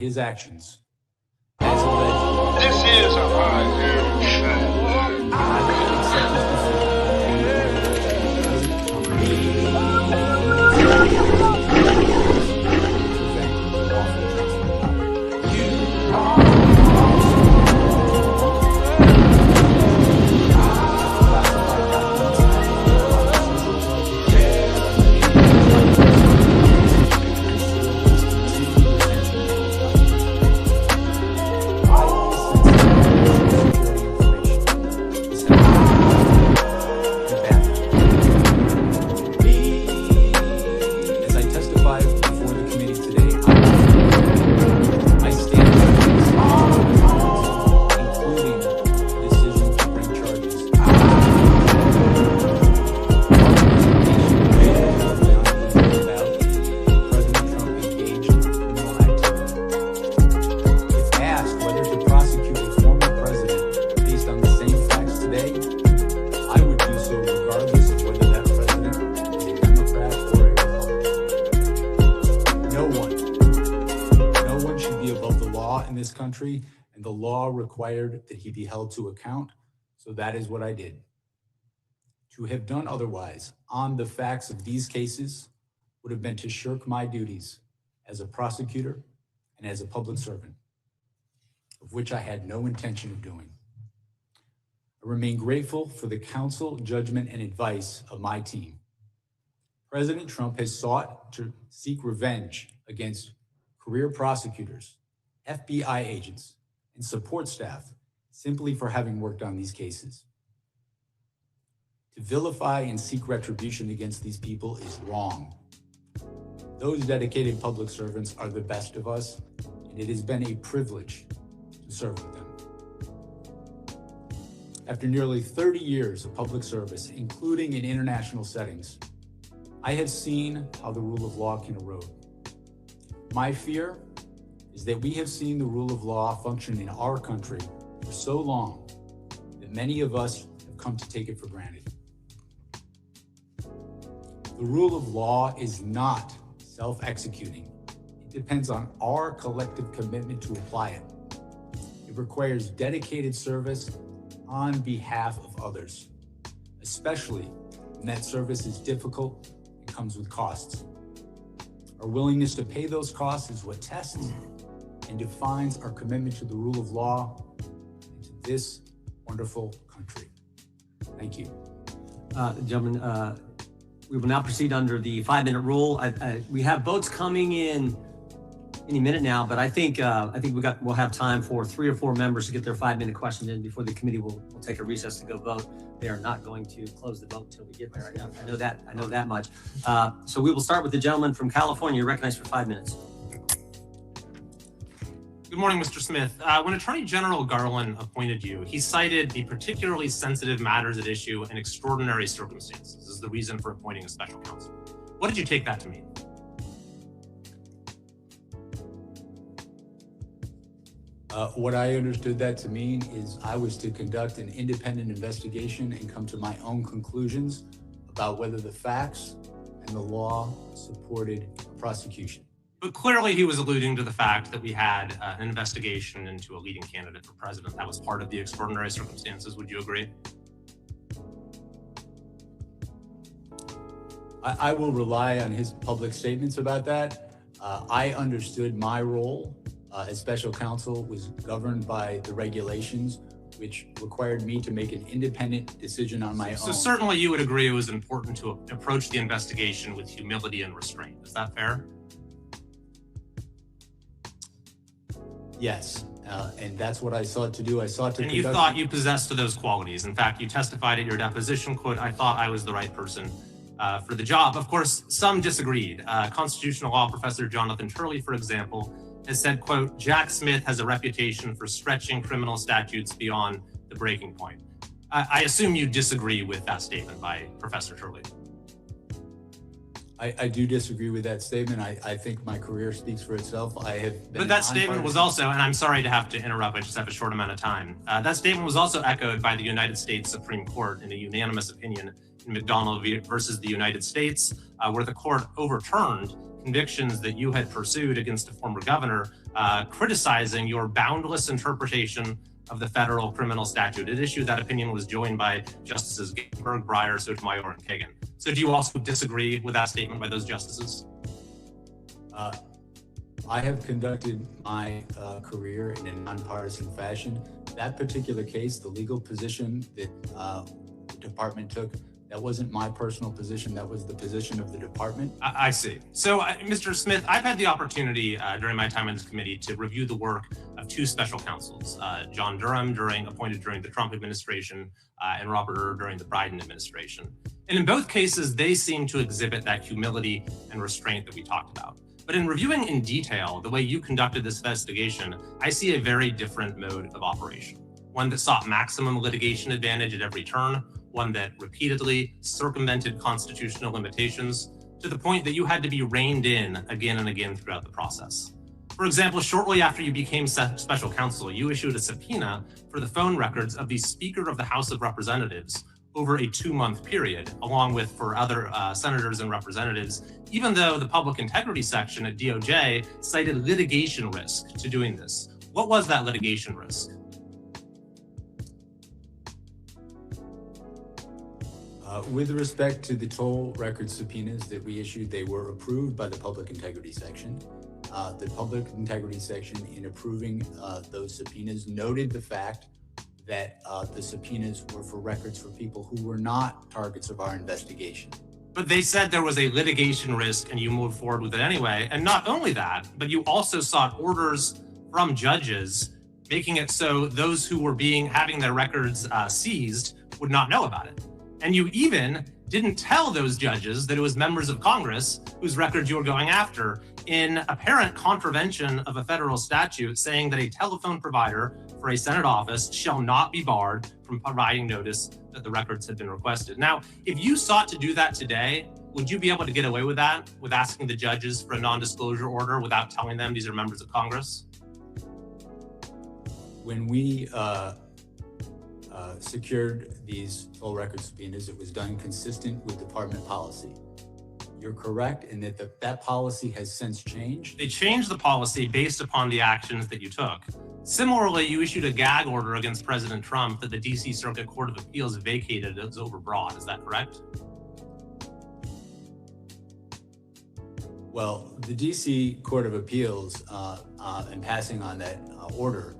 his actions as alleged. This is a high show. I will accept his As I testify before the committee today, I stand including the decision to bring charges. President Trump engaged in criminal activity. If asked whether to prosecute a former president based on the same facts today, I would do so regardless of whether that president is a Democrat or a Republican. No one should be above the law in this country, and the law required that he be held to account, so that is what I did. To have done otherwise on the facts of these cases would have been to shirk my duties as a prosecutor and as a public servant, of which I had no intention of doing. I remain grateful for the counsel, judgment, and advice of my team. President Trump has sought to seek revenge against career prosecutors, FBI agents, and support staff simply for having worked on these cases. To vilify and seek retribution against these people is wrong. Those dedicated public servants are the best of us, and it has been a privilege to serve with them. After nearly 30 years of public service, including in international settings, I have seen how the rule of law can erode. My fear is that we have seen the rule of law function in our country for so long that many of us have come to take it for granted. The rule of law is not self-executing. It depends on our collective commitment to apply it. It requires dedicated service on behalf of others, especially when that service is difficult and comes with costs. Our willingness to pay those costs is what tests and defines our commitment to the rule of law and to this wonderful country. Thank you. Gentlemen, we will now proceed under the 5-minute rule. We have votes coming in any minute now, but I think we'll have time for 3 or 4 members to get their 5-minute questions in before the committee will take a recess to go vote. They are not going to close the vote until we get there. I know that much. So we will start with the gentleman from California. You're recognized for 5 minutes. Good morning, Mr. Smith. When Attorney General Garland appointed you, he cited the particularly sensitive matters at issue and extraordinary circumstances as the reason for appointing a special counsel. What did you take that to mean? What I understood that to mean is I was to conduct an independent investigation and come to my own conclusions about whether the facts and the law supported a prosecution. But clearly he was alluding to the fact that we had an investigation into a leading candidate for president. That was part of the extraordinary circumstances. Would you agree? I will rely on his public statements about that. I understood my role as special counsel was governed by the regulations, which required me to make an independent decision on my own. So certainly you would agree it was important to approach the investigation with humility and restraint. Is that fair? Yes, and that's what I sought to do. I sought to And you thought you possessed those qualities. In fact, you testified at your deposition, quote, "I thought I was the right person for the job." Of course, some disagreed. Constitutional law professor Jonathan Turley, for example, has said, quote, "Jack Smith has a reputation for stretching criminal statutes beyond the breaking point." I assume you disagree with that statement by Professor Turley. I do disagree with that statement. I think my career speaks for itself. I have been. But that statement was also, and I'm sorry to have to interrupt, I just have a short amount of time. That statement was also echoed by the United States Supreme Court in a unanimous opinion in McDonald versus the United States, where the court overturned convictions that you had pursued against a former governor, criticizing your boundless interpretation of the federal criminal statute. At issue, that opinion was joined by Justices Ginsburg, Breyer, Sotomayor, and Kagan. So do you also disagree with that statement by those justices? I have conducted my career in a nonpartisan fashion. That particular case, the legal position that the department took, that wasn't my personal position. That was the position of the department. I see. So, Mr. Smith, I've had the opportunity during my time in this committee to review the work of two special counsels, John Durham, appointed during the Trump administration, and Robert Err during the Biden administration. And in both cases, they seem to exhibit that humility and restraint that we talked about. But in reviewing in detail the way you conducted this investigation, I see a very different mode of operation. One that sought maximum litigation advantage at every turn, one that repeatedly circumvented constitutional limitations to the point that you had to be reined in again and again throughout the process. For example, shortly after you became special counsel, you issued a subpoena for the phone records of the Speaker of the House of Representatives over a 2-month period, along with for other senators and representatives, even though the public integrity section at DOJ cited litigation risk to doing this. What was that litigation risk? With respect to the toll record subpoenas that we issued, they were approved by the public integrity section. The public integrity section, in approving those subpoenas, noted the fact that the subpoenas were for records for people who were not targets of our investigation. But they said there was a litigation risk and you moved forward with it anyway. And not only that, but you also sought orders from judges, making it so those who were having their records seized would not know about it. And you even didn't tell those judges that it was members of Congress whose records you were going after, in apparent contravention of a federal statute saying that a telephone provider for a Senate office shall not be barred from providing notice that the records had been requested. Now, if you sought to do that today, would you be able to get away with that, with asking the judges for a non-disclosure order without telling them these are members of Congress? When we secured these toll record subpoenas, it was done consistent with department policy. You're correct in that that policy has since changed. They changed the policy based upon the actions that you took. Similarly, you issued a gag order against President Trump that the DC Circuit Court of Appeals vacated as overbroad. Is that correct? Well, the DC Court of Appeals, in passing on that order,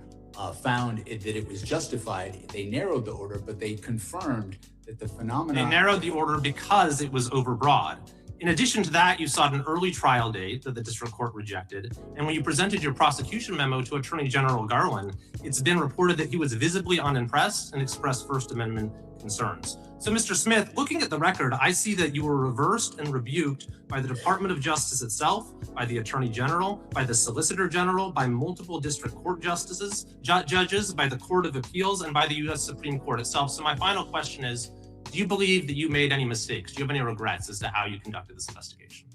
found that it was justified. They narrowed the order, but they confirmed that the phenomenon— They narrowed the order because it was overbroad. In addition to that, you sought an early trial date that the district court rejected. And when you presented your prosecution memo to Attorney General Garland, it's been reported that he was visibly unimpressed and expressed First Amendment concerns. So, Mr. Smith, looking at the record, I see that you were reversed and rebuked by the Department of Justice itself, by the Attorney General, by the Solicitor General, by multiple district court judges, by the Court of Appeals, and by the U.S. Supreme Court itself. So my final question is, do you believe that you made any mistakes? Do you have any regrets as to how you conducted this investigation?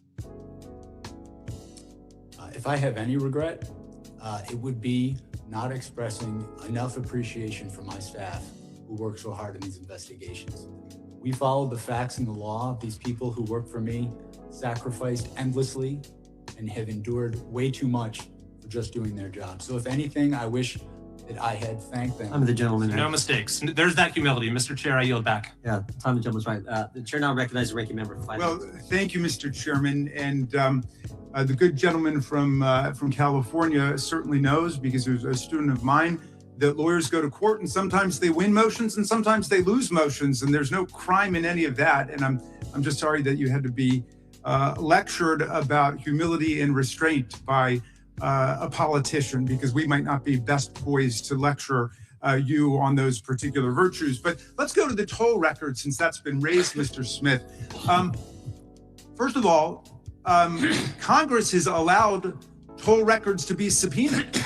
If I have any regret, it would be not expressing enough appreciation for my staff who work so hard in these investigations. We followed the facts and the law. These people who work for me sacrificed endlessly and have endured way too much for just doing their job. So if anything, I wish that I had thanked them. I'm the gentleman. No mistakes. There's that humility. Mr. Chair, I yield back. Yeah, Tom, the gentleman's right. The chair now recognizes the ranking member for 5 minutes. Well, thank you, Mr. Chairman. And the good gentleman from California certainly knows, because he was a student of mine, that lawyers go to court and sometimes they win motions and sometimes they lose motions, and there's no crime in any of that. And I'm just sorry that you had to be lectured about humility and restraint by a politician, because we might not be best poised to lecture you on those particular virtues. But let's go to the toll record, since that's been raised, Mr. Smith. First of all, Congress has allowed toll records to be subpoenaed.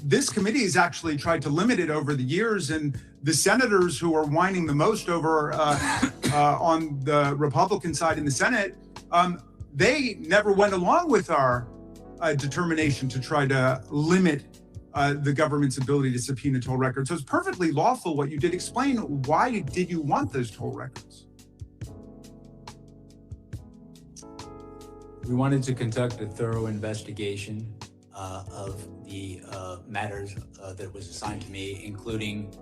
This committee has actually tried to limit it over the years, and the senators who are whining the most over on the Republican side in the Senate, they never went along with our determination to try to limit the government's ability to subpoena toll records. So it's perfectly lawful what you did. Explain, why did you want those toll records? We wanted to conduct a thorough investigation of the matters that was assigned to me, including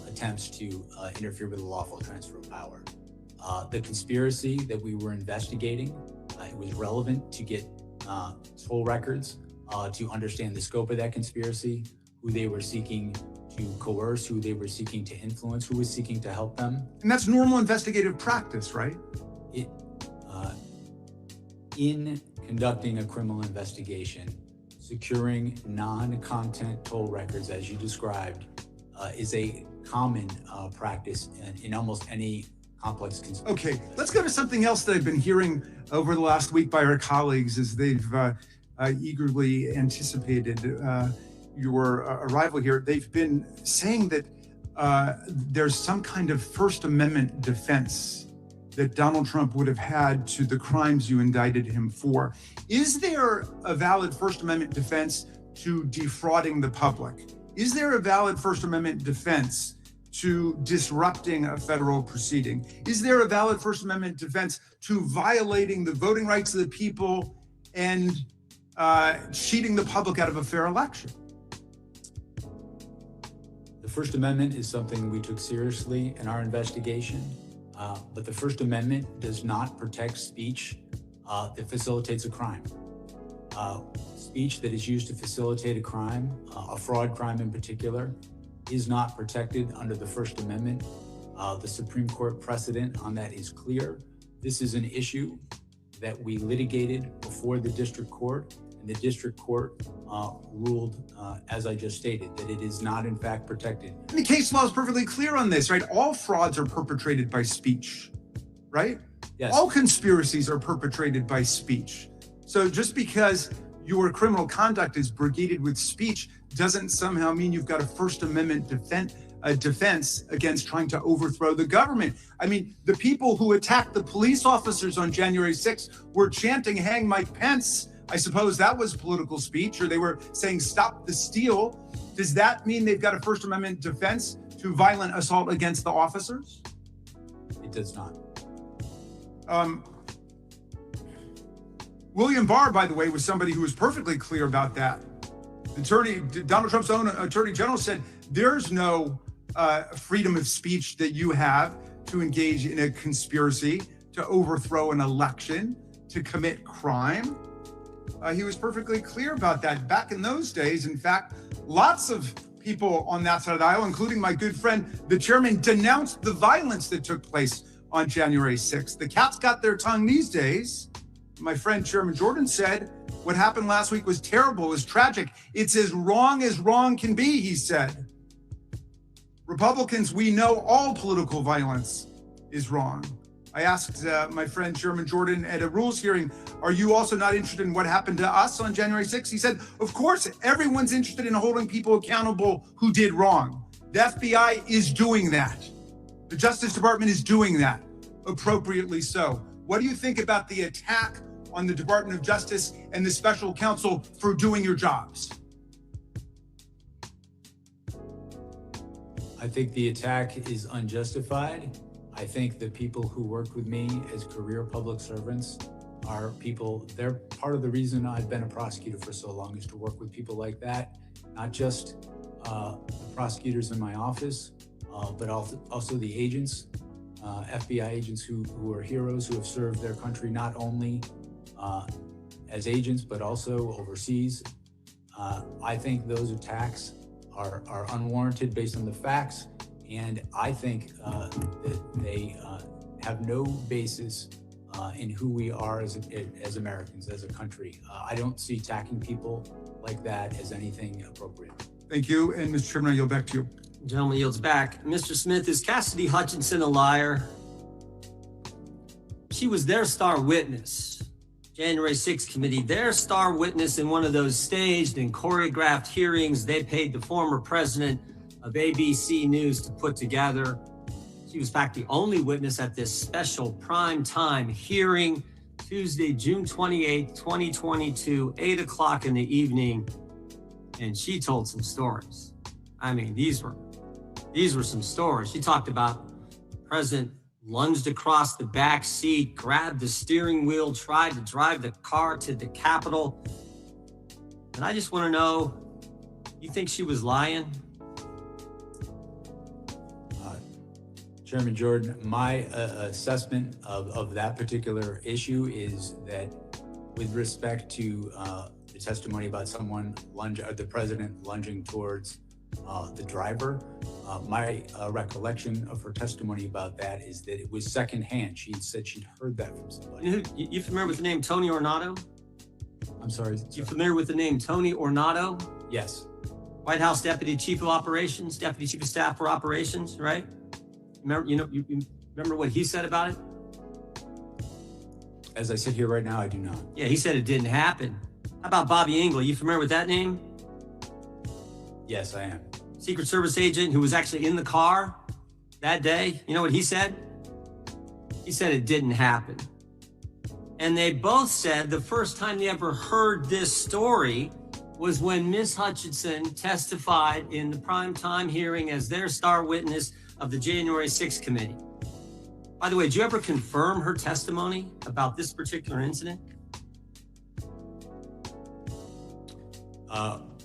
attempts to interfere with the lawful transfer of power. The conspiracy that we were investigating, it was relevant to get toll records to understand the scope of that conspiracy, who they were seeking to coerce, who they were seeking to influence, who was seeking to help them. And that's normal investigative practice, right? In conducting a criminal investigation, securing non-content toll records, as you described, is a common practice in almost any complex conspiracy. Okay, let's go to something else that I've been hearing over the last week by our colleagues as they've eagerly anticipated your arrival here. They've been saying that there's some kind of First Amendment defense that Donald Trump would have had to the crimes you indicted him for. Is there a valid First Amendment defense to defrauding the public? Is there a valid First Amendment defense to disrupting a federal proceeding? Is there a valid First Amendment defense to violating the voting rights of the people and cheating the public out of a fair election? The First Amendment is something we took seriously in our investigation, but the First Amendment does not protect speech that facilitates a crime. Speech that is used to facilitate a crime, a fraud crime in particular, is not protected under the First Amendment. The Supreme Court precedent on that is clear. This is an issue that we litigated before the district court, and the district court ruled, as I just stated, that it is not in fact protected. And the case law is perfectly clear on this, right? All frauds are perpetrated by speech, right? Yes. All conspiracies are perpetrated by speech. So just because your criminal conduct is brigaded with speech doesn't somehow mean you've got a First Amendment defense against trying to overthrow the government. I mean, the people who attacked the police officers on January 6th were chanting, "Hang Mike Pence." I suppose that was political speech, or they were saying, "Stop the steal." Does that mean they've got a First Amendment defense to violent assault against the officers? It does not. William Barr, by the way, was somebody who was perfectly clear about that. Donald Trump's own attorney general said there's no freedom of speech that you have to engage in a conspiracy to overthrow an election, to commit crime. He was perfectly clear about that back in those days. In fact, lots of people on that side of the aisle, including my good friend, the chairman, denounced the violence that took place on January 6th. The cat's got their tongue these days. My friend Chairman Jordan said, what happened last week was terrible, was tragic. It's as wrong can be, he said. Republicans, we know all political violence is wrong. I asked my friend Chairman Jordan at a rules hearing, are you also not interested in what happened to us on January 6th? He said, of course, everyone's interested in holding people accountable who did wrong. The FBI is doing that. The Justice Department is doing that, appropriately so. What do you think about the attack on the Department of Justice and the special counsel for doing your jobs? I think the attack is unjustified. I think the people who work with me as career public servants are people, they're part of the reason I've been a prosecutor for so long, is to work with people like that, not just the prosecutors in my office, but also the agents, FBI agents who are heroes, who have served their country not only as agents, but also overseas. I think those attacks are unwarranted based on the facts, and I think that they have no basis in who we are as Americans, as a country. I don't see attacking people like that as anything appropriate. Thank you, and Mr. Chairman, I yield back to you. Gentleman yields back. Mr. Smith, is Cassidy Hutchinson a liar? She was their star witness. January 6th committee, their star witness in one of those staged and choreographed hearings they paid the former president of ABC News to put together. She was, in fact, the only witness at this special prime time hearing, Tuesday, June 28th, 2022, 8 o'clock in the evening. And she told some stories. I mean, these were some stories. She talked about President lunged across the back seat, grabbed the steering wheel, tried to drive the car to the Capitol. And I just want to know, you think she was lying? Chairman Jordan, my assessment of that particular issue is that with respect to the testimony about someone the president lunging towards the driver, my recollection of her testimony about that is that it was secondhand. She said she'd heard that from somebody. You familiar with the name Tony Ornato? I'm sorry. You familiar with the name Tony Ornato? Yes. White House Deputy Chief of Operations, Deputy Chief of Staff for Operations, right? Remember, you remember what he said about it? As I sit here right now, I do not. Yeah, he said it didn't happen. How about Bobby Engel? You familiar with that name? Yes, I am. Secret Service agent who was actually in the car that day. You know what he said? He said it didn't happen. And they both said the first time they ever heard this story was when Ms. Hutchinson testified in the primetime hearing as their star witness of the January 6th committee. By the way, did you ever confirm her testimony about this particular incident?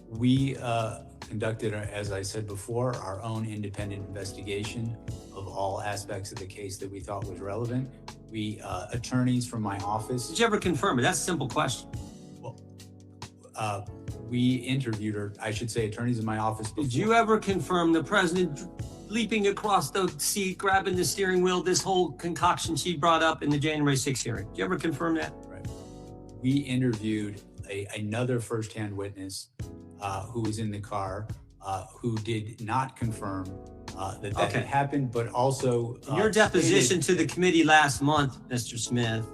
We conducted, as I said before, our own independent investigation of all aspects of the case that we thought was relevant. We, attorneys from my office. Did you ever confirm it? That's a simple question. Well, we interviewed her, I should say, attorneys in my office before. Did you ever confirm the president leaping across the seat, grabbing the steering wheel, this whole concoction she brought up in the January 6th hearing? Did you ever confirm that? Right. We interviewed another firsthand witness who was in the car, who did not confirm that had happened, but also in your deposition to the committee last month, Mr. Smith,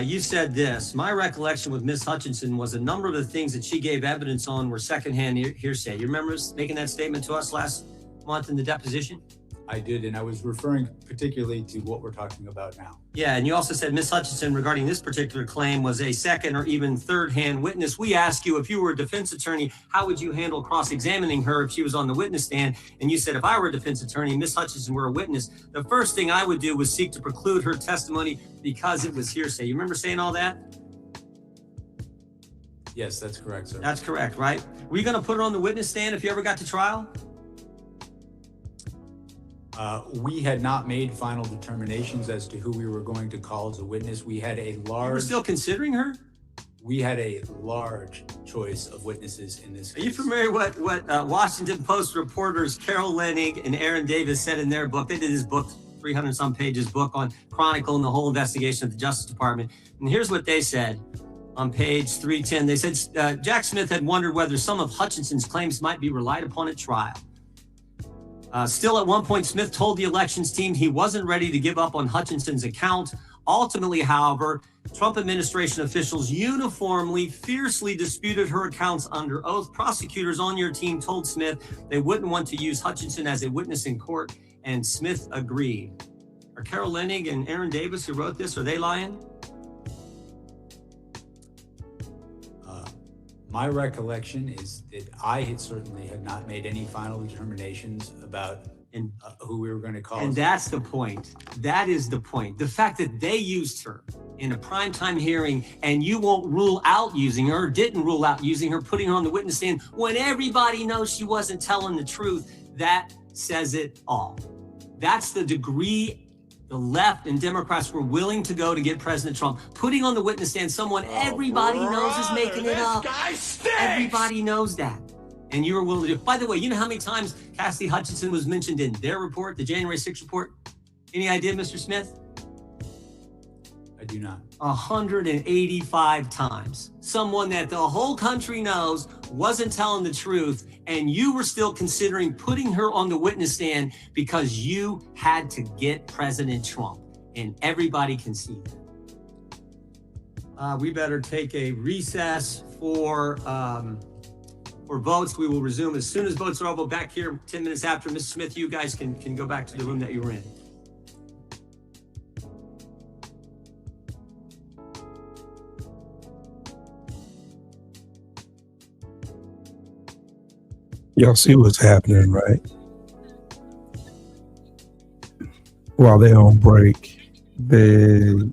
you said this: my recollection with Ms. Hutchinson was a number of the things that she gave evidence on were secondhand hearsay. You remember making that statement to us last month in the deposition? I did, and I was referring particularly to what we're talking about now. Yeah, and you also said Ms. Hutchinson, regarding this particular claim, was a second or even third-hand witness. We asked you, if you were a defense attorney, how would you handle cross-examining her if she was on the witness stand? And you said, if I were a defense attorney, Ms. Hutchinson were a witness, the first thing I would do was seek to preclude her testimony because it was hearsay. You remember saying all that? Yes, that's correct, sir. That's correct, right? Were you going to put her on the witness stand if you ever got to trial? We had not made final determinations as to who we were going to call as a witness. We had a large. You were still considering her? We had a large choice of witnesses in this case. Are you familiar what Washington Post reporters Carol Leonnig and Aaron Davis said in their book? They did this book, 300-some pages book on chronicling the whole investigation of the Justice Department. And here's what they said on page 310. They said Jack Smith had wondered whether some of Hutchinson's claims might be relied upon at trial. Still, at one point, Smith told the elections team he wasn't ready to give up on Hutchinson's account. Ultimately, however, Trump administration officials uniformly, fiercely disputed her accounts under oath. Prosecutors on your team told Smith they wouldn't want to use Hutchinson as a witness in court, and Smith agreed. Are Carol Leonnig and Aaron Davis, who wrote this, are they lying? My recollection is that I certainly had not made any final determinations about who we were going to call. And that's the point. That is the point. The fact that they used her in a primetime hearing and you won't rule out using her, didn't rule out using her, putting her on the witness stand when everybody knows she wasn't telling the truth, that says it all. That's the degree the left and Democrats were willing to go to get President Trump, putting on the witness stand someone everybody knows is making it up. Everybody knows that. And you were willing to do. By the way, you know how many times Cassidy Hutchinson was mentioned in their report, the January 6th report? Any idea, Mr. Smith? I do not. 185 times. Someone that the whole country knows wasn't telling the truth, and you were still considering putting her on the witness stand because you had to get President Trump, and everybody can see that. We better take a recess for votes. We will resume as soon as votes are over. Back here 10 minutes after. Mr. Smith, you guys can go back to the room that you were in. Y'all see what's happening, right? While they're on break, the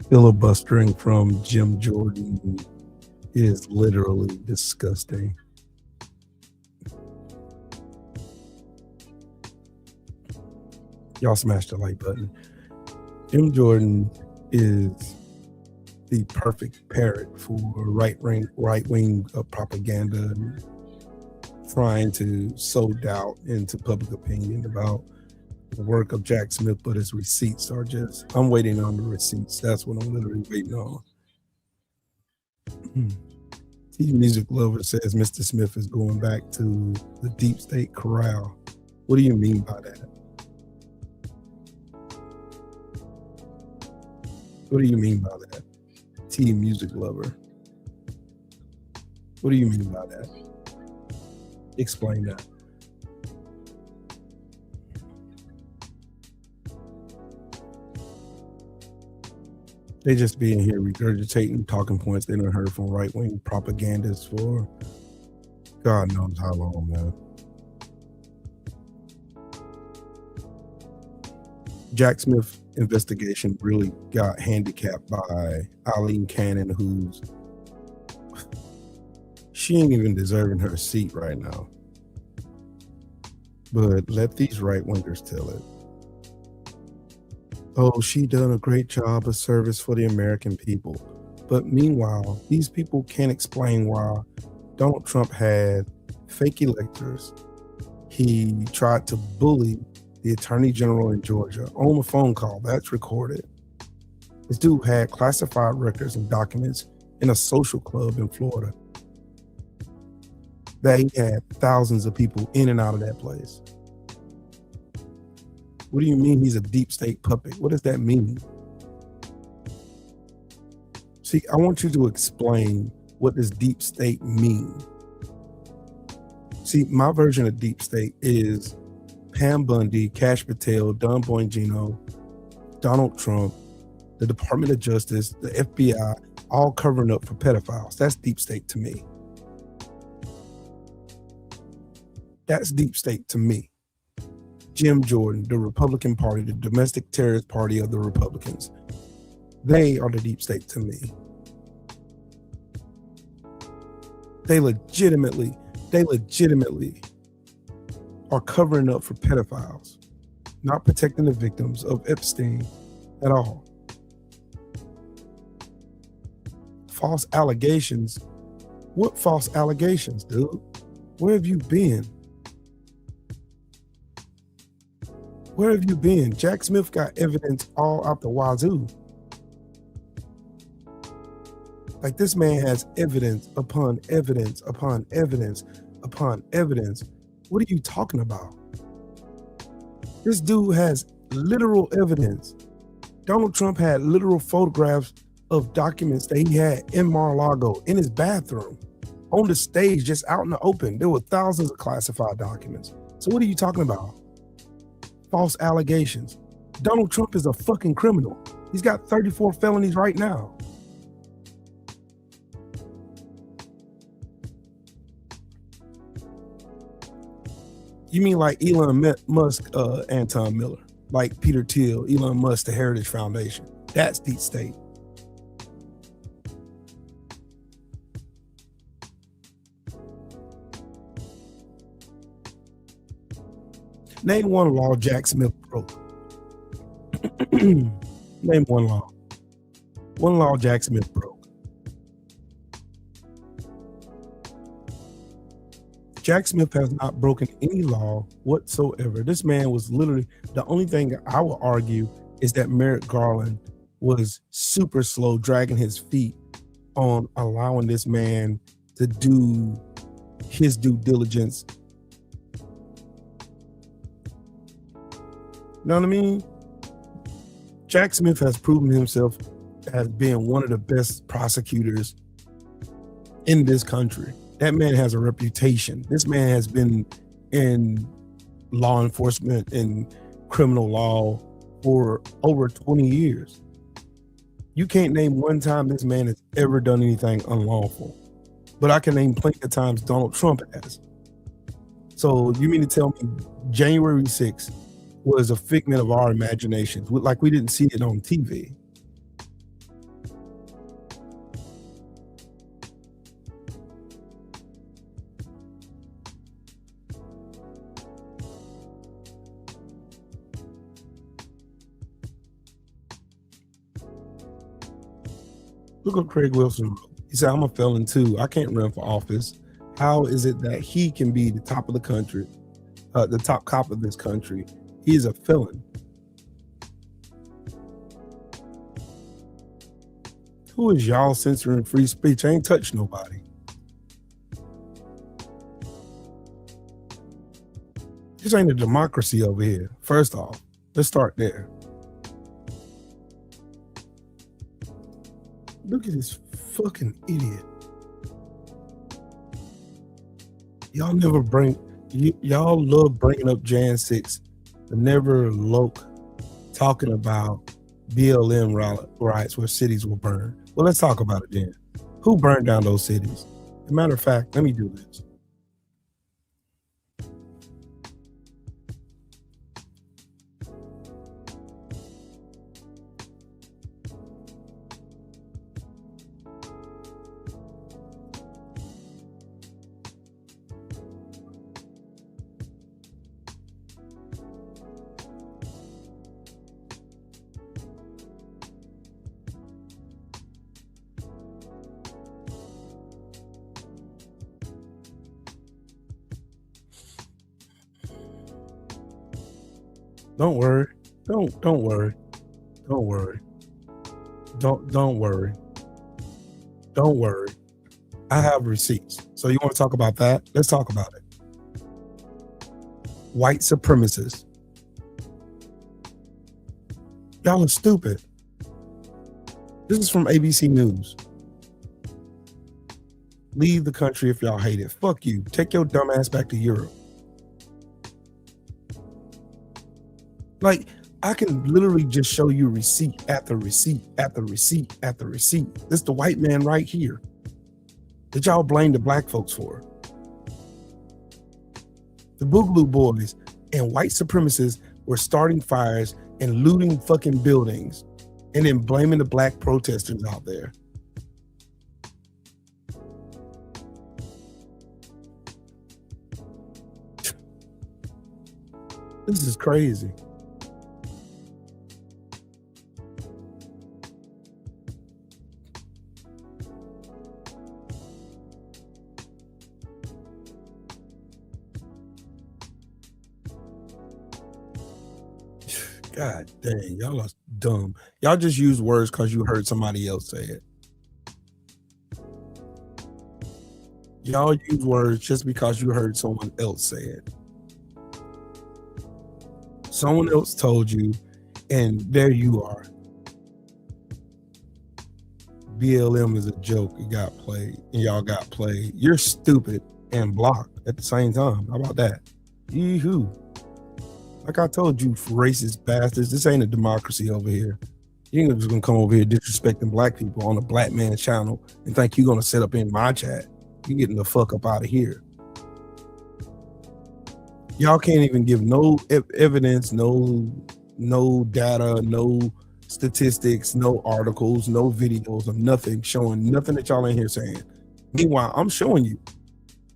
filibustering from Jim Jordan is literally disgusting. Y'all smash the like button. Jim Jordan is the perfect parrot for right wing propaganda, trying to sow doubt into public opinion about the work of Jack Smith, but his receipts are just, I'm waiting on the receipts. That's what I'm literally waiting on. T Music Lover says Mr. Smith is going back to the deep state corral. What do you mean by that? What do you mean by that? T Music Lover. What do you mean by that? Explain that. They just being here regurgitating talking points they done heard from right-wing propagandists for God knows how long, man. Jack Smith investigation really got handicapped by Eileen Cannon, who's she ain't even deserving her seat right now. But let these right-wingers tell it. Oh, she done a great job of service for the American people. But meanwhile, these people can't explain why Donald Trump had fake electors. He tried to bully the attorney general in Georgia on a phone call that's recorded. This dude had classified records and documents in a social club in Florida that he had thousands of people in and out of that place. What do you mean he's a deep state puppet? What does that mean? See, I want you to explain what does deep state mean. See, my version of deep state is Pam Bundy, Cash Patel, Don Bongino, Donald Trump, the Department of Justice, the FBI, all covering up for pedophiles. That's deep state to me. That's deep state to me. Jim Jordan, the Republican Party, the domestic terrorist party of the Republicans. They are the deep state to me. They legitimately are covering up for pedophiles, not protecting the victims of Epstein at all. False allegations. What false allegations, dude? Where have you been? Where have you been? Jack Smith got evidence all out the wazoo. Like, this man has evidence upon evidence upon evidence upon evidence. What are you talking about? This dude has literal evidence. Donald Trump had literal photographs of documents that he had in Mar-a-Lago in his bathroom, on the stage, just out in the open. There were thousands of classified documents. So what are you talking about? False allegations. Donald Trump is a fucking criminal. He's got 34 felonies right now. You mean like Elon Musk, Anton Miller, like Peter Thiel, Elon Musk, the Heritage Foundation. That's deep state. Name one law Jack Smith broke. Name one law. One law Jack Smith broke. Jack Smith has not broken any law whatsoever. This man was literally, the only thing I would argue is that Merrick Garland was super slow, dragging his feet on allowing this man to do his due diligence. You know what I mean? Jack Smith has proven himself as being one of the best prosecutors in this country. That man has a reputation. This man has been in law enforcement and criminal law for over 20 years. You can't name one time this man has ever done anything unlawful. But I can name plenty of times Donald Trump has. So you mean to tell me January 6th, was a figment of our imaginations, like we didn't see it on TV. Look what Craig Wilson wrote. He said, I'm a felon too. I can't run for office. How is it that he can be the top of the country, the top cop of this country? He is a felon. Who is y'all censoring free speech? I ain't touched nobody. This ain't a democracy over here. First off, let's start there. Look at this fucking idiot. Y'all never y'all love bringing up Jan 6, but never talking about BLM riots where cities were burned. Well, let's talk about it then. Who burned down those cities? As a matter of fact, let me do this. Don't worry. Don't worry. Don't worry. Don't worry. Don't worry. I have receipts. So you want to talk about that? Let's talk about it. White supremacists. Y'all are stupid. This is from ABC News. Leave the country if y'all hate it. Fuck you. Take your dumb ass back to Europe. Like, I can literally just show you receipt after receipt after receipt after receipt. This is the white man right here that y'all blame the black folks for. The Boogaloo Boys and white supremacists were starting fires and looting fucking buildings and then blaming the black protesters out there. This is crazy. God dang, y'all are dumb. Y'all just use words because you heard somebody else say it. Y'all use words just because you heard someone else say it. Someone else told you, and there you are. BLM is a joke. It got played, and y'all got played. You're stupid and blocked at the same time. How about that? Yee-hoo. Like I told you, racist bastards, this ain't a democracy over here. You ain't just gonna come over here disrespecting black people on a black man channel and think you're gonna sit up in my chat. You getting the fuck up out of here. Y'all can't even give no evidence, no data, no statistics, no articles, no videos of nothing showing nothing that y'all ain't here saying. Meanwhile, I'm showing you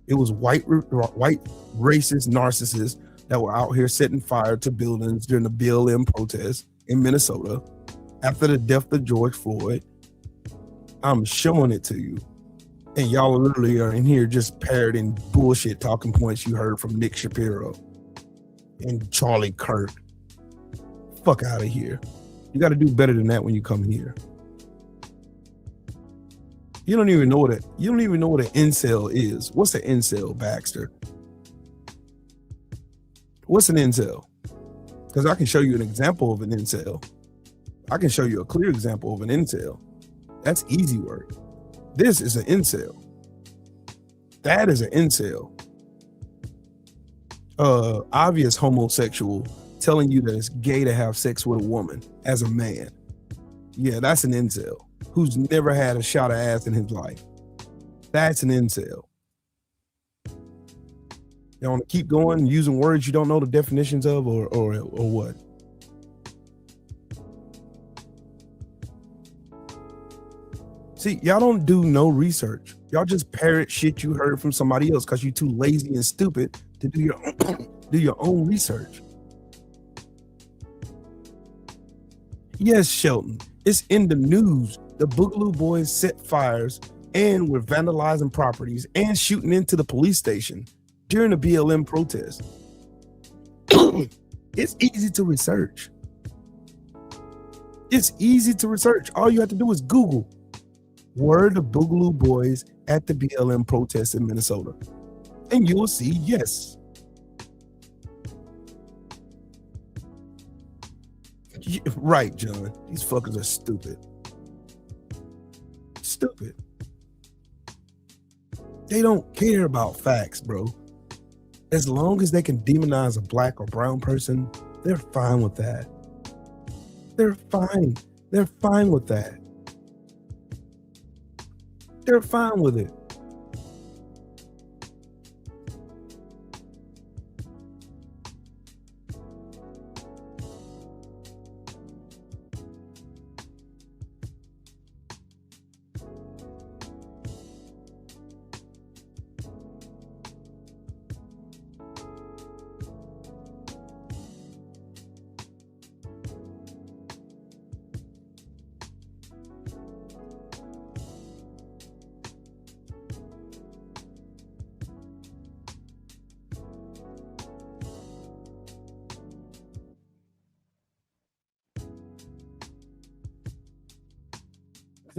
it was white racist narcissists that were out here setting fire to buildings during the BLM protests in Minnesota after the death of George Floyd. I'm showing it to you. And y'all literally are in here just parroting bullshit talking points you heard from Nick Shapiro and Charlie Kirk. Fuck out of here. You got to do better than that when you come here. You don't even know what an incel is. What's an incel, Baxter? What's an incel? Because I can show you an example of an incel. I can show you a clear example of an incel. That's easy work. This is an incel. That is an incel. Obvious homosexual telling you that it's gay to have sex with a woman as a man. Yeah, that's an incel who's never had a shot of ass in his life. That's an incel. You want to keep going using words you don't know the definitions of, or what? See, y'all don't do no research. Y'all just parrot shit you heard from somebody else because you're too lazy and stupid to do your own research. Yes, Shelton, it's in the news. The Boogaloo Boys set fires and were vandalizing properties and shooting into the police station during the BLM protest. It's easy to research. It's easy to research. All you have to do is Google, were the Boogaloo Boys at the BLM protest in Minnesota? And you will see, yes. Right, John. These fuckers are stupid. Stupid. They don't care about facts, bro. As long as they can demonize a black or brown person, they're fine with that. They're fine. They're fine with that. They're fine with it.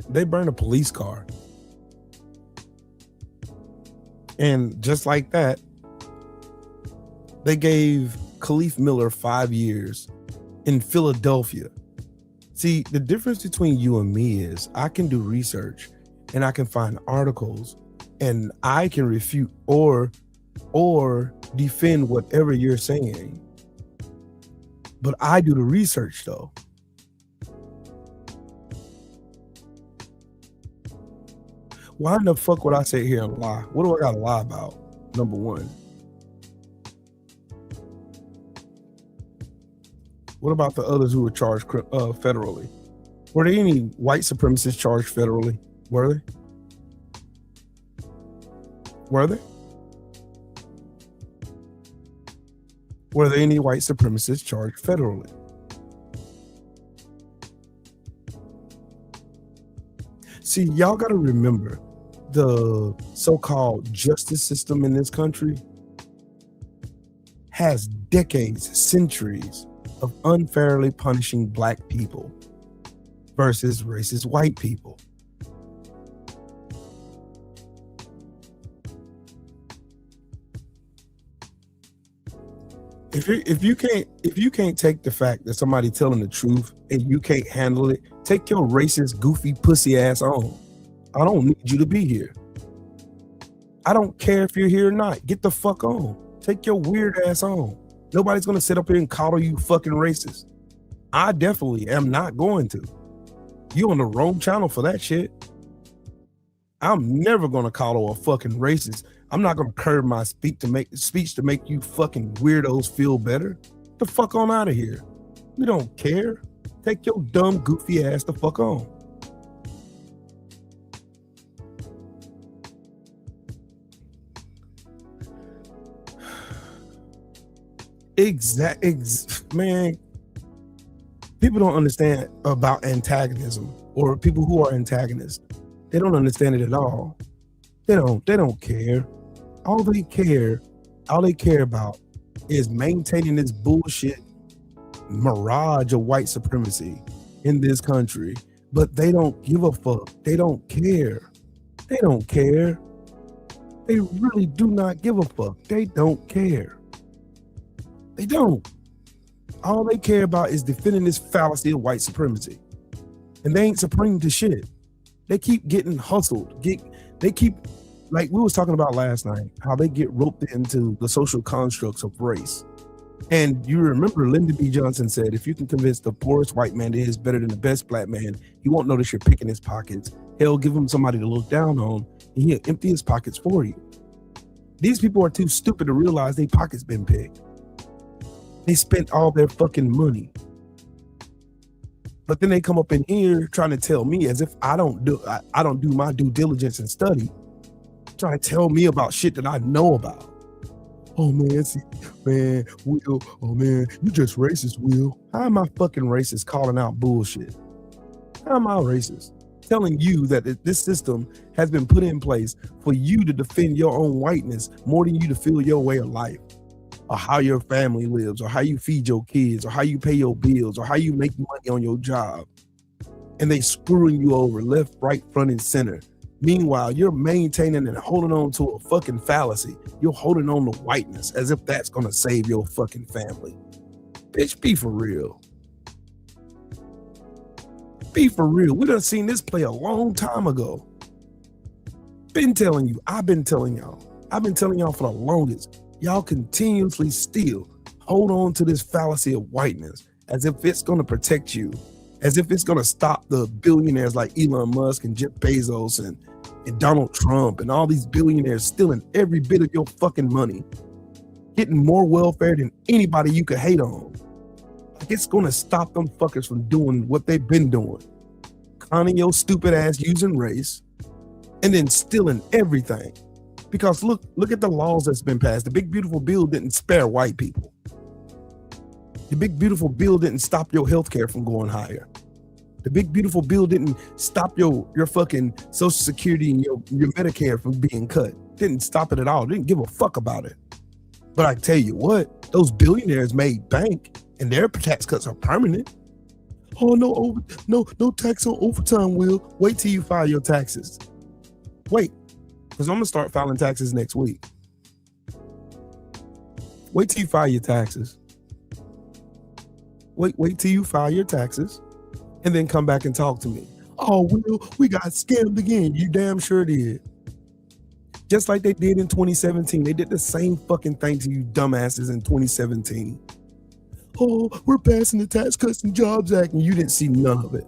They burned a police car. And just like that, they gave Khalif Miller 5 years in Philadelphia. See, the difference between you and me is I can do research and I can find articles and I can refute or defend whatever you're saying. But I do the research though. Why in the fuck would I sit here and lie? What do I gotta lie about? Number one. What about the others who were charged federally? Were there any white supremacists charged federally? Were they? Were there? Were there any white supremacists charged federally? See, y'all gotta remember, the so-called justice system in this country has decades, centuries of unfairly punishing black people versus racist white people. If you can't take the fact that somebody telling the truth and you can't handle it, take your racist, goofy, pussy ass on. I don't need you to be here. I don't care if you're here or not. Get the fuck on. Take your weird ass on. Nobody's gonna sit up here and coddle you fucking racist. I definitely am not going to. You on the wrong channel for that shit. I'm never gonna coddle a fucking racist. I'm not gonna curb my speech to make you fucking weirdos feel better. Get the fuck on out of here. We don't care. Take your dumb, goofy ass the fuck on. Man, people don't understand about antagonism or people who are antagonists. They don't understand it at all. They don't care. All they care about is maintaining this bullshit mirage of white supremacy in this country. But they don't give a fuck. They don't care. They don't care. They really do not give a fuck. They don't care. They don't. All they care about is defending this fallacy of white supremacy. And they ain't supreme to shit. They keep getting hustled. They keep, like we was talking about last night, how they get roped into the social constructs of race. And you remember Lyndon B. Johnson said, if you can convince the poorest white man that he is better than the best black man, he won't notice you're picking his pockets. Hell, give him somebody to look down on, and he'll empty his pockets for you. These people are too stupid to realize their pockets been picked. They spent all their fucking money. But then they come up in here trying to tell me as if I don't do my due diligence and study, trying to tell me about shit that I know about. Oh man, Will, oh man, you just racist, Will. How am I fucking racist calling out bullshit? How am I racist? Telling you that this system has been put in place for you to defend your own whiteness more than you to feel your way of life, or how your family lives, or how you feed your kids, or how you pay your bills, or how you make money on your job. And they screwing you over left, right, front, and center. Meanwhile, you're maintaining and holding on to a fucking fallacy. You're holding on to whiteness as if that's gonna save your fucking family. Bitch, be for real. Be for real. We done seen this play a long time ago. Been telling you, I've been telling y'all for the longest. Y'all continuously still hold on to this fallacy of whiteness as if it's gonna protect you, as if it's gonna stop the billionaires like Elon Musk and Jeff Bezos and Donald Trump and all these billionaires stealing every bit of your fucking money, getting more welfare than anybody you could hate on. Like it's gonna stop them fuckers from doing what they've been doing, conning your stupid ass using race, and then stealing everything. Because look at the laws that's been passed. The big beautiful bill didn't spare white people. The big beautiful bill didn't stop your health care from going higher. The big beautiful bill didn't stop your fucking Social Security and your Medicare from being cut. Didn't stop it at all. Didn't give a fuck about it. But I tell you what, those billionaires made bank, and their tax cuts are permanent. Oh no tax on overtime, Will. Wait till you file your taxes. Wait, because I'm gonna start filing taxes next week. Wait till you file your taxes. Wait till you file your taxes, and then come back and talk to me. Oh, Will, we got scammed again. You damn sure did. Just like they did in 2017. They did the same fucking thing to you dumbasses in 2017. Oh, we're passing the Tax Cuts and Jobs Act, and you didn't see none of it.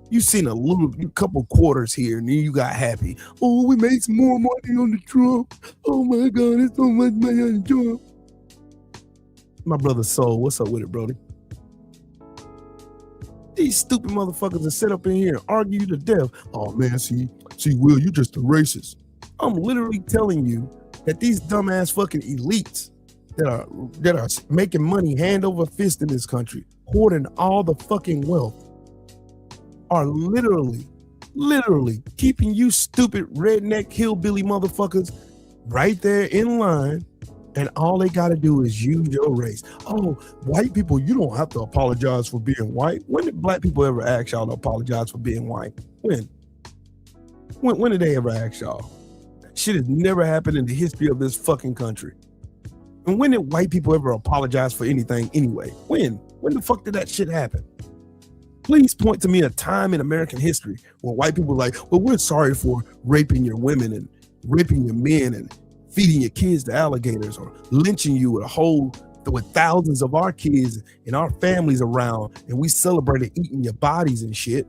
You seen a couple quarters here, and then you got happy. Oh, we made some more money on the Trump. Oh my God, it's so much money on the Trump. My brother Soul, what's up with it, Brody? These stupid motherfuckers that sit up in here and argue you to death. Oh man, see, Will, you just a racist. I'm literally telling you that these dumbass fucking elites that are making money hand over fist in this country, hoarding all the fucking wealth, are literally keeping you stupid redneck hillbilly motherfuckers right there in line, and all they gotta do is use your race. Oh, white people, you don't have to apologize for being white. When did black people ever ask y'all to apologize for being white? When did they ever ask y'all? Shit has never happened in the history of this fucking country. And when did white people ever apologize for anything anyway? When the fuck did that shit happen? Please point to me a time in American history where white people were like, well, we're sorry for raping your women and raping your men and feeding your kids to alligators, or lynching you with thousands of our kids and our families around, and we celebrated eating your bodies and shit.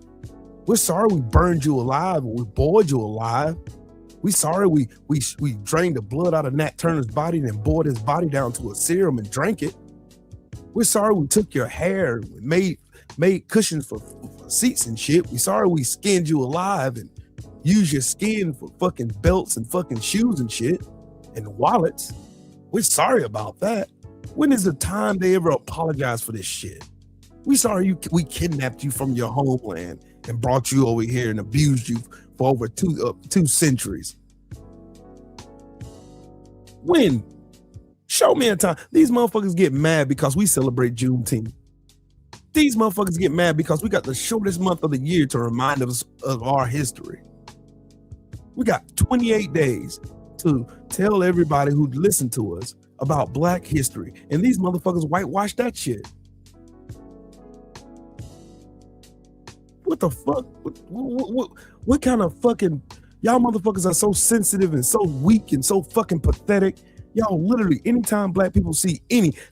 We're sorry we burned you alive, or we boiled you alive. We sorry we drained the blood out of Nat Turner's body and then boiled his body down to a serum and drank it. We're sorry we took your hair and made cushions for seats and shit. We sorry we skinned you alive and used your skin for fucking belts and fucking shoes and shit and wallets. We're sorry about that. When is the time they ever apologize for this shit? We sorry we kidnapped you from your homeland and brought you over here and abused you for over two centuries. When? Show me a time. These motherfuckers get mad because we celebrate Juneteenth. These motherfuckers get mad because we got the shortest month of the year to remind us of our history. We got 28 days to tell everybody who listened to us about Black history, and these motherfuckers whitewash that shit. What the fuck? What kind of fucking... Y'all motherfuckers are so sensitive and so weak and so fucking pathetic. Y'all literally, anytime Black people see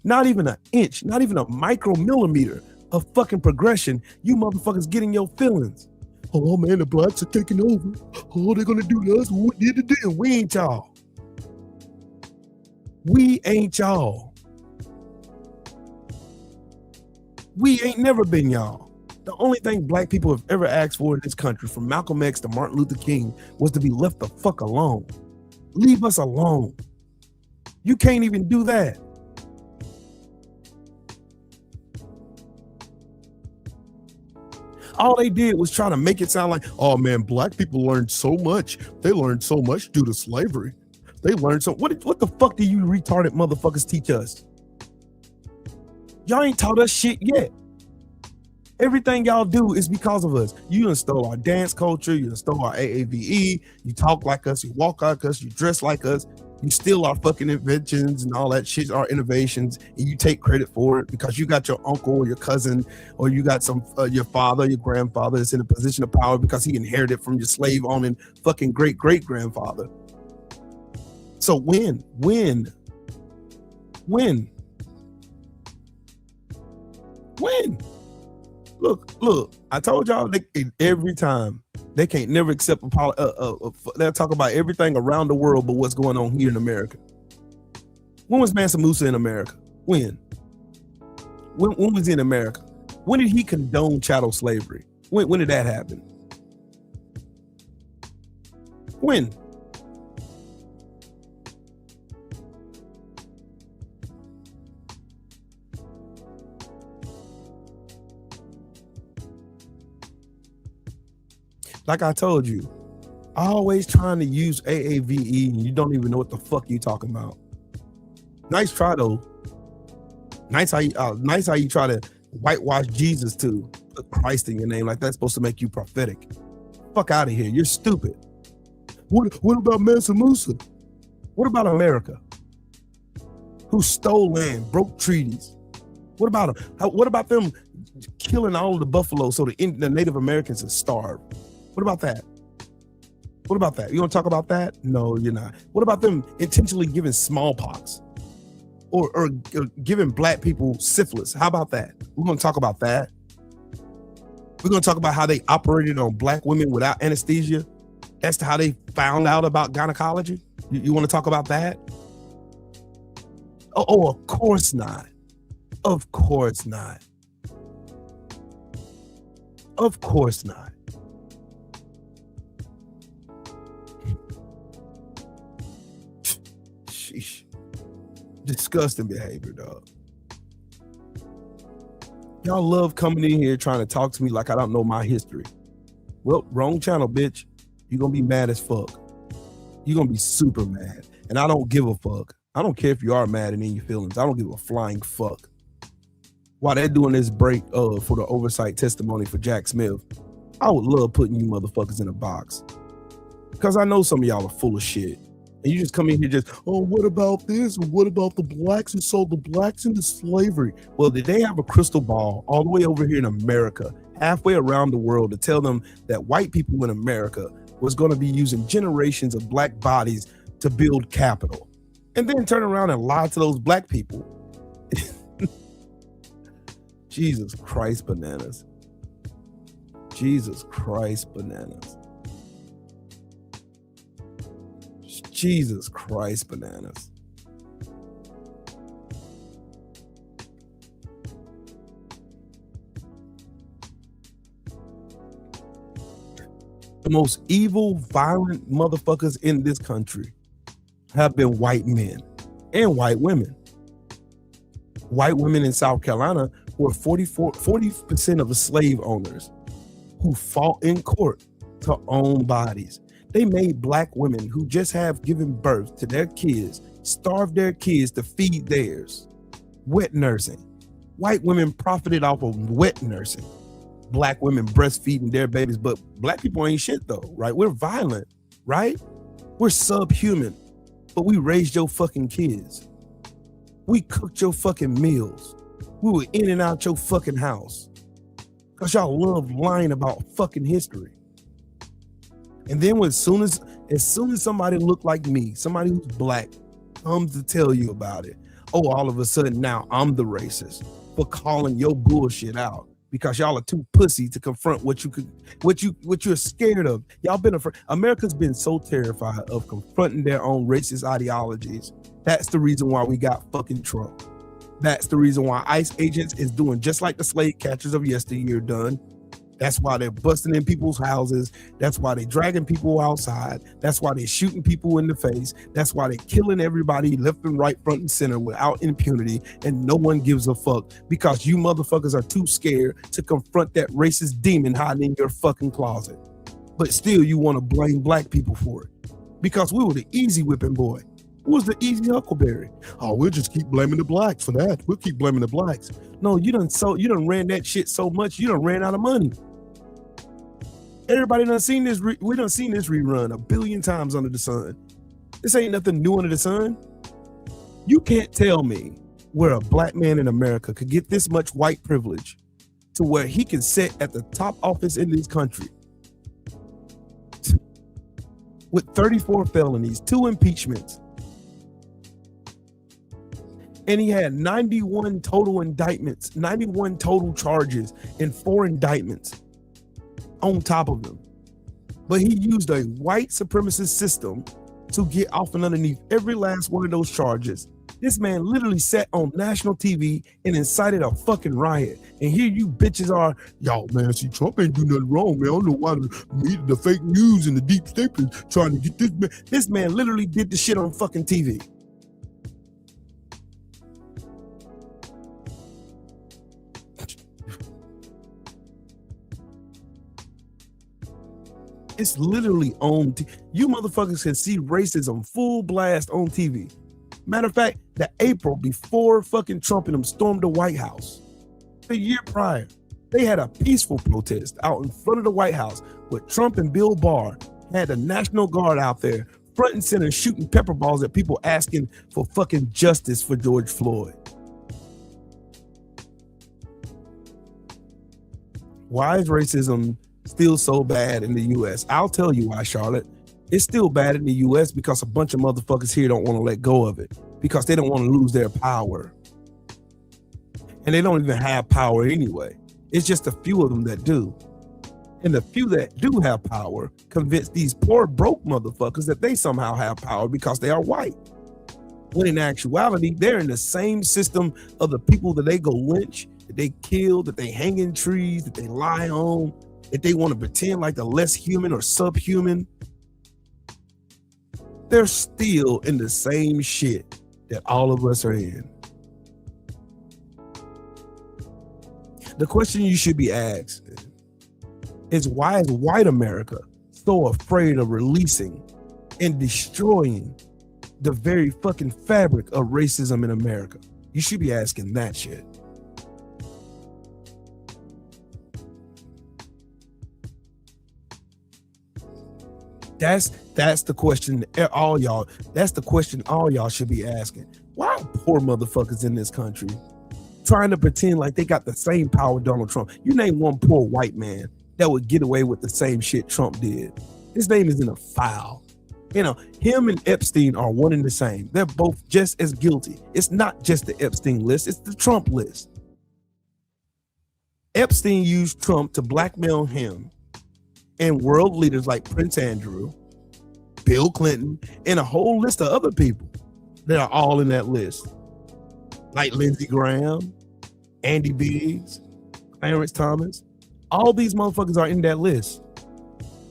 not even an inch, not even a micromillimeter of fucking progression, you motherfuckers get in your feelings. Oh man, the Blacks are taking over. Oh, they're gonna do to us what we did to them. We ain't y'all. We ain't y'all. We ain't never been y'all. The only thing black people have ever asked for in this country, from Malcolm X to Martin Luther King, was to be left the fuck alone. Leave us alone. You can't even do that. All they did was try to make it sound like, oh man, black people learned so much. They learned so much due to slavery. They learned so. What the fuck do you retarded motherfuckers teach us? Y'all ain't taught us shit yet. Everything y'all do is because of us. You install our dance culture, you install our AAVE, you talk like us, you walk like us, you dress like us, you steal our fucking inventions and all that shit, our innovations, and you take credit for it because you got your uncle or your cousin or you got some your father, your grandfather that's in a position of power because he inherited from your slave owning fucking great grandfather. So when? Look, I told y'all every time they can't never accept they'll talk about everything around the world but what's going on here in America. When was Mansa Musa in America? When was he in America? When did he condone chattel slavery? When did that happen? When? Like I told you, always trying to use AAVE and you don't even know what the fuck you talking about. Nice try though. Nice how you try to whitewash Jesus too. Put Christ in your name like that's supposed to make you prophetic. Fuck out of here. You're stupid. What about Mansa Musa? What about America? Who stole land, broke treaties? What about them? What about them killing all of the buffalo so the Native Americans are starved? What about that? What about that? You want to talk about that? No, you're not. What about them intentionally giving smallpox or giving black people syphilis? How about that? We're going to talk about that. We're going to talk about how they operated on black women without anesthesia as to how they found out about gynecology. You want to talk about that? Oh, of course not. Of course not. Of course not. Sheesh. Disgusting behavior, dog. Y'all love coming in here trying to talk to me like I don't know my history. Well, wrong channel, bitch. You're gonna be mad as fuck. You're gonna be super mad. And I don't give a fuck. I don't care if you are mad and in your feelings. I don't give a flying fuck. While they're doing this break for the oversight testimony for Jack Smith, I would love putting you motherfuckers in a box. Because I know some of y'all are full of shit. And you just come in here just, oh, what about this? Or what about the blacks who sold the blacks into slavery? Well, did they have a crystal ball all the way over here in America, halfway around the world, to tell them that white people in America was going to be using generations of black bodies to build capital? And then turn around and lie to those black people. Jesus Christ bananas. Jesus Christ bananas. Jesus Christ bananas. The most evil, violent motherfuckers in this country have been white men and white women. White women in South Carolina were 40% of the slave owners who fought in court to own bodies. They made black women who just have given birth to their kids starve their kids to feed theirs. Wet nursing. White women profited off of wet nursing. Black women breastfeeding their babies, but black people ain't shit though, right? We're violent, right? We're subhuman, but we raised your fucking kids. We cooked your fucking meals. We were in and out your fucking house. Cause y'all love lying about fucking history. And then as soon as somebody looked like me, somebody who's black, comes to tell you about it, oh, all of a sudden now I'm the racist for calling your bullshit out because y'all are too pussy to confront what you're scared of. Y'all been afraid. America's been so terrified of confronting their own racist ideologies That's the reason why we got fucking Trump. That's the reason why ICE agents is doing just like the slave catchers of yesteryear done. That's why they're busting in people's houses. That's why they're dragging people outside. That's why they're shooting people in the face. That's why they're killing everybody left and right, front and center without impunity. And no one gives a fuck because you motherfuckers are too scared to confront that racist demon hiding in your fucking closet. But still you want to blame black people for it because we were the easy whipping boy. Who was the easy Huckleberry? Oh, we'll just keep blaming the blacks for that. We'll keep blaming the blacks. No, you done ran that shit so much, you done ran out of money. Everybody done seen this. We done seen this rerun 1 billion times under the sun. This ain't nothing new under the sun. You can't tell me where a black man in America could get this much white privilege to where he can sit at the top office in this country with 34 felonies, 2 impeachments. And he had 91 total indictments, 91 total charges, and 4 indictments on top of them. But he used a white supremacist system to get off and underneath every last one of those charges. This man literally sat on national TV and incited a fucking riot. And here you bitches are, y'all, man, see, Trump ain't do nothing wrong, man. I don't know why the fake news and the deep state is trying to get this man. This man literally did the shit on fucking TV. It's literally on. You motherfuckers can see racism full blast on TV. Matter of fact, the April before fucking Trump and them stormed the White House, the year prior, they had a peaceful protest out in front of the White House with Trump and Bill Barr had the National Guard out there front and center shooting pepper balls at people asking for fucking justice for George Floyd. Why is racism still so bad in the US? I'll tell you why, Charlotte. It's still bad in the US because a bunch of motherfuckers here don't want to let go of it because they don't want to lose their power. And they don't even have power anyway. It's just a few of them that do. And the few that do have power convince these poor broke motherfuckers that they somehow have power because they are white. When in actuality, they're in the same system of the people that they go lynch, that they kill, that they hang in trees, that they lie on, that they want to pretend like they're less human or subhuman. They're still in the same shit that all of us are in. The question you should be asked is, why is white America so afraid of releasing and destroying the very fucking fabric of racism in America? You should be asking that shit. That's the question all y'all, that's the question all y'all should be asking. Why are poor motherfuckers in this country trying to pretend like they got the same power Donald Trump? You name one poor white man that would get away with the same shit Trump did. His name is in a file. You know, him and Epstein are one and the same. They're both just as guilty. It's not just the Epstein list, it's the Trump list. Epstein used Trump to blackmail him and world leaders like Prince Andrew, Bill Clinton, and a whole list of other people that are all in that list. Like Lindsey Graham, Andy Biggs, Clarence Thomas. All these motherfuckers are in that list.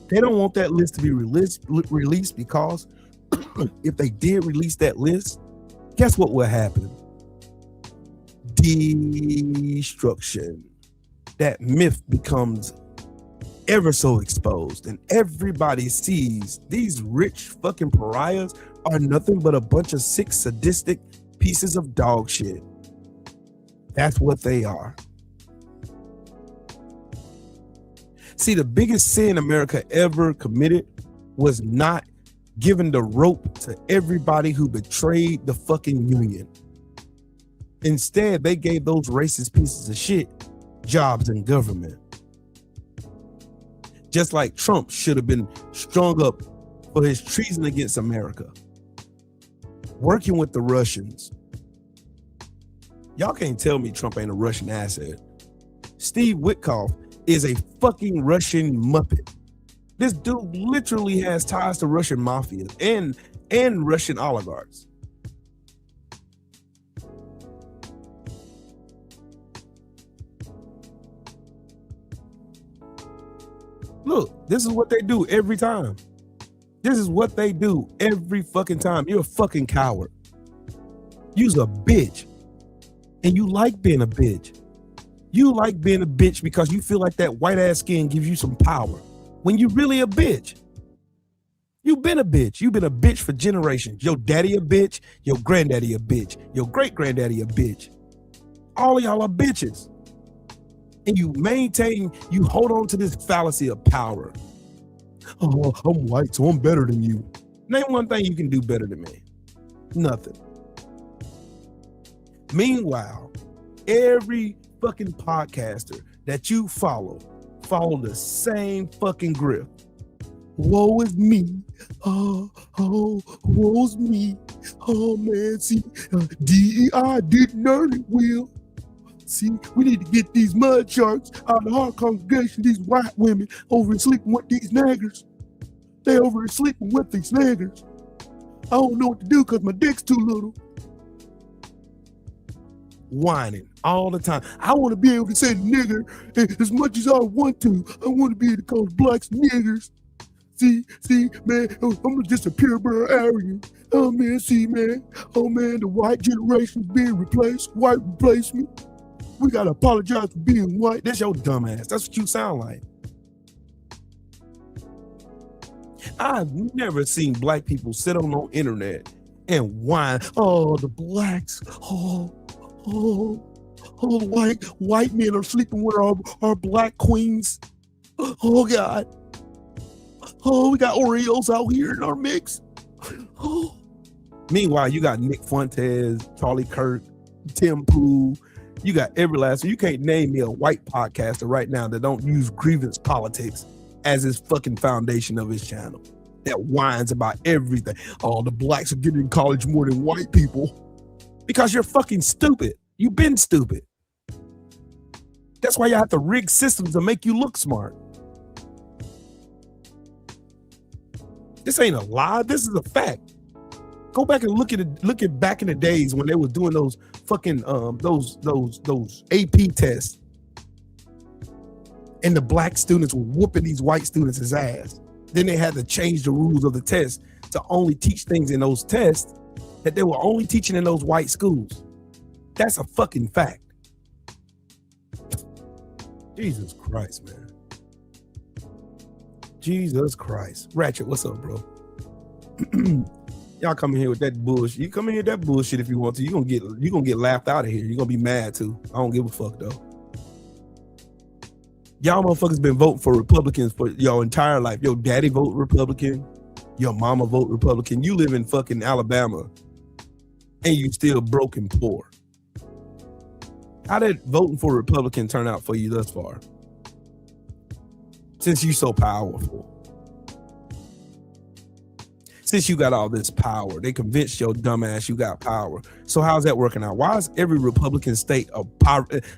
They don't want that list to be released because if they did release that list, guess what will happen? Destruction. That myth becomes ever so exposed, and everybody sees these rich fucking pariahs are nothing but a bunch of sick, sadistic pieces of dog shit. That's what they are. See, the biggest sin America ever committed was not giving the rope to everybody who betrayed the fucking union. Instead, they gave those racist pieces of shit jobs in government. Just like Trump should have been strung up for his treason against America, working with the Russians. Y'all can't tell me Trump ain't a Russian asset. Steve Witkoff is a fucking Russian Muppet. This dude literally has ties to Russian mafia and Russian oligarchs. Look, this is what they do every time. This is what they do every fucking time. You're a fucking coward. You's a bitch. And you like being a bitch. You like being a bitch because you feel like that white ass skin gives you some power. When you really a bitch. You've been a bitch. You've been a bitch for generations. Your daddy a bitch. Your granddaddy a bitch. Your great granddaddy a bitch. All of y'all are bitches. And you hold on to this fallacy of power. Oh, I'm white, so I'm better than you. Name one thing you can do better than me. Nothing. Meanwhile, every fucking podcaster that you follow the same fucking grip. Woe is me. Oh, woe's me. Oh man, see, DEI didn't earn it, Will. See, we need to get these mud sharks out of our congregation, these white women over and sleeping with these niggers. They over and sleeping with these niggers. I don't know what to do because my dick's too little. Whining all the time. I want to be able to say nigger as much as I want to. I want to be able to call blacks niggers. See, man, I'm just a purebred Aryan. Oh, man, see, man. Oh, man, the white generation's being replaced. White replacement. We got to apologize for being white. That's your dumb ass. That's what you sound like. I've never seen black people sit on the internet and whine. Oh, the blacks. Oh, white men are sleeping with our black queens. Oh, God. Oh, we got Oreos out here in our mix. Oh. Meanwhile, you got Nick Fuentes, Charlie Kirk, Tim Pool. You got every last one. You can't name me a white podcaster right now that don't use grievance politics as his fucking foundation of his channel. That whines about everything. Oh, the blacks are getting in college more than white people. Because you're fucking stupid. You've been stupid. That's why you have to rig systems to make you look smart. This ain't a lie. This is a fact. Go back and look at back in the days when they were doing those fucking those AP tests, and the black students were whooping these white students' ass. Then they had to change the rules of the test to only teach things in those tests that they were only teaching in those white schools. That's a fucking fact. Jesus Christ, man. Jesus Christ. Ratchet, what's up, bro? Y'all come in here with that bullshit. You come in here with that bullshit if you want to. You're gonna get laughed out of here. You're gonna be mad too. I don't give a fuck though. Y'all motherfuckers been voting for Republicans for your entire life. Your daddy vote Republican. Your mama vote Republican. You live in fucking Alabama and you still broke and poor. How did voting for Republican turn out for you thus far? Since you so powerful. Since you got all this power, they convinced your dumb ass you got power. So how's that working out? Why is every Republican state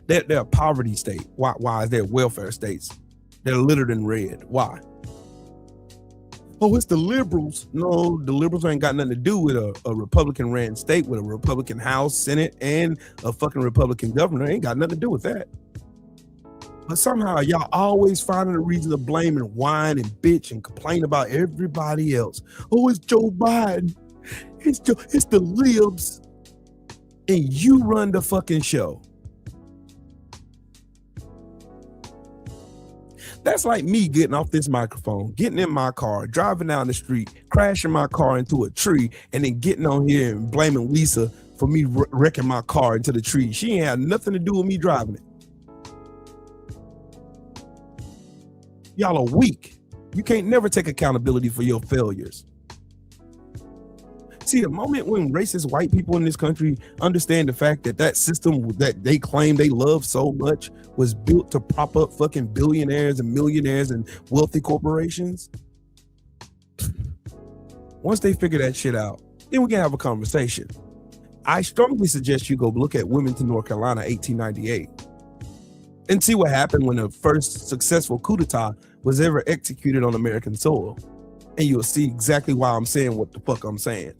they're a poverty state? Why is there welfare states? They're littered in red. Why? Oh, it's the liberals. No, the liberals ain't got nothing to do with a Republican ran state with a Republican House, Senate, and a fucking Republican governor. Ain't got nothing to do with that. But somehow y'all always finding a reason to blame and whine and bitch and complain about everybody else. Oh, it's Joe Biden. It's the libs. And you run the fucking show. That's like me getting off this microphone, getting in my car, driving down the street, crashing my car into a tree, and then getting on here and blaming Lisa for me wrecking my car into the tree. She ain't had nothing to do with me driving it. Y'all are weak. You can't never take accountability for your failures. See, the moment when racist white people in this country understand the fact that system that they claim they love so much was built to prop up fucking billionaires and millionaires and wealthy corporations. Once they figure that shit out, then we can have a conversation. I strongly suggest you go look at Wilmington, North Carolina, 1898. And see what happened when the first successful coup d'etat was ever executed on American soil. And you'll see exactly why I'm saying what the fuck I'm saying.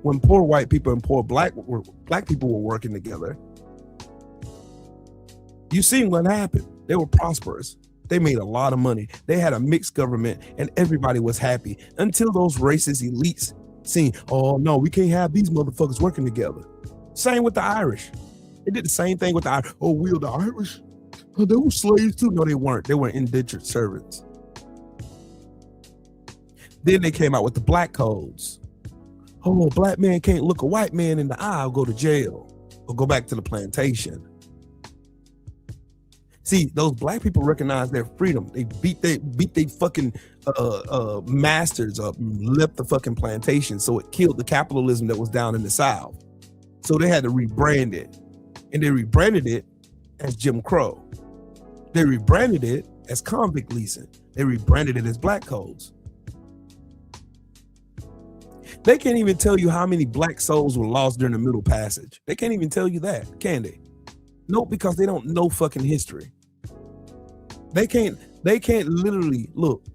When poor white people and poor black people were working together, you seen what happened. They were prosperous. They made a lot of money. They had a mixed government and everybody was happy until those racist elites seen, oh no, we can't have these motherfuckers working together. Same with the Irish. They did the same thing with the Irish. Oh, we're the Irish? Oh, they were slaves too. No, they weren't. They were indentured servants. Then they came out with the black codes. Oh, a black man can't look a white man in the eye or go to jail or go back to the plantation. See, those black people recognize their freedom. They beat they fucking masters up and left the fucking plantation. So it killed the capitalism that was down in the South. So they had to rebrand it. And they rebranded it as Jim Crow. They rebranded it as convict leasing. They rebranded it as black codes. They can't even tell you how many black souls were lost during the Middle Passage. They can't even tell you that, can they? No, because they don't know fucking history. They can't literally look.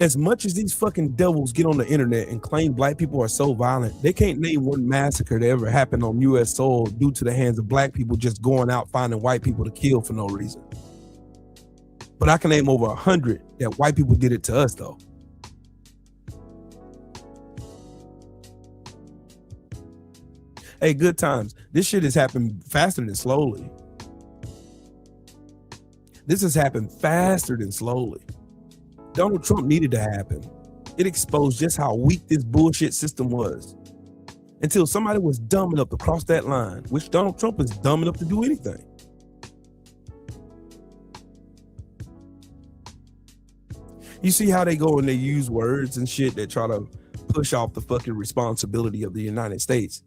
As much as these fucking devils get on the internet and claim black people are so violent, they can't name one massacre that ever happened on U.S. soil due to the hands of black people just going out finding white people to kill for no reason. But I can name over 100 that white people did it to us though. Hey, good times. This shit has happened faster than slowly. This has happened faster than slowly. Donald Trump needed to happen. It exposed just how weak this bullshit system was. Until somebody was dumb enough to cross that line, which Donald Trump is dumb enough to do anything. You see how they go and they use words and shit that try to push off the fucking responsibility of the United States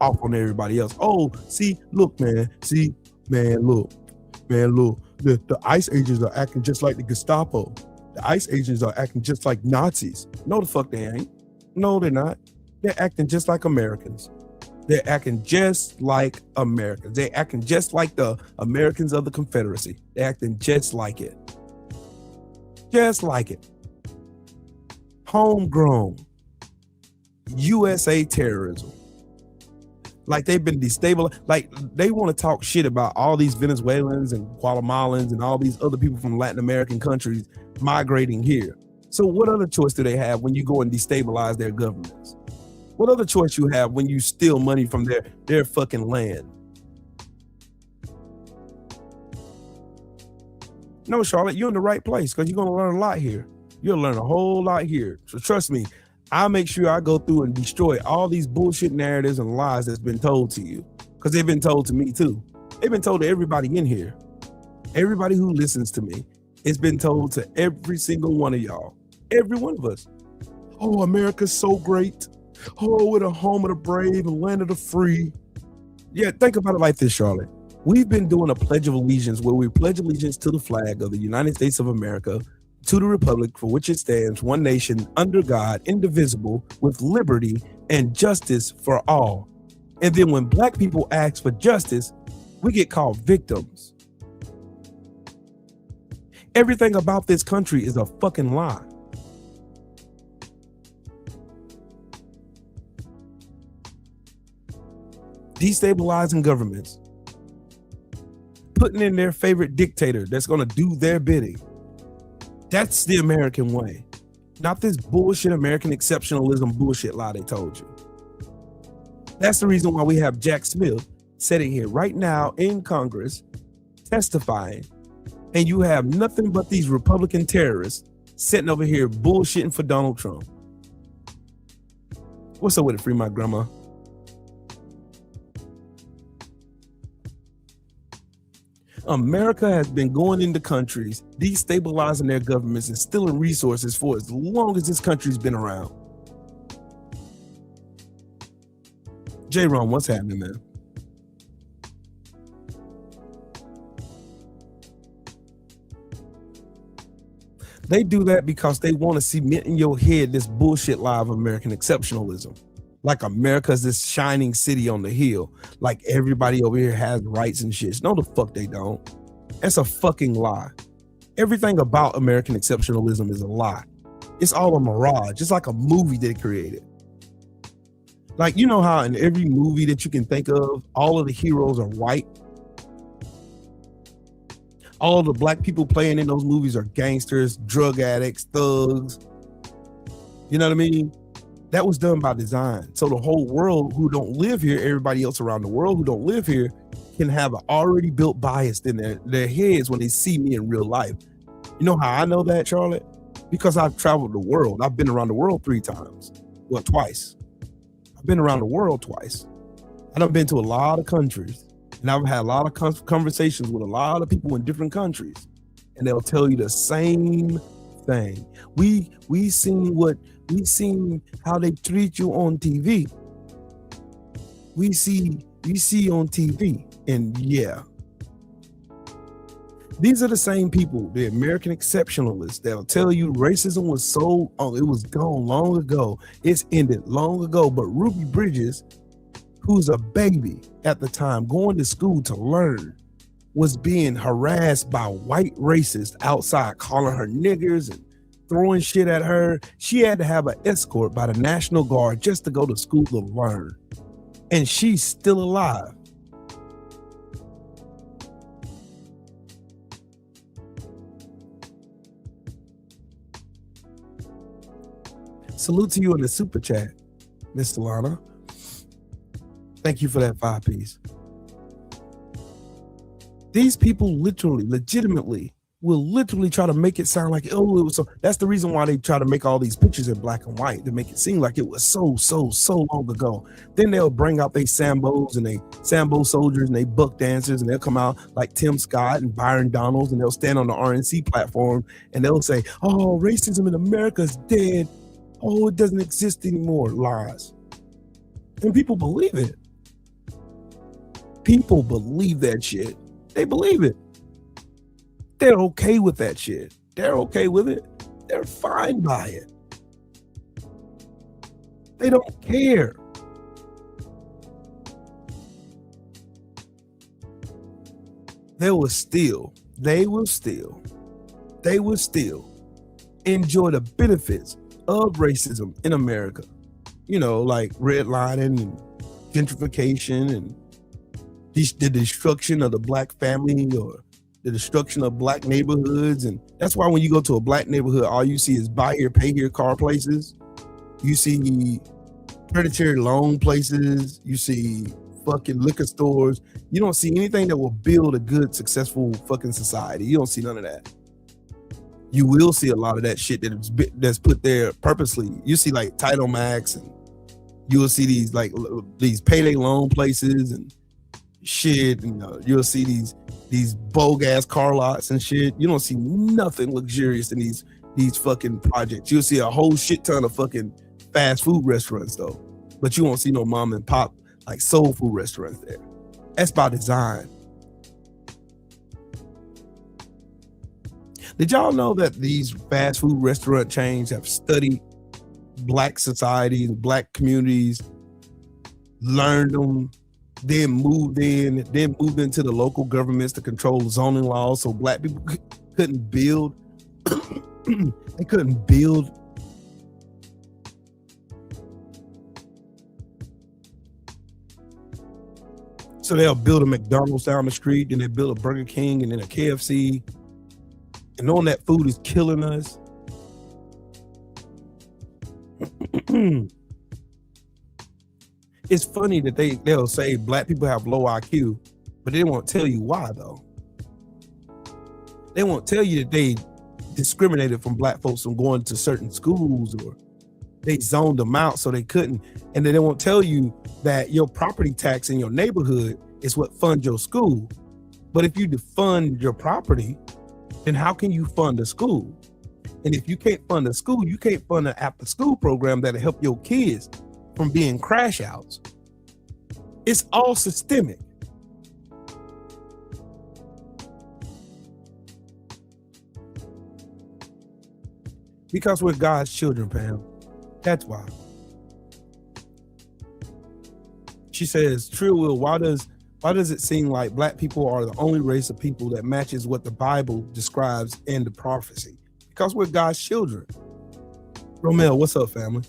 off on everybody else. Oh, see, look, man. See, man, look. Man, look. The ICE agents are acting just like the Gestapo. The ICE agents are acting just like Nazis. No, the fuck they ain't. No, they're not. They're acting just like Americans. They're acting just like Americans. They're acting just like the Americans of the Confederacy. They're acting just like it. Just like it. Homegrown. USA terrorism. Like they've been destabilized. Like they want to talk shit about all these Venezuelans and Guatemalans and all these other people from Latin American countries migrating here. So what other choice do they have when you go and destabilize their governments? What other choice you have when you steal money from their fucking land? No, Charlotte, you're in the right place because you're going to learn a lot here. You'll learn a whole lot here. So trust me, I'll make sure I go through and destroy all these bullshit narratives and lies that's been told to you, because they've been told to me too. They've been told to everybody in here. Everybody who listens to me, it's been told to every single one of y'all. Every one of us. Oh, America's so great. Oh, we're the home of the brave and land of the free. Yeah, think about it like this, Charlotte. We've been doing a Pledge of Allegiance where we pledge allegiance to the flag of the United States of America, to the republic for which it stands, one nation, under God, indivisible, with liberty and justice for all. And then when black people ask for justice, we get called victims. Everything about this country is a fucking lie. Destabilizing governments, putting in their favorite dictator that's going to do their bidding. That's the American way, not this bullshit American exceptionalism bullshit lie they told you. That's the reason why we have Jack Smith sitting here right now in Congress testifying, and you have nothing but these Republican terrorists sitting over here bullshitting for Donald Trump. What's up with it, Free My Grandma? America has been going into countries, destabilizing their governments and stealing resources for as long as this country's been around. J-Ron, what's happening, man? They do that because they want to cement in your head this bullshit lie of American exceptionalism. Like America's this shining city on the hill. Like everybody over here has rights and shit. No, the fuck they don't. That's a fucking lie. Everything about American exceptionalism is a lie. It's all a mirage. It's like a movie they created. Like, you know how in every movie that you can think of, all of the heroes are white? All the black people playing in those movies are gangsters, drug addicts, thugs. You know what I mean? That was done by design. So the whole world who don't live here, everybody else around the world who don't live here, can have an already built bias in their heads when they see me in real life. You know how I know that, Charlotte? Because I've traveled the world. I've been around the world 3 times. Well, twice. I've been around the world twice. And I've been to a lot of countries. And I've had a lot of conversations with a lot of people in different countries. And they'll tell you the same thing. We seen how they treat you on TV. We see on TV. And yeah, these are the same people, the American exceptionalists, that'll tell you racism was it was gone long ago. It's ended long ago. But Ruby Bridges, who's a baby at the time, going to school to learn, was being harassed by white racists outside, calling her niggers and throwing shit at her. She had to have an escort by the National Guard just to go to school to learn. And she's still alive. Salute to you in the super chat, Miss Solana. Thank you for that 5-piece. These people legitimately will try to make it sound like, oh, it was so. That's the reason why they try to make all these pictures in black and white, to make it seem like it was so long ago. Then they'll bring out they Sambos and they Sambo soldiers and they buck dancers, and they'll come out like Tim Scott and Byron Donalds, and they'll stand on the RNC platform and they'll say, oh, racism in America is dead. Oh, it doesn't exist anymore. Lies. And people believe it. People believe that shit. They believe it. They're okay with that shit. They're okay with it. They're fine by it. They don't care. They will still enjoy the benefits of racism in America. You know, like redlining and gentrification and the destruction of the black family, or the destruction of black neighborhoods. And that's why when you go to a black neighborhood, all you see is buy here, pay here car places. You see predatory loan places. You see fucking liquor stores. You don't see anything that will build a good, successful fucking society. You don't see none of that. You will see a lot of that shit that's put there purposely. You see like Title Max, and you will see these payday loan places and shit, and you'll see these bogus ass car lots and shit. You don't see nothing luxurious in these fucking projects. You'll see a whole shit ton of fucking fast food restaurants though, but you won't see no mom and pop like soul food restaurants there. That's by design. Did y'all know that these fast food restaurant chains have studied black society and black communities, learned them, then moved into the local governments to control zoning laws so black people couldn't build? They couldn't build. So they'll build a McDonald's down the street, then they build a Burger King and then a KFC. And knowing that food is killing us. It's funny that they'll say black people have low IQ, but they won't tell you why though. They won't tell you that they discriminated from black folks from going to certain schools, or they zoned them out so they couldn't. And then they won't tell you that your property tax in your neighborhood is what funds your school. But if you defund your property, then how can you fund a school? And if you can't fund a school, you can't fund an after school program that'll help your kids from being crash outs. It's all systemic. Because we're God's children, Pam. That's why. She says, Trill Will, why does it seem like black people are the only race of people that matches what the Bible describes in the prophecy? Because we're God's children. Romel, what's up, family?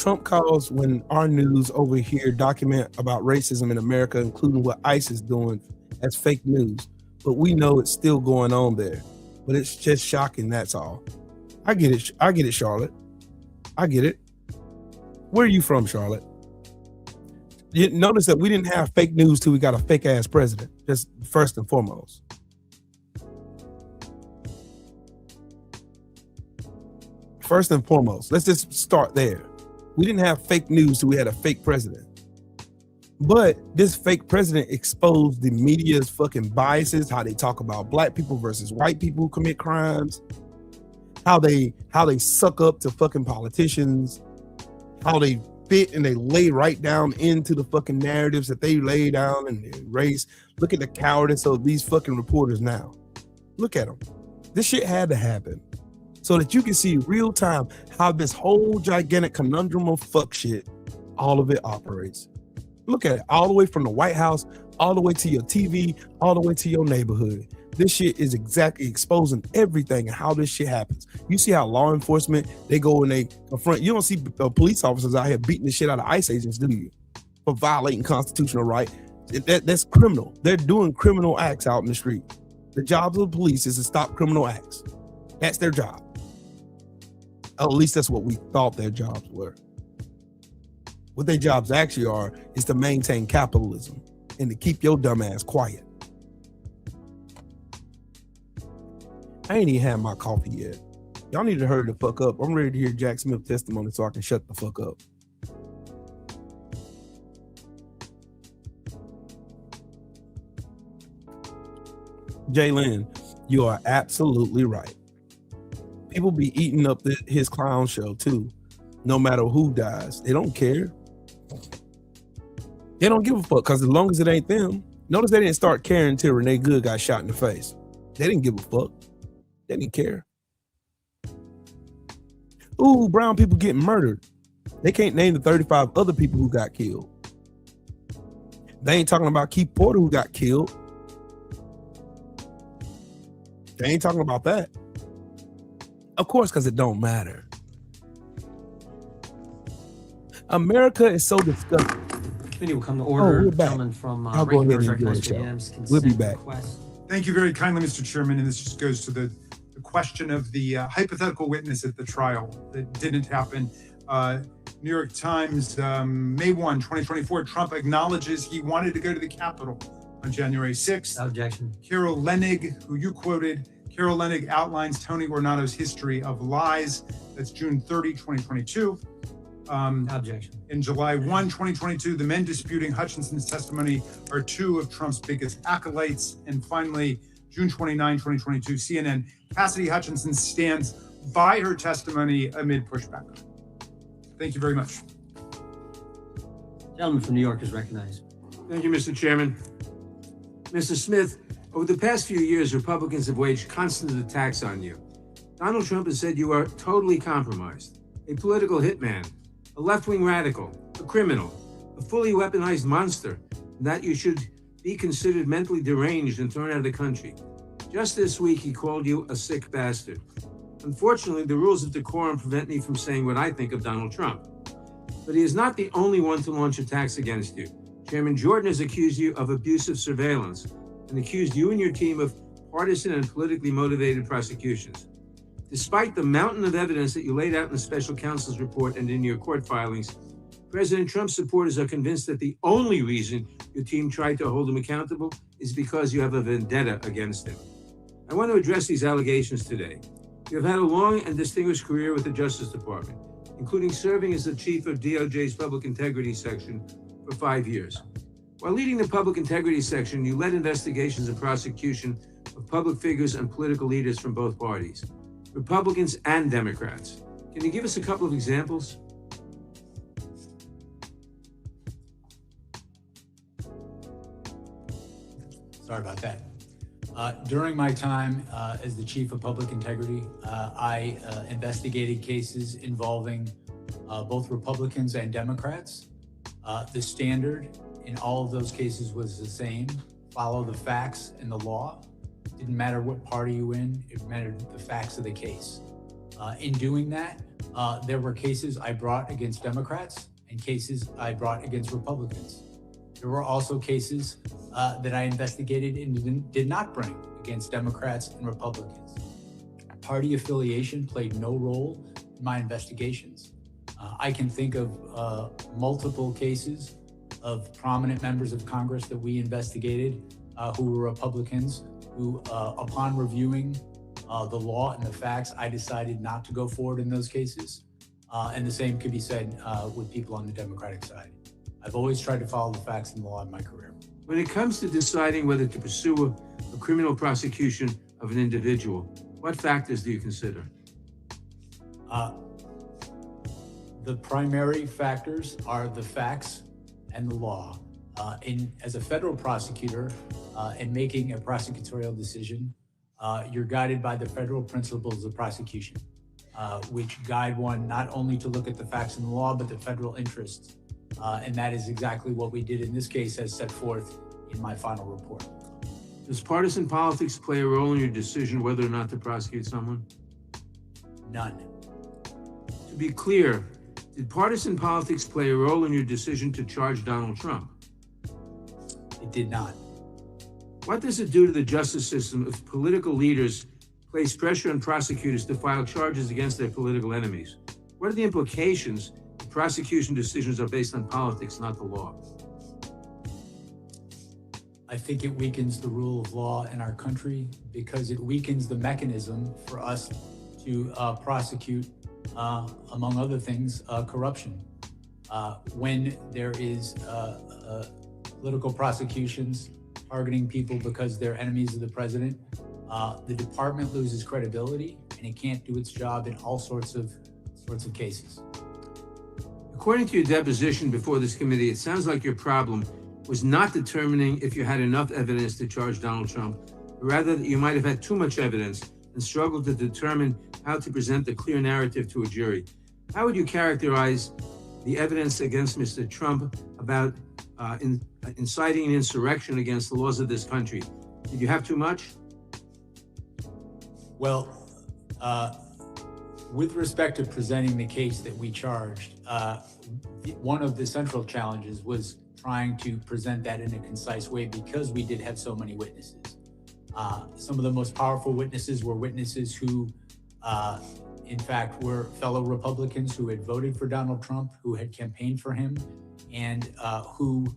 Trump calls when our news over here document about racism in America, including what ICE is doing, as fake news. But we know it's still going on there. But it's just shocking, that's all. I get it, Charlotte. I get it. Where are you from, Charlotte? You notice that we didn't have fake news till we got a fake ass president, just first and foremost. First and foremost, let's just start there. We didn't have fake news till we had a fake president. But this fake president exposed the media's fucking biases, how they talk about black people versus white people who commit crimes, how they suck up to fucking politicians, how they fit and they lay right down into the fucking narratives that they lay down and race. Look at the cowardice of these fucking reporters now. Look at them. This shit had to happen so that you can see real time how this whole gigantic conundrum of fuck shit, all of it operates. Look at it, all the way from the White House, all the way to your TV, all the way to your neighborhood. This shit is exactly exposing everything and how this shit happens. You see how law enforcement, they go and they confront, you don't see police officers out here beating the shit out of ICE agents, do you? For violating constitutional right. That's criminal. They're doing criminal acts out in the street. The job of the police is to stop criminal acts. That's their job. At least that's what we thought their jobs were. What their jobs actually are is to maintain capitalism and to keep your dumb ass quiet. I ain't even had my coffee yet. Y'all need to hurry the fuck up. I'm ready to hear Jack Smith's testimony so I can shut the fuck up. Jalen, you are absolutely right. People be eating up his clown show too. No matter who dies, they don't care. They don't give a fuck because as long as it ain't them. Notice they didn't start caring until Renee Good got shot in the face. They didn't give a fuck. They didn't care. Ooh, brown people getting murdered. They can't name the 35 other people who got killed. They ain't talking about Keith Porter who got killed. They ain't talking about that. Of course, because it don't matter. America is so disgusting. Committee will come to order. We're back. Gentlemen from I'll go ahead and regulars do recognized the for show. unanimous We'll be consent back. request. Thank you very kindly, Mr. Chairman. And this just goes to the question of the hypothetical witness at the trial that didn't happen. New York Times, May 1, 2024, Trump acknowledges he wanted to go to the Capitol on January 6th. Objection. Carol Leonnig, who you quoted, Carol Leonnig outlines Tony Ornato's history of lies. That's June 30, 2022. Objection. In July 1, 2022, the men disputing Hutchinson's testimony are two of Trump's biggest acolytes. And finally, June 29, 2022, CNN, Cassidy Hutchinson stands by her testimony amid pushback. Thank you very much. Gentleman from New York is recognized. Thank you, Mr. Chairman. Mr. Smith, over the past few years, Republicans have waged constant attacks on you. Donald Trump has said you are totally compromised, a political hitman, a left-wing radical, a criminal, a fully weaponized monster, and that you should be considered mentally deranged and thrown out of the country. Just this week, he called you a sick bastard. Unfortunately, the rules of decorum prevent me from saying what I think of Donald Trump. But he is not the only one to launch attacks against you. Chairman Jordan has accused you of abusive surveillance and accused you and your team of partisan and politically motivated prosecutions. Despite the mountain of evidence that you laid out in the special counsel's report and in your court filings, President Trump's supporters are convinced that the only reason your team tried to hold him accountable is because you have a vendetta against him. I want to address these allegations today. You have had a long and distinguished career with the Justice Department, including serving as the chief of DOJ's Public Integrity Section for 5 years. While leading the Public Integrity Section, you led investigations and prosecution of public figures and political leaders from both parties, Republicans and Democrats. Can you give us a couple of examples? Sorry about that. During my time as the chief of public integrity, I investigated cases involving both Republicans and Democrats. The standard in all of those cases was the same: follow the facts and the law. Didn't matter what party you in, it mattered the facts of the case. In doing that, there were cases I brought against Democrats and cases I brought against Republicans. There were also cases that I investigated and did not bring against Democrats and Republicans. Party affiliation played no role in my investigations. I can think of multiple cases of prominent members of Congress that we investigated who were Republicans, who upon reviewing the law and the facts, I decided not to go forward in those cases. And the same could be said with people on the Democratic side. I've always tried to follow the facts and the law in my career. When it comes to deciding whether to pursue a criminal prosecution of an individual, what factors do you consider? The primary factors are the facts and the law. As a federal prosecutor, in making a prosecutorial decision, you're guided by the federal principles of prosecution, which guide one not only to look at the facts and the law, but the federal interests. And that is exactly what we did in this case, as set forth in my final report. Does partisan politics play a role in your decision whether or not to prosecute someone? None. To be clear, did partisan politics play a role in your decision to charge Donald Trump? It did not. What does it do to the justice system if political leaders place pressure on prosecutors to file charges against their political enemies? What are the implications if prosecution decisions are based on politics, not the law? I think it weakens the rule of law in our country because it weakens the mechanism for us to prosecute, among other things, corruption. When there is political prosecutions targeting people because they're enemies of the president, the department loses credibility and it can't do its job in all sorts of cases. According to your deposition before this committee, it sounds like your problem was not determining if you had enough evidence to charge Donald Trump, but rather that you might have had too much evidence and struggled to determine how to present a clear narrative to a jury. How would you characterize the evidence against Mr. Trump about inciting an insurrection against the laws of this country? Did you have too much? Well, with respect to presenting the case that we charged, one of the central challenges was trying to present that in a concise way because we did have so many witnesses. Some of the most powerful witnesses were witnesses who, in fact, were fellow Republicans who had voted for Donald Trump, who had campaigned for him, and who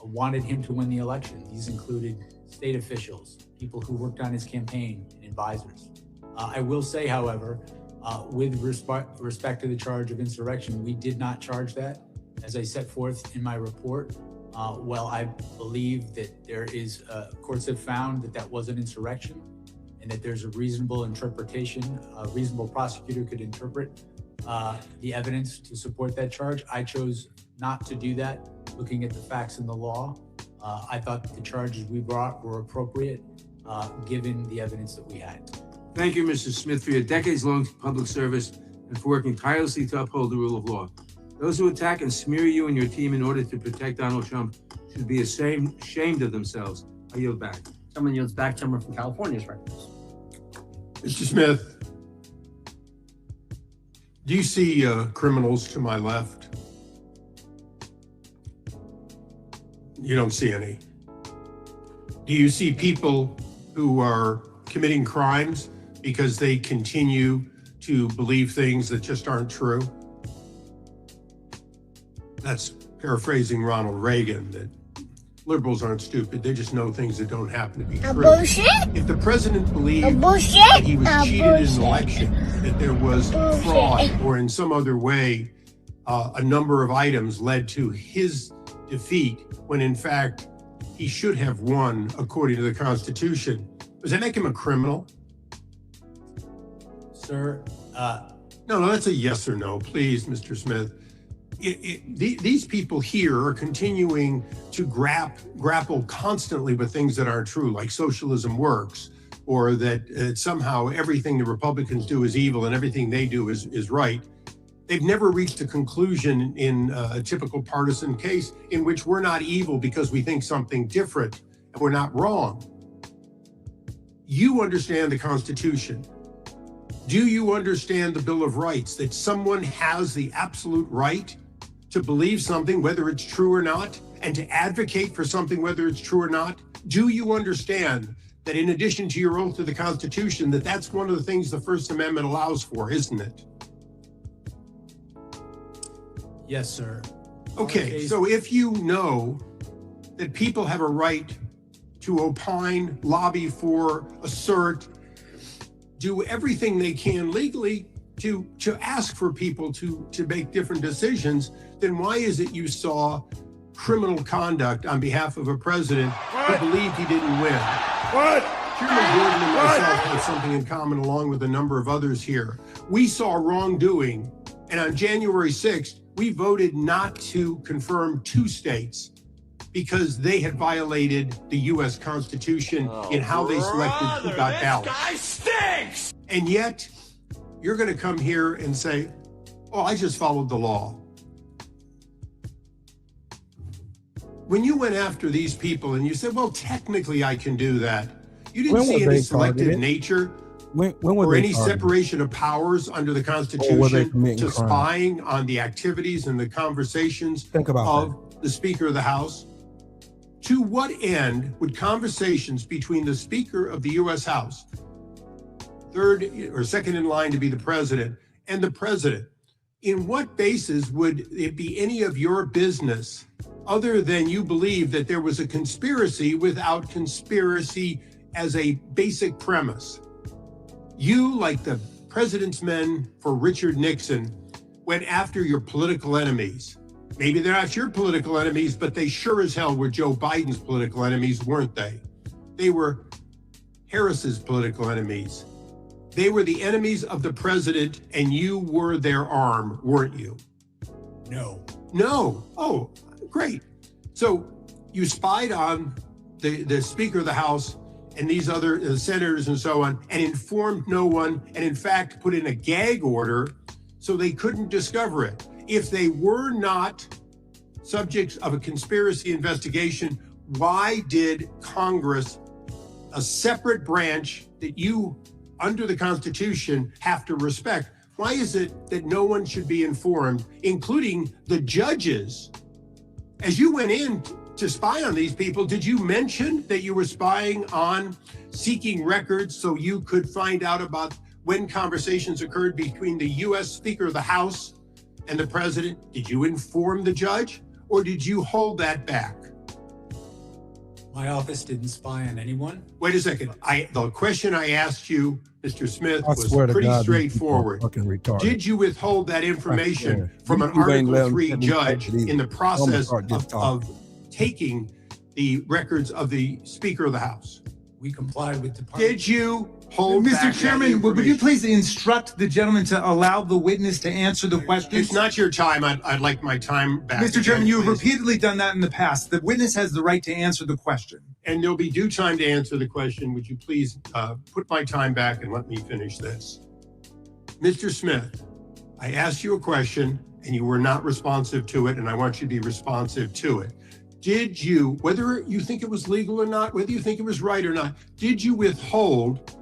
wanted him to win the election. These included state officials, people who worked on his campaign, and advisors. I will say, however, with respect to the charge of insurrection, we did not charge that. As I set forth in my report, well, I believe that there is, courts have found that that was an insurrection and that there's a reasonable interpretation, a reasonable prosecutor could interpret the evidence to support that charge. I chose not to do that, looking at the facts and the law. I thought that the charges we brought were appropriate, given the evidence that we had. Thank you, Mr. Smith, for your decades-long public service and for working tirelessly to uphold the rule of law. Those who attack and smear you and your team in order to protect Donald Trump should be ashamed of themselves. I yield back. Someone yields back. Someone from California is recognized. Mr. Smith, do you see criminals to my left? You don't see any. Do you see people who are committing crimes because they continue to believe things that just aren't true? That's paraphrasing Ronald Reagan, that liberals aren't stupid. They just know things that don't happen to be true. Bullshit. If the president believed Bullshit. that he was cheated in an election, that there was fraud, or in some other way, a number of items led to his defeat, when in fact he should have won according to the Constitution, does that make him a criminal? Sir, No, that's a yes or no, please, Mr. Smith. These people here are continuing to grapple constantly with things that aren't true, like socialism works, or that somehow everything the Republicans do is evil and everything they do is right. They've never reached a conclusion in a typical partisan case in which we're not evil because we think something different and we're not wrong. You understand the Constitution. Do you understand the Bill of Rights, that someone has the absolute right to believe something, whether it's true or not, and to advocate for something, whether it's true or not? Do you understand that in addition to your oath to the Constitution, that that's one of the things the First Amendment allows for, isn't it? Yes, sir. Okay, so if you know that people have a right to opine, lobby for, assert, do everything they can legally to ask for people to make different decisions, then why is it you saw criminal conduct on behalf of a president who believed he didn't win? Chairman Gordon and myself have something in common along with a number of others here. We saw wrongdoing, and on January 6th, we voted not to confirm 2 states because they had violated the U.S. Constitution in how they selected who got ballots. This guy stinks! And yet, you're going to come here and say, oh, I just followed the law. When you went after these people and you said, well, technically I can do that, you didn't see any selective nature or any separation of powers under the Constitution to spying on the activities and the conversations of the Speaker of the House. To what end would conversations between the Speaker of the U.S. House, third or second in line to be the president, and the president, in what basis would it be any of your business other than you believe that there was a conspiracy without conspiracy as a basic premise? You, like the president's men for Richard Nixon, went after your political enemies. Maybe they're not your political enemies, but they sure as hell were Joe Biden's political enemies, weren't they? They were Harris's political enemies. They were the enemies of the president, and you were their arm, weren't you? No. No. Oh, great. So you spied on the Speaker of the House and these other senators and so on, and informed no one, and in fact put in a gag order so they couldn't discover it. If they were not subjects of a conspiracy investigation, why did Congress, a separate branch that you, under the Constitution, have to respect, why is it that no one should be informed, including the judges? As you went in to spy on these people, did you mention that you were spying on seeking records so you could find out about when conversations occurred between the U.S. Speaker of the House and the president? Did you inform the judge, or did you hold that back? My office didn't spy on anyone. Wait a second. The question I asked you, Mr. Smith, was pretty straightforward. Did you withhold that information from an Article 3 judge in the process of taking the records of the Speaker of the House? We complied with Department. Did you hold back Mr. Chairman, would you please instruct the gentleman to allow the witness to answer the question? It's not your time. I'd like my time back. Mr. Chairman, you have repeatedly done that in the past. The witness has the right to answer the question. And there'll be due time to answer the question. Would you please put my time back and let me finish this? Mr. Smith, I asked you a question and you were not responsive to it, and I want you to be responsive to it. Did you, whether you think it was legal or not, whether you think it was right or not, did you withhold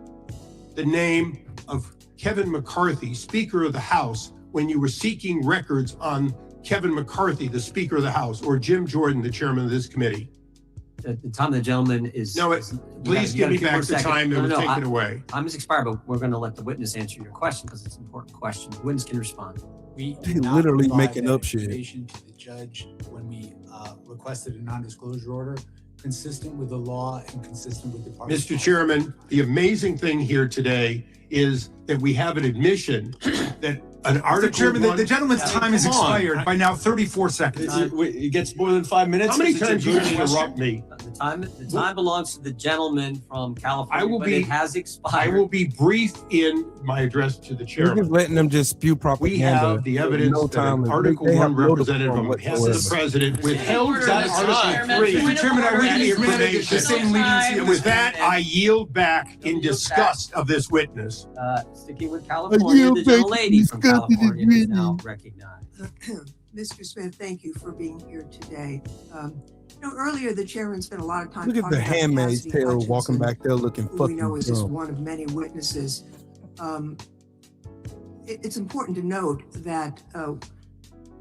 the name of Kevin McCarthy, Speaker of the House, when you were seeking records on Kevin McCarthy, the Speaker of the House, or Jim Jordan, the chairman of this committee? The time of the gentleman is... No, please give me back the time that was taken away. Time is expired, but we're going to let the witness answer your question because it's an important question. The witness can respond. We He literally making up shit. information to the judge when we requested a non-disclosure order, consistent with the law and consistent with Department. Mr. Chairman, the amazing thing here today is that we have an admission that an Article Mr. Chairman, 1... the gentleman's time has expired by now 34 seconds. It gets more than 5 minutes. How many times you interrupt me? The time belongs to the gentleman from California, but it has I expired. will be brief in my address to the You're chairman. just letting them just spew propaganda. We have the evidence No that an time. Article They 1 have no representative decorum on behalf of the whatsoever. president withheld that Article 3. Mr. Chairman, I wish the the information. same leniency And with that, I yield back in disgust of this witness. Sticking with California, the gentlelady from California is now recognized. Mr. Smith, thank you for being here today. Earlier the chairman spent a lot of time Look at talking the about Handmaid's Cassidy Tale Hutchinson, walking back there looking who we fucking know is just dumb. one of many witnesses. it's important to note that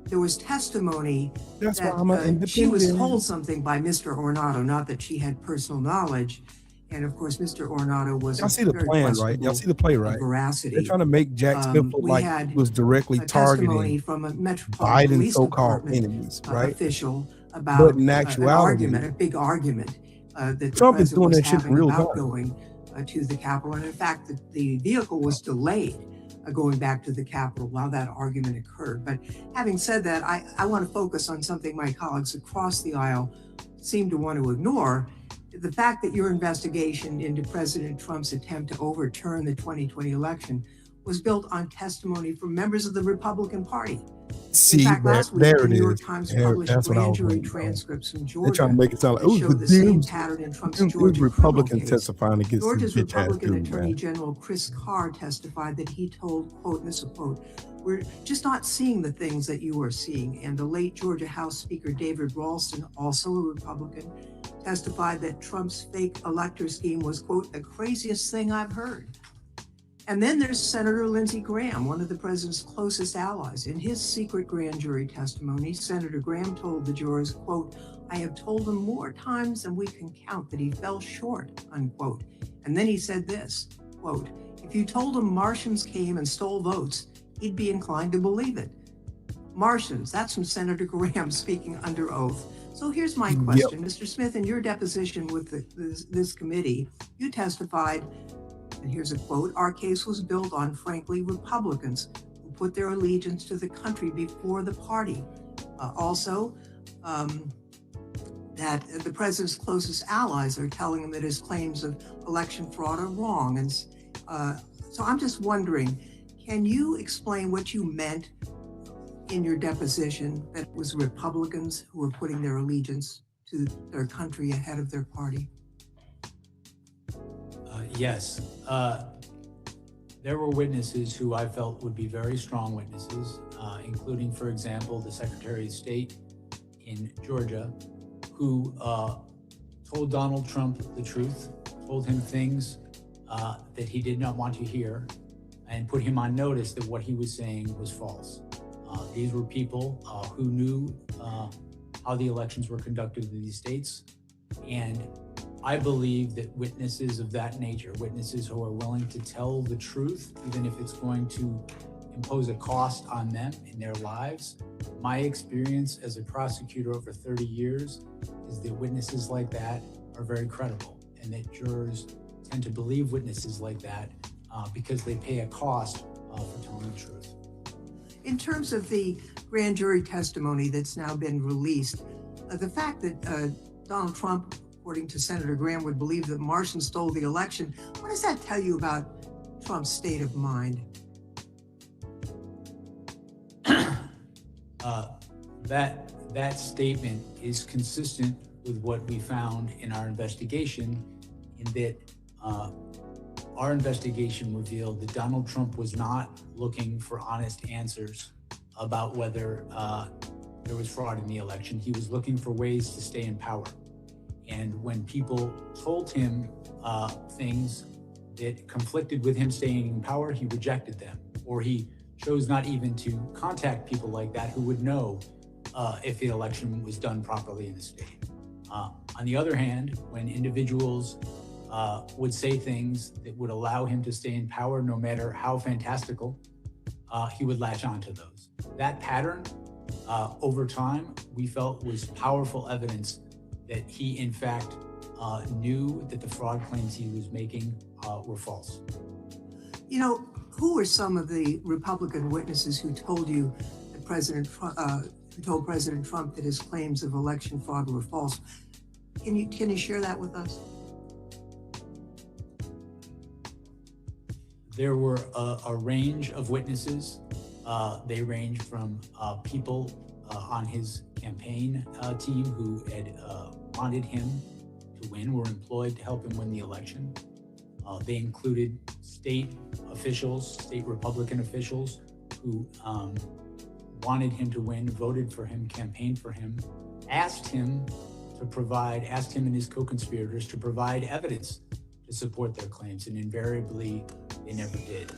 there was testimony That's why that I'm an she was independent. told something by Mr. Ornato, not that she had personal knowledge. And of course, Mr. Ornato was Y'all see the very plan, right? Y'all see the play, right? veracity. They're trying to make Jack Smith look We like had he was directly a testimony targeting from a Metropolitan Biden's Police so-called Department enemies, right? official But about in an actuality, argument, a big argument that the Trump is president doing was that shit in having real about time. going to the Capitol. And in fact, the vehicle was delayed going back to the Capitol while that argument occurred. But having said that, I want to focus on something my colleagues across the aisle seem to want to ignore. The fact that your investigation into President Trump's attempt to overturn the 2020 election was built on testimony from members of the Republican Party. See, in fact, last week, there the it New York is. Times There- published that's what I grand was jury waiting on. transcripts from They're Georgia trying to make it sound like, that oh, show the the same Dems, pattern in Trump's them Georgia criminal Republicans case. testifying against this Georgia's bitch ass Republican dude, Attorney man. General Chris Carr testified that he told, quote, and this is a quote, "We're just not seeing the things that you are seeing." And the late Georgia House Speaker David Ralston, also a Republican, testified that Trump's fake elector scheme was, quote, "the craziest thing I've heard." And then there's Senator Lindsey Graham, one of the president's closest allies. In his secret grand jury testimony, Senator Graham told the jurors, quote, "I have told him more times than we can count that he fell short," unquote. And then he said this, quote, "If you told him Martians came and stole votes, he'd be inclined to believe it." Martians, that's from Senator Graham speaking under oath. So here's my question. Mr. Smith, in your deposition with this committee, you testified, and here's a quote, "Our case was built on, frankly, Republicans who put their allegiance to the country before the party." Also, that the president's closest allies are telling him that his claims of election fraud are wrong. And so I'm just wondering, can you explain what you meant in your deposition that it was Republicans who were putting their allegiance to their country ahead of their party? Yes. There were witnesses who I felt would be very strong witnesses, including, for example, the Secretary of State in Georgia, who told Donald Trump the truth, told him things that he did not want to hear, and put him on notice that what he was saying was false. These were people who knew how the elections were conducted in these states. And I believe that witnesses of that nature, witnesses who are willing to tell the truth, even if it's going to impose a cost on them in their lives, my experience as a prosecutor over 30 years is that witnesses like that are very credible, and that jurors tend to believe witnesses like that because they pay a cost for telling the truth. In terms of the grand jury testimony that's now been released, the fact that Donald Trump, according to Senator Graham, would believe that Martians stole the election, what does that tell you about Trump's state of mind? That statement is consistent with what we found in our investigation, in that our investigation revealed that Donald Trump was not looking for honest answers about whether there was fraud in the election. He was looking for ways to stay in power. And when people told him things that conflicted with him staying in power, he rejected them, or he chose not even to contact people like that who would know if the election was done properly in the state. On the other hand, when individuals would say things that would allow him to stay in power, no matter how fantastical, he would latch on to those. That pattern, over time, we felt was powerful evidence that he, in fact, knew that the fraud claims he was making were false. You know, who were some of the Republican witnesses who told you that who told President Trump that his claims of election fraud were false? Can you share that with us? There were a range of witnesses. They ranged from people on his campaign team who had wanted him to win, were employed to help him win the election. They included state officials, state Republican officials who wanted him to win, voted for him, campaigned for him, asked him and his co-conspirators to provide evidence to support their claims, and invariably they never did.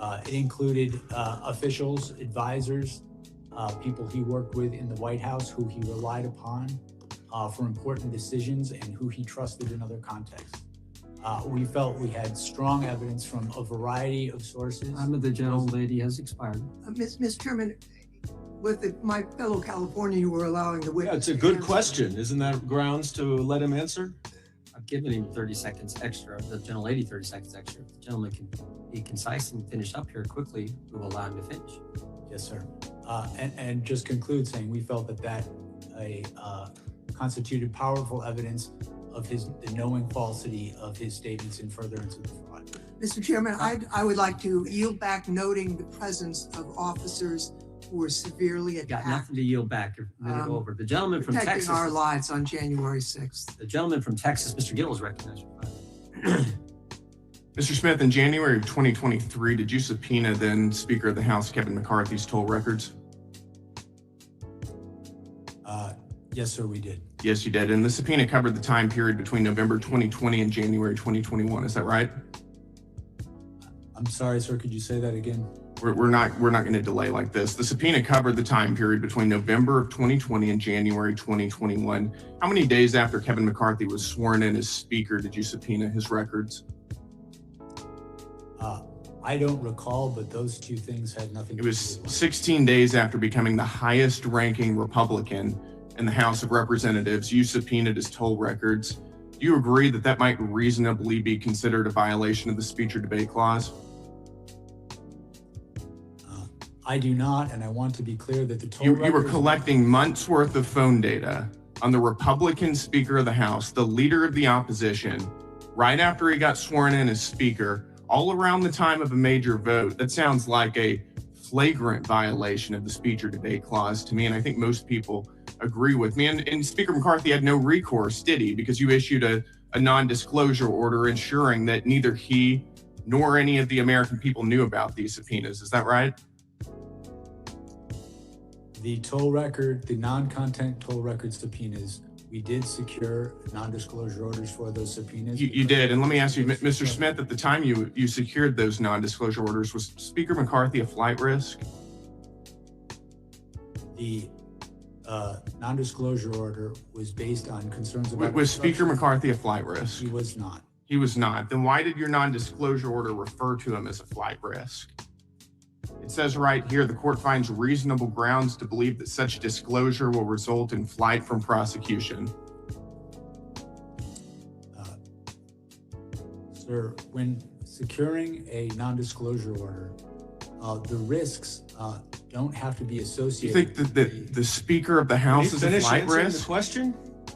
It included officials, advisors, people he worked with in the White House who he relied upon for important decisions and who he trusted in other contexts. We felt we had strong evidence from a variety of sources. Time of the gentlelady has expired. Mr. Chairman, with my fellow Californian, you were allowing the witness. Yeah, it's a to good answer. question. Isn't that grounds to let him answer? I've given him 30 seconds extra, the gentlelady 30 seconds extra. If the gentleman can be concise and finish up here quickly, we will allow him to finish. Yes, sir. And just conclude saying we felt that constituted powerful evidence of the knowing falsity of his statements in furtherance of the fraud. Mr. Chairman, I would like to yield back, noting the presence of officers who were severely You got attacked, nothing to yield back. You're a minute over. The gentleman from protecting Texas. our lives on January 6th. The gentleman from Texas, Mr. Gill, is recognized for 5 minutes. Mr. Smith, in January of 2023, did you subpoena then Speaker of the House Kevin McCarthy's toll records? Yes, sir, we did. Yes, you did. And the subpoena covered the time period between November 2020 and January 2021. Is that right? I'm sorry, sir. Could you say that again? We're not going to delay like this. The subpoena covered the time period between November of 2020 and January 2021. How many days after Kevin McCarthy was sworn in as Speaker did you subpoena his records? I don't recall, but those two things had nothing to It do was with 16 days after becoming the highest ranking Republican in the House of Representatives. You subpoenaed his toll records. Do you agree that that might reasonably be considered a violation of the speech or debate clause? I do not, and I want to be clear that the toll You were records- collecting months worth of phone data on the Republican Speaker of the House, the leader of the opposition, right after he got sworn in as Speaker, all around the time of a major vote. That sounds like a flagrant violation of the speech or debate clause to me, and I think most people agree with me. And Speaker McCarthy had no recourse, did he? Because you issued a non-disclosure order ensuring that neither he nor any of the American people knew about these subpoenas. Is that right? The toll record, the non-content toll record subpoenas, we did secure non-disclosure orders for those subpoenas. You did. And let me ask you, Mr. Smith, at the time you secured those non-disclosure orders, was Speaker McCarthy a flight risk? The non-disclosure order was based on concerns about... Was Speaker McCarthy a flight risk? He was not. He was not. Then why did your non-disclosure order refer to him as a flight risk? It says right here, the court finds reasonable grounds to believe that such disclosure will result in flight from prosecution. Sir, when securing a non-disclosure order, the risks don't have to be You associated. think that the Speaker of the House is a Finish flight answering risk? the question?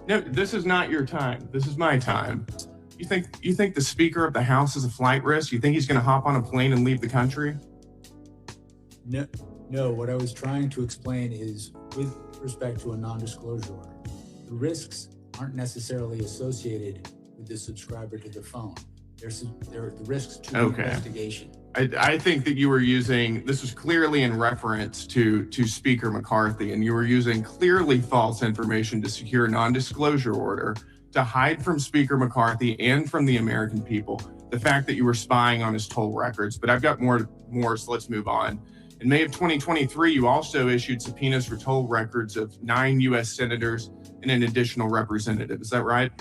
No, this is not your time. This is my time. You think the Speaker of the House is a flight risk? You think he's going to hop on a plane and leave the country? No, what I was trying to explain is with respect to a non-disclosure order, the risks aren't necessarily associated with the subscriber to the phone. There are the risks to the investigation. I think that you were using, this was clearly in reference to Speaker McCarthy, and you were using clearly false information to secure a non-disclosure order to hide from Speaker McCarthy and from the American people the fact that you were spying on his toll records. But I've got more, so let's move on. In May of 2023, you also issued subpoenas for toll records of 9 U.S. senators and an additional representative. Is that right?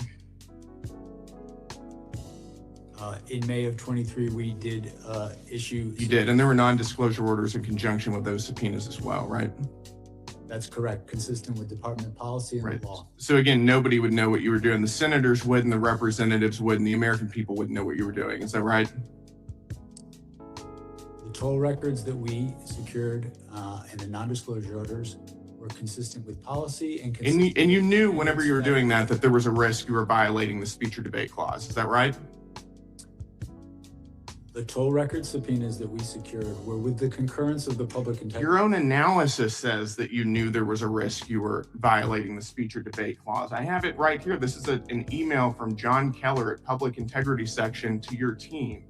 In May of 23, we did issue... You did, and there were non-disclosure orders in conjunction with those subpoenas as well, right? That's correct, consistent with department policy and Right. the law. So again, nobody would know what you were doing. The senators would, and the representatives would, and the American people wouldn't know what you were doing. Is that right? The toll records that we secured and the non-disclosure orders were consistent with policy and And you knew whenever you were doing that there was a risk you were violating the speech or debate clause. Is that right? The toll record subpoenas that we secured were with the concurrence of the public integrity. Your own analysis says that you knew there was a risk you were violating the speech or debate clause. I have it right here. This is an email from John Keller at Public Integrity Section to your team.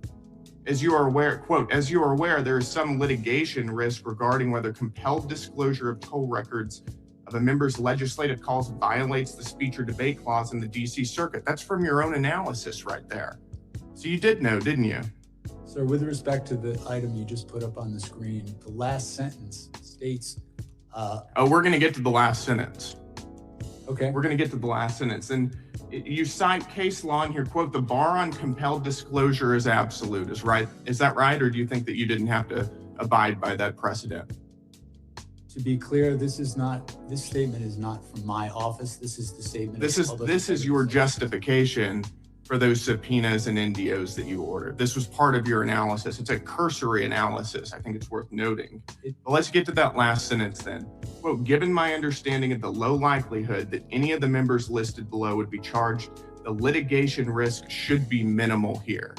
As you are aware, quote, as you are aware, there is some litigation risk regarding whether compelled disclosure of toll records of a member's legislative calls violates the speech or debate clause in the DC Circuit. That's from your own analysis right there. So you did know, didn't you? Sir, with respect to the item you just put up on the screen, the last sentence states, We're going to get to the last sentence. okay, We're going to get to the last sentence. And you cite case law in here, quote, the bar on compelled disclosure is absolute. Is that right? Or do you think that you didn't have to abide by that precedent? to be clear, this statement is not from my office. This is the statement. This is your justification for those subpoenas and NDOs that you ordered. This was part of your analysis. It's a cursory analysis. I think it's worth noting. But let's get to that last sentence then. Quote, given my understanding of the low likelihood that any of the members listed below would be charged, the litigation risk should be minimal here.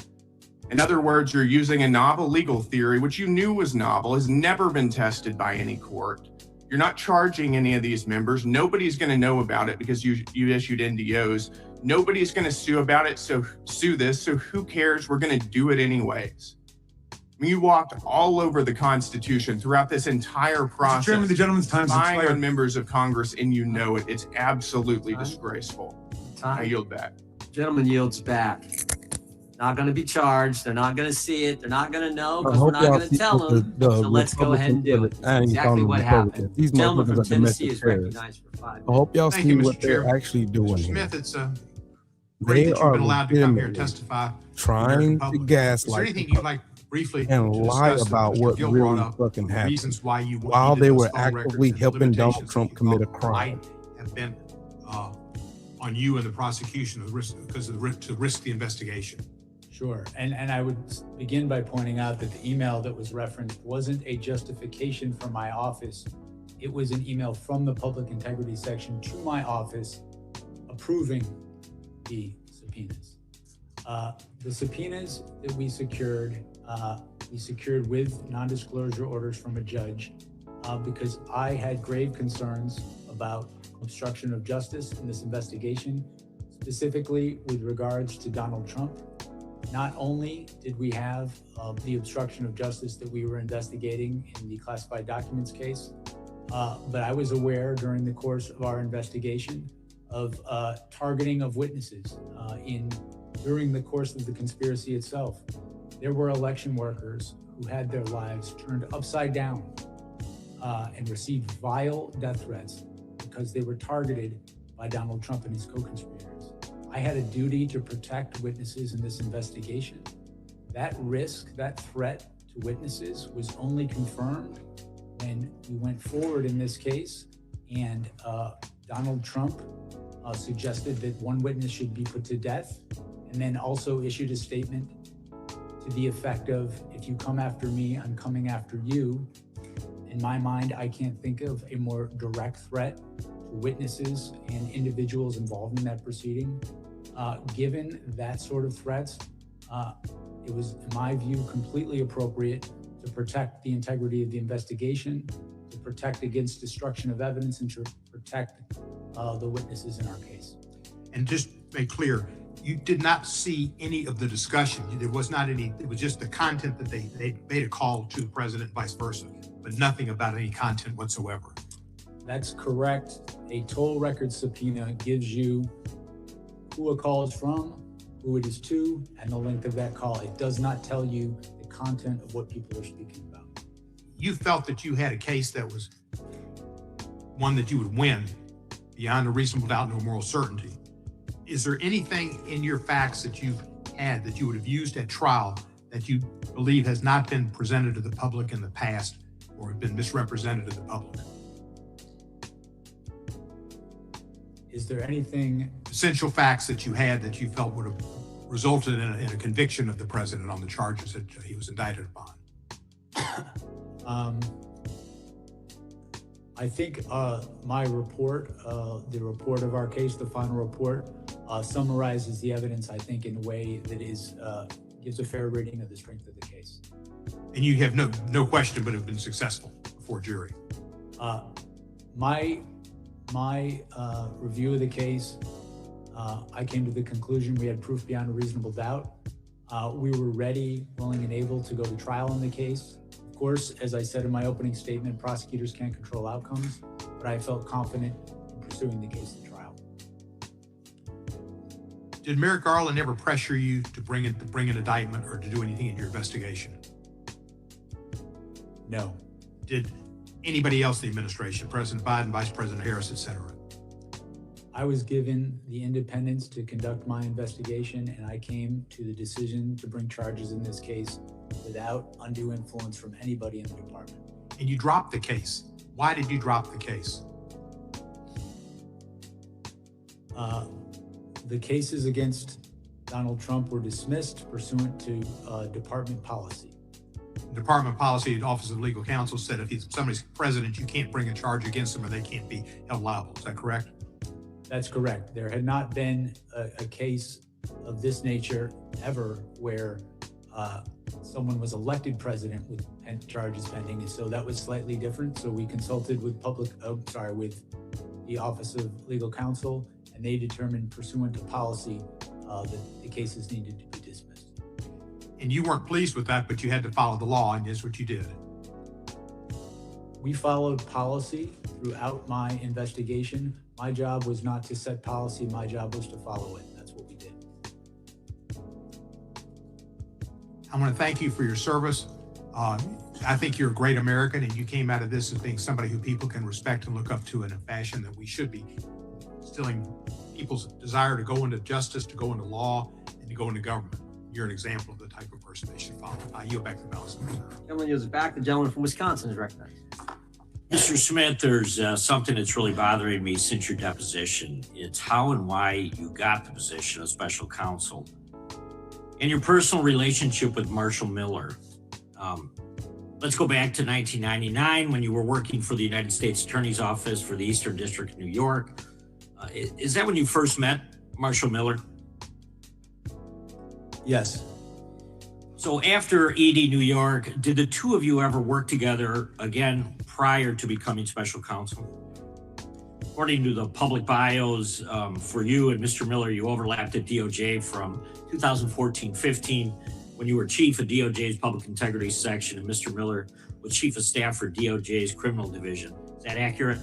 In other words, you're using a novel legal theory, which you knew was novel, has never been tested by any court. You're not charging any of these members. Nobody's going to know about it because you issued NDOs. Nobody's going to sue about it, so sue this. So who cares? We're going to do it anyways. I mean, you walked all over the Constitution throughout this entire process. Mr. Chairman, the gentleman's time's spying expired. on members of Congress, and you know it. It's absolutely disgraceful. I yield back. Gentleman yields back. Not going to be charged. They're not going to see it. They're not going to know I because we're hope not y'all going to see tell what them. the So let's go ahead and do it. I ain't Exactly calling what them happened. Republicans. These Gentleman from motherfuckers are Tennessee domestic is terrorists. recognized for 5 I minutes. hope y'all Thank see you, Mr. what they're Chair. actually doing Mr. here. Smith, it's great They that you've are been allowed to come here and legitimately testify. trying to Is there gaslight anything people you'd like briefly and to lie discuss that about Mr. what Gill really brought up, fucking the happened reasons why you while needed they those were phone records actively and the helping Donald limitations Trump that you commit a felt crime. might have been on you and the prosecution of the risk, because of the risk, to risk the investigation. Sure. And I would begin by pointing out that the email that was referenced wasn't a justification from my office. It was an email from the Public Integrity Section to my office approving the subpoenas. The subpoenas that we secured with non-disclosure orders from a judge because I had grave concerns about obstruction of justice in this investigation, specifically with regards to Donald Trump. Not only did we have the obstruction of justice that we were investigating in the classified documents case, but I was aware during the course of our investigation of targeting of witnesses during the course of the conspiracy itself. There were election workers who had their lives turned upside down and received vile death threats because they were targeted by Donald Trump and his co-conspirators. I had a duty to protect witnesses in this investigation. That risk, that threat to witnesses was only confirmed when we went forward in this case and Donald Trump suggested that one witness should be put to death and then also issued a statement to the effect of, if you come after me, I'm coming after you. In my mind, I can't think of a more direct threat to witnesses and individuals involved in that proceeding. Given that sort of threats, it was, in my view, completely appropriate to protect the integrity of the investigation, to protect against destruction of evidence, and to protect the witnesses in our case. And just make clear, you did not see any of the discussion. There was not any, it was just the content that they made a call to the president and vice versa, but nothing about any content whatsoever. That's correct. A toll record subpoena gives you who a call is from, who it is to, and the length of that call. It does not tell you the content of what people are speaking about. You felt that you had a case that was one that you would win beyond a reasonable doubt, no moral certainty. Is there anything in your facts that you've had that you would have used at trial that you believe has not been presented to the public in the past or have been misrepresented to the public? Is there anything Essential facts that you had that you felt would have resulted in a conviction of the president on the charges that he was indicted upon? I think my report, the report of our case, the final report, summarizes the evidence, I think, in a way that is gives a fair rating of the strength of the case. And you have no question but have been successful before jury. My review of the case, I came to the conclusion we had proof beyond a reasonable doubt. We were ready, willing, and able to go to trial in the case. Of course, as I said in my opening statement, prosecutors can't control outcomes, but I felt confident in pursuing the case to trial. Did Merrick Garland ever pressure you to bring an indictment or to do anything in your investigation? No. Did anybody else in the administration, President Biden, Vice President Harris, et cetera? I was given the independence to conduct my investigation, and I came to the decision to bring charges in this case without undue influence from anybody in the department. And you dropped the case. Why did you drop the case? The cases against Donald Trump were dismissed pursuant to department policy. Department policy, the Office of Legal Counsel said if somebody's president, you can't bring a charge against them or they can't be held liable. Is that correct? That's correct. There had not been a case of this nature ever where someone was elected president with charges pending, and so that was slightly different. So we consulted with with the Office of Legal Counsel, and they determined pursuant to policy that the cases needed to be dismissed. And you weren't pleased with that, but you had to follow the law, and that's what you did. We followed policy throughout my investigation. My job was not to set policy. My job was to follow it. That's what we did. I want to thank you for your service. I think you're a great American, and you came out of this as being somebody who people can respect and look up to in a fashion that we should be instilling people's desire to go into justice, to go into law, and to go into government. You're an example of the type of person they should follow. I yield back to the balance of the time. Gentleman yields back. The gentleman from Wisconsin is recognized. Mr. Smith, there's something that's really bothering me since your deposition. It's how and why you got the position of special counsel and your personal relationship with Marshall Miller. Let's go back to 1999 when you were working for the United States Attorney's Office for the Eastern District of New York. Is that when you first met Marshall Miller? Yes. So after ED New York, did the two of you ever work together again prior to becoming special counsel? According to the public bios for you and Mr. Miller, you overlapped at DOJ from 2014-15 when you were chief of DOJ's public integrity section and Mr. Miller was chief of staff for DOJ's criminal division. Is that accurate?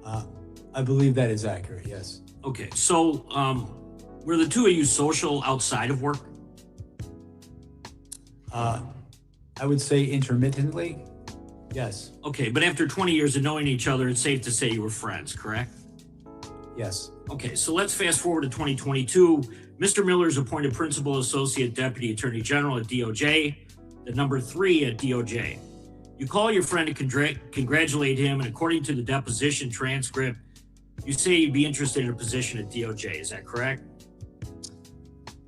I believe that is accurate, yes. Okay, so were the two of you social outside of work? I would say intermittently, yes. Okay, but after 20 years of knowing each other, it's safe to say you were friends, correct? Yes. Okay, so let's fast forward to 2022. Mr. Miller is appointed Principal Associate Deputy Attorney General at DOJ, the number 3 at DOJ. You call your friend to congratulate him, and according to the deposition transcript, you say you'd be interested in a position at DOJ. Is that correct?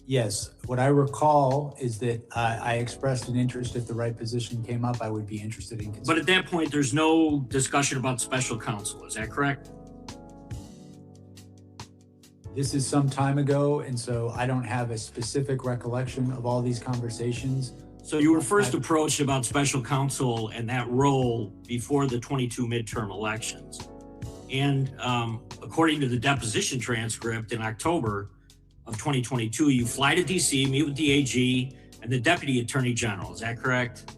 Yes. What I recall is that I expressed an interest if the right position came up, I would be interested in. But at that point, there's no discussion about special counsel. Is that correct? This is some time ago, and so I don't have a specific recollection of all these conversations. So you were first approached about special counsel and that role before the 22 midterm elections. And according to the deposition transcript in October of 2022, you fly to DC, meet with the AG and the Deputy Attorney General. Is that correct?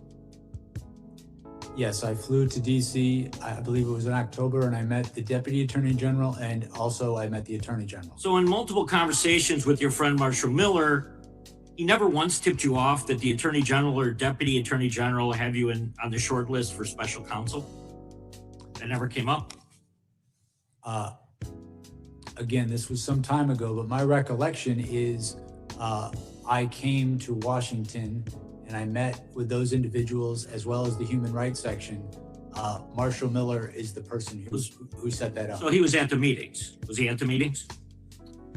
Yes, I flew to DC, I believe it was in October, and I met the Deputy Attorney General, and also I met the Attorney General. So in multiple conversations with your friend Marshall Miller, he never once tipped you off that the Attorney General or Deputy Attorney General have you on the short list for special counsel? That never came up? Again, this was some time ago, but my recollection is I came to Washington and I met with those individuals as well as the Human Rights section. Marshall Miller is the person who set that up. So he was at the meetings. Was he at the meetings?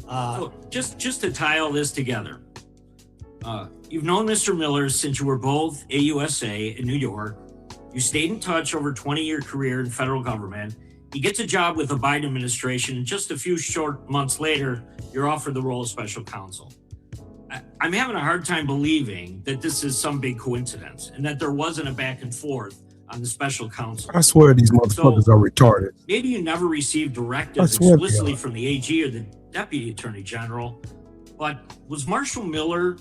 So just to tie all this together, you've known Mr. Miller since you were both AUSA in New York. You stayed in touch over a 20-year career in federal government. He gets a job with the Biden administration, and just a few short months later, you're offered the role of special counsel. I'm having a hard time believing that this is some big coincidence and that there wasn't a back and forth on the special counsel. I swear these motherfuckers are retarded. Maybe you never received directives explicitly from the AG or the Deputy Attorney General, but was Marshall Miller,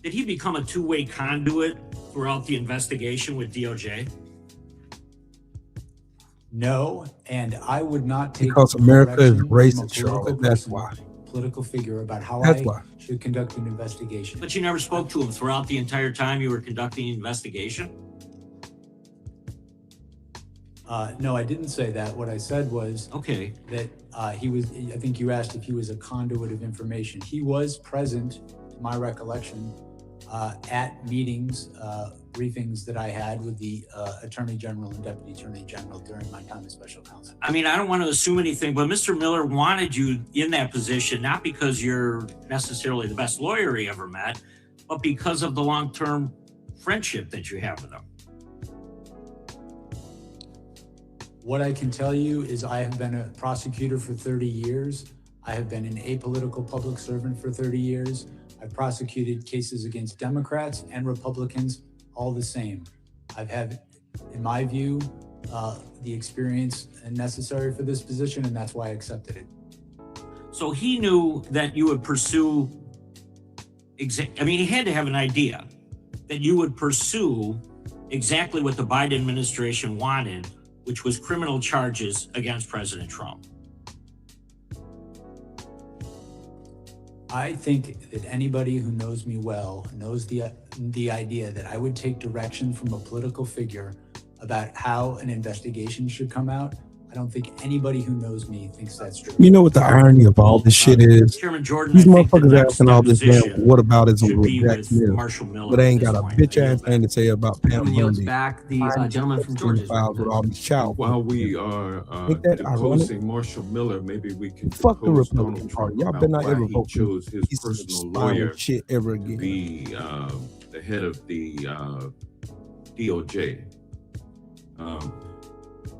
did he become a two-way conduit throughout the investigation with DOJ? No, and I would not take because America is direction from a racist, political Charlotte. That's person. why. political figure about how That's I why. should conduct an investigation. But you never spoke to him throughout the entire time you were conducting the investigation? No, I didn't say that. What I said was Okay. that he was, I think you asked if he was a conduit of information. He was present, to my recollection, at meetings, briefings that I had with the Attorney General and Deputy Attorney General during my time as special counsel. I mean, I don't want to assume anything, but Mr. Miller wanted you in that position, not because you're necessarily the best lawyer he ever met, but because of the long-term friendship that you have with him. What I can tell you is I have been a prosecutor for 30 years. I have been an apolitical public servant for 30 years. I've prosecuted cases against Democrats and Republicans, all the same. I've had, in my view, the experience necessary for this position, and that's why I accepted it. So he knew that you would pursue, I mean, he had to have an idea that you would pursue exactly what the Biden administration wanted, which was criminal charges against President Trump. I think that anybody who knows me well knows the idea that I would take direction from a political figure about how an investigation should come out. I don't think anybody who knows me thinks that's true. You know what the irony of all this shit is? Chairman Jordan, These I think the motherfuckers next asking all this damn deposition what about his should with be Jack with Smith, Marshall Miller but they ain't at got this a point. bitch I yield ass thing to say about Pam Gentleman yields Bundy. back. The gentleman from Georgia. Files with all these child. While we are Ain't that ironic? deposing Marshall Miller, maybe we can Fuck the depose Republican Donald Party. Trump Y'all about better not why ever he vote for chose his piece of personal spineless lawyer shit ever to again. be the head of the DOJ.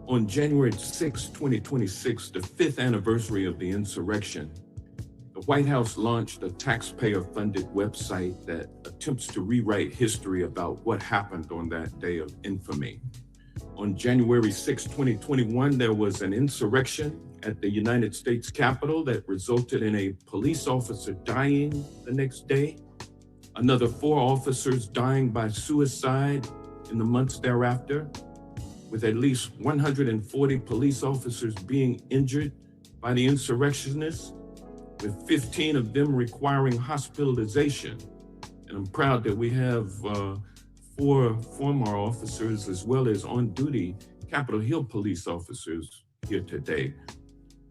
On January 6, 2026, the fifth anniversary of the insurrection, the White House launched a taxpayer-funded website that attempts to rewrite history about what happened on that day of infamy. On January 6, 2021, there was an insurrection at the United States Capitol that resulted in a police officer dying the next day, another 4 officers dying by suicide in the months thereafter, with at least 140 police officers being injured by the insurrectionists, with 15 of them requiring hospitalization. And I'm proud that we have 4 former officers as well as on-duty Capitol Hill police officers here today.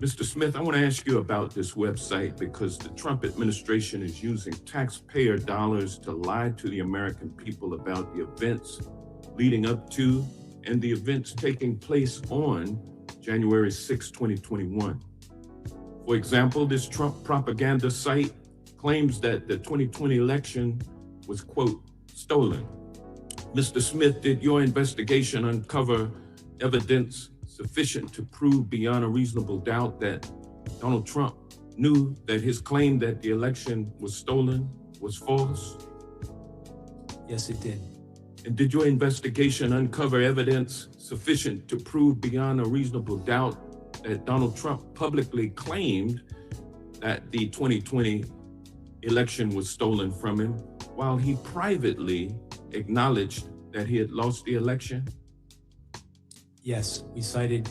Mr. Smith, I want to ask you about this website because the Trump administration is using taxpayer dollars to lie to the American people about the events leading up to and the events taking place on January 6, 2021. For example, this Trump propaganda site claims that the 2020 election was, quote, stolen. Mr. Smith, did your investigation uncover evidence sufficient to prove beyond a reasonable doubt that Donald Trump knew that his claim that the election was stolen was false? Yes, it did. And did your investigation uncover evidence sufficient to prove beyond a reasonable doubt that Donald Trump publicly claimed that the 2020 election was stolen from him while he privately acknowledged that he had lost the election? Yes, we cited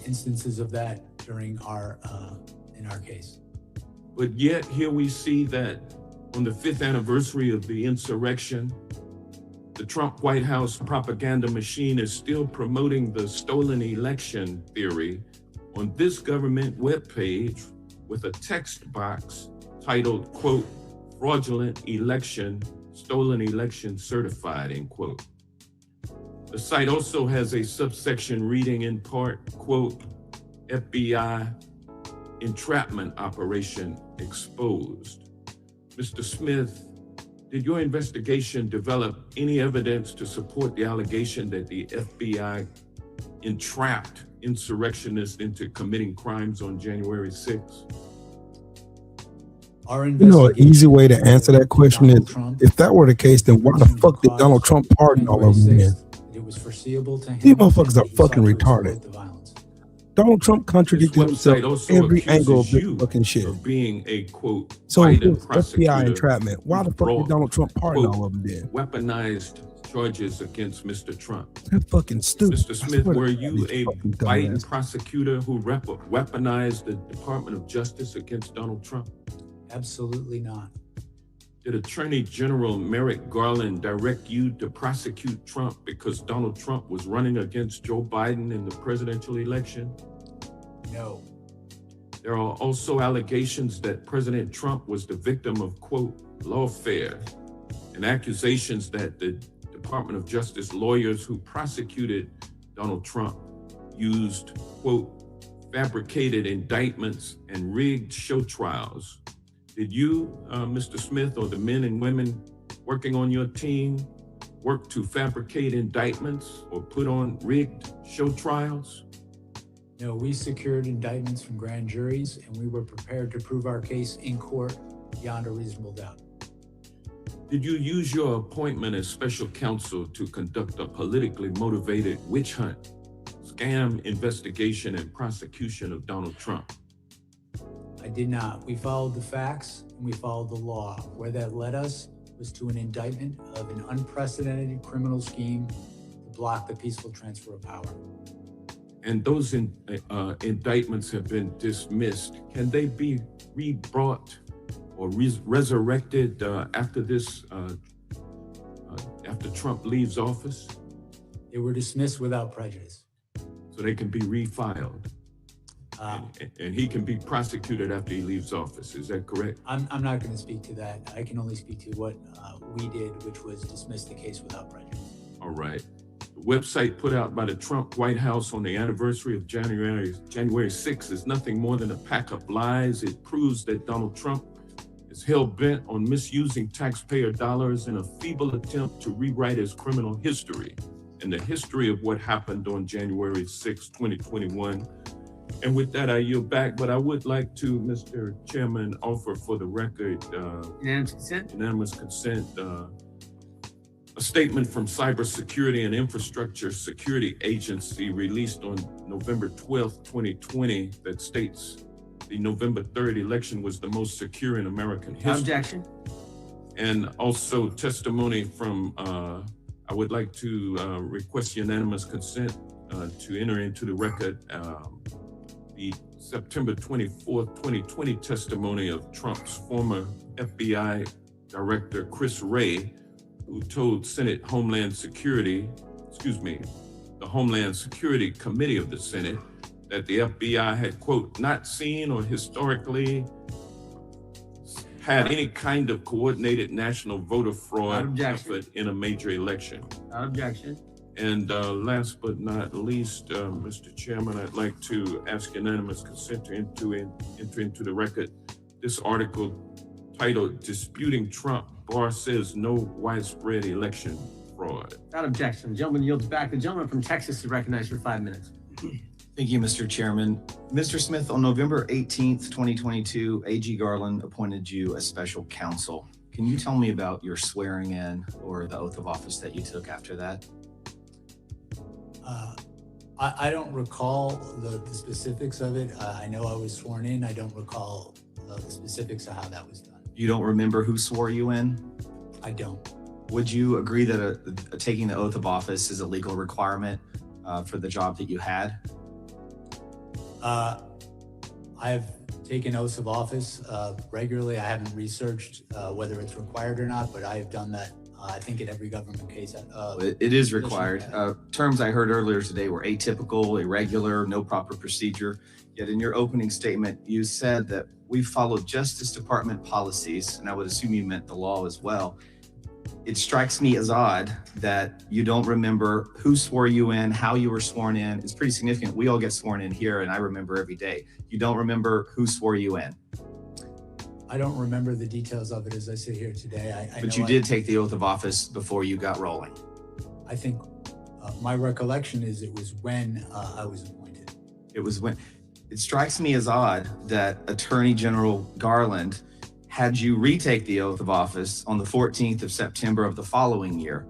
instances of that during in our case. But yet here we see that on the 5th anniversary of the insurrection, the Trump White House propaganda machine is still promoting the stolen election theory on this government webpage with a text box titled, quote, fraudulent election, stolen election certified, end quote. The site also has a subsection reading in part, quote, FBI entrapment operation exposed. Mr. Smith, did your investigation develop any evidence to support the allegation that the FBI entrapped insurrectionists into committing crimes on January 6th? Our You know, an easy way to answer that question is, if that were the case, then why the fuck did Donald Trump pardon all of them then? It was foreseeable to him. These motherfuckers are that he fucking sought to exploit retarded. the violence. Donald Trump contradicted This website himself also every angle of accuses this you fucking shit. of being a, quote, So if Biden it's FBI prosecutor entrapment, why the fuck brought, did Donald Trump pardon quote, all of them then? weaponized charges against Mr. Trump. That's fucking stupid. Mr. I Smith, swear to were God, you these a fucking Biden dumbasses. prosecutor who weaponized the Department of Justice against Donald Trump? Absolutely not. Did Attorney General Merrick Garland direct you to prosecute Trump because Donald Trump was running against Joe Biden in the presidential election? No. There are also allegations that President Trump was the victim of, quote, lawfare, and accusations that the Department of Justice lawyers who prosecuted Donald Trump used, quote, fabricated indictments and rigged show trials. Did you, Mr. Smith, or the men and women working on your team work to fabricate indictments or put on rigged show trials? No, we secured indictments from grand juries, and we were prepared to prove our case in court beyond a reasonable doubt. Did you use your appointment as special counsel to conduct a politically motivated witch hunt, scam investigation, and prosecution of Donald Trump? I did not. We followed the facts and we followed the law. Where that led us was to an indictment of an unprecedented criminal scheme to block the peaceful transfer of power. And those indictments have been dismissed. Can they be re-brought or resurrected after this, after Trump leaves office? They were dismissed without prejudice. So they can be refiled? And he can be prosecuted after he leaves office, is that correct? I'm not going to speak to that. I can only speak to what we did, which was dismiss the case without prejudice. All right. The website put out by the Trump White House on the anniversary of January 6th is nothing more than a pack of lies. It proves that Donald Trump is hell-bent on misusing taxpayer dollars in a feeble attempt to rewrite his criminal history and the history of what happened on January 6, 2021. And with that, I yield back, but I would like to, Mr. Chairman, offer for the record unanimous consent, a statement from Cybersecurity and Infrastructure Security Agency released on November 12th, 2020 that states the November 3rd election was the most secure in American history. Objection. And also testimony from, I would like to request unanimous consent to enter into the record the September 24th, 2020 testimony of Trump's former FBI Director, Chris Wray, who told Senate Homeland Security, the Homeland Security Committee of the Senate, that the FBI had, quote, not seen or historically had any kind of coordinated national voter fraud effort in a major election. Objection. And last but not least, Mr. Chairman, I'd like to ask unanimous consent to enter into the record this article titled "Disputing Trump, Barr Says No Widespread Election Fraud." Without objection. The gentleman yields back. The gentleman from Texas is recognized for 5 minutes. Thank you, Mr. Chairman. Mr. Smith, on November 18th, 2022, AG Garland appointed you as special counsel. Can you tell me about your swearing in or the oath of office that you took after that? I don't recall the specifics of it. I know I was sworn in. I don't recall the specifics of how that was done. You don't remember who swore you in? I don't. Would you agree that taking the oath of office is a legal requirement for the job that you had? I've taken oaths of office regularly. I haven't researched whether it's required or not, but I have done that, I think, in every government case. It is required. Terms I heard earlier today were atypical, irregular, no proper procedure. Yet in your opening statement, you said that we followed Justice Department policies, and I would assume you meant the law as well. It strikes me as odd that you don't remember who swore you in, how you were sworn in. It's pretty significant. We all get sworn in here, and I remember every day. You don't remember who swore you in. I don't remember the details of it as I sit here today. But you did take the oath of office before you got rolling. I think my recollection is it was when I was appointed. It was when. It strikes me as odd that Attorney General Garland had you retake the oath of office on the 14th of September of the following year.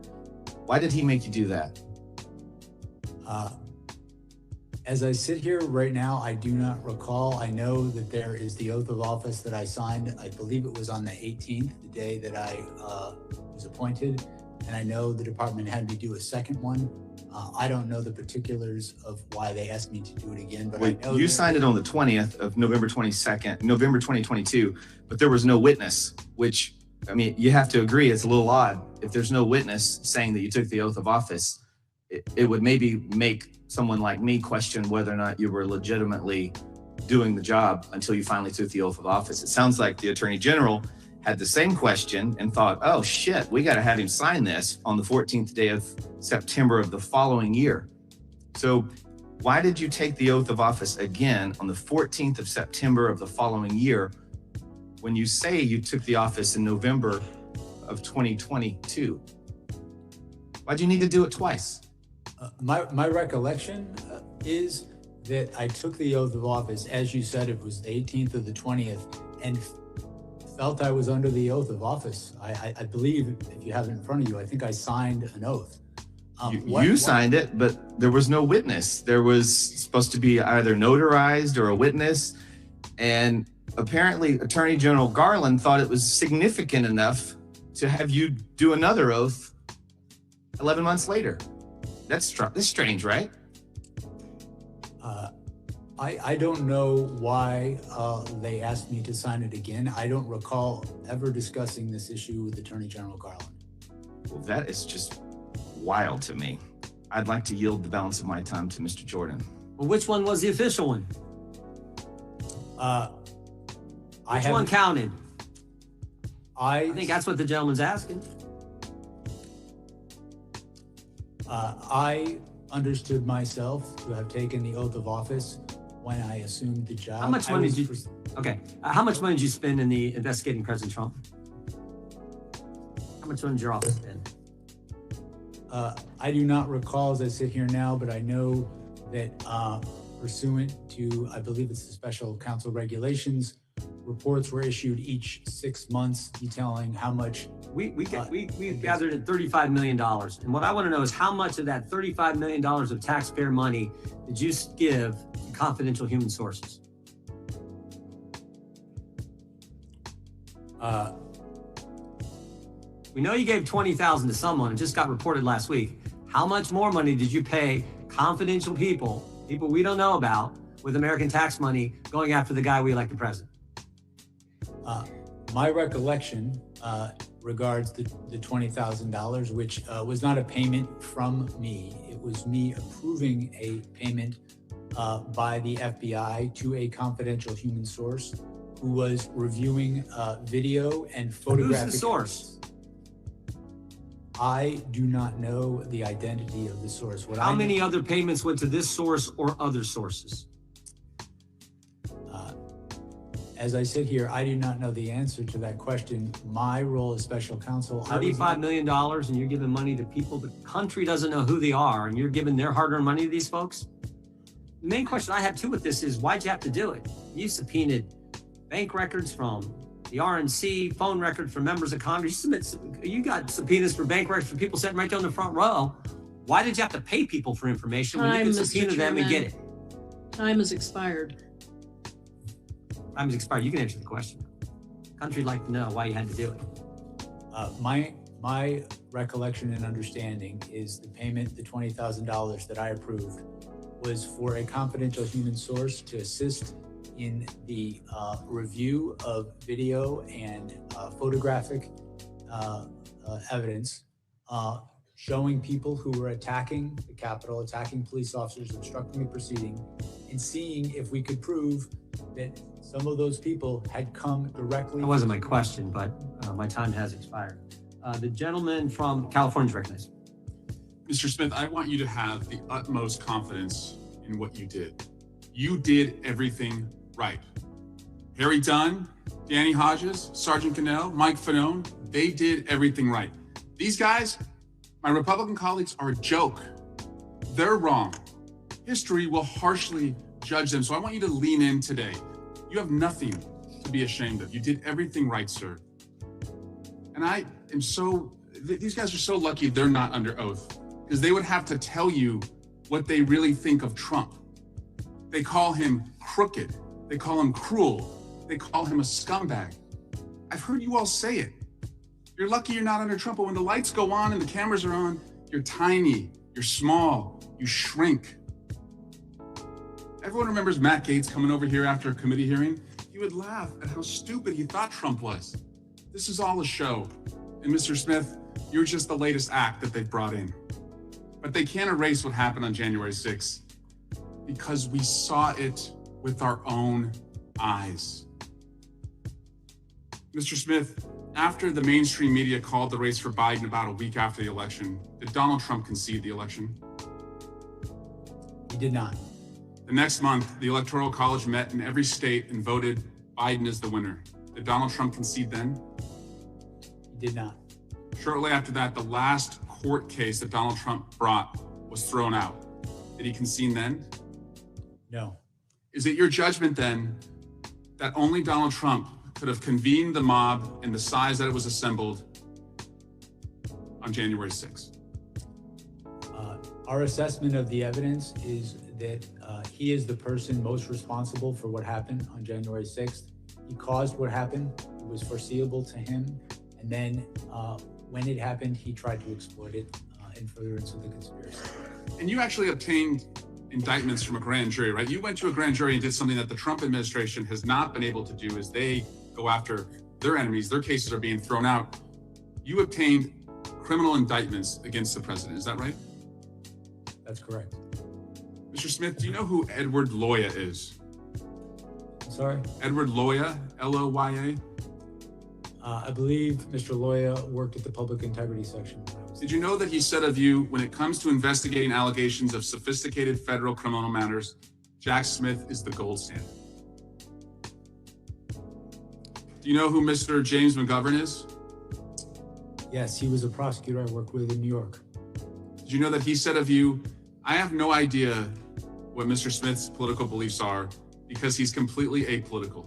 Why did he make you do that? As I sit here right now, I do not recall. I know that there is the oath of office that I signed. I believe it was on the 18th, the day that I was appointed. and I know the department had me do a second one. I don't know the particulars of why they asked me to do it again, but Wait, I know you that- signed it on the 20th of November 22nd, November 2022, but there was no witness, which, I mean, you have to agree, it's a little odd. If there's no witness saying that you took the oath of office, it would maybe make someone like me question whether or not you were legitimately doing the job until you finally took the oath of office. It sounds like the Attorney General had the same question and thought, oh shit, we got to have him sign this on the 14th day of September of the following year. So why did you take the oath of office again on the 14th of September of the following year when you say you took the office in November of 2022? Why'd you need to do it twice? My recollection is that I took the oath of office, as you said, it was the 18th or the 20th, and felt I was under the oath of office. I believe, if you have it in front of you, I think I signed an oath. You signed it, but there was no witness. There was supposed to be either notarized or a witness. And apparently Attorney General Garland thought it was significant enough to have you do another oath 11 months later. That's strange, right? I don't know why they asked me to sign it again. I don't recall ever discussing this issue with Attorney General Garland. Well, that is just wild to me. I'd like to yield the balance of my time to Mr. Jordan. Well, which one was the official one? Which one counted? I think that's what the gentleman's asking. I understood myself to have taken the oath of office when I assumed the job. How much money did you? Okay, how much money did you spend in the investigating President Trump? How much money did your office spend? I do not recall as I sit here now, but I know that pursuant to, I believe it's the special counsel regulations, reports were issued each 6 months detailing how much. We gathered at $35 million. And what I want to know is how much of that $35 million of taxpayer money did you give to confidential human sources? We know you gave $20,000 to someone. It just got reported last week. How much more money did you pay confidential people we don't know about, with American tax money going after the guy we elected president? My recollection regards the $20,000, which was not a payment from me. It was me approving a payment by the FBI to a confidential human source who was reviewing video and photographic. Who's the source? I do not know the identity of the source. How many other payments went to this source or other sources? As I sit here, I do not know the answer to that question. My role as special counsel, $35 million, and you're giving money to people the country doesn't know who they are, and you're giving their hard-earned money to these folks? The main question I have too with this is, why'd you have to do it? You subpoenaed bank records from the RNC, phone records from members of Congress. You got subpoenas for bank records for people sitting right down the front row. Why did you have to pay people for information when you could subpoena them and get it? Time has expired. Time has expired. You can answer the question. The country'd like to know why you had to do it. My recollection and understanding is the payment, the $20,000 that I approved, was for a confidential human source to assist in the review of video and photographic evidence showing people who were attacking the Capitol, attacking police officers, obstructing the proceeding, and seeing if we could prove that some of those people had come directly. That wasn't my question, but my time has expired. The gentleman from California is recognized. Mr. Smith, I want you to have the utmost confidence in what you did. You did everything right. Harry Dunn, Danny Hodges, Sergeant Cannell, Mike Fanone, they did everything right. These guys, my Republican colleagues, are a joke. They're wrong. History will harshly judge them, so I want you to lean in today. You have nothing to be ashamed of. You did everything right, sir. And I am these guys are so lucky they're not under oath, because they would have to tell you what they really think of Trump. They call him crooked. They call him cruel. They call him a scumbag. I've heard you all say it. You're lucky you're not under Trump, but when the lights go on and the cameras are on, you're tiny, you're small, you shrink. Everyone remembers Matt Gaetz coming over here after a committee hearing. He would laugh at how stupid he thought Trump was. This is all a show. And Mr. Smith, you're just the latest act that they've brought in. But they can't erase what happened on January 6th because we saw it with our own eyes. Mr. Smith, after the mainstream media called the race for Biden about a week after the election, did Donald Trump concede the election? He did not. The next month, the Electoral College met in every state and voted Biden as the winner. Did Donald Trump concede then? He did not. Shortly after that, the last court case that Donald Trump brought was thrown out. Did he concede then? No. Is it your judgment then that only Donald Trump could have convened the mob in the size that it was assembled on January 6th? Our assessment of the evidence is that he is the person most responsible for what happened on January 6th. He caused what happened. It was foreseeable to him. And then when it happened, he tried to exploit it in furtherance of the conspiracy. And you actually obtained indictments from a grand jury, right? You went to a grand jury and did something that the Trump administration has not been able to do as they go after their enemies. Their cases are being thrown out. You obtained criminal indictments against the president. Is that right? That's correct. Mr. Smith, do you know who Edward Loya is? Sorry? Edward Loya, L-O-Y-A? I believe Mr. Loya worked at the public integrity section. Did you know that he said of you, when it comes to investigating allegations of sophisticated federal criminal matters, Jack Smith is the gold standard? Do you know who Mr. James McGovern is? Yes, he was a prosecutor I worked with in New York. Did you know that he said of you, I have no idea what Mr. Smith's political beliefs are because he's completely apolitical?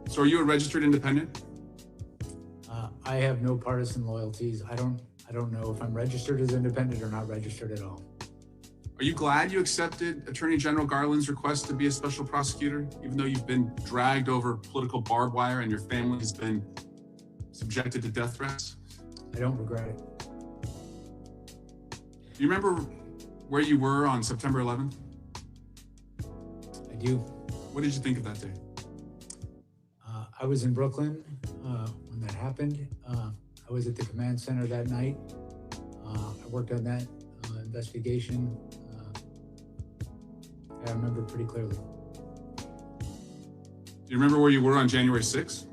So are you a registered independent? I have no partisan loyalties. I don't know if I'm registered as independent or not registered at all. Are you glad you accepted Attorney General Garland's request to be a special prosecutor, even though you've been dragged over political barbed wire and your family has been subjected to death threats? I don't regret it. Do you remember where you were on September 11th? I do. What did you think of that day? I was in Brooklyn when that happened. I was at the command center that night. I worked on that investigation. I remember pretty clearly. Do you remember where you were on January 6th?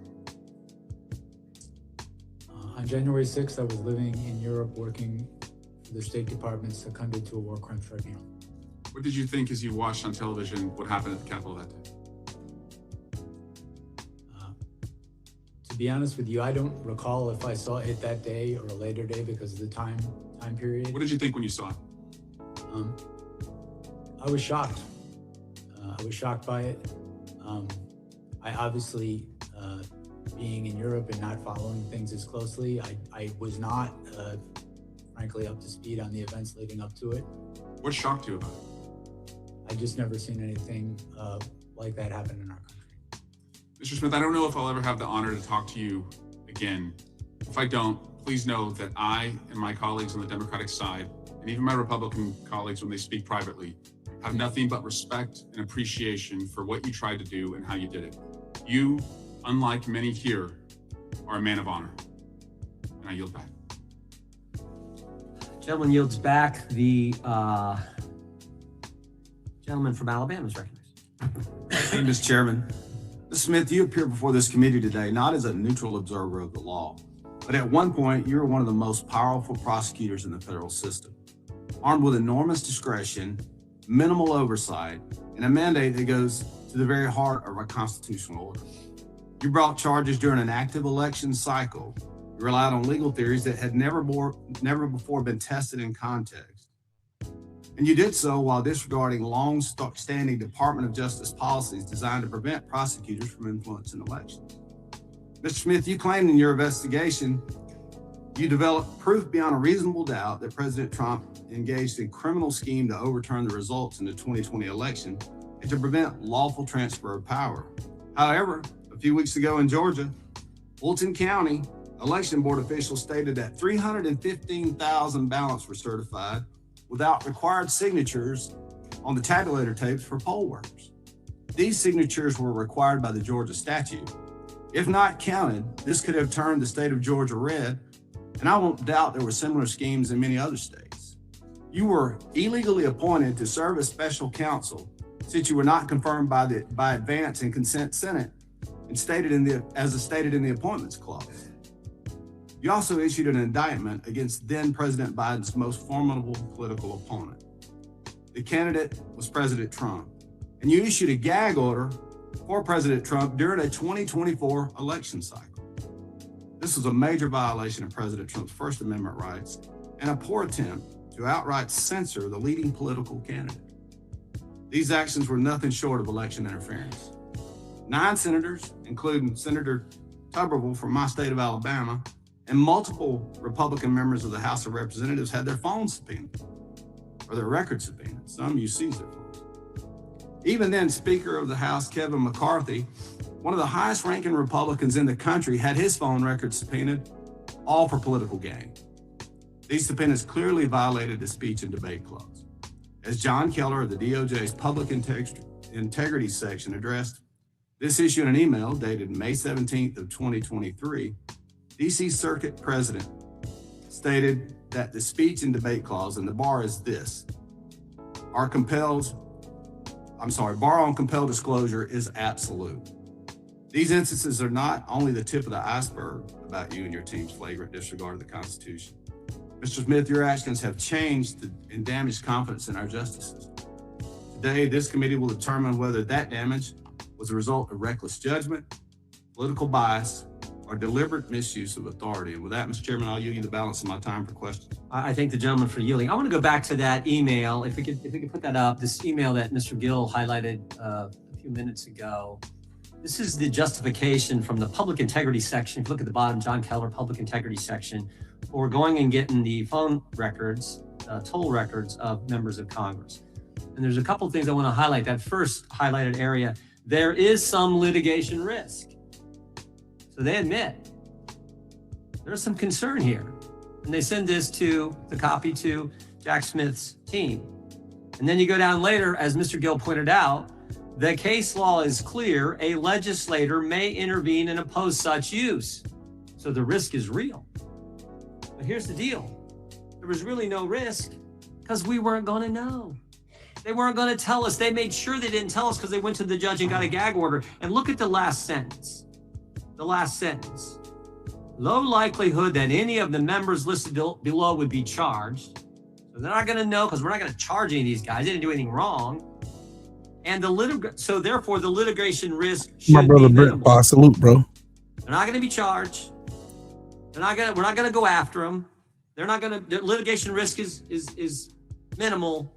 On January 6th, I was living in Europe working for the State Department seconded to a war crimes tribunal. What did you think as you watched on television what happened at the Capitol that day? To be honest with you, I don't recall if I saw it that day or a later day because of the time period. What did you think when you saw it? I was shocked. I was shocked by it. I obviously, being in Europe and not following things as closely, I was not, frankly, up to speed on the events leading up to it. What shocked you about it? I just never seen anything like that happen in our country. Mr. Smith, I don't know if I'll ever have the honor to talk to you again. If I don't, please know that I and my colleagues on the Democratic side, and even my Republican colleagues when they speak privately, have nothing but respect and appreciation for what you tried to do and how you did it. You, unlike many here, are a man of honor. And I yield back. Gentleman yields back. The gentleman from Alabama is recognized. Thank you, Mr. Chairman. Mr. Smith, you appear before this committee today not as a neutral observer of the law, but at one point you were one of the most powerful prosecutors in the federal system, armed with enormous discretion, minimal oversight, and a mandate that goes to the very heart of our constitutional order. You brought charges during an active election cycle. You relied on legal theories that had never before been tested in context. And you did so while disregarding long-standing Department of Justice policies designed to prevent prosecutors from influencing elections. Mr. Smith, you claimed in your investigation you developed proof beyond a reasonable doubt that President Trump engaged in criminal scheme to overturn the results in the 2020 election and to prevent lawful transfer of power. However, a few weeks ago in Georgia, Fulton County election board officials stated that 315,000 ballots were certified without required signatures on the tabulator tapes for poll workers. These signatures were required by the Georgia statute. If not counted, this could have turned the state of Georgia red, and I won't doubt there were similar schemes in many other states. You were illegally appointed to serve as special counsel since you were not confirmed by advance and consent Senate and stated in the appointments clause. You also issued an indictment against then President Biden's most formidable political opponent. The candidate was President Trump, and you issued a gag order for President Trump during a 2024 election cycle. This was a major violation of President Trump's First Amendment rights and a poor attempt to outright censor the leading political candidate. These actions were nothing short of election interference. 9 senators, including Senator Tuberville from my state of Alabama, and multiple Republican members of the House of Representatives had their phones subpoenaed, or their records subpoenaed. Some you seized their phones. Even then, Speaker of the House, Kevin McCarthy, one of the highest ranking Republicans in the country, had his phone records subpoenaed, all for political gain. These subpoenas clearly violated the speech and debate clause. As John Keller of the DOJ's Public Integrity section addressed this issue in an email dated May 17th of 2023, DC Circuit President stated that the speech and debate clause, and the bar is this, bar on compelled disclosure is absolute. These instances are not only the tip of the iceberg about you and your team's flagrant disregard of the Constitution. Mr. Smith, your actions have changed and damaged confidence in our justice system. Today, this committee will determine whether that damage was a result of reckless judgment, political bias, or deliberate misuse of authority. And with that, Mr. Chairman, I'll yield you the balance of my time for questions. I thank the gentleman for yielding. I want to go back to that email. If we could put that up, this email that Mr. Gill highlighted a few minutes ago. This is the justification from the Public Integrity section. If you look at the bottom, John Keller, Public Integrity section, for going and getting the phone records, toll records of members of Congress. And there's a couple things I want to highlight. That first highlighted area, there is some litigation risk. So they admit there's some concern here. And they send the copy to Jack Smith's team. And then you go down later, as Mr. Gill pointed out, the case law is clear. A legislator may intervene and oppose such use. So the risk is real. But here's the deal. There was really no risk because we weren't going to know. They weren't going to tell us. They made sure they didn't tell us because they went to the judge and got a gag order. And look at the last sentence. The last sentence. Low likelihood that any of the members listed below would be charged. So they're not going to know because we're not going to charge any of these guys. They didn't do anything wrong. And so therefore the litigation risk should My brother be Brett, minimal. I salute, bro. They're not going to be charged. We're not going to go after them. The litigation risk is minimal.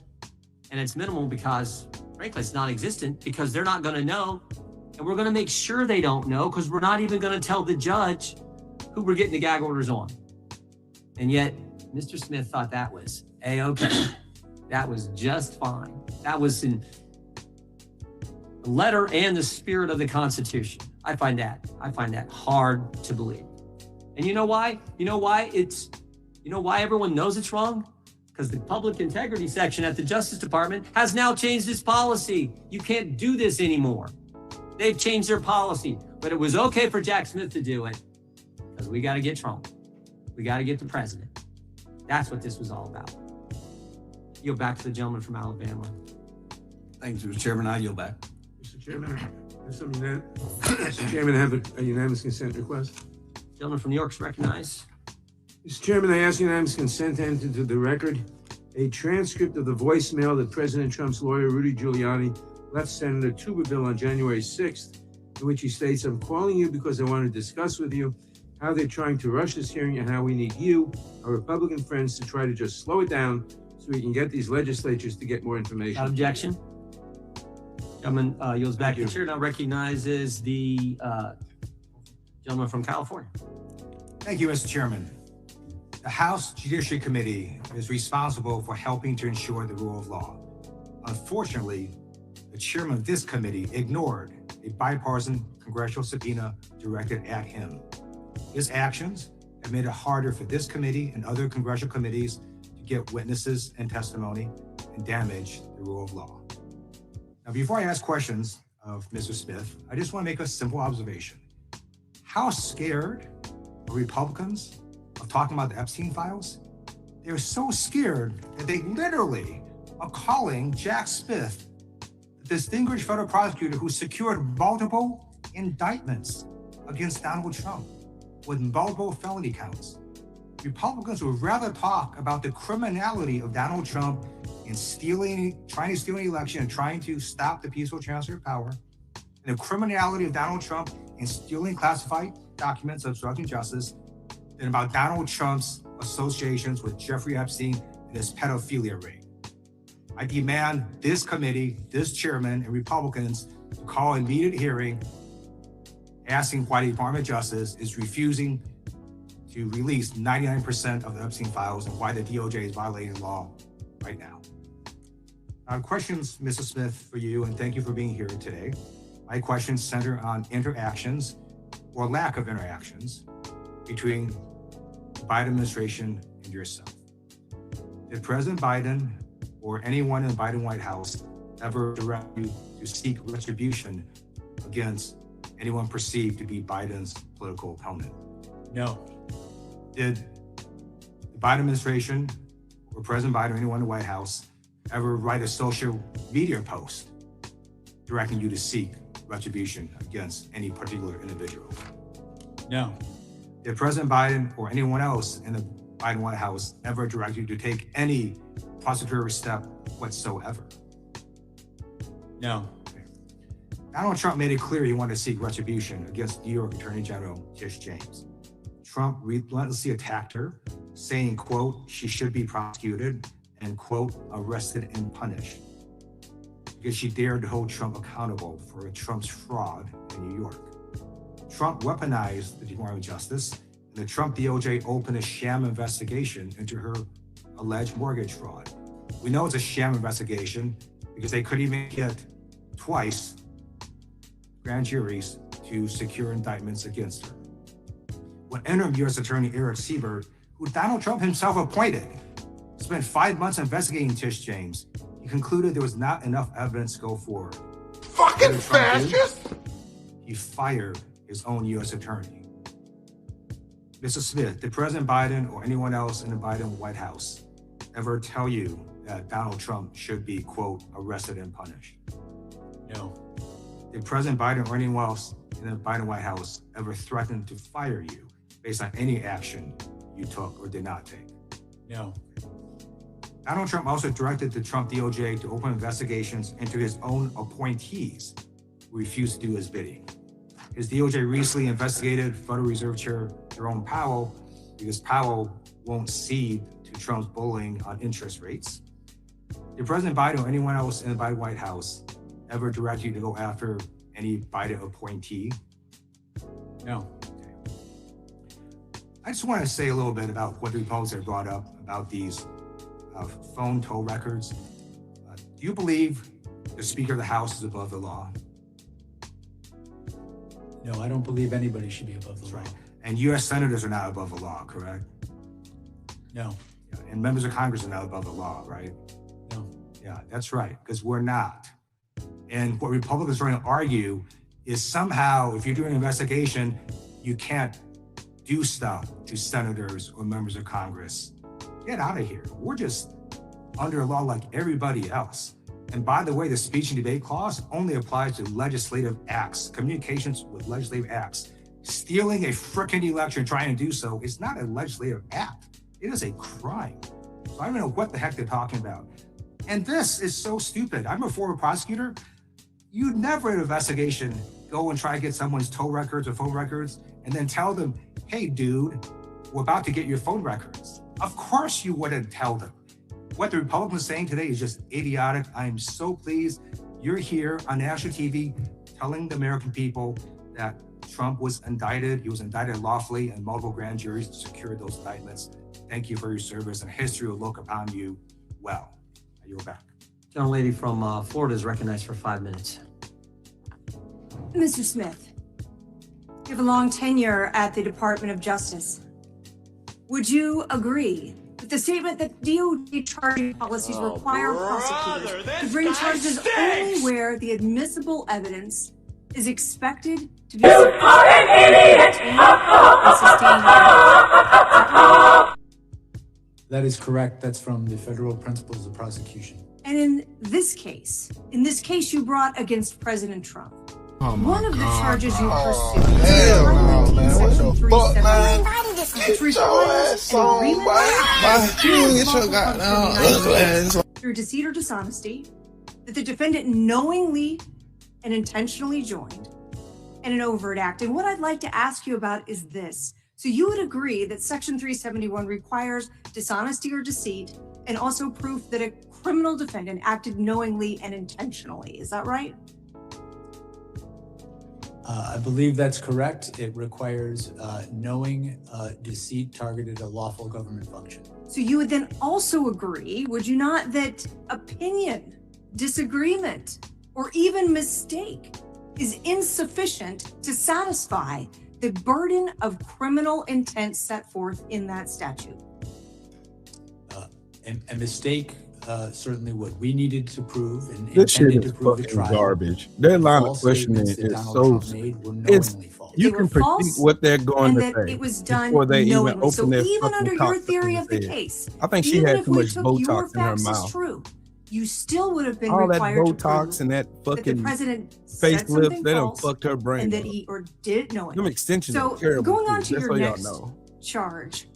And it's minimal because, frankly, it's non-existent because they're not going to know. And we're going to make sure they don't know because we're not even going to tell the judge who we're getting the gag orders on. And yet, Mr. Smith thought that was A-okay. That was just fine. That was in the letter and the spirit of the Constitution. I find that hard to believe. And you know why? You know why everyone knows it's wrong? Because the Public Integrity section at the Justice Department has now changed its policy. You can't do this anymore. They've changed their policy, but it was okay for Jack Smith to do it because we got to get Trump. We got to get the president. That's what this was all about. Yield back to the gentleman from Alabama. Thank you, Mr. Chairman. I yield back. Mr. Chairman, Mr. Chairman, I have a unanimous consent request. Gentleman from New York's recognized. Mr. Chairman, I ask unanimous consent to enter into the record a transcript of the voicemail that President Trump's lawyer, Rudy Giuliani, left Senator Tuberville on January 6th, in which he states, "I'm calling you because I want to discuss with you how they're trying to rush this hearing and how we need you, our Republican friends, to try to just slow it down so we can get these legislatures to get more information." Without objection. Gentleman yields back the chair. Now recognizes the gentleman from California. Thank you, Mr. Chairman. The House Judiciary Committee is responsible for helping to ensure the rule of law. Unfortunately, the chairman of this committee ignored a bipartisan congressional subpoena directed at him. His actions have made it harder for this committee and other congressional committees to get witnesses and testimony and damage the rule of law. Now, before I ask questions of Mr. Smith, I just want to make a simple observation. How scared are Republicans of talking about the Epstein files? They're so scared that they literally are calling Jack Smith, the distinguished federal prosecutor who secured multiple indictments against Donald Trump with multiple felony counts. Republicans would rather talk about the criminality of Donald Trump in trying to steal an election and trying to stop the peaceful transfer of power, and the criminality of Donald Trump in stealing classified documents of obstructing justice than about Donald Trump's associations with Jeffrey Epstein and his pedophilia ring. I demand this committee, this chairman, and Republicans to call an immediate hearing asking why the Department of Justice is refusing to release 99% of the Epstein files and why the DOJ is violating the law right now. Questions, Mrs. Smith, for you, and thank you for being here today. My questions center on interactions or lack of interactions between the Biden administration and yourself. Did President Biden or anyone in the Biden White House ever direct you to seek retribution against anyone perceived to be Biden's political opponent? No. Did the Biden administration or President Biden or anyone in the White House ever write a social media post directing you to seek retribution against any particular individual? No. Did President Biden or anyone else in the Biden White House ever direct you to take any prosecutorial step whatsoever? No. Donald Trump made it clear he wanted to seek retribution against New York Attorney General Tish James. Trump relentlessly attacked her, saying, quote, she should be prosecuted and, quote, arrested and punished because she dared to hold Trump accountable for Trump's fraud in New York. Trump weaponized the Department of Justice, and the Trump DOJ opened a sham investigation into her alleged mortgage fraud. We know it's a sham investigation because they couldn't even get twice grand juries to secure indictments against her. When interim U.S. Attorney Eric Siebert, who Donald Trump himself appointed, spent 5 months investigating Tish James, he concluded there was not enough evidence to go forward. Fucking fascist! He fired his own U.S. attorney. Mr. Smith, did President Biden or anyone else in the Biden White House ever tell you that Donald Trump should be, quote, arrested and punished? No. Did President Biden or anyone else in the Biden White House ever threaten to fire you based on any action you took or did not take? No. Donald Trump also directed the Trump DOJ to open investigations into his own appointees who refused to do his bidding. His DOJ recently investigated Federal Reserve Chair Jerome Powell because Powell won't cede to Trump's bullying on interest rates. Did President Biden or anyone else in the Biden White House ever direct you to go after any Biden appointee? No. I just want to say a little bit about what the Republicans have brought up about these phone toll records. Do you believe the Speaker of the House is above the law? No, I don't believe anybody should be above the law. Right. And U.S. senators are not above the law, correct? No. Yeah. And members of Congress are not above the law, right? No. Yeah, that's right, because we're not. And what Republicans are trying to argue is somehow, if you're doing an investigation, you can't do stuff to senators or members of Congress. Get out of here. We're just under law like everybody else. And by the way, the speech and debate clause only applies to legislative acts, communications with legislative acts. Stealing a frickin' election, trying to do so, is not a legislative act. It is a crime. So I don't know what the heck they're talking about. And this is so stupid. I'm a former prosecutor. You'd never in an investigation go and try to get someone's toll records or phone records and then tell them, hey, dude, we're about to get your phone records. Of course you wouldn't tell them. What the Republicans are saying today is just idiotic. I'm so pleased you're here on national TV telling the American people that Trump was indicted. He was indicted lawfully and multiple grand juries secured those indictments. Thank you for your service, and history will look upon you well. You're back. Gentlelady from Florida is recognized for 5 minutes. Mr. Smith, You have a long tenure at the Department of Justice. Would you agree with the statement that DOJ charging policies require prosecutors to bring charges only where the admissible evidence is expected to be sufficient to obtain and sustain conviction? That is correct. That's from the federal principles of prosecution. And in this case you brought against President Trump, one of the charges you pursued is Section 371, which requires an agreement through deceit or dishonesty that the defendant knowingly and intentionally joined in an overt act. And what I'd like to ask you about is this. So you would agree that Section 371 requires dishonesty or deceit and also proof that a criminal defendant acted knowingly and intentionally. Is that right? I believe that's correct. It requires knowing deceit targeted a lawful government function. So you would then also agree, would you not, that opinion, disagreement, or even mistake is insufficient to satisfy the burden of criminal intent set forth in that statute? A mistake certainly would. We needed to prove and This shit intended is to prove a fucking trial. garbage. Their line of False questioning statements that is Donald so. Trump made were It's knowingly false. you They can were predict false, what they're going and to that say it was done before they even knowingly. open So their even fucking under cock your theory up of the in their head. case, I think she even had if too we much took your Botox in her facts as mouth. true, you still would have been All that required to Botox prove and that that the fucking president said facelift, something they done false fucked her brain and that up. he or did know Them it. extensions So are terrible. going on too. to Just your so y'all next know. charge,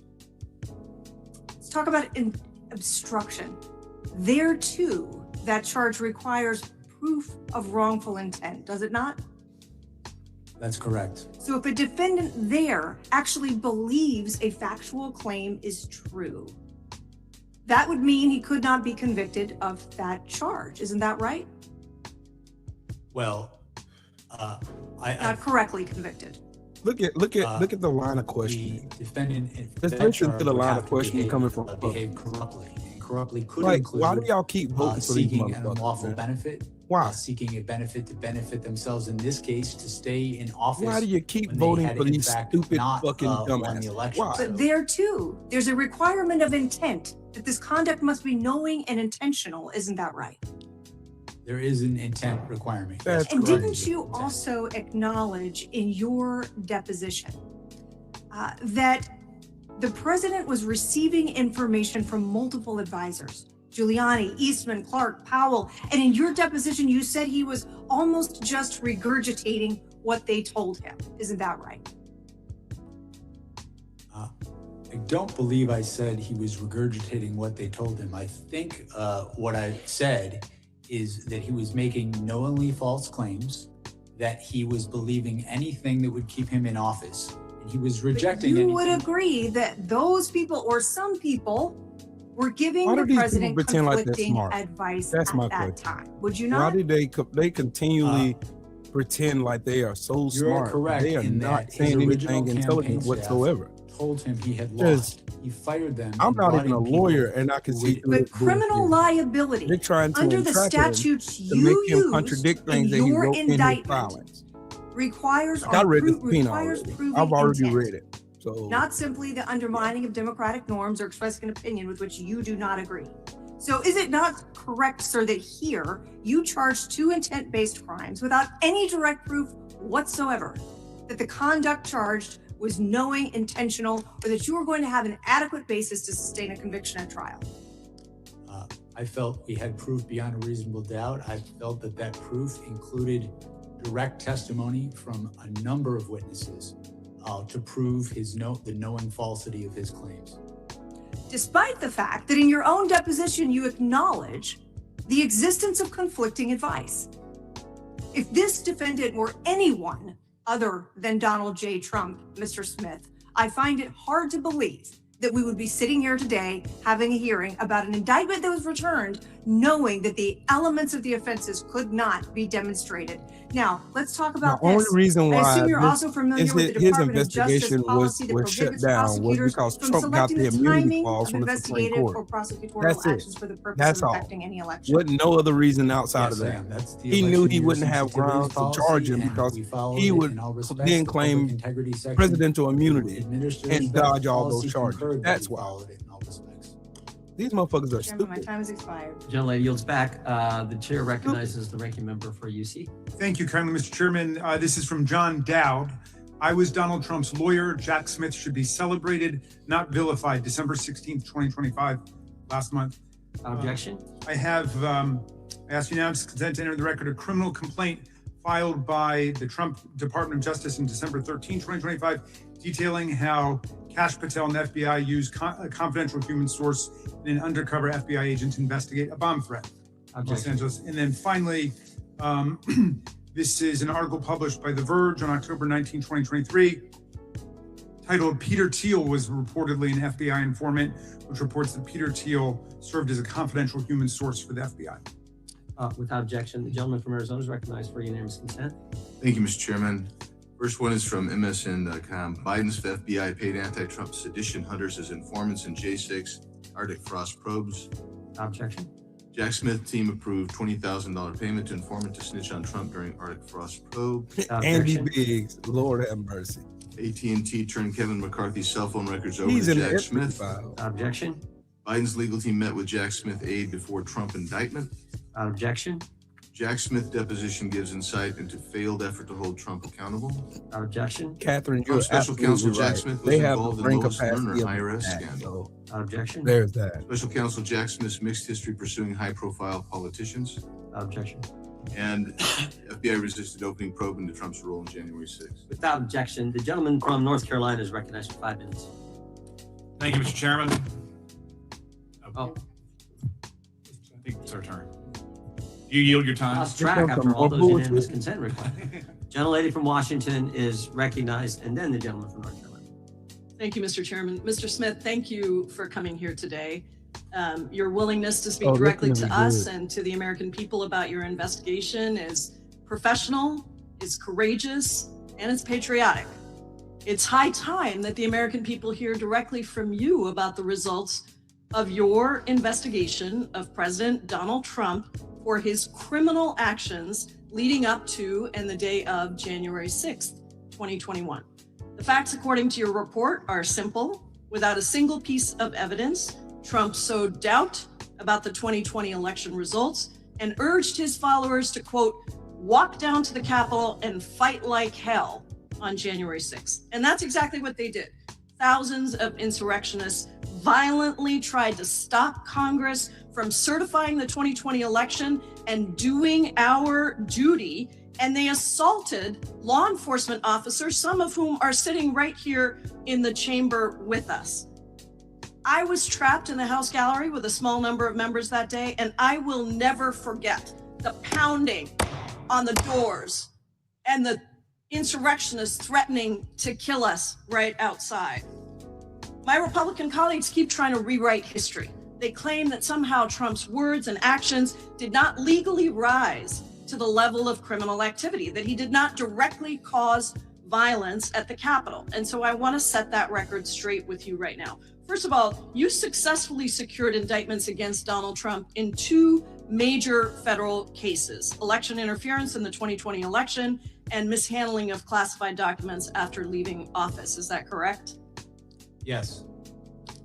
let's talk about obstruction. There too, that charge requires proof of wrongful intent, does it not? That's correct. So if a defendant there actually believes a factual claim is true, that would mean he could not be convicted of that charge. Isn't that right? Well, Not correctly convicted. Look at the line of questioning. The defendant. Let's listen to the line of questioning coming from behave corruptly. And corruptly could Like, include. why do y'all keep voting for these seeking an motherfuckers, unlawful man? benefit? Why? Seeking a benefit to benefit themselves. In this case, to stay in office. Why do you keep when they voting had, for in these fact, stupid not, fucking won the dumbasses? election? Why? But there too, there's a requirement of intent that this conduct must be knowing and intentional. Isn't that right? There is an intent requirement. That's Yes, And correct. didn't you also acknowledge in your deposition that the president was receiving information from multiple advisors? Giuliani, Eastman, Clark, Powell. And in your deposition, you said he was almost just regurgitating what they told him. Isn't that right? I don't believe I said he was regurgitating what they told him. I think what I said is that he was making knowingly false claims, that he was believing anything that would keep him in office, and he was rejecting You anything. would agree that those people or some people were giving Why do the these people president pretend like they're conflicting smart? advice That's at my that question. time. Would you Why not? do they continually pretend like they are so You're smart? correct They are in not that saying his original anything intelligent campaign staff whatsoever. told him he had Just- lost. He fired them. I'm and not brought even a in people lawyer, and I can who see would- through But this criminal bullshit. liability They're trying to under the entrap him statutes to you make him used contradict in things that he your wrote in his indictment filings. requires I read the subpoena requires already. proving I've already intent, read it. So not simply the undermining of democratic norms or expressing an opinion with which you do not agree. So is it not correct, sir, that here you charged 2 intent-based crimes without any direct proof whatsoever that the conduct charged was knowing, intentional, or that you were going to have an adequate basis to sustain a conviction at trial? I felt we had proof beyond a reasonable doubt. I felt that that proof included direct testimony from a number of witnesses to prove the knowing falsity of his claims. Despite the fact that in your own deposition you acknowledge the existence of conflicting advice. If this defendant were anyone other than Donald J. Trump, Mr. Smith, I find it hard to believe that we would be sitting here today having a hearing about an indictment that was returned, knowing that the elements of the offenses could not be demonstrated. Now, let's talk about The only this. reason I why assume you're this also familiar is with the his Department of Justice investigation policy that was shut prohibits down was prosecutors because from Trump got selecting the the immunity timing clause of from the Supreme investigative Court. or prosecutorial That's it. actions for the purpose That's of all. affecting any election. Wasn't no other reason outside Yes, of that. ma'am, that's the He knew election he year wouldn't have sensitivities grounds to policy, charge him and because we followed he it would in all respects. then The claim public integrity section presidential who immunity administers and that dodge all those policy charges. concurred that That's we why. followed it in all respects. These motherfuckers are Chairman, my stupid. time has expired. Gentlelady yields back. The chair recognizes the ranking member for UC. Thank you kindly, Mr. Chairman. This is from John Dowd. I was Donald Trump's lawyer. Jack Smith should be celebrated, not vilified. December 16th, 2025, last month. Objection? I have I ask unanimous consent to enter the record a criminal complaint filed by the Trump Department of Justice on December 13, 2025, detailing how Kash Patel and the FBI used a confidential human source and an undercover FBI agent to investigate a bomb threat in Los Angeles. And then finally, this is an article published by The Verge on October 19, 2023, titled Peter Thiel was reportedly an FBI informant, which reports that Peter Thiel served as a confidential human source for the FBI. Without objection, the gentleman from Arizona is recognized for unanimous consent. Thank you, Mr. Chairman. First one is from MSN.com. Biden's FBI paid anti-Trump sedition hunters as informants in J6 Arctic frost probes. Objection. Jack Smith team approved $20,000 payment to informant to snitch on Trump during Arctic frost probe. Andy Biggs, Lord have mercy. AT&T turned Kevin McCarthy's cell phone records over He's to in Jack the Smith. file. Objection. Biden's legal team met with Jack Smith aide before Trump indictment. Objection. Jack Smith deposition gives insight into failed effort to hold Trump accountable. Objection. Catherine, Trump's you're special counsel absolutely Jack right. Smith was They have involved the in brain Lois Lerner capacity of IRS that, scandal. Objection. There's that. Special counsel Jack Smith's mixed history pursuing high-profile politicians. Objection. And FBI resisted opening probe into Trump's role on January 6th. Without objection, the gentleman from North Carolina is recognized for 5 minutes. Thank you, Mr. Chairman. Oh. I think it's our turn. You yield your time. Lost track after all those unanimous consent requests. Gentlelady from Washington is recognized, and then the gentleman from North Carolina. Thank you, Mr. Chairman. Mr. Smith, thank you for coming here today. Your willingness to speak Oh, directly this is to gonna be us good. and to the American people about your investigation is professional, is courageous, and it's patriotic. It's high time that the American people hear directly from you about the results of your investigation of President Donald Trump for his criminal actions leading up to and the day of January 6th, 2021. The facts, according to your report, are simple. Without a single piece of evidence, Trump sowed doubt about the 2020 election results and urged his followers to, quote, walk down to the Capitol and fight like hell on January 6th. And that's exactly what they did. Thousands of insurrectionists violently tried to stop Congress from certifying the 2020 election and doing our duty. And they assaulted law enforcement officers, some of whom are sitting right here in the chamber with us. I was trapped in the House gallery with a small number of members that day, and I will never forget the pounding on the doors and the insurrectionists threatening to kill us right outside. My Republican colleagues keep trying to rewrite history. They claim that somehow Trump's words and actions did not legally rise to the level of criminal activity, that he did not directly cause violence at the Capitol. And so I want to set that record straight with you right now. First of all, you successfully secured indictments against Donald Trump in 2 major federal cases: election interference in the 2020 election and mishandling of classified documents after leaving office. Is that correct? Yes.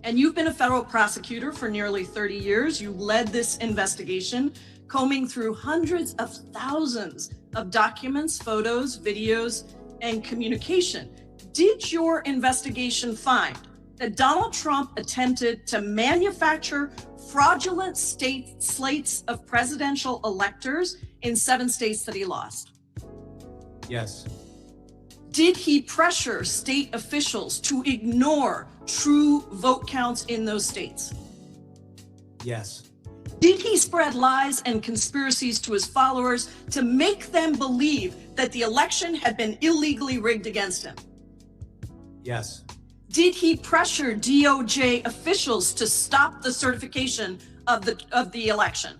And you've been a federal prosecutor for nearly 30 years. You led this investigation, combing through hundreds of thousands of documents, photos, videos, and communication. Did your investigation find that Donald Trump attempted to manufacture fraudulent state slates of presidential electors in 7 states that he lost? Yes. Did he pressure state officials to ignore true vote counts in those states? Yes. Did he spread lies and conspiracies to his followers to make them believe that the election had been illegally rigged against him? Yes. Did he pressure DOJ officials to stop the certification of the election?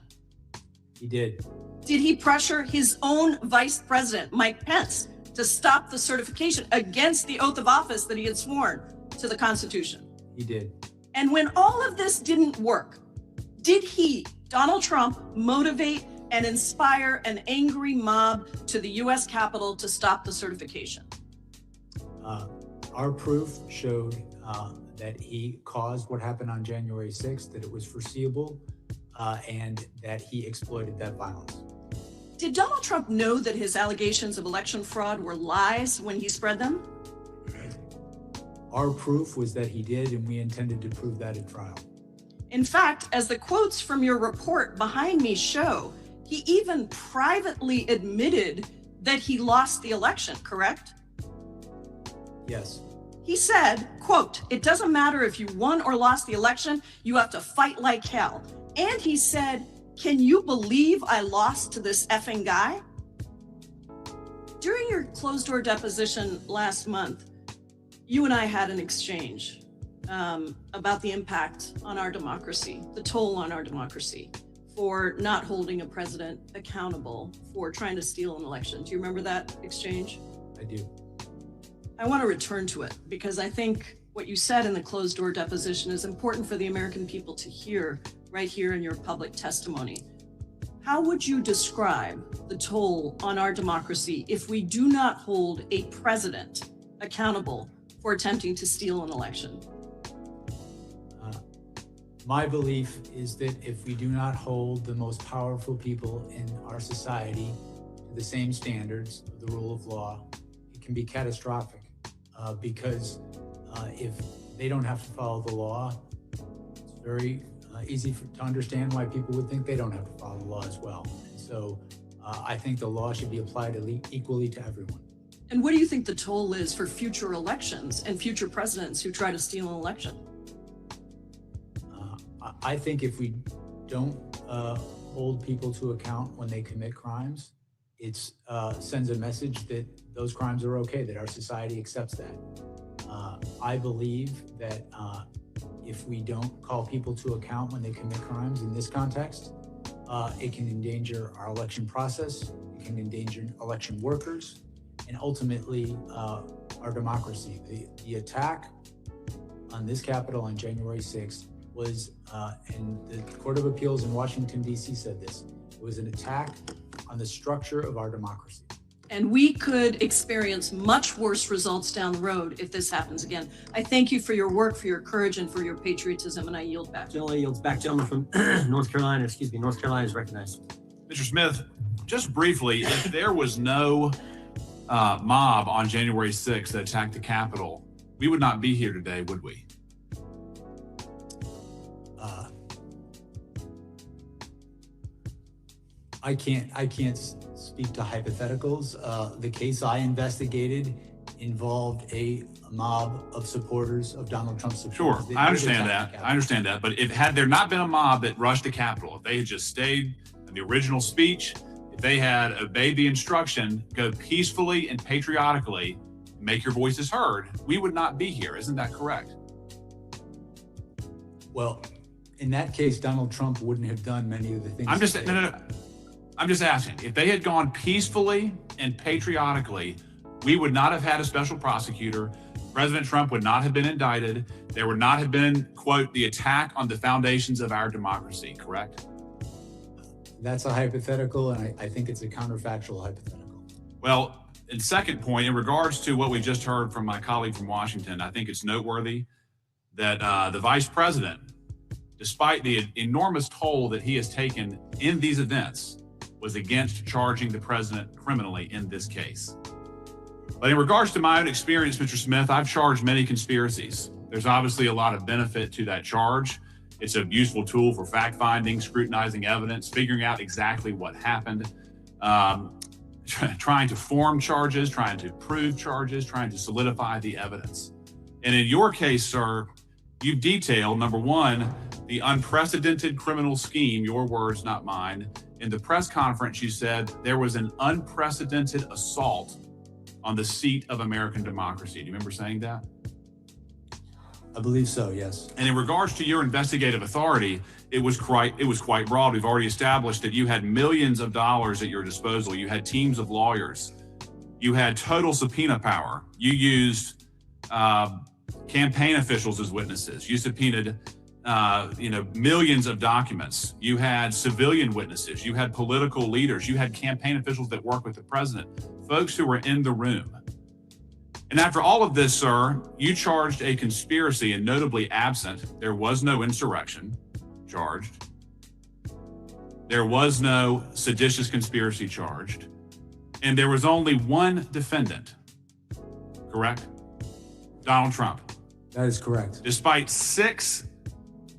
He did. Did he pressure his own vice president, Mike Pence, to stop the certification against the oath of office that he had sworn to the Constitution? He did. And when all of this didn't work, did he, Donald Trump, motivate and inspire an angry mob to the US Capitol to stop the certification? Our proof showed that he caused what happened on January 6th, that it was foreseeable, and that he exploited that violence. Did Donald Trump know that his allegations of election fraud were lies when he spread them? Our proof was that he did, and we intended to prove that at trial. In fact, as the quotes from your report behind me show, he even privately admitted that he lost the election, correct? Yes. He said, quote, "It doesn't matter if you won or lost the election, you have to fight like hell." And he said, "Can you believe I lost to this effing guy?" During your closed door deposition last month, you and I had an exchange about the impact on our democracy, the toll on our democracy for not holding a president accountable for trying to steal an election. Do you remember that exchange? I do. I want to return to it because I think what you said in the closed door deposition is important for the American people to hear right here in your public testimony. How would you describe the toll on our democracy if we do not hold a president accountable for attempting to steal an election? My belief is that if we do not hold the most powerful people in our society to the same standards of the rule of law, it can be catastrophic because if they don't have to follow the law, it's very easy to understand why people would think they don't have to follow the law as well. And so I think the law should be applied equally to everyone. And what do you think the toll is for future elections and future presidents who try to steal an election? I think if we don't hold people to account when they commit crimes, it sends a message that those crimes are okay, that our society accepts that. I believe that if we don't call people to account when they commit crimes in this context, it can endanger our election process, it can endanger election workers, and ultimately our democracy. The attack on this Capitol on January 6th was, and the Court of Appeals in Washington, D.C. said this, it was an attack on the structure of our democracy. And we could experience much worse results down the road if this happens again. I thank you for your work, for your courage, and for your patriotism, and I yield back. Gentleman yields back. Gentleman from North Carolina is recognized. Mr. Smith, just briefly, if there was no mob on January 6th that attacked the Capitol, we would not be here today, would we? I can't speak to hypotheticals. The case I investigated involved a mob of supporters of Donald Trump's supporters. Sure, I understand that. But had there not been a mob that rushed the Capitol, if they had just stayed in the original speech, if they had obeyed the instruction, go peacefully and patriotically, make your voices heard, we would not be here. Isn't that correct? Well, in that case, Donald Trump wouldn't have done many of the things. I'm just asking, if they had gone peacefully and patriotically, we would not have had a special prosecutor. President Trump would not have been indicted. There would not have been, quote, the attack on the foundations of our democracy, correct? That's a hypothetical, and I think it's a counterfactual hypothetical. Well, and second point, in regards to what we just heard from my colleague from Washington, I think it's noteworthy that the vice president, despite the enormous toll that he has taken in these events, was against charging the president criminally in this case. But in regards to my own experience, Mr. Smith, I've charged many conspiracies. There's obviously a lot of benefit to that charge. It's a useful tool for fact-finding, scrutinizing evidence, figuring out exactly what happened, trying to form charges, trying to prove charges, trying to solidify the evidence. And in your case, sir, you've detailed, number one, the unprecedented criminal scheme, your words, not mine. In the press conference, you said there was an unprecedented assault on the seat of American democracy. Do you remember saying that? I believe so, yes. And in regards to your investigative authority, it was quite broad. We've already established that you had millions of dollars at your disposal. You had teams of lawyers. You had total subpoena power. You used campaign officials as witnesses. You subpoenaed millions of documents. You had civilian witnesses. You had political leaders. You had campaign officials that work with the president, folks who were in the room. And after all of this, sir, you charged a conspiracy, and notably absent, there was no insurrection charged. There was no seditious conspiracy charged. And there was only one defendant, correct? Donald Trump. That is correct. Despite 6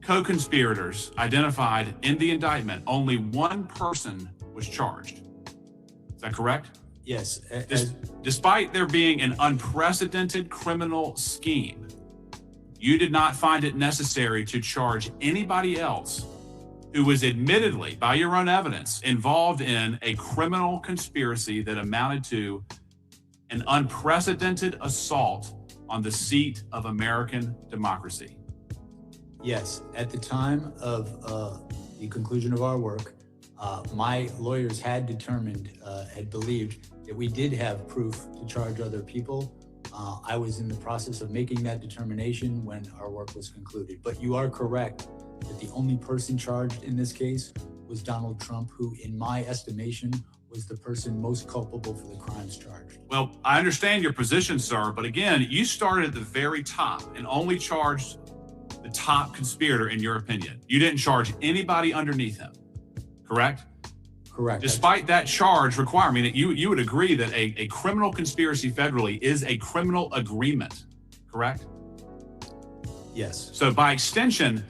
co-conspirators identified in the indictment, only one person was charged. Is that correct? Yes. Despite there being an unprecedented criminal scheme, you did not find it necessary to charge anybody else who was admittedly, by your own evidence, involved in a criminal conspiracy that amounted to an unprecedented assault on the seat of American democracy. Yes. At the time of the conclusion of our work, my lawyers had believed that we did have proof to charge other people. I was in the process of making that determination when our work was concluded. But you are correct that the only person charged in this case was Donald Trump, who, in my estimation, was the person most culpable for the crimes charged. Well, I understand your position, sir, but again, you started at the very top and only charged the top conspirator, in your opinion. You didn't charge anybody underneath him, correct? Correct. Despite that charge requirement, you would agree that a criminal conspiracy federally is a criminal agreement, correct? Yes. So by extension,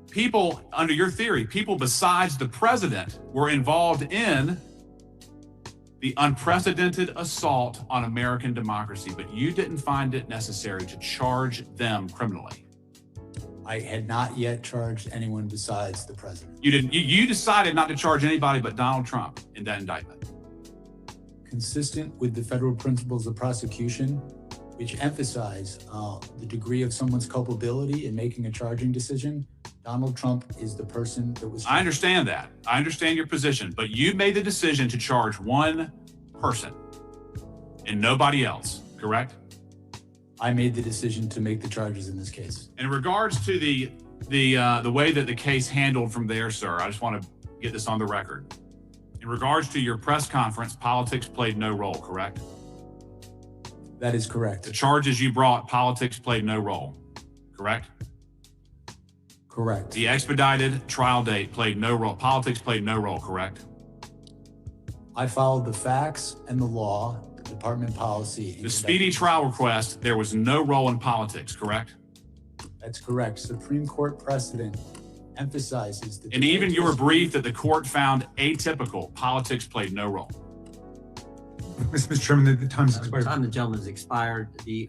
people, under your theory, people besides the president were involved in the unprecedented assault on American democracy, but you didn't find it necessary to charge them criminally. I had not yet charged anyone besides the president. You didn't. You decided not to charge anybody but Donald Trump in that indictment. Consistent with the federal principles of prosecution, which emphasize the degree of someone's culpability in making a charging decision, Donald Trump is the person that was. I understand that. I understand your position, but you made the decision to charge one person and nobody else, correct? I made the decision to make the charges in this case. In regards to the way that the case handled from there, sir, I just want to get this on the record. In regards to your press conference, politics played no role, correct? That is correct. The charges you brought, politics played no role, correct? Correct. The expedited trial date played no role. Politics played no role, correct? I followed the facts and the law, the department policy. The speedy trial request, there was no role in politics, correct? That's correct. Supreme Court precedent emphasizes that. And even your brief that the court found atypical, politics played no role. Mr. Chairman, the time's expired. Time the gentleman's expired. The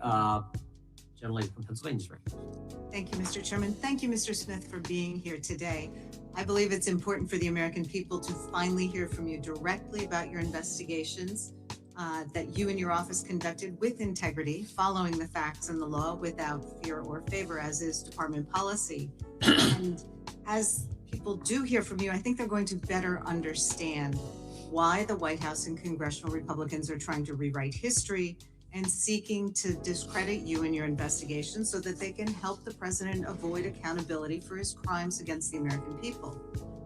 gentleman from Pennsylvania is recognized. Thank you, Mr. Chairman. Thank you, Mr. Smith, for being here today. I believe it's important for the American people to finally hear from you directly about your investigations that you and your office conducted with integrity, following the facts and the law without fear or favor, as is department policy. And as people do hear from you, I think they're going to better understand why the White House and congressional Republicans are trying to rewrite history and seeking to discredit you and your investigation so that they can help the president avoid accountability for his crimes against the American people.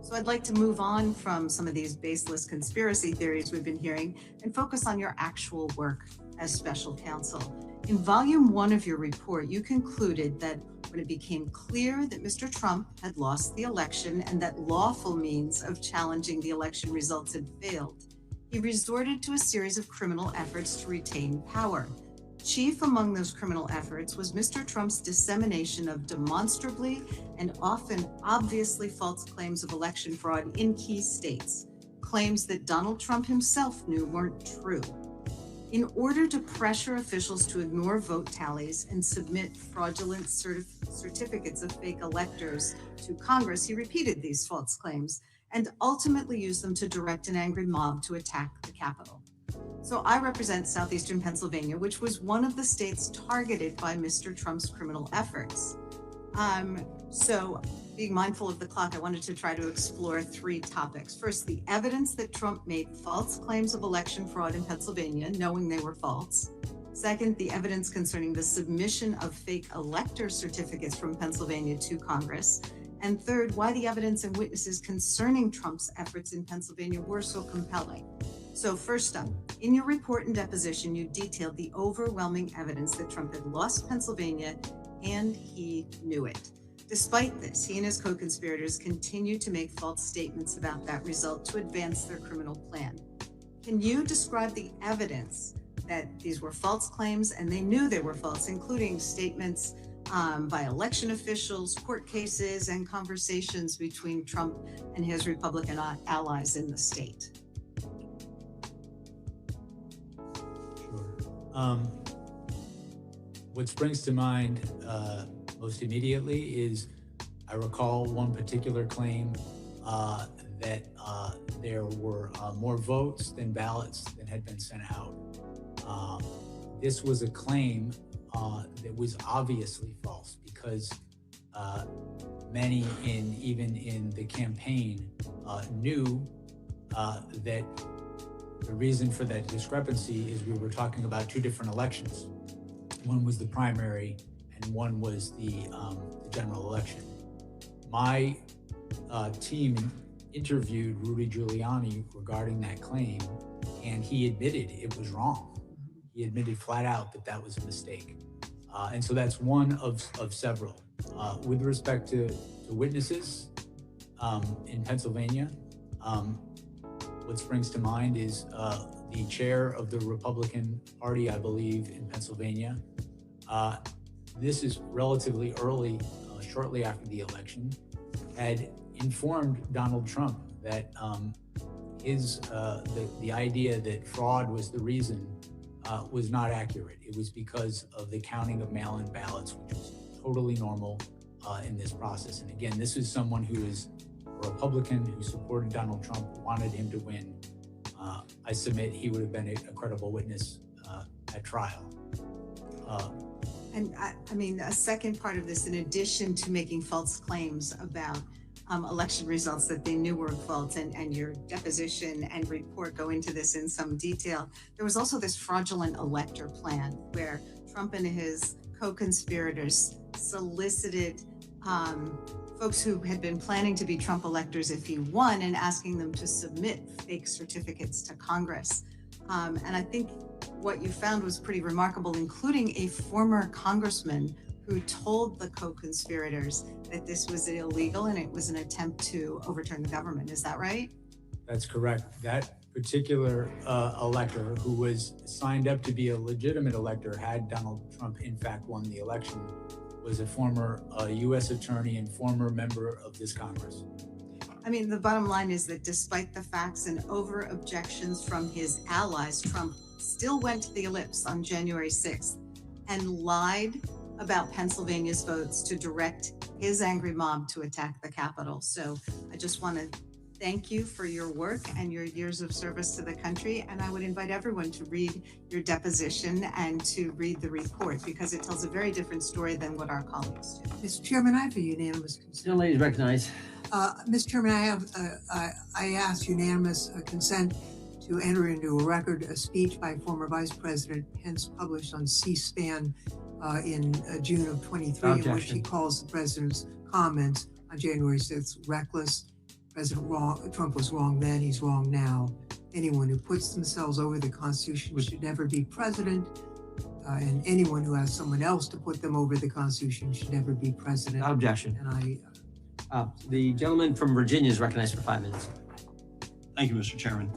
So I'd like to move on from some of these baseless conspiracy theories we've been hearing and focus on your actual work as special counsel. In volume 1 of your report, you concluded that when it became clear that Mr. Trump had lost the election and that lawful means of challenging the election results had failed, he resorted to a series of criminal efforts to retain power. Chief among those criminal efforts was Mr. Trump's dissemination of demonstrably and often obviously false claims of election fraud in key states, claims that Donald Trump himself knew weren't true. In order to pressure officials to ignore vote tallies and submit fraudulent certificates of fake electors to Congress, he repeated these false claims and ultimately used them to direct an angry mob to attack the Capitol. So I represent Southeastern Pennsylvania, which was one of the states targeted by Mr. Trump's criminal efforts. So being mindful of the clock, I wanted to try to explore 3 topics. First, the evidence that Trump made false claims of election fraud in Pennsylvania, knowing they were false. Second, the evidence concerning the submission of fake elector certificates from Pennsylvania to Congress. And third, why the evidence and witnesses concerning Trump's efforts in Pennsylvania were so compelling. So first up, in your report and deposition, you detailed the overwhelming evidence that Trump had lost Pennsylvania and he knew it. Despite this, he and his co-conspirators continued to make false statements about that result to advance their criminal plan. Can you describe the evidence that these were false claims and they knew they were false, including statements by election officials, court cases, and conversations between Trump and his Republican allies in the state? Sure. What springs to mind most immediately is I recall one particular claim that there were more votes than ballots that had been sent out. This was a claim that was obviously false because many even in the campaign knew that the reason for that discrepancy is we were talking about 2 different elections. One was the primary and one was the general election. My team interviewed Rudy Giuliani regarding that claim, and he admitted it was wrong. He admitted flat out that that was a mistake. And so that's one of several. With respect to witnesses in Pennsylvania, what springs to mind is the chair of the Republican Party, I believe, in Pennsylvania. This is relatively early, shortly after the election, had informed Donald Trump that the idea that fraud was the reason was not accurate. It was because of the counting of mail-in ballots, which was totally normal in this process. And again, this is someone who is a Republican who supported Donald Trump, wanted him to win. I submit he would have been a credible witness at trial. And I mean, a second part of this, in addition to making false claims about election results that they knew were false, and your deposition and report go into this in some detail, there was also this fraudulent elector plan where Trump and his co-conspirators solicited folks who had been planning to be Trump electors if he won and asking them to submit fake certificates to Congress. And I think what you found was pretty remarkable, including a former congressman who told the co-conspirators that this was illegal and it was an attempt to overturn the government. Is that right? That's correct. That particular elector, who was signed up to be a legitimate elector had Donald Trump in fact won the election, was a former U.S. attorney and former member of this Congress. I mean, the bottom line is that despite the facts and over objections from his allies, Trump still went to the ellipse on January 6th and lied about Pennsylvania's votes to direct his angry mob to attack the Capitol. So I just want to thank you for your work and your years of service to the country. And I would invite everyone to read your deposition and to read the report because it tells a very different story than what our colleagues do. Mr. Chairman, I have a unanimous consent. Young ladies recognized. Mr. Chairman, I ask unanimous consent to enter into a record a speech by former Vice President Pence published on C-SPAN in June of 23, in which he calls the president's comments on January 6th reckless. President Trump was wrong then, he's wrong now. Anyone who puts themselves over the Constitution should never be president, and anyone who asks someone else to put them over the Constitution should never be president. Without objection. And the gentleman from Virginia is recognized for 5 minutes. Thank you, Mr. Chairman.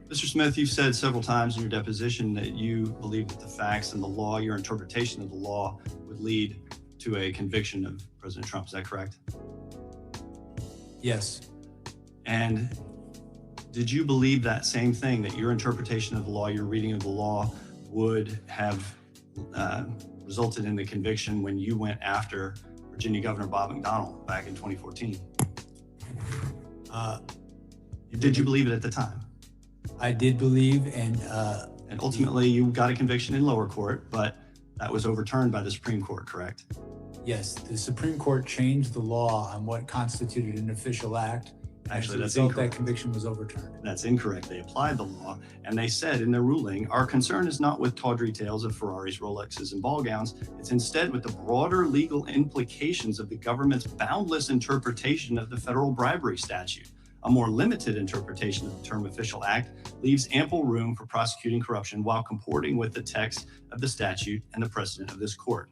Mr. Smith, you've said several times in your deposition that you believe that the facts and the law, your interpretation of the law, would lead to a conviction of President Trump. Is that correct? Yes. And did you believe that same thing, that your interpretation of the law, your reading of the law, would have resulted in the conviction when you went after Virginia Governor Bob McDonnell back in 2014? Did you believe it at the time? I did believe, and ultimately you got a conviction in lower court, but that was overturned by the Supreme Court, correct? yes, the Supreme Court changed the law on what constituted an official act. Actually, that's as a result, incorrect. that conviction was overturned. That's incorrect. They applied the law, and they said in their ruling, our concern is not with tawdry tales of Ferraris, Rolexes, and ball gowns. It's instead with the broader legal implications of the government's boundless interpretation of the federal bribery statute. A more limited interpretation of the term official act leaves ample room for prosecuting corruption while comporting with the text of the statute and the precedent of this court.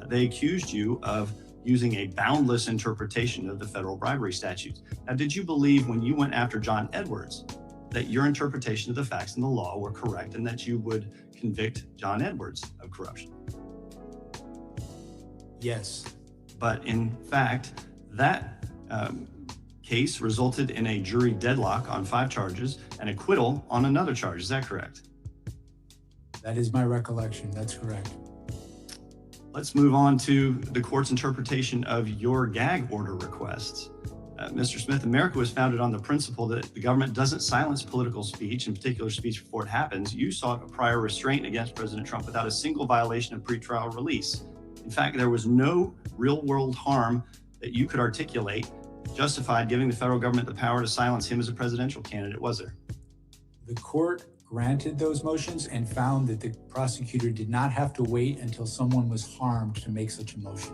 They accused you of using a boundless interpretation of the federal bribery statutes. Now, did you believe when you went after John Edwards that your interpretation of the facts and the law were correct and that you would convict John Edwards of corruption? Yes. But in fact, that case resulted in a jury deadlock on 5 charges and acquittal on another charge. Is that correct? That is my recollection. That's correct. Let's move on to the court's interpretation of your gag order requests. Mr. Smith, America was founded on the principle that the government doesn't silence political speech, in particular speech before it happens. You sought a prior restraint against President Trump without a single violation of pretrial release. In fact, there was no real-world harm that you could articulate justified giving the federal government the power to silence him as a presidential candidate, was there? The court granted those motions and found that the prosecutor did not have to wait until someone was harmed to make such a motion.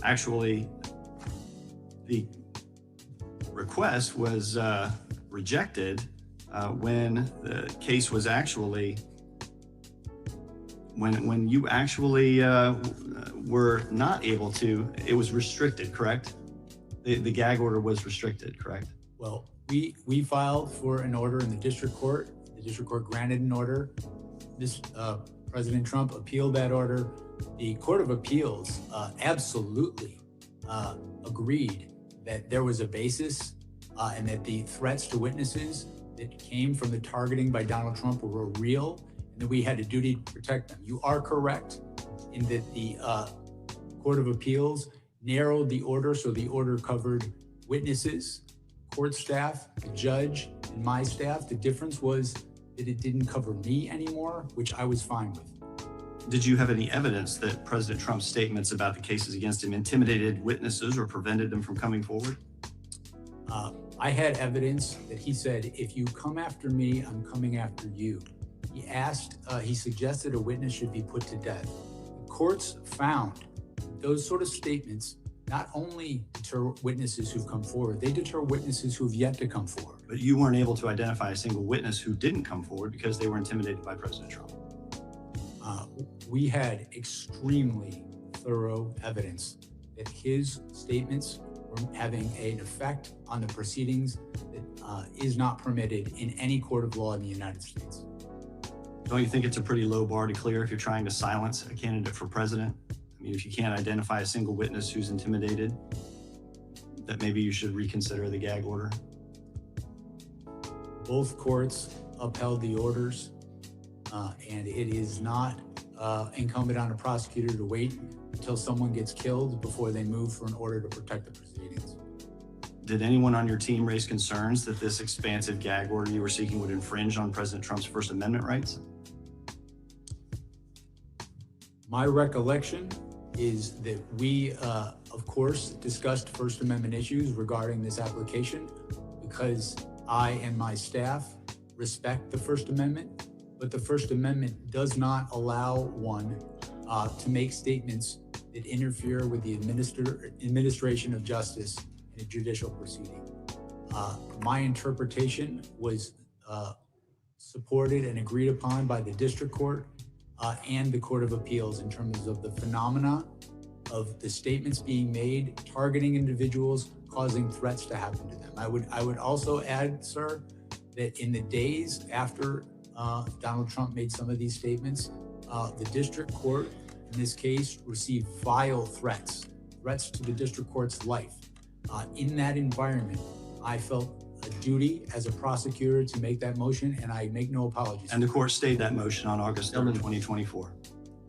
Actually, the request was rejected when the case was actually, when you actually were not able to, it was restricted, correct? The gag order was restricted, correct? Well, we filed for an order in the district court. The district court granted an order. President Trump appealed that order. The Court of Appeals absolutely agreed that there was a basis and that the threats to witnesses that came from the targeting by Donald Trump were real and that we had a duty to protect them. You are correct in that the Court of Appeals narrowed the order, so the order covered witnesses, court staff, the judge, and my staff. The difference was that it didn't cover me anymore, which I was fine with. Did you have any evidence that President Trump's statements about the cases against him intimidated witnesses or prevented them from coming forward? I had evidence that he said, if you come after me, I'm coming after you. He suggested a witness should be put to death. The courts found those sort of statements not only deter witnesses who've come forward, they deter witnesses who've yet to come forward. But you weren't able to identify a single witness who didn't come forward because they were intimidated by President Trump. We had extremely thorough evidence that his statements were having an effect on the proceedings that is not permitted in any court of law in the United States. Don't you think it's a pretty low bar to clear if you're trying to silence a candidate for president? I mean, if you can't identify a single witness who's intimidated, that maybe you should reconsider the gag order? Both courts upheld the orders, and it is not incumbent on a prosecutor to wait until someone gets killed before they move for an order to protect the proceedings. Did anyone on your team raise concerns that this expansive gag order you were seeking would infringe on President Trump's First Amendment rights? My recollection is that we, of course, discussed First Amendment issues regarding this application because I and my staff respect the First Amendment, but the First Amendment does not allow one to make statements that interfere with the administration of justice in a judicial proceeding. My interpretation was supported and agreed upon by the district court and the Court of Appeals in terms of the phenomena of the statements being made, targeting individuals, causing threats to happen to them. I would also add, sir, that in the days after Donald Trump made some of these statements, the district court, in this case, received vile threats to the district court's life. In that environment, I felt a duty as a prosecutor to make that motion, and I make no apologies. And the court stayed that motion on August 3rd, 2024.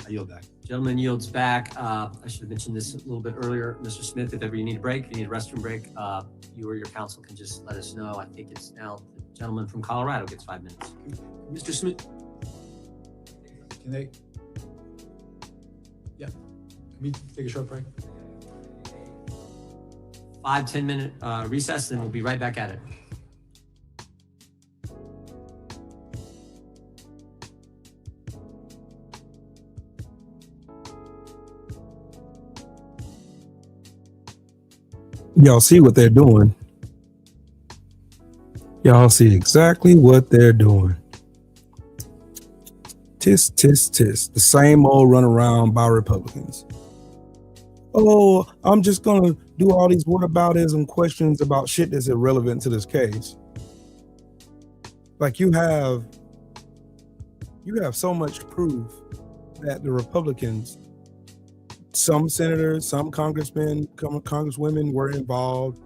I yield back. Gentleman yields back. I should have mentioned this a little bit earlier. Mr. Smith, if ever you need a break, you need a restroom break, you or your counsel can just let us know. I think it's now the Gentleman from Colorado gets 5 minutes. Mr. Smith, Can they? Yeah. Can we take a short break? 5-10 minute recess, and we'll be right back at it. Y'all see what they're doing. Y'all see exactly what they're doing. Tisk, tisk, tisk. The same old runaround by Republicans. Oh, I'm just going to do all these whataboutism questions about shit that's irrelevant to this case. Like you have so much proof that the Republicans, some senators, some congressmen, congresswomen were involved.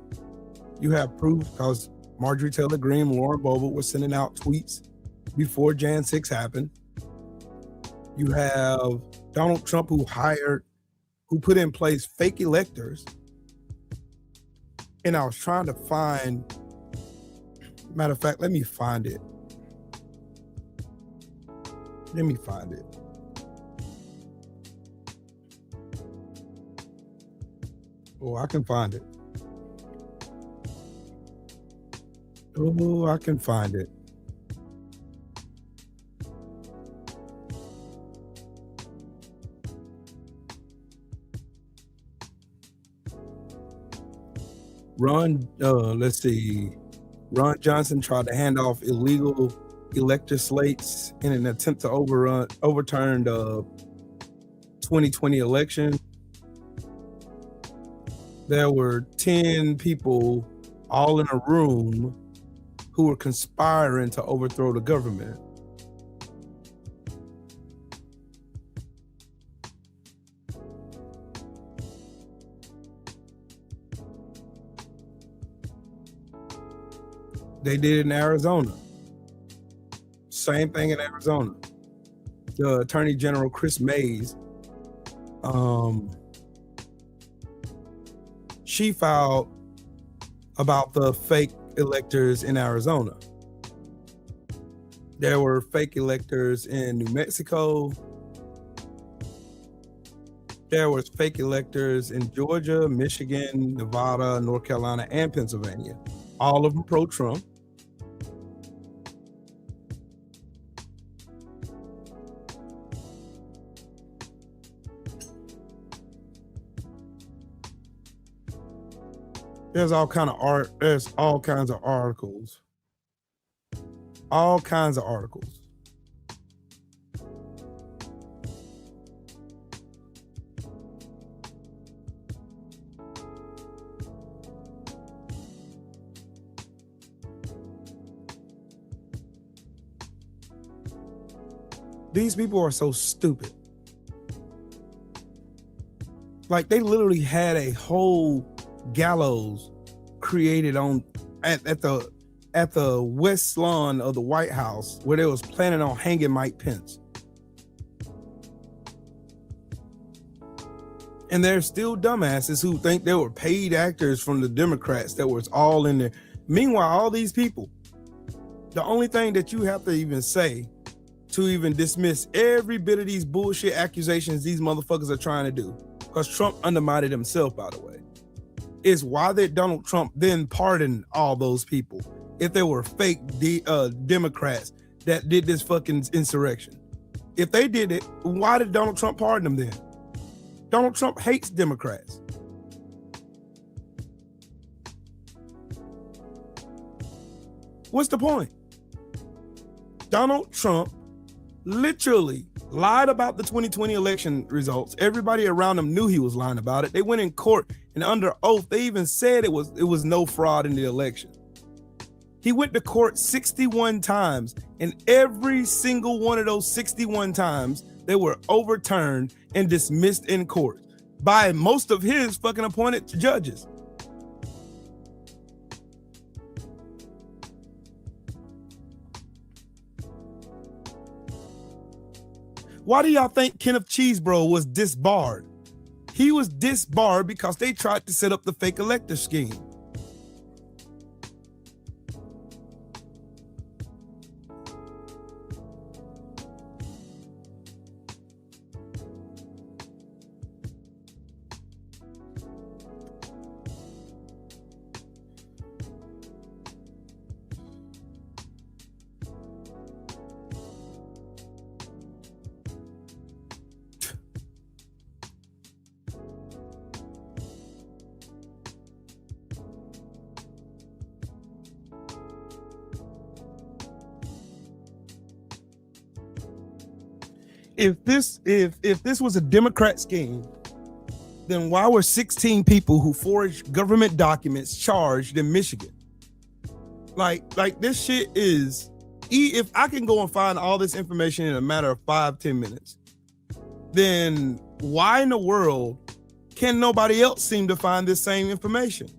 You have proof because Marjorie Taylor Greene and Lauren Boebert were sending out tweets before Jan 6 happened. You have Donald Trump who put in place fake electors. And I was trying to find, matter of fact, let me find it. Oh, I can find it. Ron Johnson tried to hand off illegal elector slates in an attempt to overturn the 2020 election. There were 10 people all in a room who were conspiring to overthrow the government. They did it in Arizona. Same thing in Arizona. The Attorney General Chris Mays, she filed about the fake electors in Arizona. There were fake electors in New Mexico. There was fake electors in Georgia, Michigan, Nevada, North Carolina, and Pennsylvania. All of them pro-Trump. There's all kinds of articles. All kinds of articles. These people are so stupid. Like they literally had a whole gallows created at the west lawn of the White House where they was planning on hanging Mike Pence. And there's still dumbasses who think they were paid actors from the Democrats that was all in there. Meanwhile, all these people, the only thing that you have to even say to even dismiss every bit of these bullshit accusations these motherfuckers are trying to do, because Trump undermined himself, by the way, is why did Donald Trump then pardon all those people if they were fake Democrats that did this fucking insurrection? If they did it, why did Donald Trump pardon them then? Donald Trump hates Democrats. What's the point? Donald Trump literally lied about the 2020 election results. Everybody around him knew he was lying about it. They went in court and under oath, they even said it was no fraud in the election. He went to court 61 times, and every single one of those 61 times, they were overturned and dismissed in court by most of his fucking appointed judges. Why do y'all think Kenneth Chesebro was disbarred? He was disbarred because they tried to set up the fake elector scheme. if this was a Democrat scheme, then why were 16 people who forged government documents charged in Michigan? Like this shit is, if I can go and find all this information in a matter of 5-10 minutes, then why in the world can nobody else seem to find this same information?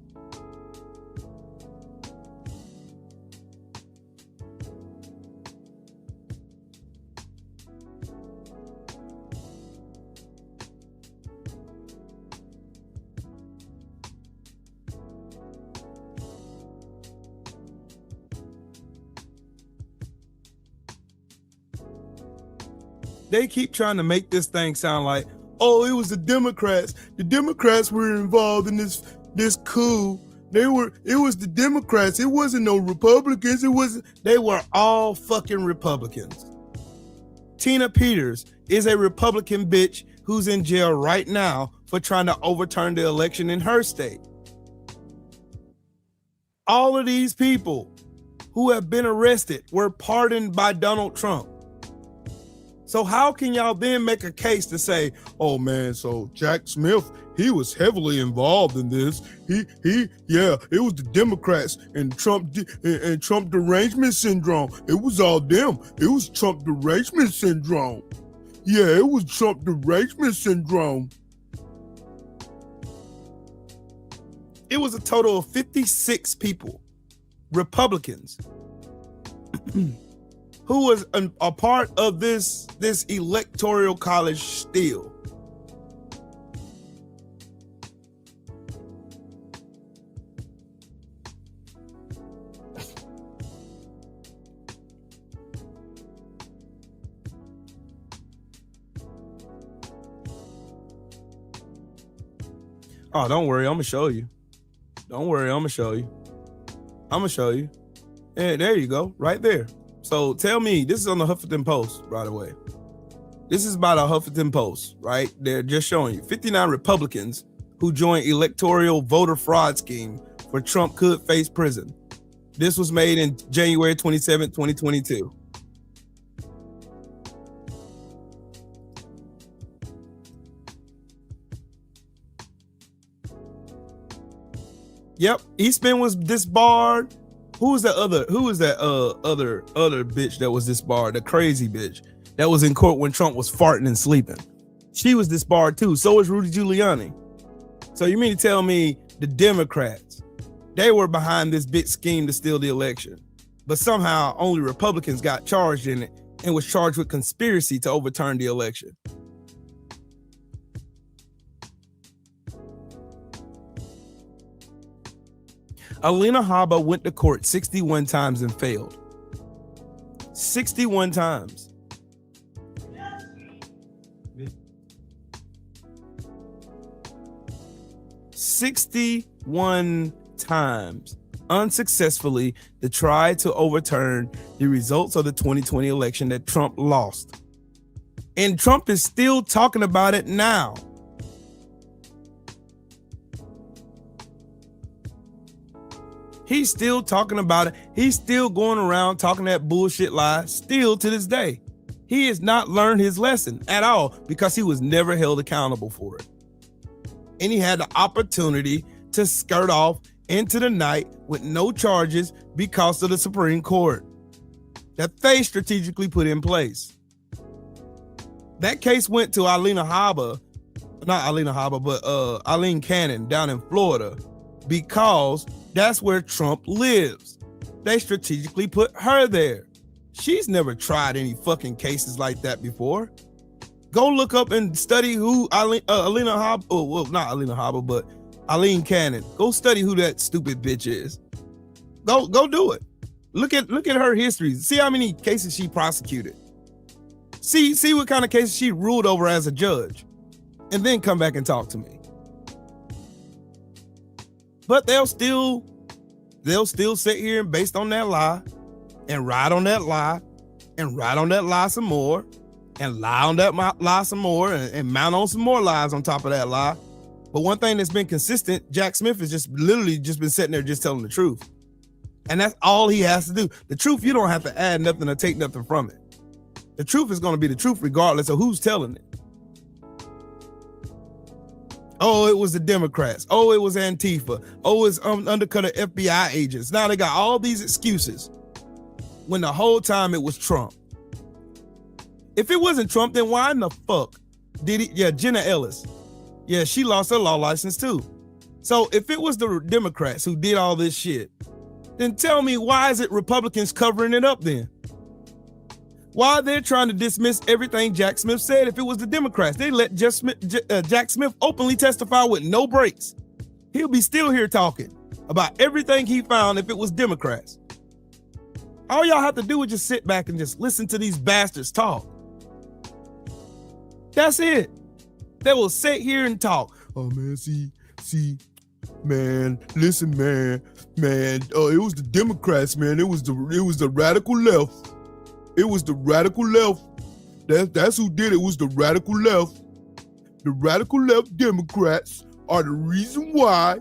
They keep trying to make this thing sound like, oh, it was the Democrats. The Democrats were involved in this coup. It was the Democrats. It wasn't no Republicans. They were all fucking Republicans. Tina Peters is a Republican bitch who's in jail right now for trying to overturn the election in her state. All of these people who have been arrested were pardoned by Donald Trump. So how can y'all then make a case to say, oh man, so Jack Smith, he was heavily involved in this. Yeah, it was the Democrats and Trump derangement syndrome. It was all them. It was Trump derangement syndrome. Yeah, it was Trump derangement syndrome. It was a total of 56 people, Republicans, who was a part of this electoral college still. Oh, don't worry, I'm gonna show you. Don't worry, I'm gonna show you. I'm gonna show you. And there you go, right there. So tell me, this is on the Huffington Post, by the way. This is by the Huffington Post, right? They're just showing you 59 Republicans who joined electoral voter fraud scheme for Trump could face prison. This was made in January 27, 2022. Yep, Eastman was disbarred. Who was that other bitch that was disbarred? The crazy bitch that was in court when Trump was farting and sleeping. She was disbarred too. So was Rudy Giuliani. So you mean to tell me the Democrats, they were behind this big scheme to steal the election, but somehow only Republicans got charged in it and was charged with conspiracy to overturn the election? Alina Habba went to court 61 times and failed. 61 times. "61 times unsuccessfully to try to overturn the results of the 2020 election that Trump lost. And Trump is still talking about it now. He's still talking about it. He's still going around talking that bullshit lie still to this day. He has not learned his lesson at all because he was never held accountable for it. And he had the opportunity to skirt off into the night with no charges because of the Supreme Court that they strategically put in place. That case went to Eileen Cannon down in Florida because that's where Trump lives. They strategically put her there. She's never tried any fucking cases like that before. Go look up and study who Eileen Cannon. Go study who that stupid bitch is. Go do it. Look at her history. See how many cases she prosecuted. See what kind of cases she ruled over as a judge. And then come back and talk to me. But they'll still sit here and based on that lie and ride on that lie and ride on that lie some more and lie on that lie some more and mount on some more lies on top of that lie. But one thing that's been consistent, Jack Smith has just literally just been sitting there just telling the truth. And that's all he has to do. The truth, you don't have to add nothing or take nothing from it. The truth is going to be the truth regardless of who's telling it. Oh, it was the Democrats. Oh, it was Antifa. Oh, it's undercover FBI agents. Now they got all these excuses when the whole time it was Trump. If it wasn't Trump, then why in the fuck did he? Yeah, Jenna Ellis. Yeah, she lost her law license too. So if it was the Democrats who did all this shit, then tell me, why is it Republicans covering it up then? Why they're trying to dismiss everything Jack Smith said? If it was the Democrats, they let Jack Smith openly testify with no breaks. He'll be still here talking about everything he found if it was Democrats. All y'all have to do is just sit back and just listen to these bastards talk. That's it. They will sit here and talk. Oh man, see, man, listen, man, it was the Democrats, man. It was the radical left. It was the radical left. That's who did it. It was the radical left. The radical left Democrats are the reason why.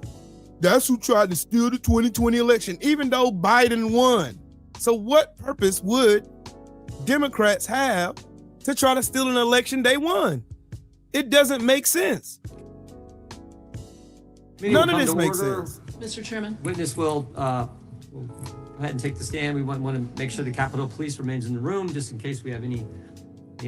That's who tried to steal the 2020 election, even though Biden won. So what purpose would Democrats have to try to steal an election they won? It doesn't make sense. None of this makes sense. Mr. Chairman. Witness will go ahead and take the stand. We want to make sure the Capitol Police remains in the room just in case we have any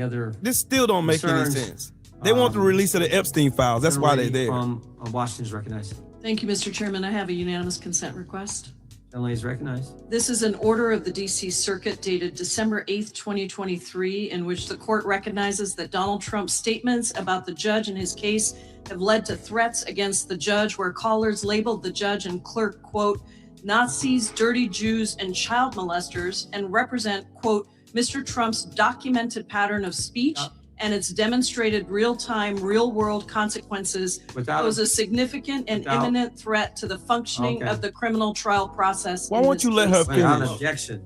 other. This still don't make any concerns. sense. They want the release of the Epstein files. That's why they're there. From Washington is recognized. Thank you, Mr. Chairman. I have a unanimous consent request. Gentleman is recognized. This is an order of the DC Circuit dated December 8th, 2023, in which the court recognizes that Donald Trump's statements about the judge and his case have led to threats against the judge, where callers labeled the judge and clerk, quote, Nazis, dirty Jews, and child molesters, and represent, quote, Mr. Trump's documented pattern of speech and its demonstrated real-time, real-world consequences pose a significant and imminent threat to the functioning of the criminal trial process. Why won't you let her finish? Objection.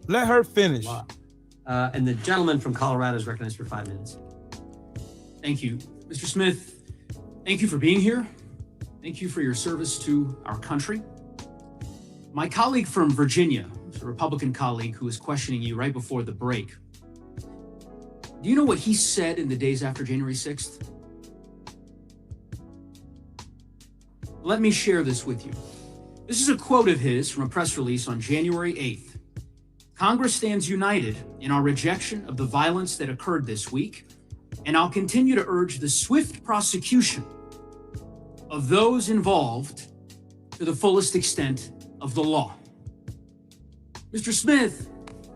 Let her finish. And the gentleman from Colorado is recognized for 5 minutes. Thank you. Mr. Smith, thank you for being here. Thank you for your service to our country. My colleague from Virginia, a Republican colleague who was questioning you right before the break, do you know what he said in the days after January 6th? Let me share this with you. This is a quote of his from a press release on January 8th. Congress stands united in our rejection of the violence that occurred this week, and I'll continue to urge the swift prosecution of those involved to the fullest extent of the law. Mr. Smith,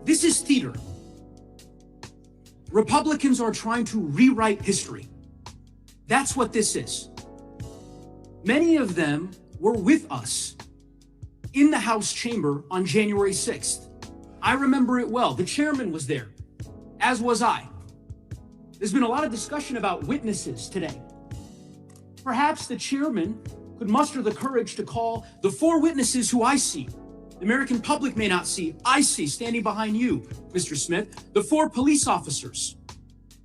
this is theater. Republicans are trying to rewrite history. That's what this is. Many of them were with us in the House chamber on January 6th. I remember it well. The chairman was there, as was I. There's been a lot of discussion about witnesses today. Perhaps the chairman could muster the courage to call the 4 witnesses who I see. The American public may not see. I see standing behind you, Mr. Smith, the 4 police officers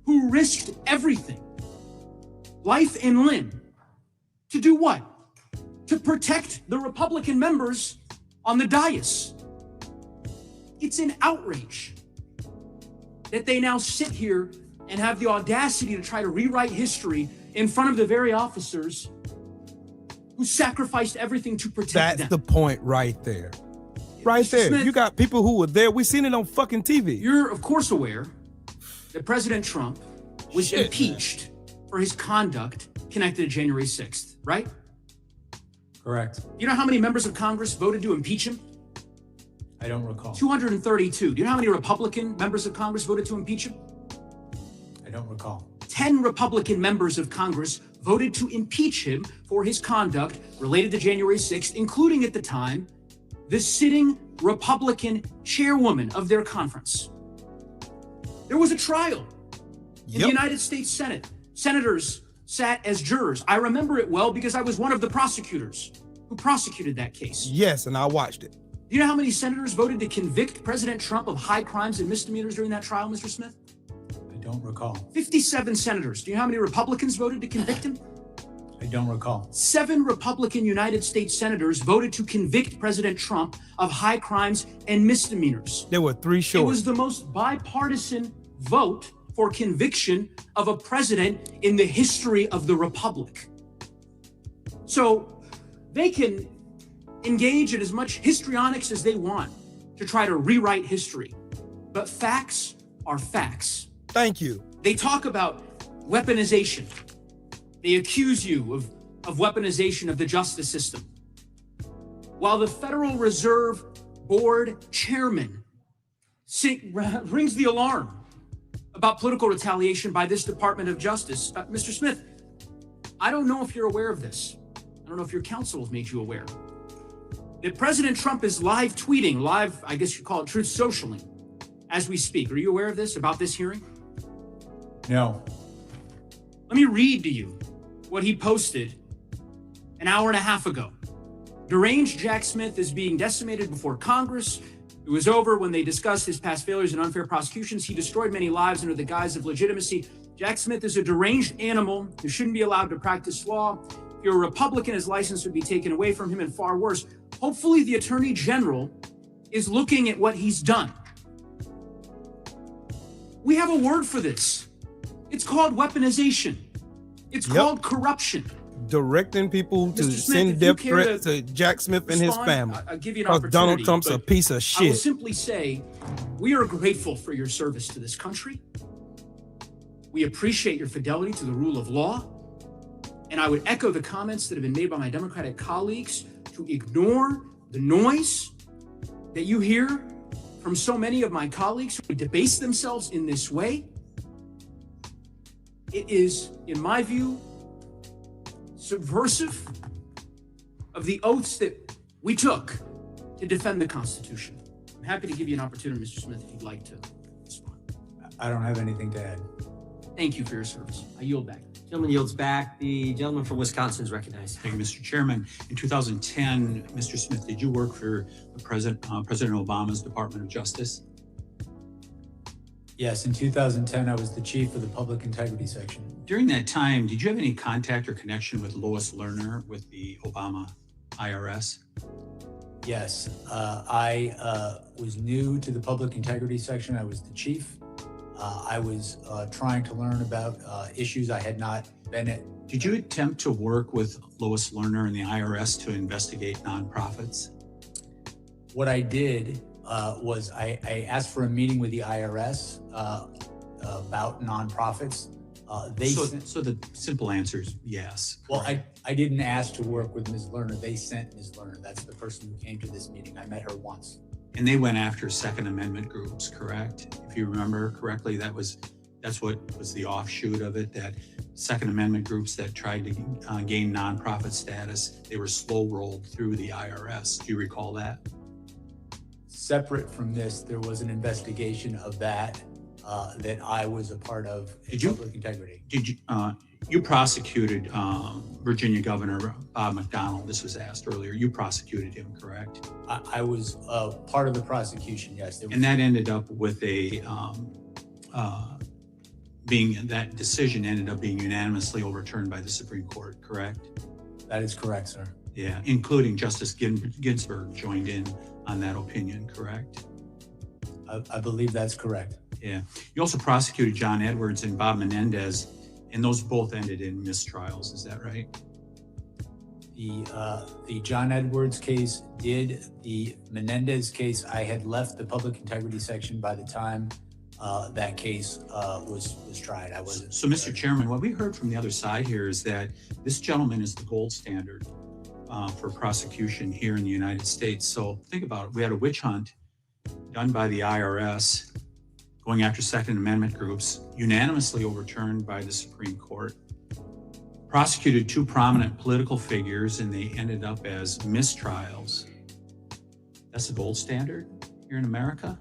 who risked everything, life and limb, to do what? To protect the Republican members on the dais. It's an outrage that they now sit here and have the audacity to try to rewrite history in front of the very officers who sacrificed everything to protect them. That's the point right there. Right there. Smith, you got people who were there. We've seen it on fucking TV. You're, of course, aware that President Trump was impeached for his conduct connected to January 6th, right? Correct. You know how many members of Congress voted to impeach him? I don't recall. 232. Do you know how many Republican members of Congress voted to impeach him? I don't recall. 10 Republican members of Congress voted to impeach him for his conduct related to January 6th, including at the time the sitting Republican chairwoman of their conference. There was a trial in the United States Senate. Senators sat as jurors. I remember it well because I was one of the prosecutors who prosecuted that case. Yes, and I watched it. Do you know how many senators voted to convict President Trump of high crimes and misdemeanors during that trial, Mr. Smith? I don't recall. 57 senators. Do you know how many Republicans voted to convict him? I don't recall. 7 Republican United States senators voted to convict President Trump of high crimes and misdemeanors. There were 3 short. It was the most bipartisan vote for conviction of a president in the history of the republic. So they can engage in as much histrionics as they want to try to rewrite history. But facts are facts. Thank you. They talk about weaponization. They accuse you of weaponization of the justice system. While the Federal Reserve Board chairman rings the alarm about political retaliation by this Department of Justice. Mr. Smith, I don't know if you're aware of this. I don't know if your counsel has made you aware that President Trump is live tweeting, I guess you call it truth socially, as we speak. Are you aware of this, about this hearing? No. Let me read to you what he posted an hour and a half ago. Deranged Jack Smith is being decimated before Congress. It was over when they discussed his past failures and unfair prosecutions. He destroyed many lives under the guise of legitimacy. Jack Smith is a deranged animal who shouldn't be allowed to practice law. If you're a Republican, his license would be taken away from him, and far worse. Hopefully, the Attorney General is looking at what he's done. We have a word for this. It's called weaponization. It's called corruption. Directing people to Mr. Smith, send if you death care threats to Jack Smith and his respond, family. I'll give you an Because opportunity. Donald Trump's a but piece of I will shit. simply say, we are grateful for your service to this country. We appreciate your fidelity to the rule of law. And I would echo the comments that have been made by my Democratic colleagues to ignore the noise that you hear from so many of my colleagues who debase themselves in this way. It is, in my view, subversive of the oaths that we took to defend the Constitution. I'm happy to give you an opportunity, Mr. Smith, if you'd like to respond. I don't have anything to add. Thank you for your service. I yield back. Gentleman yields back. The gentleman from Wisconsin is recognized. Thank you, Mr. Chairman. In 2010, Mr. Smith, did you work for the President Obama's Department of Justice? Yes, in 2010, I was the chief of the Public Integrity Section. During that time, did you have any contact or connection with Lois Lerner with the Obama IRS? Yes, I was new to the Public Integrity Section. I was the chief. I was trying to learn about issues I had not been at. Did you attempt to work with Lois Lerner and the IRS to investigate nonprofits? What I did was I asked for a meeting with the IRS about nonprofits. So the simple answer is yes. Well, I didn't ask to work with Ms. Lerner. They sent Ms. Lerner. That's the person who came to this meeting. I met her once. And they went after Second Amendment groups, correct? If you remember correctly, that's what was the offshoot of it, that Second Amendment groups that tried to gain nonprofit status, they were slow rolled through the IRS. Do you recall that? Separate from this, there was an investigation of that that I was a part of in Public Integrity. Did you, you prosecuted Virginia Governor Bob McDonnell, this was asked earlier. You prosecuted him, correct? I was part of the prosecution, yes. And that ended up with that decision ended up being unanimously overturned by the Supreme Court, correct? That is correct, sir. Yeah, including Justice Ginsburg joined in on that opinion, correct? I believe that's correct. Yeah. You also prosecuted John Edwards and Bob Menendez, and those both ended in mistrials. Is that right? The John Edwards case did. The Menendez case, I had left the Public Integrity Section by the time that case was tried. I wasn't. So, Mr. Chairman, what we heard from the other side here is that this gentleman is the gold standard for prosecution here in the United States. So think about it. We had a witch hunt done by the IRS going after Second Amendment groups, unanimously overturned by the Supreme Court, prosecuted two prominent political figures, and they ended up as mistrials. That's the gold standard here in America.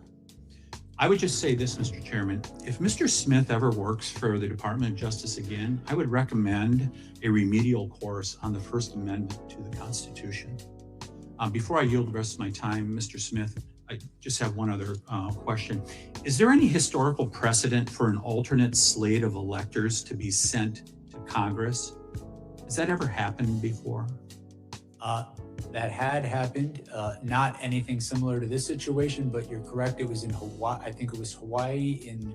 I would just say this, Mr. Chairman, if Mr. Smith ever works for the Department of Justice again, I would recommend a remedial course on the First Amendment to the Constitution. Before I yield the rest of my time, Mr. Smith, I just have one other question. Is there any historical precedent for an alternate slate of electors to be sent to Congress? Has that ever happened before? That had happened, not anything similar to this situation, but you're correct. It was in Hawaii. I think it was Hawaii in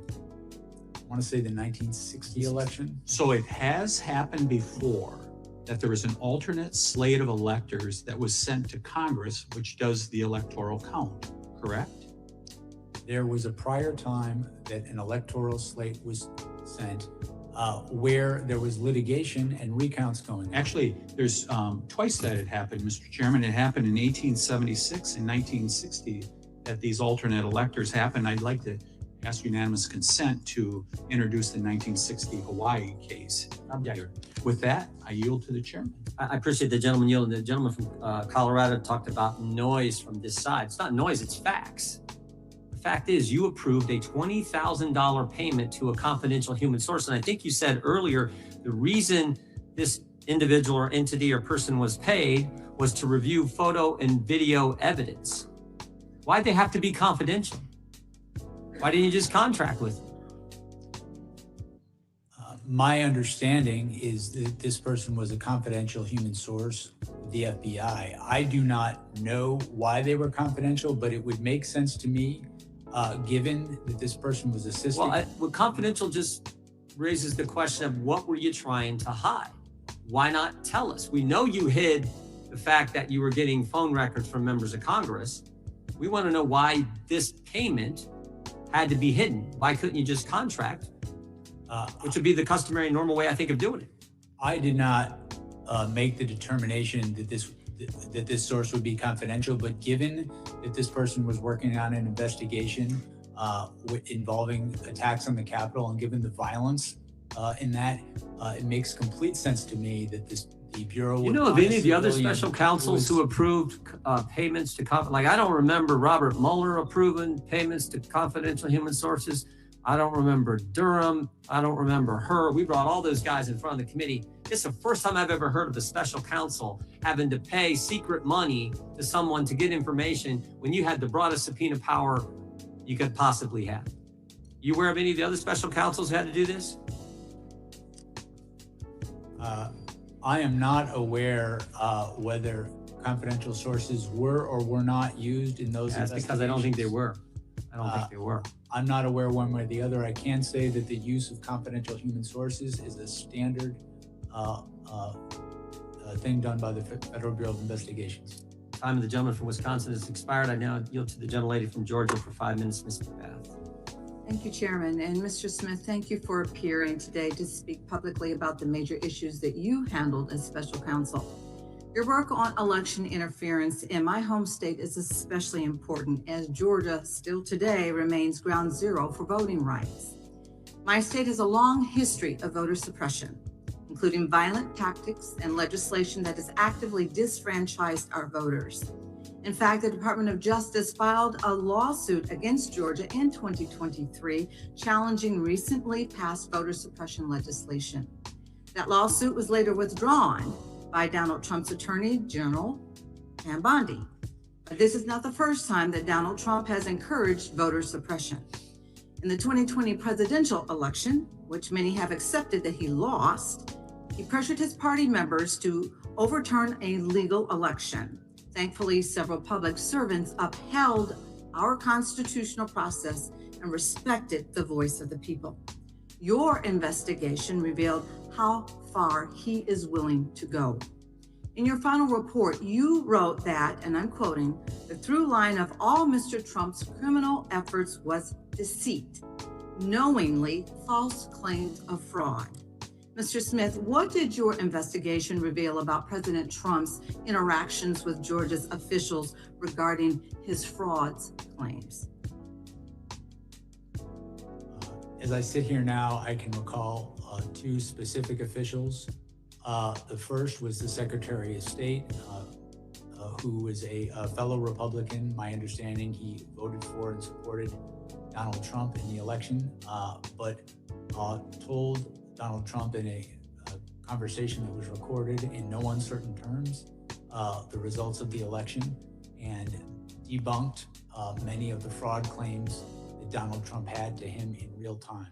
want to say the 1960 election. So it has happened before that there was an alternate slate of electors that was sent to Congress, which does the electoral count, correct? There was a prior time that an electoral slate was sent where there was litigation and recounts going on. Actually, there's twice that it happened, Mr. Chairman. It happened in 1876 and 1960 that these alternate electors happened. I'd like to ask unanimous consent to introduce the 1960 Hawaii case. With that, I yield to the chairman. I appreciate the gentleman yielding. The gentleman from Colorado talked about noise from this side. It's not noise, it's facts. The fact is, you approved a $20,000 payment to a confidential human source. And I think you said earlier, the reason this individual or entity or person was paid was to review photo and video evidence. Why'd they have to be confidential? Why didn't you just contract with them? My understanding is that this person was a confidential human source, the FBI. I do not know why they were confidential, but it would make sense to me, given that this person was assisting. Well, confidential just raises the question of what were you trying to hide? Why not tell us? We know you hid the fact that you were getting phone records from members of Congress. We want to know why this payment had to be hidden. Why couldn't you just contract? Which would be the customary normal way, I think, of doing it. I did not make the determination that this source would be confidential, but given that this person was working on an investigation involving attacks on the Capitol, and given the violence in that, it makes complete sense to me that the Bureau. You know of any of the other special counsels who approved payments to like I don't remember Robert Mueller approving payments to confidential human sources. I don't remember Durham. I don't remember her. We brought all those guys in front of the committee. It's the first time I've ever heard of a special counsel having to pay secret money to someone to get information when you had the broadest subpoena power you could possibly have. You aware of any of the other special counsels who had to do this? I am not aware whether confidential sources were or were not used in those investigations. That's because I don't think they were. I don't think they were. I'm not aware one way or the other. I can say that the use of confidential human sources is a standard thing done by the Federal Bureau of Investigations. Time of the gentleman from Wisconsin has expired. I now yield to the gentlelady from Georgia for 5 minutes, Ms. McBath. Thank you, Chairman. And Mr. Smith, thank you for appearing today to speak publicly about the major issues that you handled as special counsel. Your work on election interference in my home state is especially important, as Georgia still today remains ground zero for voting rights. My state has a long history of voter suppression, including violent tactics and legislation that has actively disfranchised our voters. In fact, the Department of Justice filed a lawsuit against Georgia in 2023, challenging recently passed voter suppression legislation. That lawsuit was later withdrawn by Donald Trump's Attorney General, Pam Bondi. But this is not the first time that Donald Trump has encouraged voter suppression. In the 2020 presidential election, which many have accepted that he lost, he pressured his party members to overturn a legal election. Thankfully, several public servants upheld our constitutional process and respected the voice of the people. Your investigation revealed how far he is willing to go. In your final report, you wrote that, and I'm quoting, the through line of all Mr. Trump's criminal efforts was deceit, knowingly false claims of fraud. Mr. Smith, what did your investigation reveal about President Trump's interactions with Georgia's officials regarding his frauds claims? As I sit here now, I can recall two specific officials. The first was the Secretary of State, who was a fellow Republican. My understanding, he voted for and supported Donald Trump in the election, but told Donald Trump in a conversation that was recorded in no uncertain terms the results of the election, and debunked many of the fraud claims that Donald Trump had to him in real time.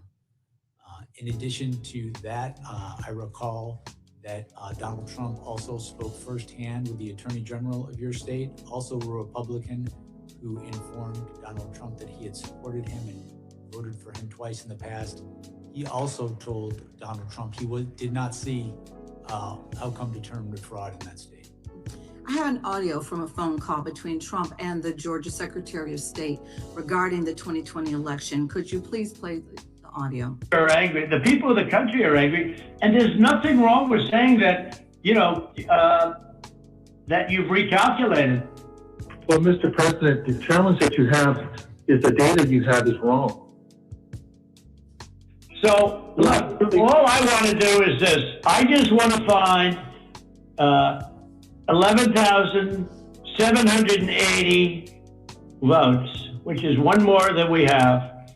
In addition to that, I recall that Donald Trump also spoke firsthand with the Attorney General of your state, also a Republican, who informed Donald Trump that he had supported him and voted for him twice in the past. he also told Donald Trump he did not see outcome determined fraud in that state. I have an audio from a phone call between Trump and the Georgia Secretary of State regarding the 2020 election. Could you please play the audio? Are angry. The people of the country are angry, and there's nothing wrong with saying that, that you've recalculated. Well, Mr. President, the challenge that you have is the data you have is wrong. So, look, all I want to do is this. I just want to find 11,780 votes, which is one more than we have,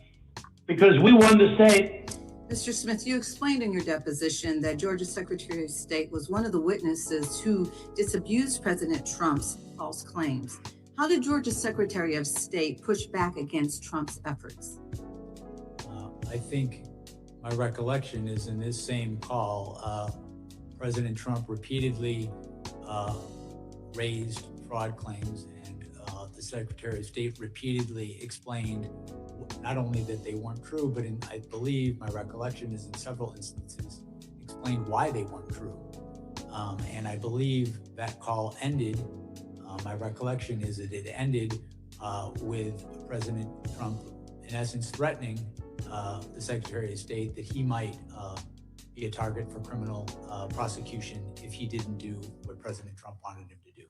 because we won the state. Mr. Smith, you explained in your deposition that Georgia Secretary of State was one of the witnesses who disabused President Trump's false claims. How did Georgia Secretary of State push back against Trump's efforts? I think my recollection is in this same call, President Trump repeatedly raised fraud claims, and the Secretary of State repeatedly explained not only that they weren't true, but I believe my recollection is in several instances explained why they weren't true. And I believe that call ended, my recollection is that it ended with President Trump in essence threatening the Secretary of State that he might be a target for criminal prosecution if he didn't do what President Trump wanted him to do.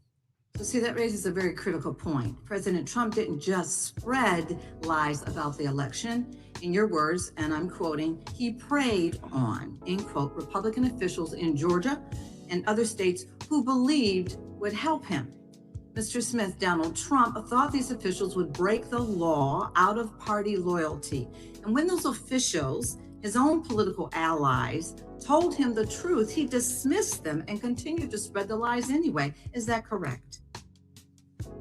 So see, that raises a very critical point. President Trump didn't just spread lies about the election. In your words, and I'm quoting, he preyed on, end quote, Republican officials in Georgia and other states who believed would help him. Mr. Smith, Donald Trump thought these officials would break the law out of party loyalty. And when those officials, his own political allies, told him the truth, he dismissed them and continued to spread the lies anyway. Is that correct?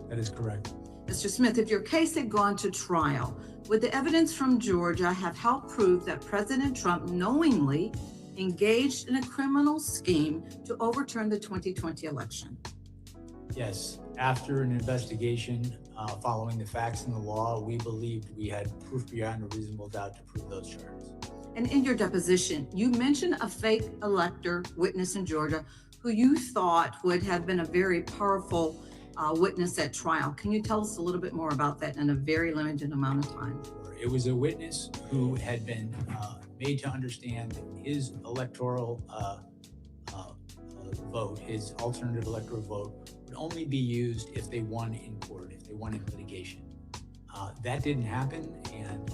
That is correct. Mr. Smith, if your case had gone to trial, would the evidence from Georgia have helped prove that President Trump knowingly engaged in a criminal scheme to overturn the 2020 election? Yes. After an investigation following the facts in the law, we believed we had proof beyond a reasonable doubt to prove those charges. And in your deposition, you mentioned a fake elector witness in Georgia who you thought would have been a very powerful witness at trial. Can you tell us a little bit more about that in a very limited amount of time? It was a witness who had been made to understand his electoral vote, his alternative electoral vote, would only be used if they won in court, if they won in litigation. That didn't happen, and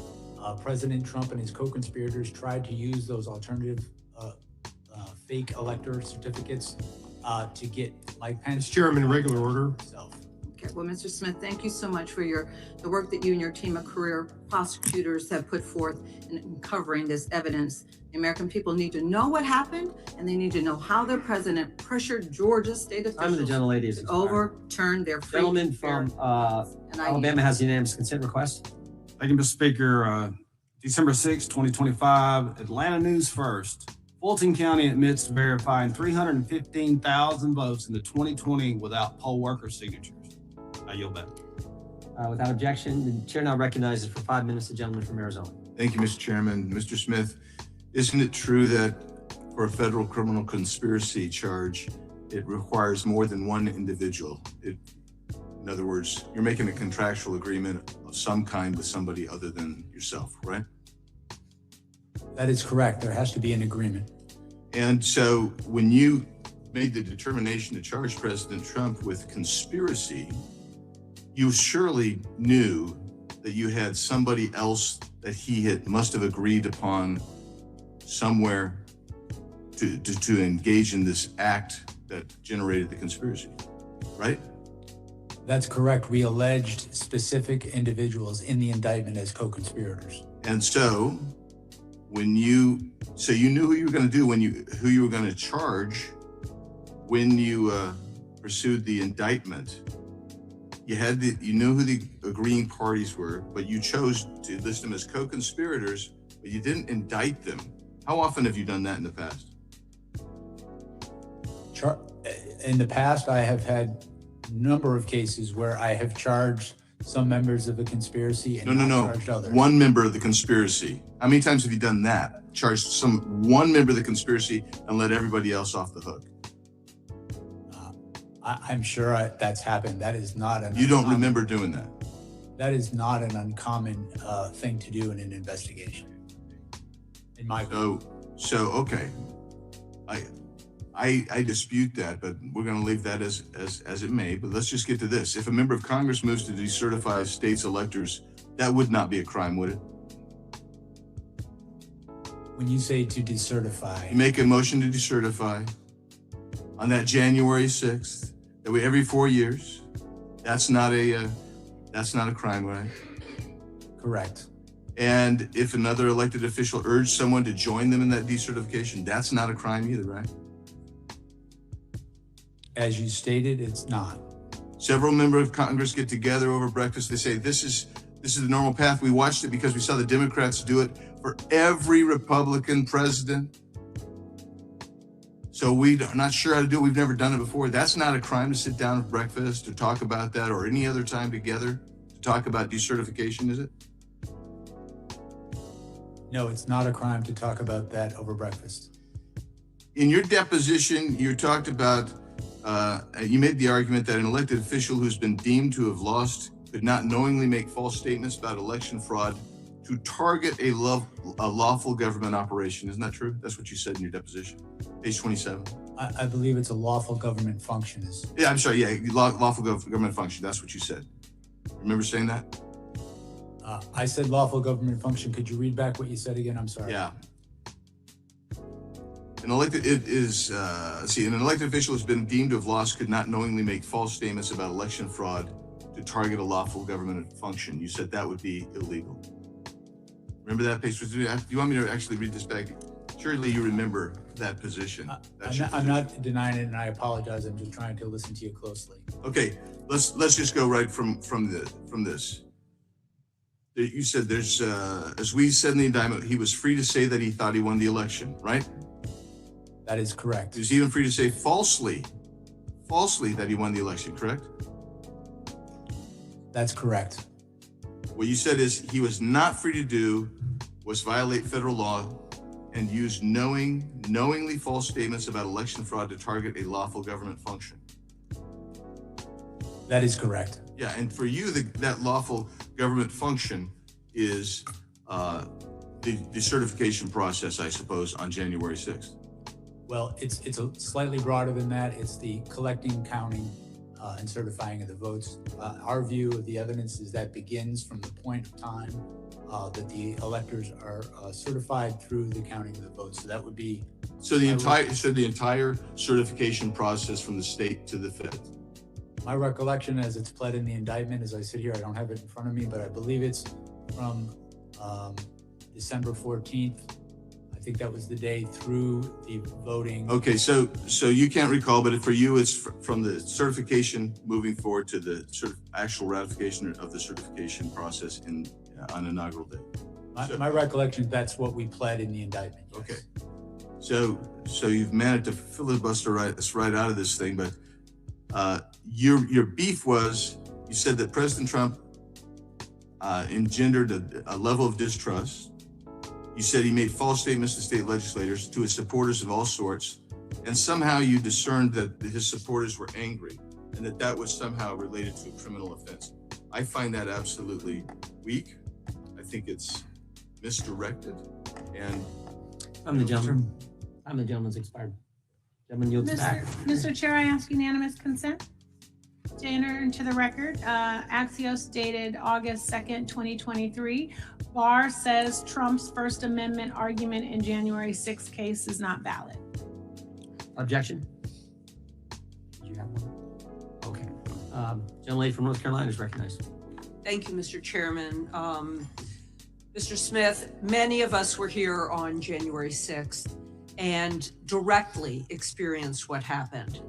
President Trump and his co-conspirators tried to use those alternative fake elector certificates to get Mike Pence. Chairman, regular order. Okay, well, Mr. Smith, thank you so much for the work that you and your team of career prosecutors have put forth in covering this evidence. The American people need to know what happened, and they need to know how their president pressured Georgia state officials The gentlelady is to expired. overturn their free Gentleman from Alabama has the unanimous consent request. Thank you, Mr. Speaker. December 6, 2025, Atlanta News First. Fulton County admits to verifying 315,000 votes in the 2020 without poll worker signatures. I yield back. Without objection, the chair now recognizes for 5 minutes the gentleman from Arizona. Thank you, Mr. Chairman. Mr. Smith, isn't it true that for a federal criminal conspiracy charge, it requires more than one individual? In other words, you're making a contractual agreement of some kind with somebody other than yourself, right? That is correct. There has to be an agreement. And so when you made the determination to charge President Trump with conspiracy, you surely knew that you had somebody else that he must have agreed upon somewhere to engage in this act that generated the conspiracy, right? That's correct. We alleged specific individuals in the indictment as co-conspirators. And so you knew who you were going to do, who you were going to charge when you pursued the indictment. You knew who the agreeing parties were, but you chose to list them as co-conspirators, but you didn't indict them. How often have you done that in the past? In the past, I have had a number of cases where I have charged some members of the conspiracy and not charged others. One member of the conspiracy. How many times have you done that? Charged one member of the conspiracy and let everybody else off the hook? I'm sure that's happened. That is not an. You don't remember doing that? That is not an uncommon thing to do in an investigation. In my view. So okay, I dispute that, but we're going to leave that as it may. But let's just get to this: if a member of Congress moves to decertify states' electors, that would not be a crime, would it? When you say to decertify, you make a motion to decertify on that January 6th. That way, every 4 years. That's not a crime, right? Correct. And if another elected official urged someone to join them in that decertification, that's not a crime either, right? As you stated, it's not. Several members of Congress get together over breakfast. They say, this is the normal path. We watched it because we saw the Democrats do it for every Republican president. So we're not sure how to do it. We've never done it before. That's not a crime to sit down at breakfast to talk about that or any other time together to talk about decertification, is it? No, it's not a crime to talk about that over breakfast. In your deposition, you talked about, you made the argument that an elected official who's been deemed to have lost could not knowingly make false statements about election fraud to target a lawful government operation. Isn't that true? That's what you said in your deposition, page 27. I believe it's a lawful government function. Yeah, I'm sorry. Yeah, lawful government function. That's what you said. Remember saying that? I said lawful government function. Could you read back what you said again? I'm sorry. Yeah. An elected official has been deemed to have lost could not knowingly make false statements about election fraud to target a lawful government function. You said that would be illegal. Remember that page? Do you want me to actually read this back? Surely you remember that position. I'm not denying it, and I apologize. I'm just trying to listen to you closely. Okay, let's just go right from this. You said there's, as we said in the indictment, he was free to say that he thought he won the election, right? That is correct. He was even free to say falsely that he won the election, correct? That's correct. What you said is he was not free to do was violate federal law and use knowingly false statements about election fraud to target a lawful government function. That is correct. Yeah, and for you, that lawful government function is the certification process, I suppose, on January 6th. Well, it's a slightly broader than that. It's the collecting, counting, and certifying of the votes. Our view of the evidence is that begins from the point of time that the electors are certified through the counting of the votes. So that would be the entire certification process from the state to the Fed. My recollection, as it's pled in the indictment, as I sit here, I don't have it in front of me, but I believe it's from December 14th. I think that was the day through the voting. Okay, so you can't recall, but for you, it's from the certification moving forward to the actual ratification of the certification process on inaugural day. My recollection, that's what we pled in the indictment. Yes. Okay, so you've managed to filibuster us right out of this thing, but your beef was, you said that President Trump engendered a level of distrust. You said he made false statements to state legislators, to his supporters of all sorts, and somehow you discerned that his supporters were angry and that was somehow related to a criminal offense. I find that absolutely weak. I think it's misdirected. And I'm the gentleman. The gentleman's expired. Gentleman yields back. Mr. Chair, I ask unanimous consent to enter into the record. Axios dated August 2nd, 2023. Barr says Trump's First Amendment argument in January 6th case is not valid. Objection? Did you have one? Okay. Gentlelady from North Carolina is recognized. Thank you, Mr. Chairman. Mr. Smith, many of us were here on January 6th and directly experienced what happened.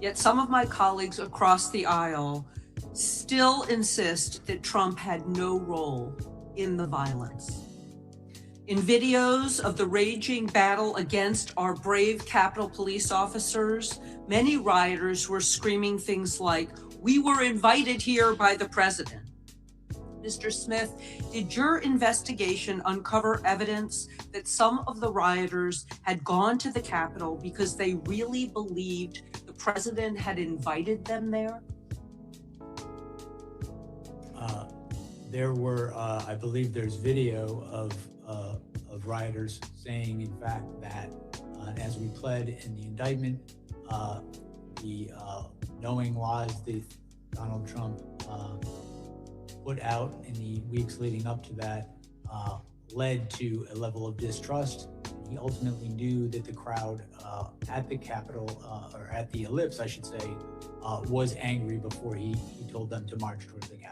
Yet some of my colleagues across the aisle still insist that Trump had no role in the violence. In videos of the raging battle against our brave Capitol Police officers, many rioters were screaming things like, "We were invited here by the president." Mr. Smith, did your investigation uncover evidence that some of the rioters had gone to the Capitol because they really believed the president had invited them there? There were, I believe there's video of rioters saying, in fact, that as we pled in the indictment, the knowing lies that Donald Trump put out in the weeks leading up to that led to a level of distrust. He ultimately knew that the crowd at the Capitol, or at the ellipse, I should say, was angry before he told them to march towards the Capitol.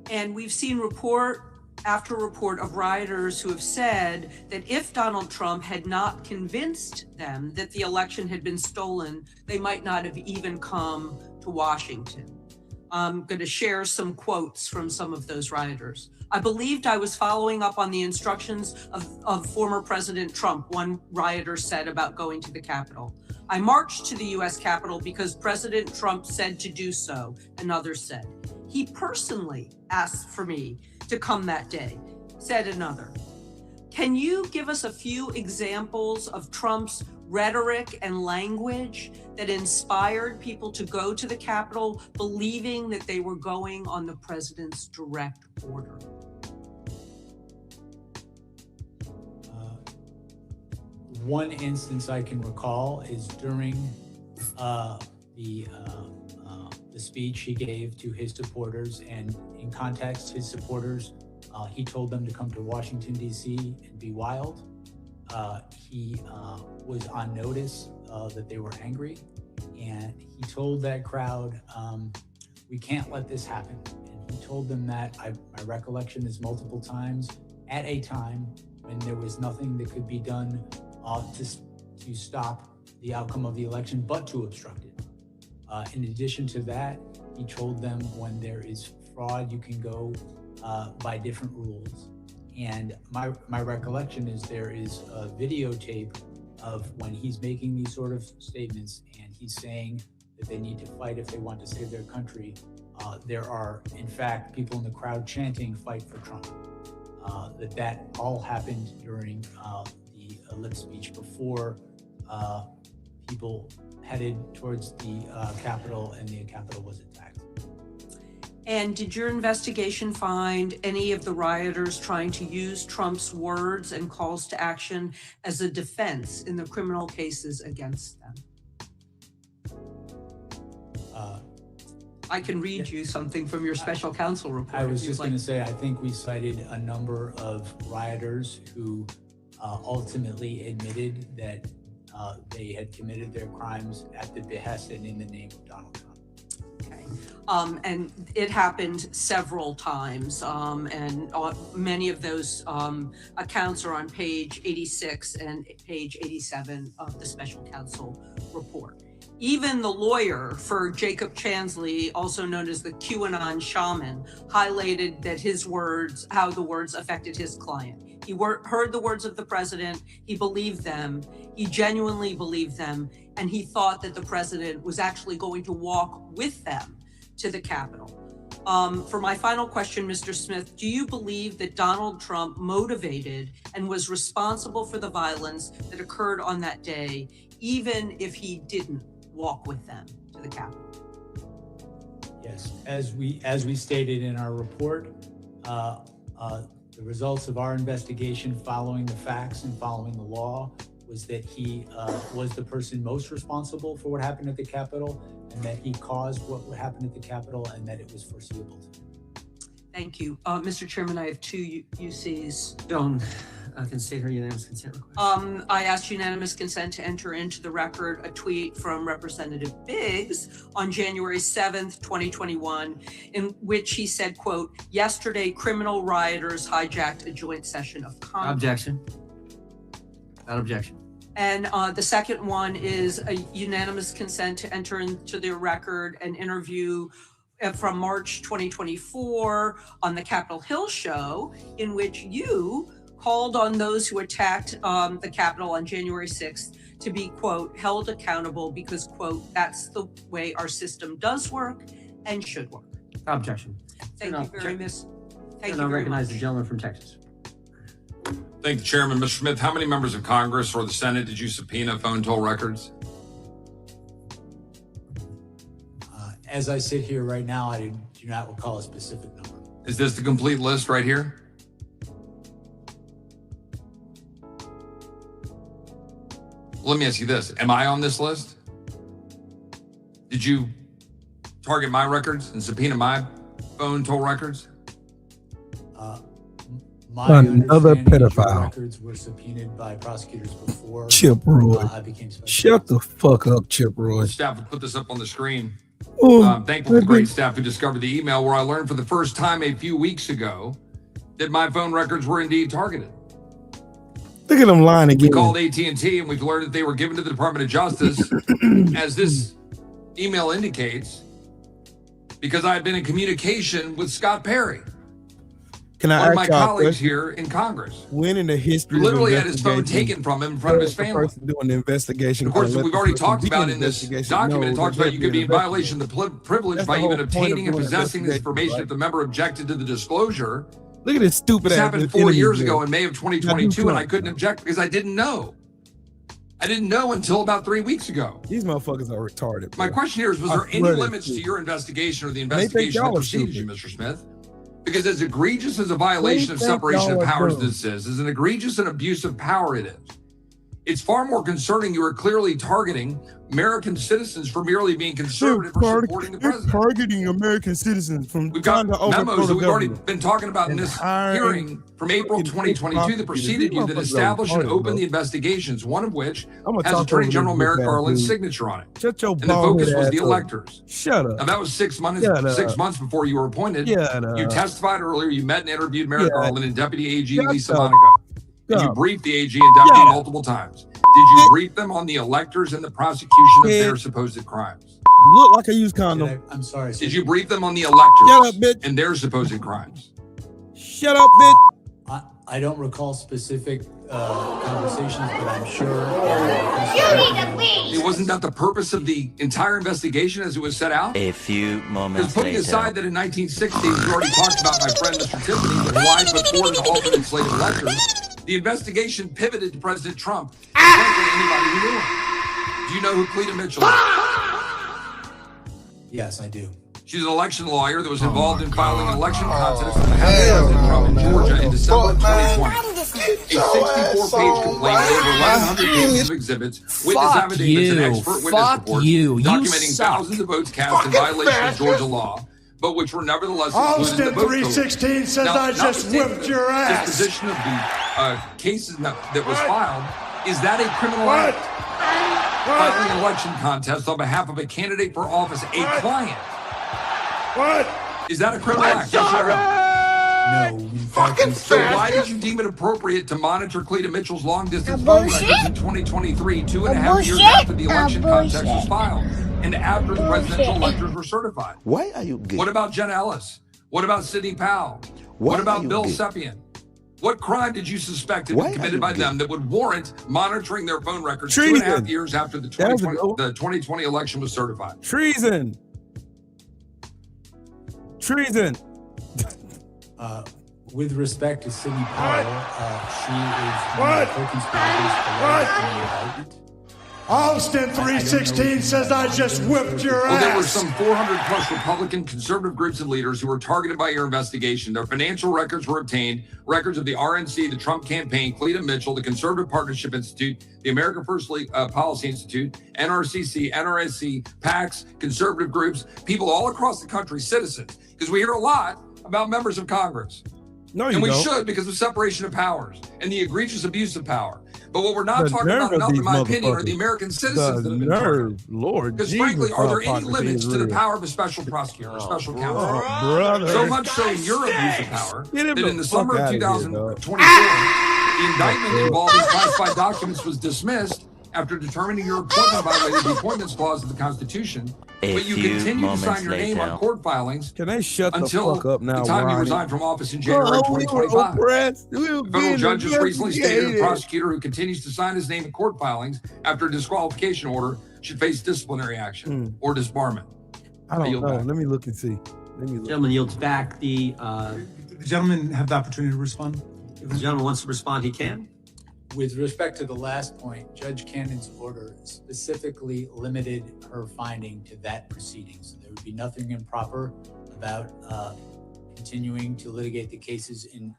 And we've seen report after report of rioters who have said that if Donald Trump had not convinced them that the election had been stolen, they might not have even come to Washington. I'm going to share some quotes from some of those rioters. I believed I was following up on the instructions of former President Trump, one rioter said about going to the Capitol. I marched to the US Capitol because President Trump said to do so, another said. He personally asked for me to come that day, said another. Can you give us a few examples of Trump's rhetoric and language that inspired people to go to the Capitol believing that they were going on the president's direct order? One instance I can recall is during the speech he gave to his supporters, and in context, his supporters, he told them to come to Washington, D.C. and be wild. He was on notice that they were angry, and he told that crowd, we can't let this happen. And he told them that, my recollection is multiple times, at a time when there was nothing that could be done to stop the outcome of the election, but to obstruct it. In addition to that, he told them when there is fraud, you can go by different rules. And my recollection is there is a videotape of when he's making these sort of statements and he's saying that they need to fight if they want to save their country. There are, in fact, people in the crowd chanting, "Fight for Trump." That all happened during the ellipse speech before people headed towards the Capitol, and the Capitol was attacked. And did your investigation find any of the rioters trying to use Trump's words and calls to action as a defense in the criminal cases against them? I can read you something from your special counsel report. I was just going to say, I think we cited a number of rioters who ultimately admitted that they had committed their crimes at the behest and in the name of Donald Trump. Okay. And it happened several times, and many of those accounts are on page 86 and page 87 of the special counsel report. Even the lawyer for Jacob Chansley, also known as the QAnon shaman, highlighted that his words, how the words affected his client. He heard the words of the president, he believed them, he genuinely believed them, and he thought that the president was actually going to walk with them to the Capitol. For my final question, Mr. Smith, do you believe that Donald Trump motivated and was responsible for the violence that occurred on that day, even if he didn't walk with them to the Capitol? Yes, as we stated in our report, the results of our investigation following the facts and following the law was that he was the person most responsible for what happened at the Capitol, and that he caused what happened at the Capitol, and that it was foreseeable to him. Thank you. Mr. Chairman, I have two UCs. Joan, can state her unanimous consent request. I asked unanimous consent to enter into the record a tweet from Representative Biggs on January 7th, 2021, in which he said, quote, "Yesterday, criminal rioters hijacked a joint session of Congress." Objection. Without objection. And the second one is a unanimous consent to enter into the record an interview from March 2024 on the Capitol Hill show, in which you called on those who attacked the Capitol on January 6th to be, quote, held accountable because, quote, that's the way our system does work and should work. Objection. Thank you very much. Thank And you I very recognize much. the gentleman from Texas. Thank you, Chairman. Mr. Smith, how many members of Congress or the Senate did you subpoena phone toll records? As I sit here right now, I do not recall a specific number. Is this the complete list right here? Let me ask you this. Am I on this list? Did you target my records and subpoena my phone toll records? My Another understanding is your pedophile. records were subpoenaed by prosecutors before Chip Roy. I became special. Shut the fuck up, Chip Roy. Staff will put this up on the screen. Oh, I'm thankful for the I great think- staff who discovered the email where I learned for the first time a few weeks ago that my phone records were indeed targeted. Look at him lying We again. called AT&T and we've learned that they were given to the Department of Justice, as this email indicates, because I had been in communication with Scott Perry, Can I one of my ask y'all a colleagues question? here in Congress, When in the history who literally of had his phone investigation, taken from him in front of his the family. person doing the investigation, Of course, gonna let we've the already person talked be about an in this investigation document, know it talks that about you could be in there's violation of the privilege That's by the whole even point of obtaining and doing possessing this investigation, information right? if the member objected to the disclosure. Look at this stupid This ass happened 4 enemy years there. ago in May of Now, 2022, do and I something. couldn't object because I didn't know. I didn't know until about 3 weeks ago. These motherfuckers are retarded. My bro. question here is, was I there any swear they're limits to stupid. your investigation or the think investigation y'all that are preceded you, stupid. Mr. Smith? Because as egregious as a violation of think separation y'all of are powers dumb. this is, as an egregious and abuse of power it is, it's far more concerning you are clearly targeting American citizens for merely being conservative or supporting the They're president. targeting American citizens from We've got trying to overthrow memos that the we've already government. been talking about in And this hiring hearing from April fucking 2022 that prosecutors. preceded These you that motherfuckers are established and retarded, opened bro. the investigations, one of which I'ma has talk Attorney over General this Merrick bitch ass Garland's dude. signature on it. Shut your And the bald focus head was the ass up. electors. Shut up. Now that was 6 months, Shut 6 up. months before you were appointed. Shut You up. testified earlier. You met and interviewed Merrick Yeah. Garland and Deputy AG Shut Lisa up. Monaco. And you Stop. briefed the AG and Deputy Shut up. multiple times. Did you brief them on the electors and the prosecution of their Kid. supposed crimes? Look like a used condom. I'm sorry. Did you brief them on the electors Shut up, bitch. and their supposed crimes? Shut up, bitch. I don't recall specific conversations, but I'm sure. It wasn't that the purpose of the entire investigation as it was set out? A few Because moments putting later. aside that in 1960, we already talked about my friend Mr. Tiffany, that Hawaii put forward an alternate slate of electors, the investigation pivoted to President Trump. And frankly, anybody who knew him. Do you know who Cleta Mitchell is? Yes, I do. She's an election lawyer that was involved in filing an election contest on behalf of President Trump in Georgia in December of 2020. A 64-page complaint with over 1,100 pages of exhibits, witness affidavits, and expert witness reports documenting thousands of votes cast in violation of Georgia law, but which were nevertheless included in the vote total. 316 says Now, I just whipped your ass. Disposition of the cases that was filed, is that a criminal act? Filing an election contest on behalf of a candidate for office, a client. What? Is that a criminal act? Yes or no? No. Fucking So why did you deem it appropriate to monitor Cleta Mitchell's long-distance phone records in 2023, 2.5 years after the election contest was filed, and after the presidential electors were certified? Why are you gay? What about Jen Ellis? What about Sidney Powell? What about Bill Sepien? What crime did you suspect had been committed by them that would warrant monitoring their phone records Treason. 2.5 years after the 2020 election was certified? Treason. Treason. With respect to Sidney Powell, she is one of the co-conspirators alleged in the indictment. Austin 316 says I just whipped your Well, there were ass. some 400 plus Republican conservative groups and leaders who were targeted by your investigation. Their financial records were obtained, records of the RNC, the Trump campaign, Cleta Mitchell, the Conservative Partnership Institute, the America First Policy Institute, NRCC, NRSC, PACs, conservative groups, people all across the country, citizens, because we hear a lot about members of Congress. No, you and we don't. should, because of separation of powers and the egregious abuse of power. But what we're not The talking nerve about of enough, in these my opinion, are the motherfuckers. American citizens that have been targeted. Lord Because Jesus, frankly, are there any hypocrisy limits is to the real. power of a special prosecutor or special counsel? brother. So much so in your abuse of power Get him that the in the fuck summer of outta here, 2024, dog. the indictment involving classified documents was dismissed after determining your appointment violated the appointments clause of the Constitution. A But you few continue to sign moments your name later. on court filings Can they shut the until fuck up now, the time you Ronnie? resigned from office in January We were 2025. oppressed. We were The federal being judge has recently stated a investigated. prosecutor who continues to sign his name in court filings after a disqualification order should face disciplinary action or disbarment. I don't yield know. back. Let me look and see. Let me look. Gentleman yields back. The gentleman have the opportunity to respond. If the gentleman wants to respond, he can. With respect to the last point, Judge Cannon's order specifically limited her finding to that proceeding. So there would be nothing improper about continuing to litigate the cases in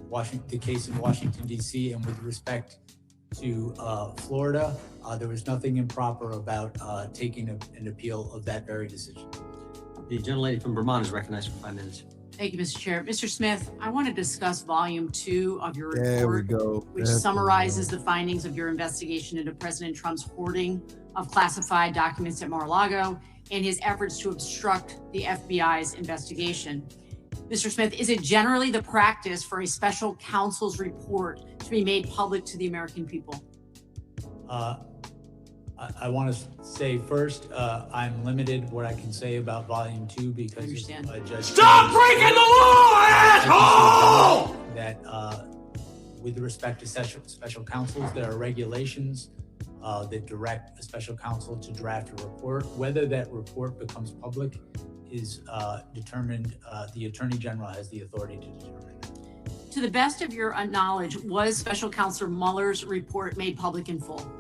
Washington, D.C. And with respect to Florida, there was nothing improper about taking an appeal of that very decision. The gentlelady from Vermont is recognized for 5 minutes. Thank you, Mr. Chair. Mr. Smith, I want to discuss volume 2 of your There we report, go. which That's summarizes the findings of your investigation into President Trump's hoarding of classified documents at Mar-a-Lago and his efforts to obstruct the FBI's investigation. Mr. Smith, is it generally the practice for a special counsel's report to be made public to the American people? I want to say first, I'm limited what I can say about volume 2 because Judge Stop breaking the law, asshole! That with respect to special counsels, there are regulations that direct a special counsel to draft a report. Whether that report becomes public is determined. The Attorney General has the authority to determine. To the best of your knowledge, was Special Counselor Mueller's report made public in full?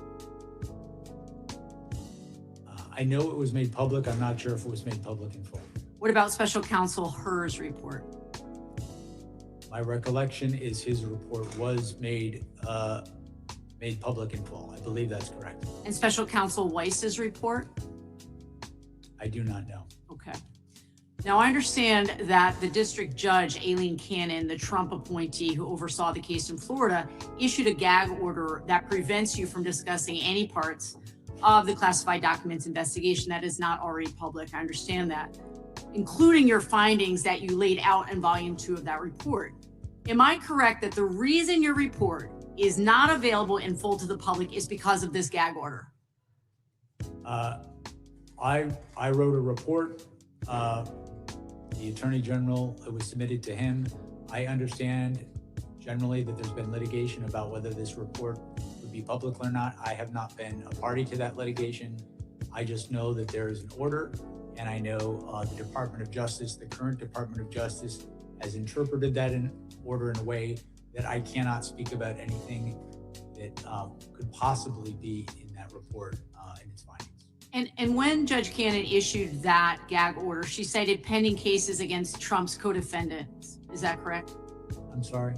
I know it was made public. I'm not sure if it was made public in full. What about Special Counsel Hur's report? My recollection is his report was made public in full. I believe that's correct. And Special Counsel Weiss's report? I do not know. Okay. Now, I understand that the district judge, Aileen Cannon, the Trump appointee who oversaw the case in Florida, issued a gag order that prevents you from discussing any parts of the classified documents investigation that is not already public. I understand that, including your findings that you laid out in volume 2 of that report. Am I correct that the reason your report is not available in full to the public is because of this gag order? I wrote a report. The Attorney General, it was submitted to him. I understand generally that there's been litigation about whether this report would be public or not. I have not been a party to that litigation. I just know that there is an order, and I know the Department of Justice, the current Department of Justice, has interpreted that order in a way that I cannot speak about anything that could possibly be in that report and its findings. And when Judge Cannon issued that gag order, she cited pending cases against Trump's co-defendants. Is that correct? I'm sorry?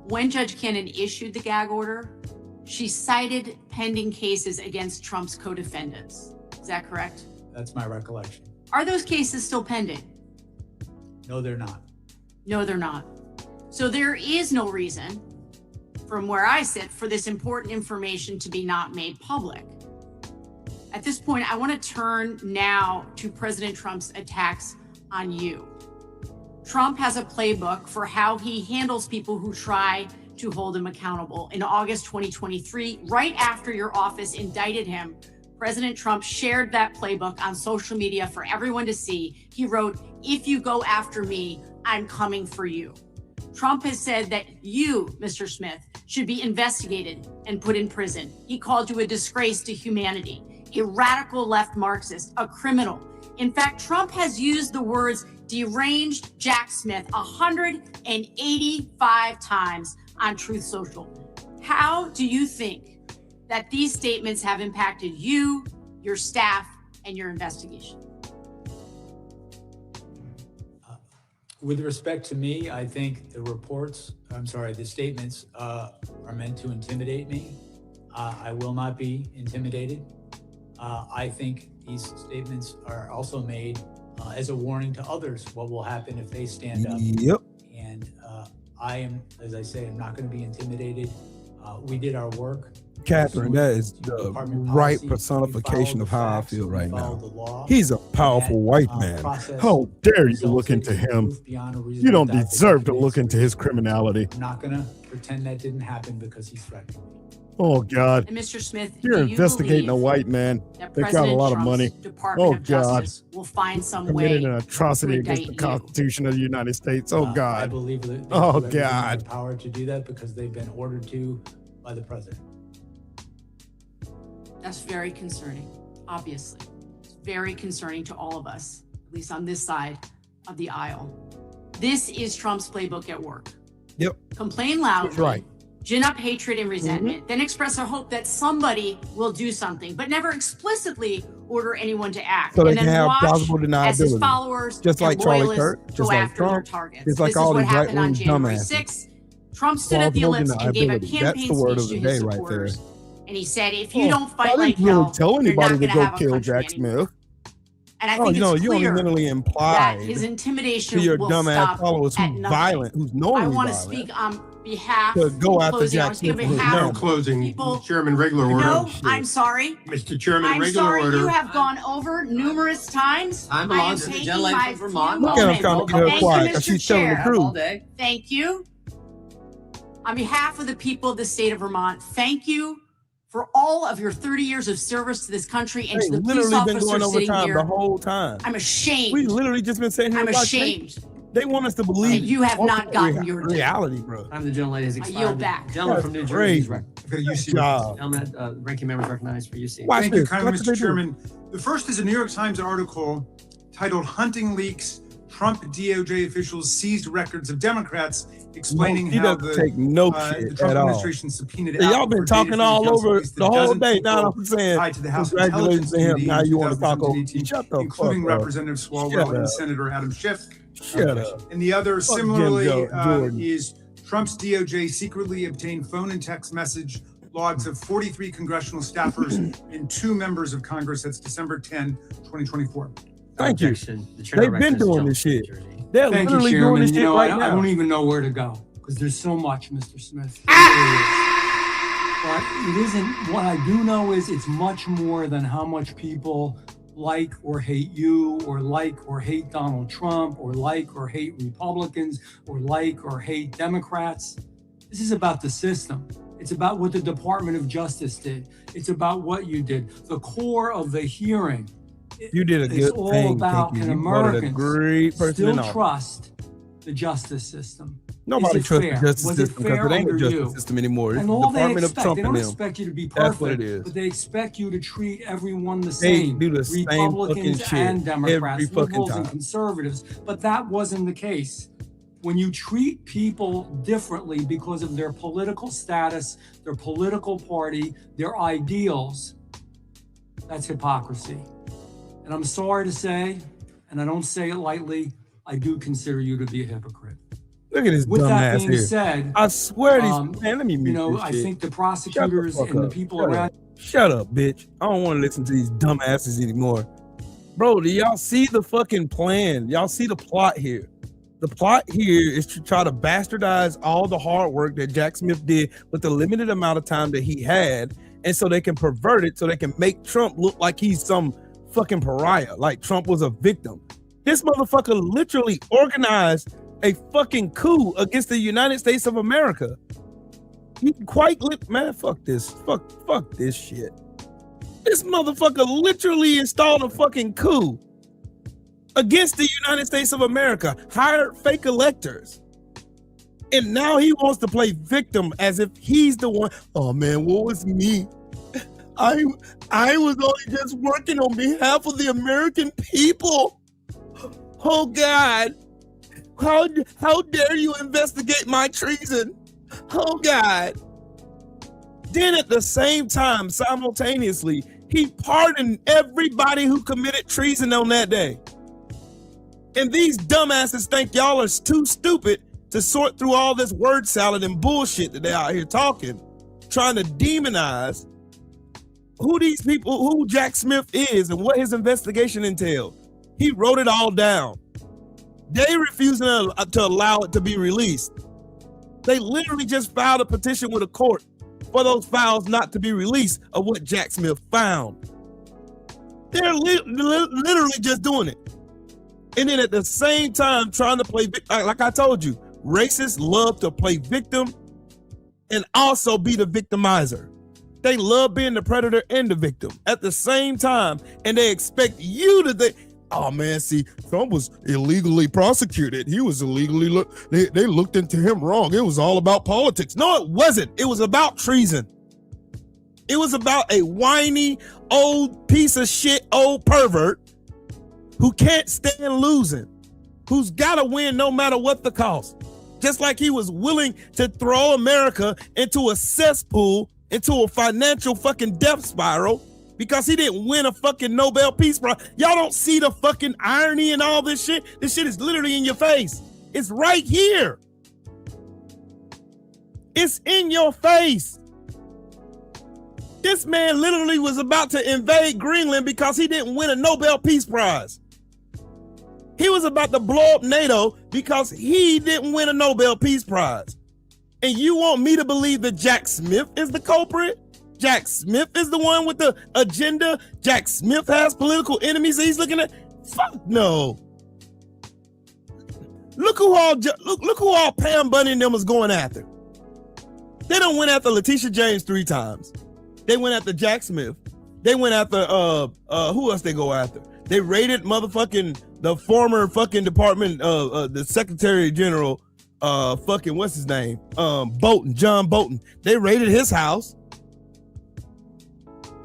When Judge Cannon issued the gag order, she cited pending cases against Trump's co-defendants. Is that correct? That's my recollection. Are those cases still pending? No, they're not. No, they're not. So there is no reason, from where I sit, for this important information to be not made public. At this point, I want to turn now to President Trump's attacks on you. Trump has a playbook for how he handles people who try to hold him accountable. In August 2023, right after your office indicted him, President Trump shared that playbook on social media for everyone to see. He wrote, "If you go after me, I'm coming for you." Trump has said that you, Mr. Smith, should be investigated and put in prison. He called you a disgrace to humanity, a radical left Marxist, a criminal. In fact, Trump has used the words deranged Jack Smith 185 times on Truth Social. How do you think that these statements have impacted you, your staff, and your investigation? With respect to me, I think the statements are meant to intimidate me. I will not be intimidated. I think these statements are also made as a warning to others what will happen if they stand up. Yep. And I am, as I say, I'm not going to be intimidated. We did our work. Catherine, that is the right personification of how I feel right now. He's a powerful white man. How dare you look into him? You don't deserve to look into his criminality. I'm not going to pretend that didn't happen because he's threatening me. Oh, God. And Mr. Smith, You're do you investigating a believe white man that that got a lot of President money. Trump's Department Oh, of God. Justice will find some way Committed an atrocity to against the indict you? Constitution of the United States. Oh, I God. believe that they Oh, have everything in God. their power to do that because they've been ordered to by the president. That's very concerning, obviously. It's very concerning to all of us. at least on this side of the aisle. This is Trump's playbook at work. Yep. Complain loudly, That's right. gin up hatred and resentment, then express a hope that somebody will do something, but never explicitly order anyone to act. So they and can then have watch plausible as his deniability. followers Just and like Charlie loyalists Kirk, just go like after their Trump, targets. just like This is all what these happened on right-wing January dumbasses. 6th. Trump stood at the Plausible ellipse and gave a deniability. campaign That's the word speech of to the his day right there. supporters. And he said, if you Oh, don't fight I like didn't really hell, tell you're anybody not to going to go have a kill country Jack anymore. Smith. And I Oh, think you know, it's you only clear mentally that implied his intimidation to your will dumbass stop followers at who's nothing. violent, who's I knowingly want to violent, speak on behalf to go after closing. I Jack want to speak Smith on with his behalf gun. of Closing, people. Mr. Chairman, regular order. No, I'm sorry. Mr. Chairman, I'm regular sorry. order. You have gone over numerous times. Time I am belongs to the taking gentlelady my from Vermont. few Look at him moments. trying to get her Thank you, quiet because Mr. she's telling the Chair. truth. Thank you. On behalf of the people of the state of Vermont, thank you for all of your 30 years of service to this country and They to the police literally been officers going sitting overtime here. the whole time. I'm ashamed. We literally just been sitting here. I'm watching. ashamed. They want us to believe that you have not ultimate gotten your due. reality, bro. Time the gentlelady has I expired. yield back. Gentleman from New Jersey. Crazy. is rec- UC. Gentleman, ranking member is recognized for UC. Watch Thank you this. kindly, Watch what they Mr. do. Chairman. The first is a New York Times article titled "Hunting Leaks: Trump DOJ Officials Seized Records of Democrats," explaining He how doesn't take no shit the Trump at all. administration subpoenaed So y'all Apple been for talking data all from over at least a the whole dozen day. people Now I'm saying tied to the House congratulations Intelligence to him. Committee Now in you want to talk over 2018, Shut the including fuck up. Representative Swalwell Shut and up. Senator Adam Schiff. Shut up. And the other, Fuck similarly, Jim Jordan. is Trump's DOJ secretly obtained phone and text message logs of 43 congressional staffers and 2 members of Congress. That's December 10, 2024. Thank you. Objection. The chair They've been recognizes doing Gentleman this from shit. New Jersey. They're Thank you, literally doing Chairman. this You shit know, right I now. don't even know where to go because there's so much, Mr. Smith. There really is. But it isn't, what I do know is it's much more than how much people like or hate you, or like or hate Donald Trump, or like or hate Republicans, or like or hate Democrats. This is about the system. It's about what the Department of Justice did. It's about what you did. The core of the hearing You did a is good all thing, about, Pinky. can You voted a Americans great person still in office. trust the justice system? Nobody Is it trusts the fair? justice Was it system because fair it ain't the under justice you? system anymore. It's And the all they Department of expect, Trump they and don't them. expect you to be That's perfect, what it is. but they expect you to treat everyone the They same. do the same Republicans fucking shit and Democrats, every fucking liberals and time. conservatives. But that wasn't the case. When you treat people differently because of their political status, their political party, their ideals, that's hypocrisy. And I'm sorry to say, and I don't say it lightly, I do consider you to be a hypocrite. Look at this With that dumbass being here. said, I swear these man, let me mute you know, this I shit. think the Shut the prosecutors fuck and the up. people Shut around. up. Shut up, bitch. I don't want to listen to these dumbasses anymore. Bro, do y'all see the fucking plan? Y'all see the plot here? The plot here is to try to bastardize all the hard work that Jack Smith did with the limited amount of time that he had, and so they can pervert it so they can make Trump look like he's some fucking pariah, like Trump was a victim. This motherfucker literally organized a fucking coup against the United States of America. He man, fuck this. Fuck this shit. This motherfucker literally installed a fucking coup against the United States of America, hired fake electors. And now he wants to play victim as if he's the one. Oh man, what was me? I was only just working on behalf of the American people. Oh God. How dare you investigate my treason? Oh God. Then at the same time, simultaneously, he pardoned everybody who committed treason on that day. And these dumbasses think y'all are too stupid to sort through all this word salad and bullshit that they're out here talking, trying to demonize who these people, who Jack Smith is and what his investigation entailed. He wrote it all down. They refusing to allow it to be released. They literally just filed a petition with a court for those files not to be released of what Jack Smith found. They're literally just doing it. And then at the same time trying to play, like I told you, racists love to play victim and also be the victimizer. They love being the predator and the victim at the same time. And they expect you to think, oh man, see, Trump was illegally prosecuted. He was illegally, they looked into him wrong. It was all about politics. No, it wasn't. It was about treason. It was about a whiny, old piece of shit, old pervert who can't stand losing, who's got to win no matter what the cost. Just like he was willing to throw America into a cesspool, into a financial fucking death spiral because he didn't win a fucking Nobel Peace Prize. Y'all don't see the fucking irony in all this shit? This shit is literally in your face. It's right here. It's in your face. This man literally was about to invade Greenland because he didn't win a Nobel Peace Prize. He was about to blow up NATO because he didn't win a Nobel Peace Prize. And you want me to believe that Jack Smith is the culprit? Jack Smith is the one with the agenda? Jack Smith has political enemies that he's looking at? Fuck no. Look who all Pam Bunny and them was going after. They done went after Letitia James 3 times. They went after Jack Smith. They went after who else they go after? They raided the former fucking department the Secretary General fucking what's his name? Bolton, John Bolton. They raided his house.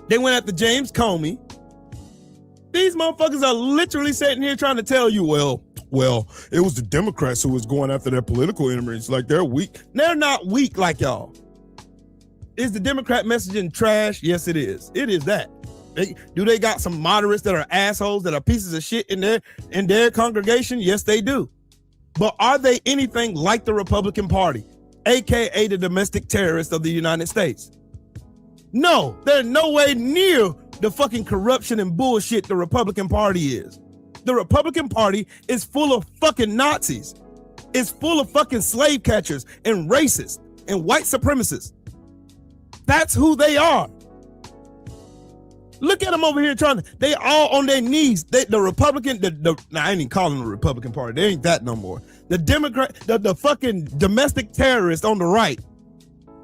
They went after James Comey. These motherfuckers are literally sitting here trying to tell you, well, it was the Democrats who was going after their political enemies. Like they're weak. They're not weak like y'all. Is the Democrat messaging trash? Yes, it is. It is that. Do they got some moderates that are assholes, that are pieces of shit in their congregation? Yes, they do. But are they anything like the Republican Party, aka the domestic terrorists of the United States? No, they're no way near the fucking corruption and bullshit the Republican Party is. The Republican Party is full of fucking Nazis. It's full of fucking slave catchers and racists and white supremacists. That's who they are. Look at them over here they all on their knees. The Republican, I ain't even calling the Republican Party. They ain't that no more. The Democrat, the fucking domestic terrorists on the right,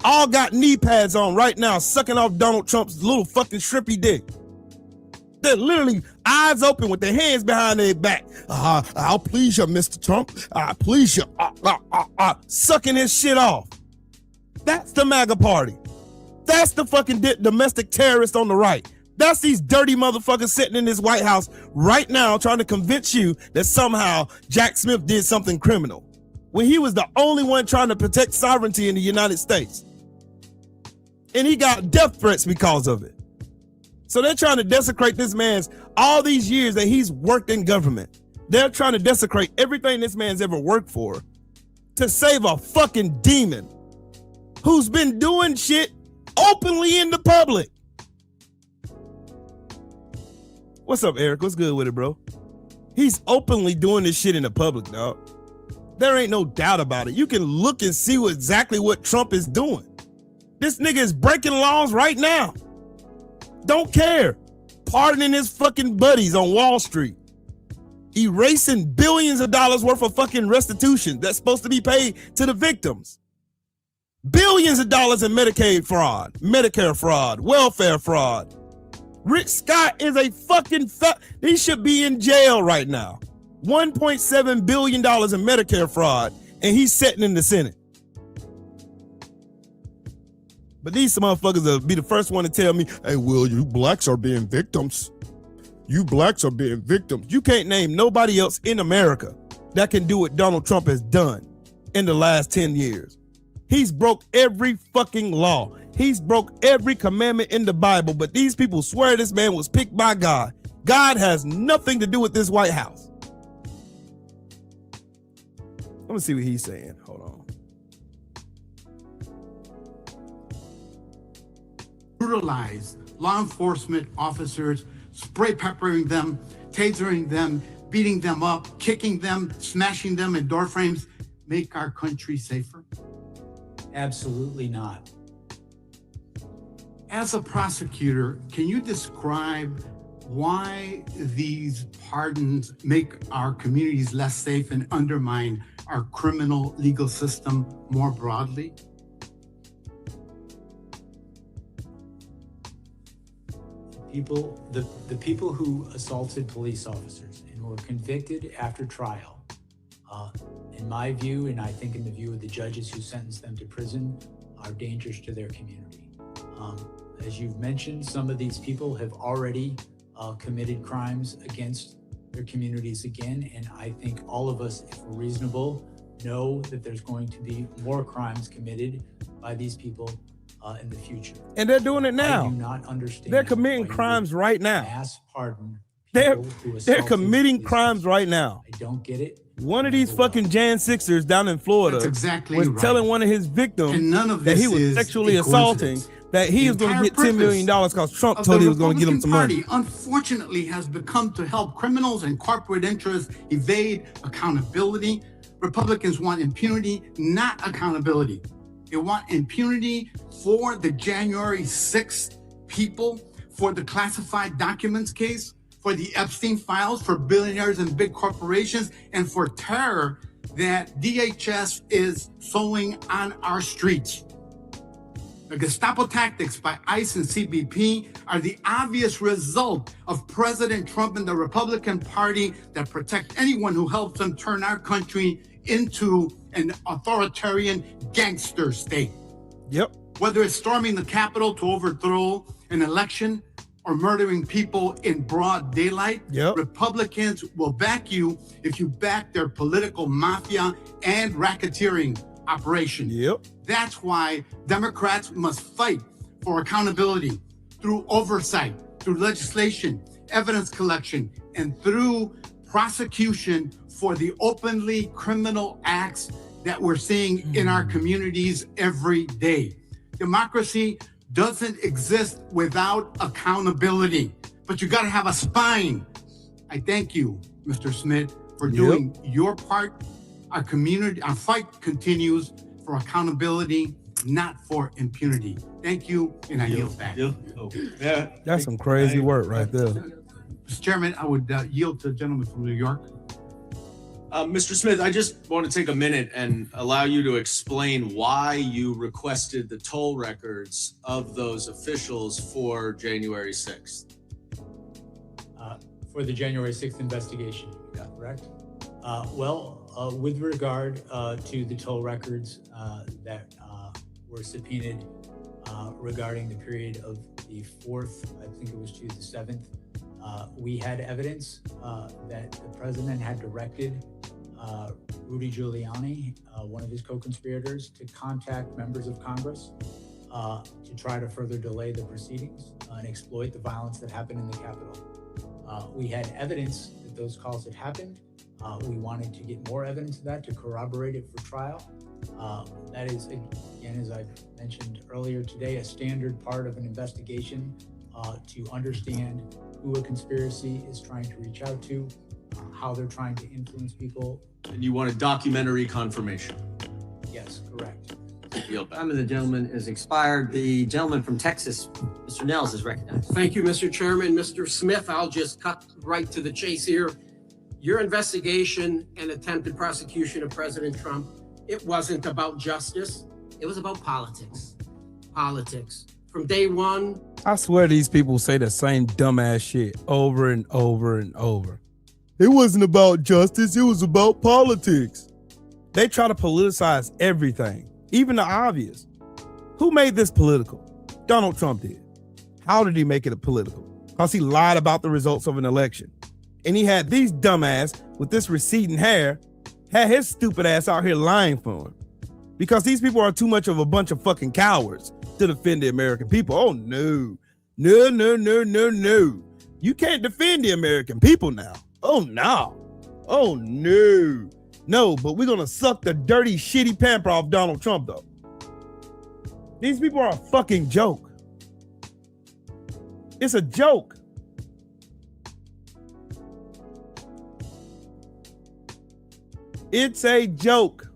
all got knee pads on right now, sucking off Donald Trump's little fucking shrimpy dick. They're literally eyes open with their hands behind their back. I'll please you, Mr. Trump. I please you. Sucking his shit off. That's the MAGA party. That's the fucking domestic terrorist on the right. That's these dirty motherfuckers sitting in this White House right now trying to convince you that somehow Jack Smith did something criminal when he was the only one trying to protect sovereignty in the United States. And he got death threats because of it. So they're trying to desecrate this man's, all these years that he's worked in government. They're trying to desecrate everything this man's ever worked for to save a fucking demon who's been doing shit openly in the public. What's up, Eric? What's good with it, bro? He's openly doing this shit in the public, dog. There ain't no doubt about it. You can look and see exactly what Trump is doing. This nigga is breaking laws right now. Don't care. Pardoning his fucking buddies on Wall Street. Erasing billions of dollars worth of fucking restitution that's supposed to be paid to the victims. Billions of dollars in Medicaid fraud, Medicare fraud, welfare fraud. Rick Scott is a fucking he should be in jail right now. $1.7 billion in Medicare fraud, and he's sitting in the Senate. But these motherfuckers will be the first one to tell me, hey, Will, you blacks are being victims. You blacks are being victims. You can't name nobody else in America that can do what Donald Trump has done in the last 10 years. He's broke every fucking law. He's broke every commandment in the Bible, but these people swear this man was picked by God. God has nothing to do with this White House. Let me see what he's saying. Hold on. Brutalized law enforcement officers, spray peppering them, tasering them, beating them up, kicking them, smashing them in door frames, make our country safer? Absolutely not. As a prosecutor, can you describe why these pardons make our communities less safe and undermine our criminal legal system more broadly? The people who assaulted police officers and were convicted after trial, in my view, and I think in the view of the judges who sentenced them to prison, are dangerous to their community. As you've mentioned, some of these people have already committed crimes against their communities again. And I think all of us, if we're reasonable, know that there's going to be more crimes committed by these people in the future. And they're doing it now. I do not understand. They're committing crimes right now. Mass pardon. They're who they're assaulted committing police crimes right now. I don't get it. One of these fucking Jan Sixers down in Florida That's exactly was right. telling one of his victims And none of that he this was is sexually a assaulting, coincidence. that he The was going to entire get $10 million because Trump of told the he was going to get him some money. Republican Party, unfortunately, has become to help criminals and corporate interests evade accountability. Republicans want impunity, not accountability. They want impunity for the January 6th people, for the classified documents case, for the Epstein files, for billionaires and big corporations, and for terror that DHS is sowing on our streets. The Gestapo tactics by ICE and CBP are the obvious result of President Trump and the Republican Party that protect anyone who helps them turn our country into an authoritarian gangster state. Yep. Whether it's storming the Capitol to overthrow an election or murdering people in broad daylight, Republicans will back you if you back their political mafia and racketeering operation. That's why Democrats must fight for accountability through oversight, through legislation, evidence collection, and through prosecution for the openly criminal acts that we're seeing in our communities every day. Democracy doesn't exist without accountability, but you got to have a spine. I thank you, Mr. Smith, for doing your part. Our community, our fight continues for accountability, not for impunity. Thank you, and I yield back. That's some crazy work right there. Mr. Chairman, I would yield to the gentleman from New York. Mr. Smith, I just want to take a minute and allow you to explain why you requested the toll records of those officials for January 6th. For the January 6th investigation, correct? With regard to the toll records that were subpoenaed regarding the period of the 4th, I think it was to the 7th, we had evidence that the president had directed Rudy Giuliani, one of his co-conspirators, to contact members of Congress to try to further delay the proceedings and exploit the violence that happened in the Capitol. We had evidence that those calls had happened. We wanted to get more evidence of that to corroborate it for trial. That is, again, as I mentioned earlier today, a standard part of an investigation to understand who a conspiracy is trying to reach out to, how they're trying to influence people. And you want a documentary confirmation? Yes, correct. Time of the gentleman is expired. The gentleman from Texas, Mr. Nels, is recognized. Thank you, Mr. Chairman. Mr. Smith, I'll just cut right to the chase here. Your investigation and attempted prosecution of President Trump, it wasn't about justice. It was about politics. Politics. From day one. I swear these people say the same dumbass shit over and over and over. It wasn't about justice, it was about politics. They try to politicize everything, even the obvious. Who made this political? Donald Trump did. How did he make it political? Because he lied about the results of an election. And he had these dumbass with this receding hair, had his stupid ass out here lying for him. Because these people are too much of a bunch of fucking cowards to defend the American people. Oh no. No, no, no, no, no. You can't defend the American people now. Oh no. Oh no. No, but we're gonna suck the dirty, shitty pamper off Donald Trump though. These people are a fucking joke. It's a joke. It's a joke.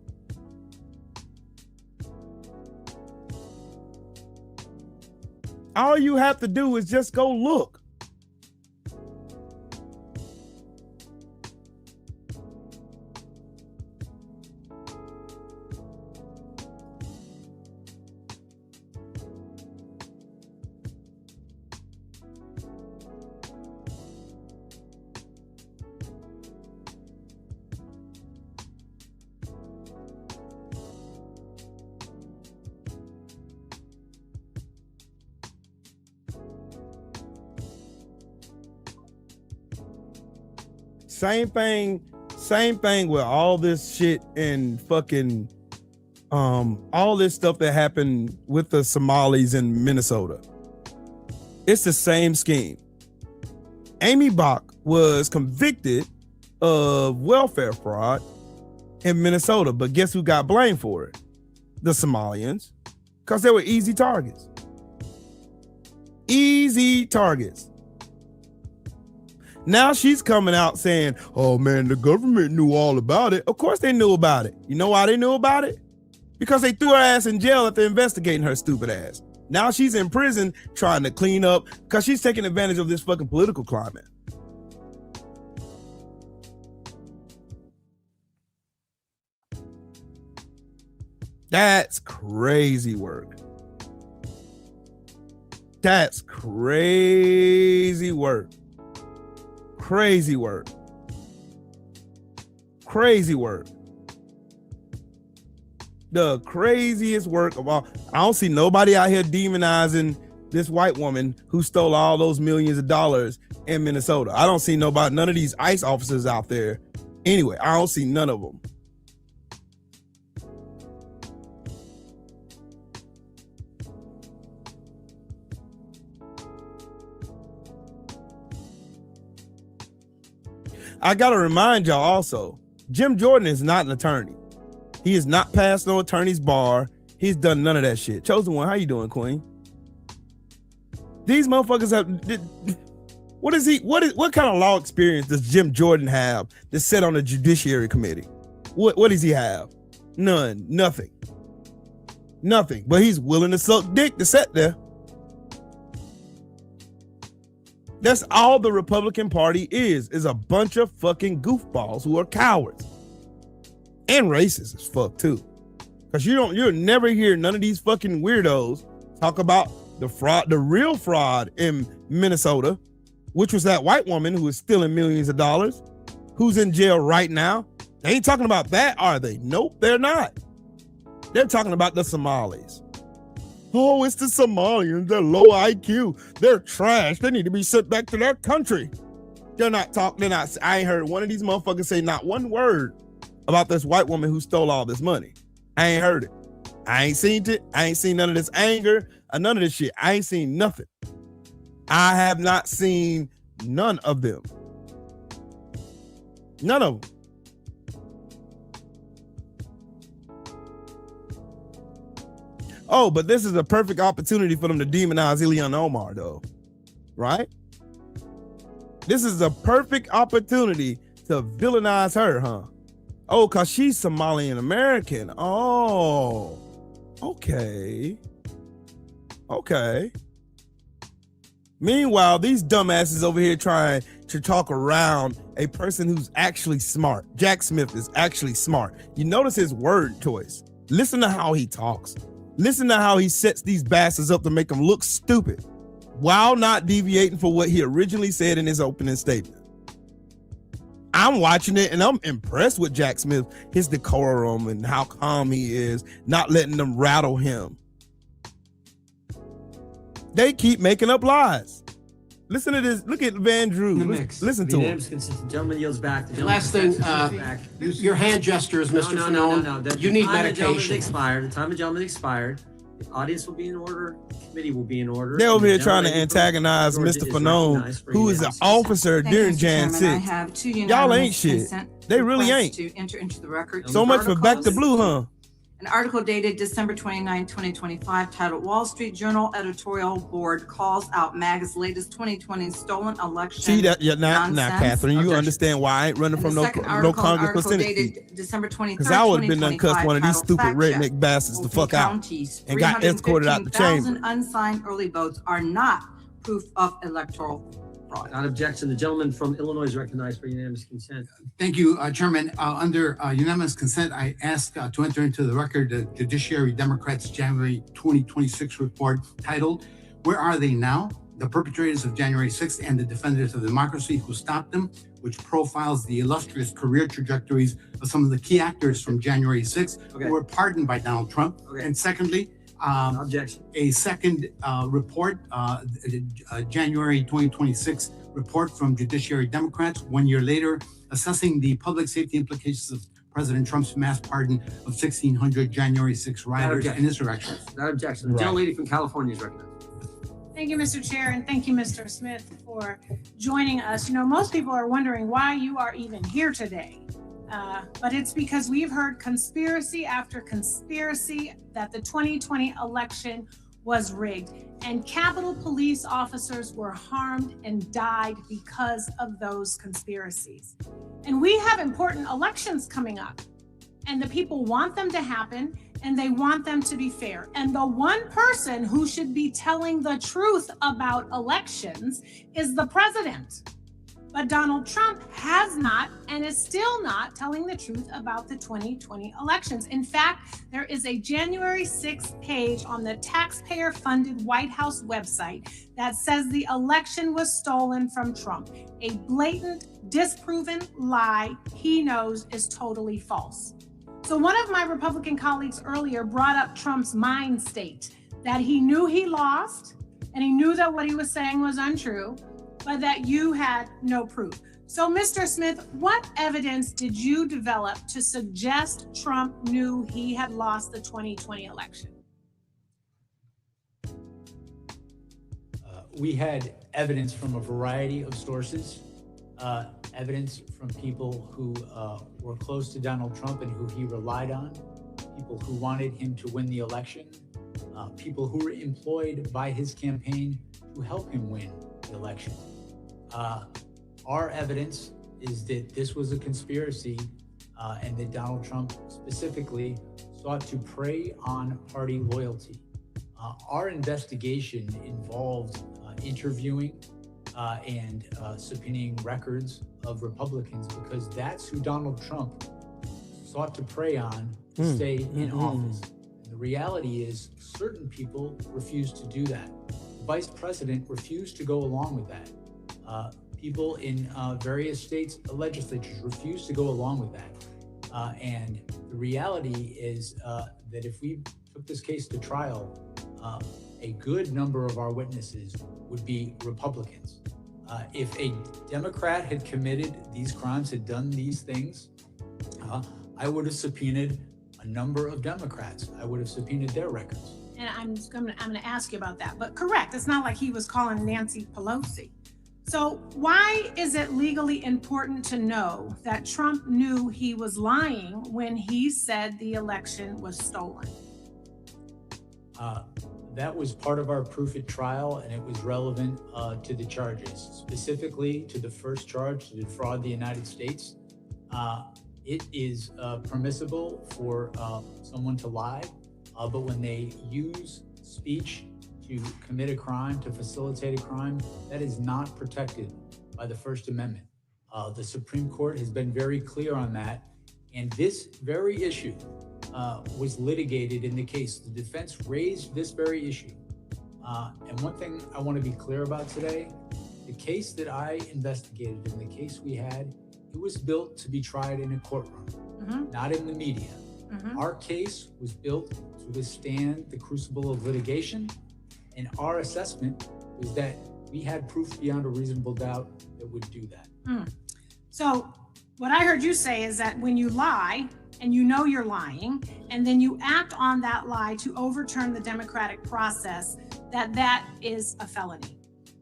All you have to do is just go look. Same thing with all this shit and fucking all this stuff that happened with the Somalis in Minnesota. It's the same scheme. Amy Bach was convicted of welfare fraud in Minnesota, but guess who got blamed for it? The Somalians, because they were easy targets. Easy targets. Now she's coming out saying, oh man, the government knew all about it. Of course they knew about it. You know why they knew about it? Because they threw her ass in jail after investigating her stupid ass. Now she's in prison trying to clean up because she's taking advantage of this fucking political climate. That's crazy work. That's crazy work. Crazy work. Crazy work. The craziest work of all. I don't see nobody out here demonizing this white woman who stole all those millions of dollars in Minnesota. I don't see nobody, none of these ICE officers out there. Anyway, I don't see none of them. I gotta remind y'all also, Jim Jordan is not an attorney. He has not passed no attorney's bar. He's done none of that shit. Chosen One, how you doing, Queen? These motherfuckers have. What kind of law experience does Jim Jordan have to sit on the Judiciary Committee? What does he have? None. Nothing. Nothing. But he's willing to suck dick to sit there. That's all the Republican Party is a bunch of fucking goofballs who are cowards. And racist as fuck too. Because you'll never hear none of these fucking weirdos talk about the fraud, the real fraud in Minnesota, which was that white woman who was stealing millions of dollars, who's in jail right now. They ain't talking about that, are they? Nope, they're not. They're talking about the Somalis. Oh, it's the Somalians. They're low IQ. They're trash. They need to be sent back to their country. They're not talking. I ain't heard one of these motherfuckers say not one word about this white woman who stole all this money. I ain't heard it. I ain't seen it. I ain't seen none of this anger or none of this shit. I ain't seen nothing. I have not seen none of them. None of them. Oh, but this is a perfect opportunity for them to demonize Ilhan Omar, though. Right? This is a perfect opportunity to villainize her, huh? Oh, because she's Somalian American. Oh, okay. Okay. Meanwhile, these dumbasses over here trying to talk around a person who's actually smart. Jack Smith is actually smart. You notice his word choice. Listen to how he talks. Listen to how he sets these bastards up to make them look stupid while not deviating from what he originally said in his opening statement. I'm watching it and I'm impressed with Jack Smith, his decorum and how calm he is, not letting them rattle him. They keep making up lies. Listen to this. Look at Van Drew. Listen to him. The gentleman yields back. The Last thing, your hand gestures, Mr. Fanone. No. You need The time of the gentleman medication. expired. The time of the gentleman expired. The audience will be in order. The committee will be in order. They're over here The trying to gentleman antagonize Georgia Mr. is Fanone, recognized for who is an unanimous officer Thank you, during Mr. Jan Chairman. I 6. have two Y'all unanimous ain't shit. consent They really requests ain't. to enter into the record. So much for back to blue, huh? An article dated December 29, 2025, titled Wall Street Journal Editorial Board Calls Out MAGA's Latest 2020 Stolen Election See that? Yeah, now, Nonsense. Catherine, you understand why I ain't running And from the no second no article, Congress for article Senate dated seat. December 23rd, Because I would have been done cussed 2025, one of these titled stupid Fact redneck Check. bastards the fuck 14 out counties, and got escorted out the chamber. 315,000 unsigned early votes are not proof of electoral fraud. Without objection, the gentleman from Illinois is recognized for unanimous consent. Thank you, Chairman. Under unanimous consent, I ask to enter into the record the Judiciary Democrats' January 2026 report titled, Where Are They Now? The Perpetrators of January 6th and the Defenders of Democracy Who Stopped Them, which profiles the illustrious career trajectories of some of the key actors from January 6th who were pardoned by Donald Trump. And secondly, Objection. A second report, January 2026 report from Judiciary Democrats, 1 year later, assessing the public safety implications of President Trump's mass pardon of 1,600 January 6 rioters and insurrections. Without objection. The gentlelady from California is recognized. Thank you, Mr. Chair, and thank you, Mr. Smith, for joining us. You know, most people are wondering why you are even here today. But it's because we've heard conspiracy after conspiracy that the 2020 election was rigged, and Capitol Police officers were harmed and died because of those conspiracies. And we have important elections coming up, and the people want them to happen, and they want them to be fair. And the one person who should be telling the truth about elections is the president. But Donald Trump has not and is still not telling the truth about the 2020 elections. In fact, there is a January 6th page on the taxpayer-funded White House website that says the election was stolen from Trump, a blatant, disproven lie he knows is totally false. So one of my Republican colleagues earlier brought up Trump's mind state, that he knew he lost and he knew that what he was saying was untrue, but that you had no proof. So, Mr. Smith, what evidence did you develop to suggest Trump knew he had lost the 2020 election? We had evidence from a variety of sources, evidence from people who were close to Donald Trump and who he relied on, people who wanted him to win the election, people who were employed by his campaign to help him win the election. Our evidence is that this was a conspiracy and that Donald Trump specifically sought to prey on party loyalty. Our investigation involved interviewing and subpoenaing records of Republicans because that's who Donald Trump sought to prey on to stay in office. And the reality is certain people refused to do that. The vice president refused to go along with that. People in various states' legislatures refused to go along with that. And the reality is that if we took this case to trial, a good number of our witnesses would be Republicans. If a Democrat had committed these crimes, had done these things, I would have subpoenaed a number of Democrats. I would have subpoenaed their records. And I'm going to ask you about that. But correct, it's not like he was calling Nancy Pelosi. So why is it legally important to know that Trump knew he was lying when he said the election was stolen? That was part of our proof at trial, and it was relevant to the charges, specifically to the first charge to defraud the United States. It is permissible for someone to lie, but when they use speech to commit a crime, to facilitate a crime, that is not protected by the First Amendment. The Supreme Court has been very clear on that, and this very issue was litigated in the case. The defense raised this very issue. And one thing I want to be clear about today, the case that I investigated and the case we had, it was built to be tried in a courtroom, not in the media. Our case was built to withstand the crucible of litigation, and our assessment was that we had proof beyond a reasonable doubt that would do that. So what I heard you say is that when you lie and you know you're lying, and then you act on that lie to overturn the democratic process, that is a felony.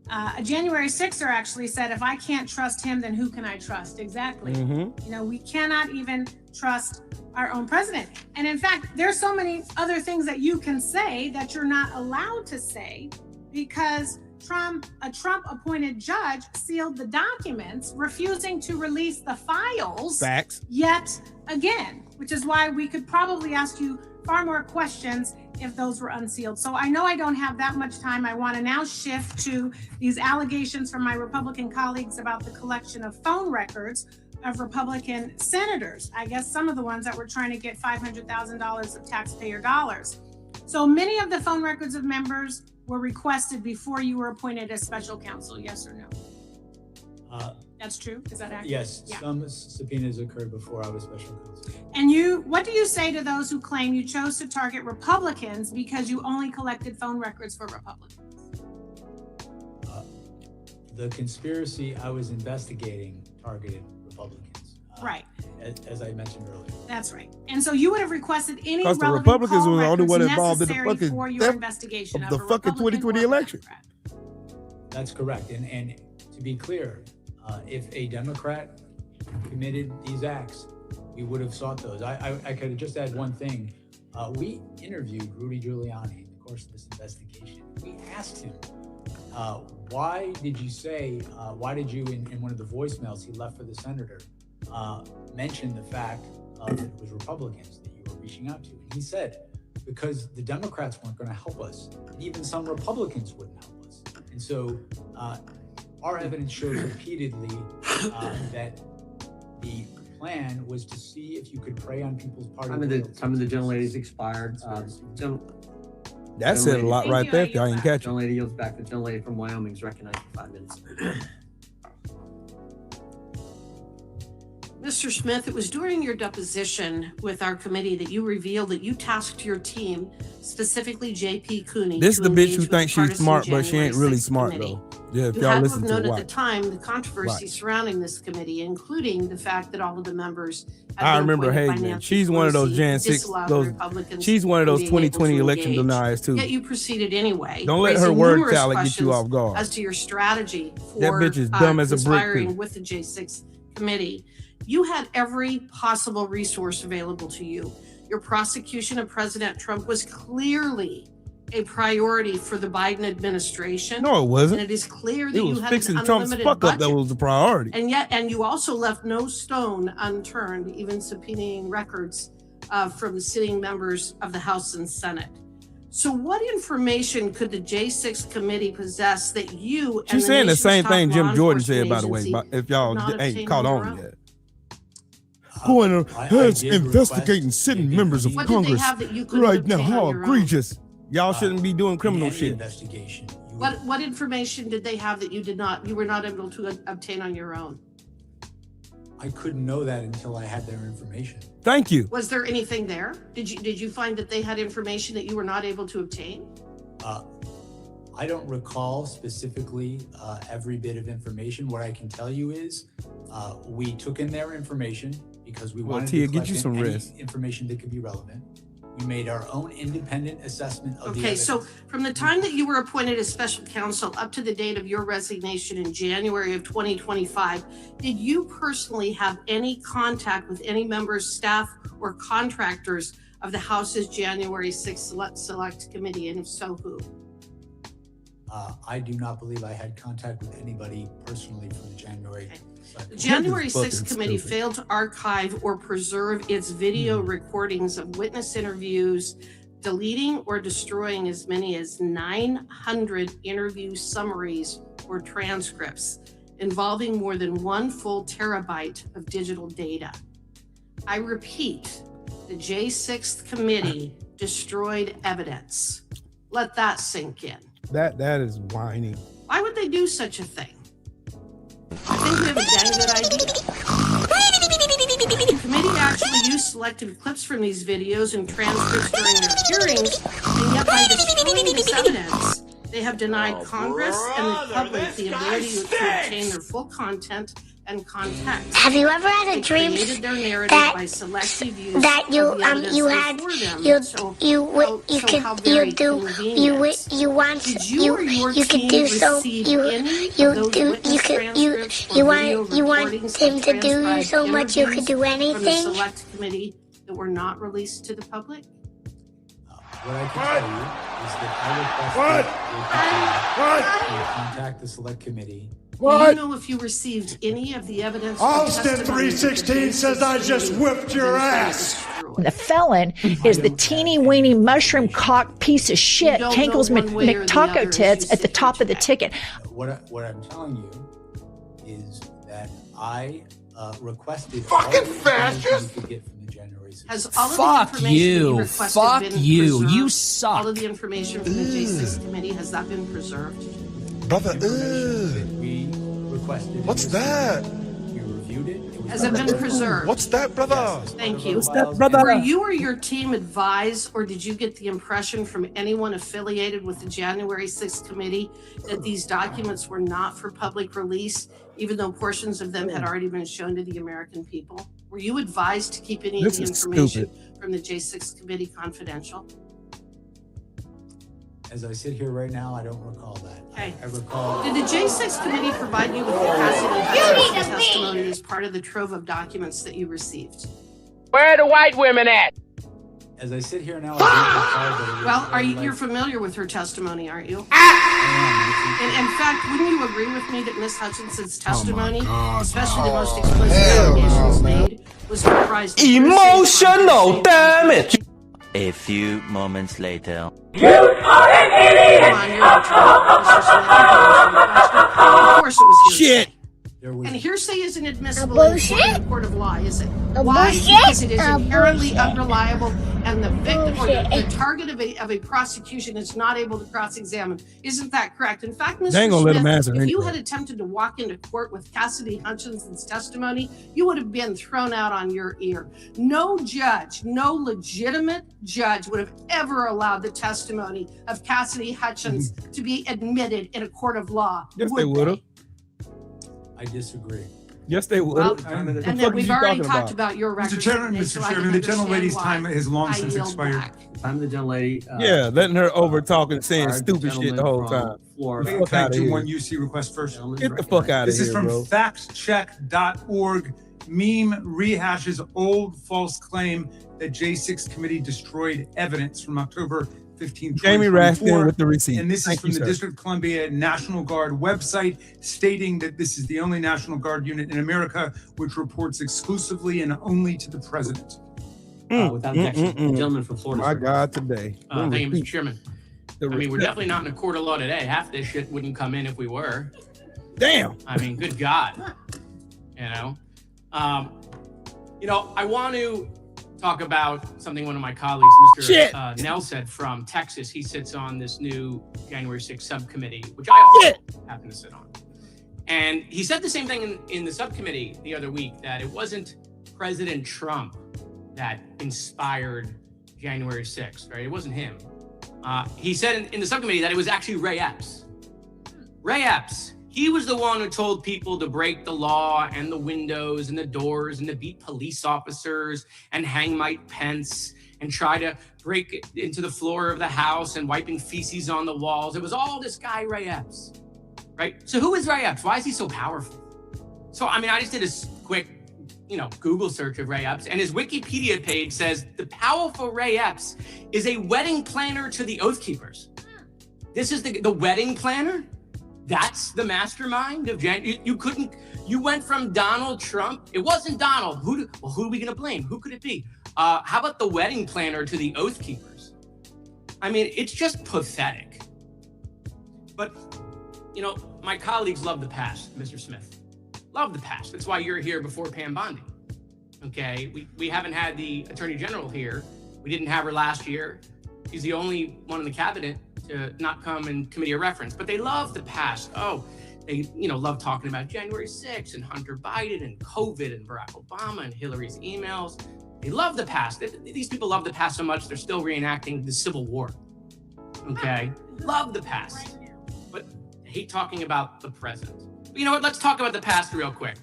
A January 6er actually said, if I can't trust him, then who can I trust? Exactly. You know, we cannot even trust our own president. And in fact, there's so many other things that you can say that you're not allowed to say because a Trump appointed judge sealed the documents, refusing to release the files yet again, which is why we could probably ask you far more questions if those were unsealed. So I know I don't have that much time. I want to now shift to these allegations from my Republican colleagues about the collection of phone records of Republican senators. I guess some of the ones that were trying to get $500,000 of taxpayer dollars. So many of the phone records of members were requested before you were appointed as special counsel, yes or no? That's true? Is that accurate? Yes, Yeah. some subpoenas occurred before I was special counsel. And what do you say to those who claim you chose to target Republicans because you only collected phone records for Republicans? The conspiracy I was investigating targeted Republicans. Right. As I mentioned earlier. That's right. And so you would have requested any Because the relevant Republicans call was the only records one involved in the necessary fucking for your theft investigation of the a fucking Republican 2020 or a election. Democrat. That's correct. And to be clear, if a Democrat committed these acts, we would have sought those. I could just add one thing. We interviewed Rudy Giuliani in the course of this investigation. We asked him, why did you, in one of the voicemails he left for the senator, mention the fact that it was Republicans that you were reaching out to? And he said, because the Democrats weren't going to help us, and even some Republicans wouldn't help us. And so our evidence shows repeatedly that the plan was to see if you could prey on people's party. Time of the gentlelady's expired. That said a lot right there if y'all ain't catch it. Gentlelady yields back. The gentlelady from Wyoming is recognized for 5 minutes. Mr. Smith, it was during your deposition with our committee that you revealed that you tasked your team, specifically J.P. Cooney. This is the bitch engage who with the thinks she's partisan smart, but she January ain't really 6th smart committee. though. Yeah, if You y'all had to listen have to known it, at the watch. time the controversy Watch. surrounding this committee, including the fact that all of the members I remember Hageman. She's one of those Jan 6, she's one of those 2020 election deniers too. Yet you proceeded anyway. Don't let her raising word numerous salad get you questions off guard. As to your strategy for That bitch is dumb as a brick, conspiring too. with the J6 committee. You had every possible resource available to you. Your prosecution of President Trump was clearly a priority for the Biden administration. No, it wasn't. And it is clear that It you was had fixing an Trump's unlimited fuck up that budget. was the priority. And you also left no stone unturned, even subpoenaing records from the sitting members of the House and Senate. So what information could the J6 committee possess that you and She's the saying the nation's same top thing law Jim Jordan enforcement said, by the way, agency if y'all not ain't obtain caught on your on own? yet. Going on, I let's did investigating request sitting members of What did they Congress have that you couldn't right now. obtain How on your own? egregious. Y'all shouldn't be doing criminal Any shit. investigation. What information did they have that you were not able to obtain on your own? I couldn't know that until I had their information. Thank you. Was there anything there? Did you find that they had information that you were not able to obtain? I don't recall specifically every bit of information. What I can tell you is we took in their information because we Well, wanted Tia, to get collect you some any rest. information that could be relevant. We made our own independent assessment of the Okay, evidence. so from the time that you were appointed as special counsel up to the date of your resignation in January of 2025, did you personally have any contact with any members, staff, or contractors of the House's January 6th Select Committee, and if so, who? I do not believe I had contact with anybody personally from the January. The January 6th committee failed to archive or preserve its video recordings of witness interviews, deleting or destroying as many as 900 interview summaries or transcripts involving more than 1 full terabyte of digital data. I repeat, the J6th committee destroyed evidence. Let that sink in. That is whiny. Why would they do such a thing? I think we have a dang good idea. The committee actually used selected clips from these videos and transcripts during their hearings, and yet by destroying this evidence, they have denied Congress and the public the ability to obtain their full content and context. Have you ever had a They dream created their narrative that by selective use that you of the evidence you had before them. you So you how- you so could how you very do convenient. you want Did you or your you could team do so receive you any of you those do witness you could transcripts or you video want recordings him of to do you transcribed so much you could do interviews from the anything. select committee that were not released to the public? What I can tell you is that I requested to contact the select committee. Do you know if you received any of the evidence? or Austin testimony that the 316 says I just whipped your ass. The felon is the teeny weeny mushroom cock piece of shit, don't Cankles know one way or the other McTaco as tits you at the sit top here of the ticket. What I'm telling you is that I requested Fucking all the information fascist! we could get from the January 6th. Has all of the Fuck information that you you. requested Fuck been you. preserved? You suck. All of the information from the J6 committee, has that been preserved? Brother, Information that we requested. What's that? We reviewed it. It was Has it been part of- preserved? What's that, brother? Yes, it's part Thank of you. our What's that, files. brother? Were you or your team advised, or did you get the impression from anyone affiliated with the January 6th committee that these documents were not for public release, even though portions of them had already been shown to the American people? Were you advised to keep any of This the is information from the J6 committee confidential? As I sit here right now, I don't recall that. Okay. I recall. Did the J6 committee provide you with Cassidy Hutchinson's testimony as part of the trove of documents that you received? Where are the white women at? As I sit here now, I don't recall that it was Well, very you're like- familiar with her testimony, aren't you? I am. In fact, wouldn't you agree with me that Ms. Hutchinson's testimony, God. especially the most explicit allegations made, was comprised of Emotional damage. A few moments later. Come on, you're in trouble, Mr. Smith. You can answer the question. Of course it was hearsay. Shit. There was And hearsay isn't admissible A in bullshit? the court of law, is it? A Why? bullshit? Because it is A inherently bullshit. unreliable, and the victim or the Bullshit. target of a prosecution is not able to cross-examine. Isn't that correct? In fact, Mr. They ain't gonna let him Smith, answer if you anyway. had attempted to walk into court with Cassidy Hutchinson's testimony, you would have been thrown out on your ear. No judge, no legitimate judge would have ever allowed the testimony of Cassidy Hutchins to be admitted in a court of law. Yes, they would have. I disagree. Yes, they would. Well, What and the then fuck we've is you already talking talked about? about your record. Mr. Chairman, Mr. Chairman, the gentlelady's time has long since expired. Time of the gentlelady. Yeah, letting her over talking, saying our stupid shit the gentleman whole from time. Florida. Fuck Can I outta do here. one UC request first? Get the fuck out of This here, is from bro. factcheck.org. Meme rehashes old false claim that J6 committee destroyed evidence from October 15, Jamie 2024. Raskin with the receipt. And this is Thank from you, the sir. District of Columbia National Guard website, stating that this is the only National Guard unit in America which reports exclusively and only to the president. Without objection, the gentleman from Florida. My sir. God, today. Thank you, Mr. Chairman. The I mean, we're re- definitely not in a court of law today. Half this shit wouldn't come in if we were. Damn. I mean, good God. You know? I want to talk about something one of my colleagues, Shit. Mr. Nell, said from Texas. He sits on this new January 6th subcommittee, which I also happen to sit on. And he said the same thing in the subcommittee the other week, that it wasn't President Trump that inspired January 6th, right? It wasn't him. He said in the subcommittee that it was actually Ray Epps. Ray Epps. He was the one who told people to break the law and the windows and the doors and to beat police officers and hang Mike Pence and try to break into the floor of the House and wiping feces on the walls. It was all this guy, Ray Epps, right? So who is Ray Epps? Why is he so powerful? So, I mean, I just did a quick, Google search of Ray Epps, and his Wikipedia page says the powerful Ray Epps is a wedding planner to the Oath Keepers. This is the wedding planner? That's the mastermind of January. You went from Donald Trump. It wasn't Donald. Who are we going to blame? Who could it be? How about the wedding planner to the Oath Keepers? I mean, it's just pathetic. But, my colleagues love the past, Mr. Smith. Love the past. That's why you're here before Pam Bondi. Okay? We haven't had the Attorney General here. We didn't have her last year. She's the only one in the cabinet to not come in committee of reference, but they love the past. Oh, they, love talking about January 6th and Hunter Biden and COVID and Barack Obama and Hillary's emails. They love the past. These people love the past so much, they're still reenacting the Civil War. Okay? Love the past. But I hate talking about the present. But you know what? Let's talk about the past real quick.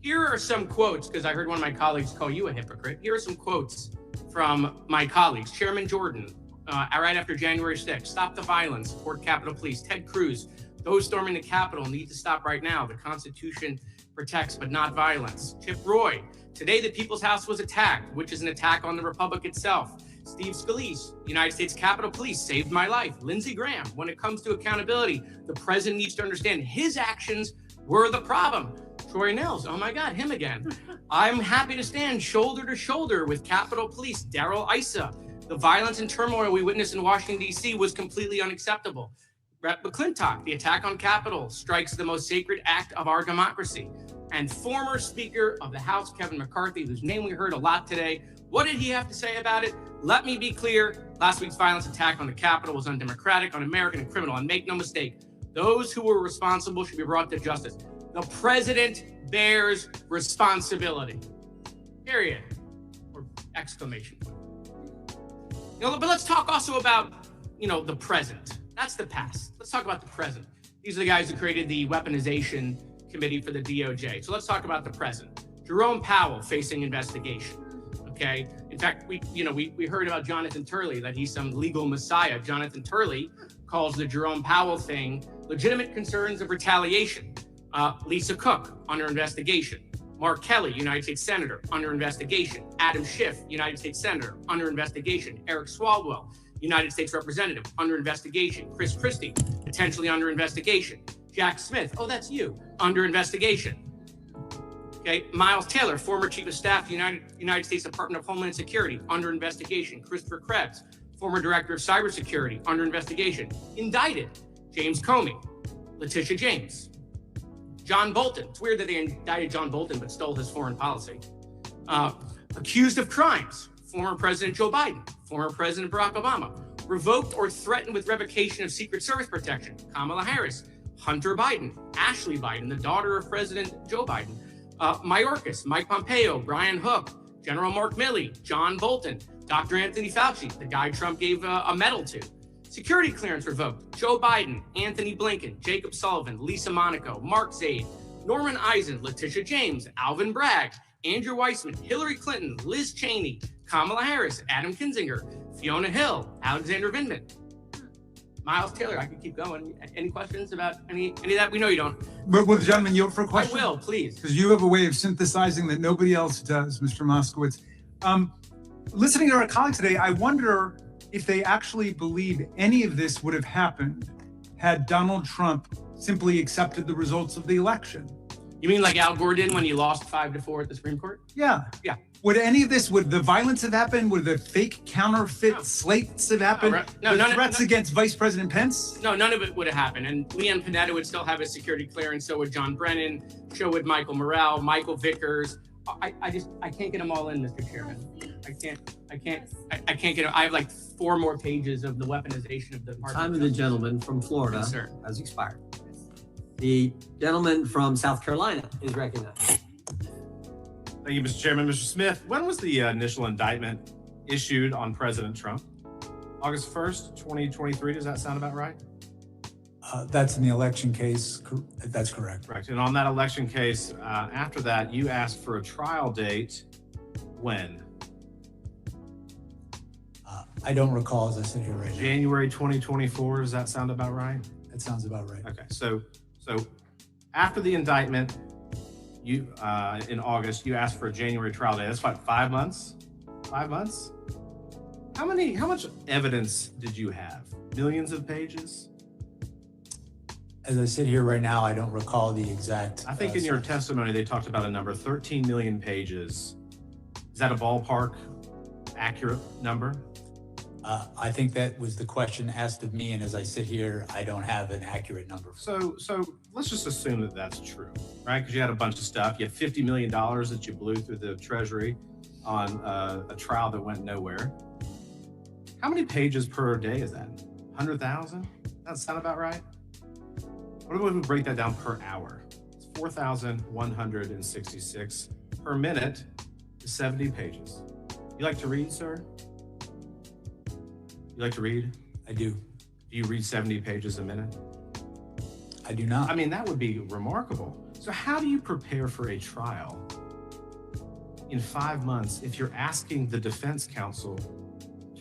Here are some quotes, because I heard one of my colleagues call you a hypocrite. Here are some quotes from my colleagues. Chairman Jordan, right after January 6th, stop the violence, support Capitol Police. Ted Cruz, those storming the Capitol need to stop right now. The Constitution protects, but not violence. Chip Roy, today the People's House was attacked, which is an attack on the Republic itself. Steve Scalise, United States Capitol Police saved my life. Lindsey Graham, when it comes to accountability, the president needs to understand his actions were the problem. Troy Nels, oh my God, him again. I'm happy to stand shoulder to shoulder with Capitol Police. Darrell Issa, the violence and turmoil we witnessed in Washington, D.C. was completely unacceptable. Rep. McClintock, the attack on Capitol strikes the most sacred act of our democracy. And former Speaker of the House, Kevin McCarthy, whose name we heard a lot today, what did he have to say about it? Let me be clear. Last week's violence attack on the Capitol was undemocratic, un-American, and criminal. And make no mistake, those who were responsible should be brought to justice. The president bears responsibility. Period. Or exclamation point. But let's talk also about, the present. That's the past. Let's talk about the present. These are the guys who created the weaponization committee for the DOJ. So let's talk about the present. Jerome Powell facing investigation. Okay. In fact, we heard about Jonathan Turley, that he's some legal messiah. Jonathan Turley calls the Jerome Powell thing legitimate concerns of retaliation. Lisa Cook under investigation. Mark Kelly, United States Senator, under investigation. Adam Schiff, United States Senator, under investigation. Eric Swalwell, United States Representative, under investigation. Chris Christie, potentially under investigation. Jack Smith, oh, that's you, under investigation. Okay, Miles Taylor, former Chief of Staff, United States Department of Homeland Security, under investigation. Christopher Krebs, former Director of Cybersecurity, under investigation. Indicted. James Comey, Letitia James. John Bolton. It's weird that they indicted John Bolton but stole his foreign policy. Accused of crimes. Former President Joe Biden. Former President Barack Obama. Revoked or threatened with revocation of Secret Service protection. Kamala Harris. Hunter Biden. Ashley Biden, the daughter of President Joe Biden. Mayorkas. Mike Pompeo. Brian Hook. General Mark Milley. John Bolton. Dr. Anthony Fauci, the guy Trump gave a medal to. Security clearance revoked. Joe Biden, Anthony Blinken, Jacob Sullivan, Lisa Monaco, Mark Zaid, Norman Eisen, Letitia James, Alvin Bragg, Andrew Weissman, Hillary Clinton, Liz Cheney, Kamala Harris, Adam Kinzinger, Fiona Hill, Alexander Vindman, Miles Taylor. I could keep going. Any questions about any of that? We know you don't. But will the gentleman yield for a question? I will, please. Because you have a way of synthesizing that nobody else does, Mr. Moskowitz. Listening to our colleagues today, I wonder if they actually believe any of this would have happened had Donald Trump simply accepted the results of the election. You mean like Al Gore did when he lost 5-4 at the Supreme Court? Yeah. Yeah. Would any of this, would the violence have happened? Would the fake counterfeit slates have happened? The threats against Vice President Pence? No, none of it would have happened. And Leanne Panetta would still have his security clearance. So would John Brennan. So would Michael Morrell, Michael Vickers. I can't get them all in, Mr. Chairman. I can't get. I have like 4 more pages of the weaponization of the Time of the gentleman from Florida has expired. The gentleman from South Carolina is recognized. Thank you, Mr. Chairman. Mr. Smith, when was the initial indictment issued on President Trump? August 1st, 2023. Does that sound about right? That's in the election case. That's correct. Correct. And on that election case, after that, you asked for a trial date. When? I don't recall as I sit here right now. January 2024. Does that sound about right? That sounds about right. Okay. So after the indictment, you in August, you asked for a January trial date. That's what, 5 months? 5 months? How much evidence did you have? Millions of pages? As I sit here right now, I don't recall the exact. I think in your testimony, they talked about a number, 13 million pages. Is that a ballpark accurate number? I think that was the question asked of me, and as I sit here, I don't have an accurate number. So let's just assume that that's true, right? Because you had a bunch of stuff. You had $50 million that you blew through the Treasury on a trial that went nowhere. How many pages per day is that? 100,000? That sound about right? What if we break that down per hour? It's 4,166 per minute is 70 pages. You like to read, sir? You like to read? I do. Do you read 70 pages a minute? I do not. I mean, that would be remarkable. So how do you prepare for a trial in 5 months if you're asking the defense counsel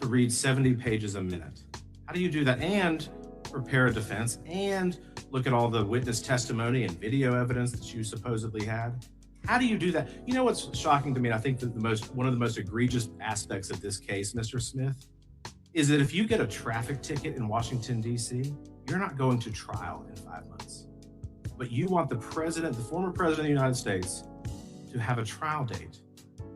to read 70 pages a minute? How do you do that and prepare a defense and look at all the witness testimony and video evidence that you supposedly had? How do you do that? You know what's shocking to me, and I think that one of the most egregious aspects of this case, Mr. Smith, is that if you get a traffic ticket in Washington, D.C., you're not going to trial in 5 months. But you want the president, the former president of the United States, to have a trial date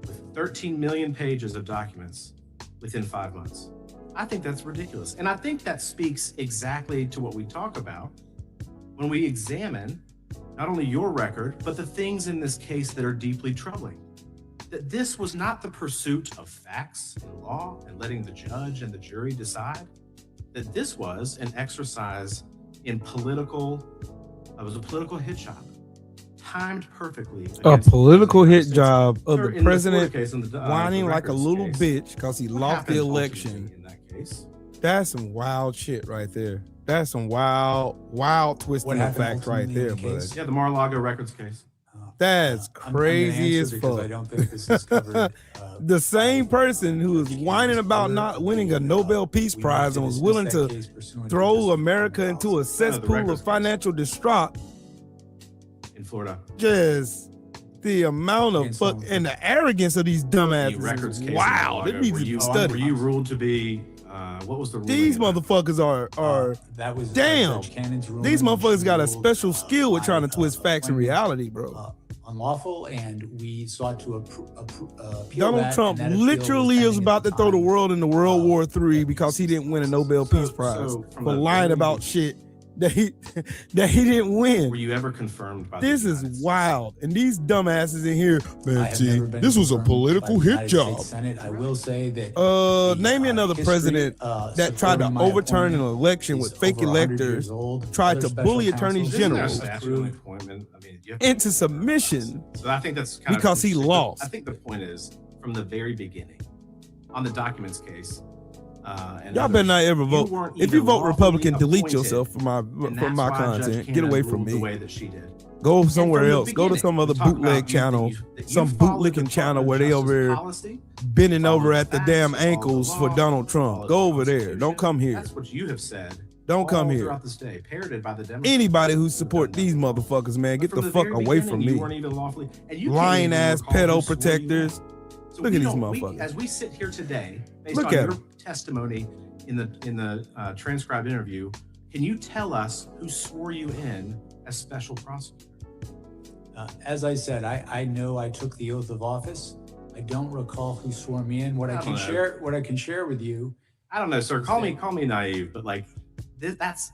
with 13 million pages of documents within 5 months. I think that's ridiculous. And I think that speaks exactly to what we talk about when we examine not only your record, but the things in this case that are deeply troubling. That this was not the pursuit of facts and law and letting the judge and the jury decide. That this was an exercise in it was a political hit shot. timed perfectly. A against political the hit States. job of Sir, the in Florida president case, in the whining like a records little case, bitch because he what lost the happened election. ultimately in that case? That's some wild shit right there. That's some wild twisting of facts right there, bud. Yeah, the Mar-a-Lago records case. That's crazy as because I fuck. don't think this is covered. The same person who is whining about not winning a Nobel Peace Prize and was willing to throw America into a cesspool of financial distraught. In Florida. Just the amount of fuck and the arrogance of these dumbasses. Records Is case wow, it needs to be Were studied. you ruled to be? What was the ruling? These motherfuckers are that was damn. Judge Cannon's ruling. These motherfuckers got a She ruled, special skill with trying to twist facts and reality, bro. unlawful, and we sought to appeal Donald that, Trump and that appeal literally was is pending about at to the throw the time. world into World War III because he didn't win a Nobel Peace Prize from for the lying very about shit that he didn't win. Were you ever confirmed by This is wild. And these dumbasses in here, I man, have see, never been this was a confirmed by political the hit United job. States Senate. I will say that Name me another history, president that tried to supporting my overturn an appointment election is with fake over 100 electors, years old. tried Other to special bully attorneys counsels general Statute appointment. I mean, you have into submission So I think that's kind because of he lost. I think the point is from the very beginning on the documents case. And Y'all others, better not ever you vote. weren't If you even vote lawfully Republican, delete appointed, yourself from my and that's why Judge content. Get Cannon away from ruled the me. way that she did. Go somewhere from the else. Go to beginning, some other we talked bootleg about you- channel, that you some followed the bootlegging channel Department where of they Justice over there policy, bending followed over the at the facts, damn followed the ankles for law, Donald Trump. followed Go the over there. Constitution. Don't come here. That's what you have said. Don't come all here. throughout the state, parroted by the Democrats. Anybody who support these motherfuckers, man, get From the the fuck very away beginning, from you me. weren't even lawfully, and you can't Lying even ass recall who pedo swore you protectors. in. So Look we at these don't- motherfuckers. as we sit here today, based Look on at your 'em. testimony in the transcribed interview, can you tell us who swore you in as special prosecutor? As I said, I know I took the oath of office. I don't recall who swore me in. What I can share with you. I don't know, sir. Call me naive, but like that's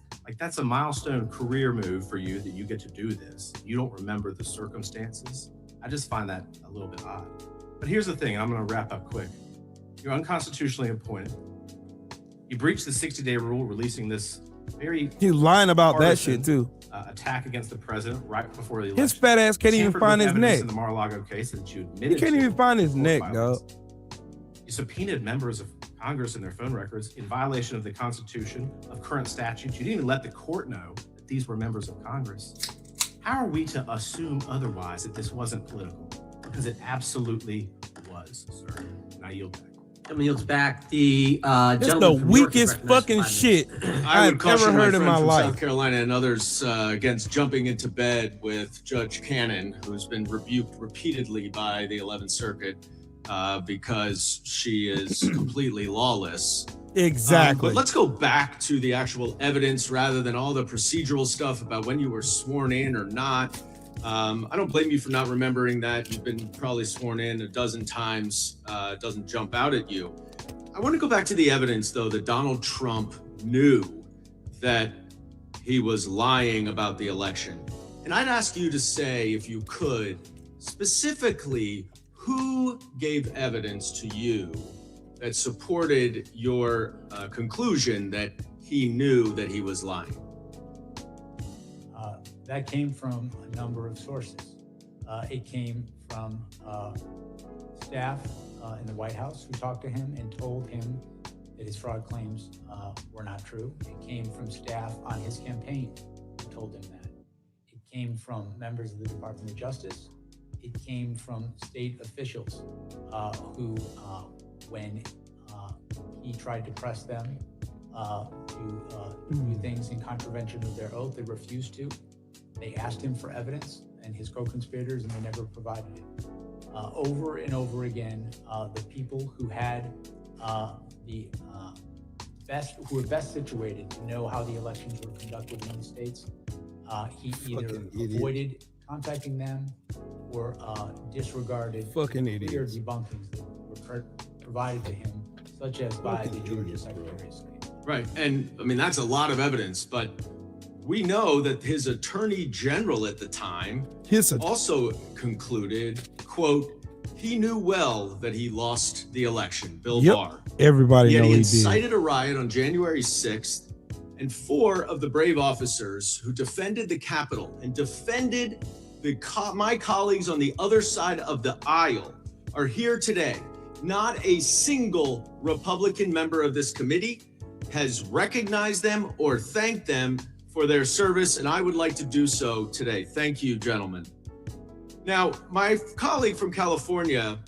a milestone career move for you that you get to do this. You don't remember the circumstances. I just find that a little bit odd. But here's the thing, and I'm going to wrap up quick. You're unconstitutionally appointed. You breached the 60-day rule, releasing this very He's lying about that partisan, shit too. Attack against the president right before the election. His fat ass can't even Tampered find with his evidence neck. in the Mar-a-Lago case that you He admitted can't to even find his before neck, violence. dog. You subpoenaed members of Congress and their phone records in violation of the Constitution, of current statutes. You didn't even let the court know that these were members of Congress. How are we to assume otherwise that this wasn't political? Because it absolutely was, sir. And I yield back. Gentleman yields back. The It's gentleman the from New York is weakest recognized fucking for 5 shit minutes. I would I've caution ever my heard in friend my from life. South Carolina and others against jumping into bed with Judge Cannon, who's been rebuked repeatedly by the 11th Circuit because she is completely lawless. Exactly. But let's go back to the actual evidence rather than all the procedural stuff about when you were sworn in or not. I don't blame you for not remembering that. You've been probably sworn in a dozen times. It doesn't jump out at you. I want to go back to the evidence, though, that Donald Trump knew that he was lying about the election. And I'd ask you to say, if you could, specifically, who gave evidence to you that supported your conclusion that he knew that he was lying? That came from a number of sources. It came from staff in the White House who talked to him and told him that his fraud claims were not true. It came from staff on his campaign who told him that. It came from members of the Department of Justice. It came from state officials who, when he tried to press them to do things in contravention of their oath, they refused to. They asked him for evidence and his co-conspirators, and they never provided it. Over and over again, the people who had who were best situated to know how the elections were conducted in the states, he either avoided contacting them or disregarded clear debunkings that were provided to him, such as by the Georgia Secretary of State. Right. And I mean, that's a lot of evidence, but we know that his attorney general at the time also concluded, quote, he knew well that he lost the election, Bill Barr. Everybody Yet know he he incited did. a riot on January 6th, and 4 of the brave officers who defended the Capitol and defended My colleagues on the other side of the aisle are here today. Not a single Republican member of this committee has recognized them or thanked them for their service, and I would like to do so today. Thank you, gentlemen. Now, my colleague from California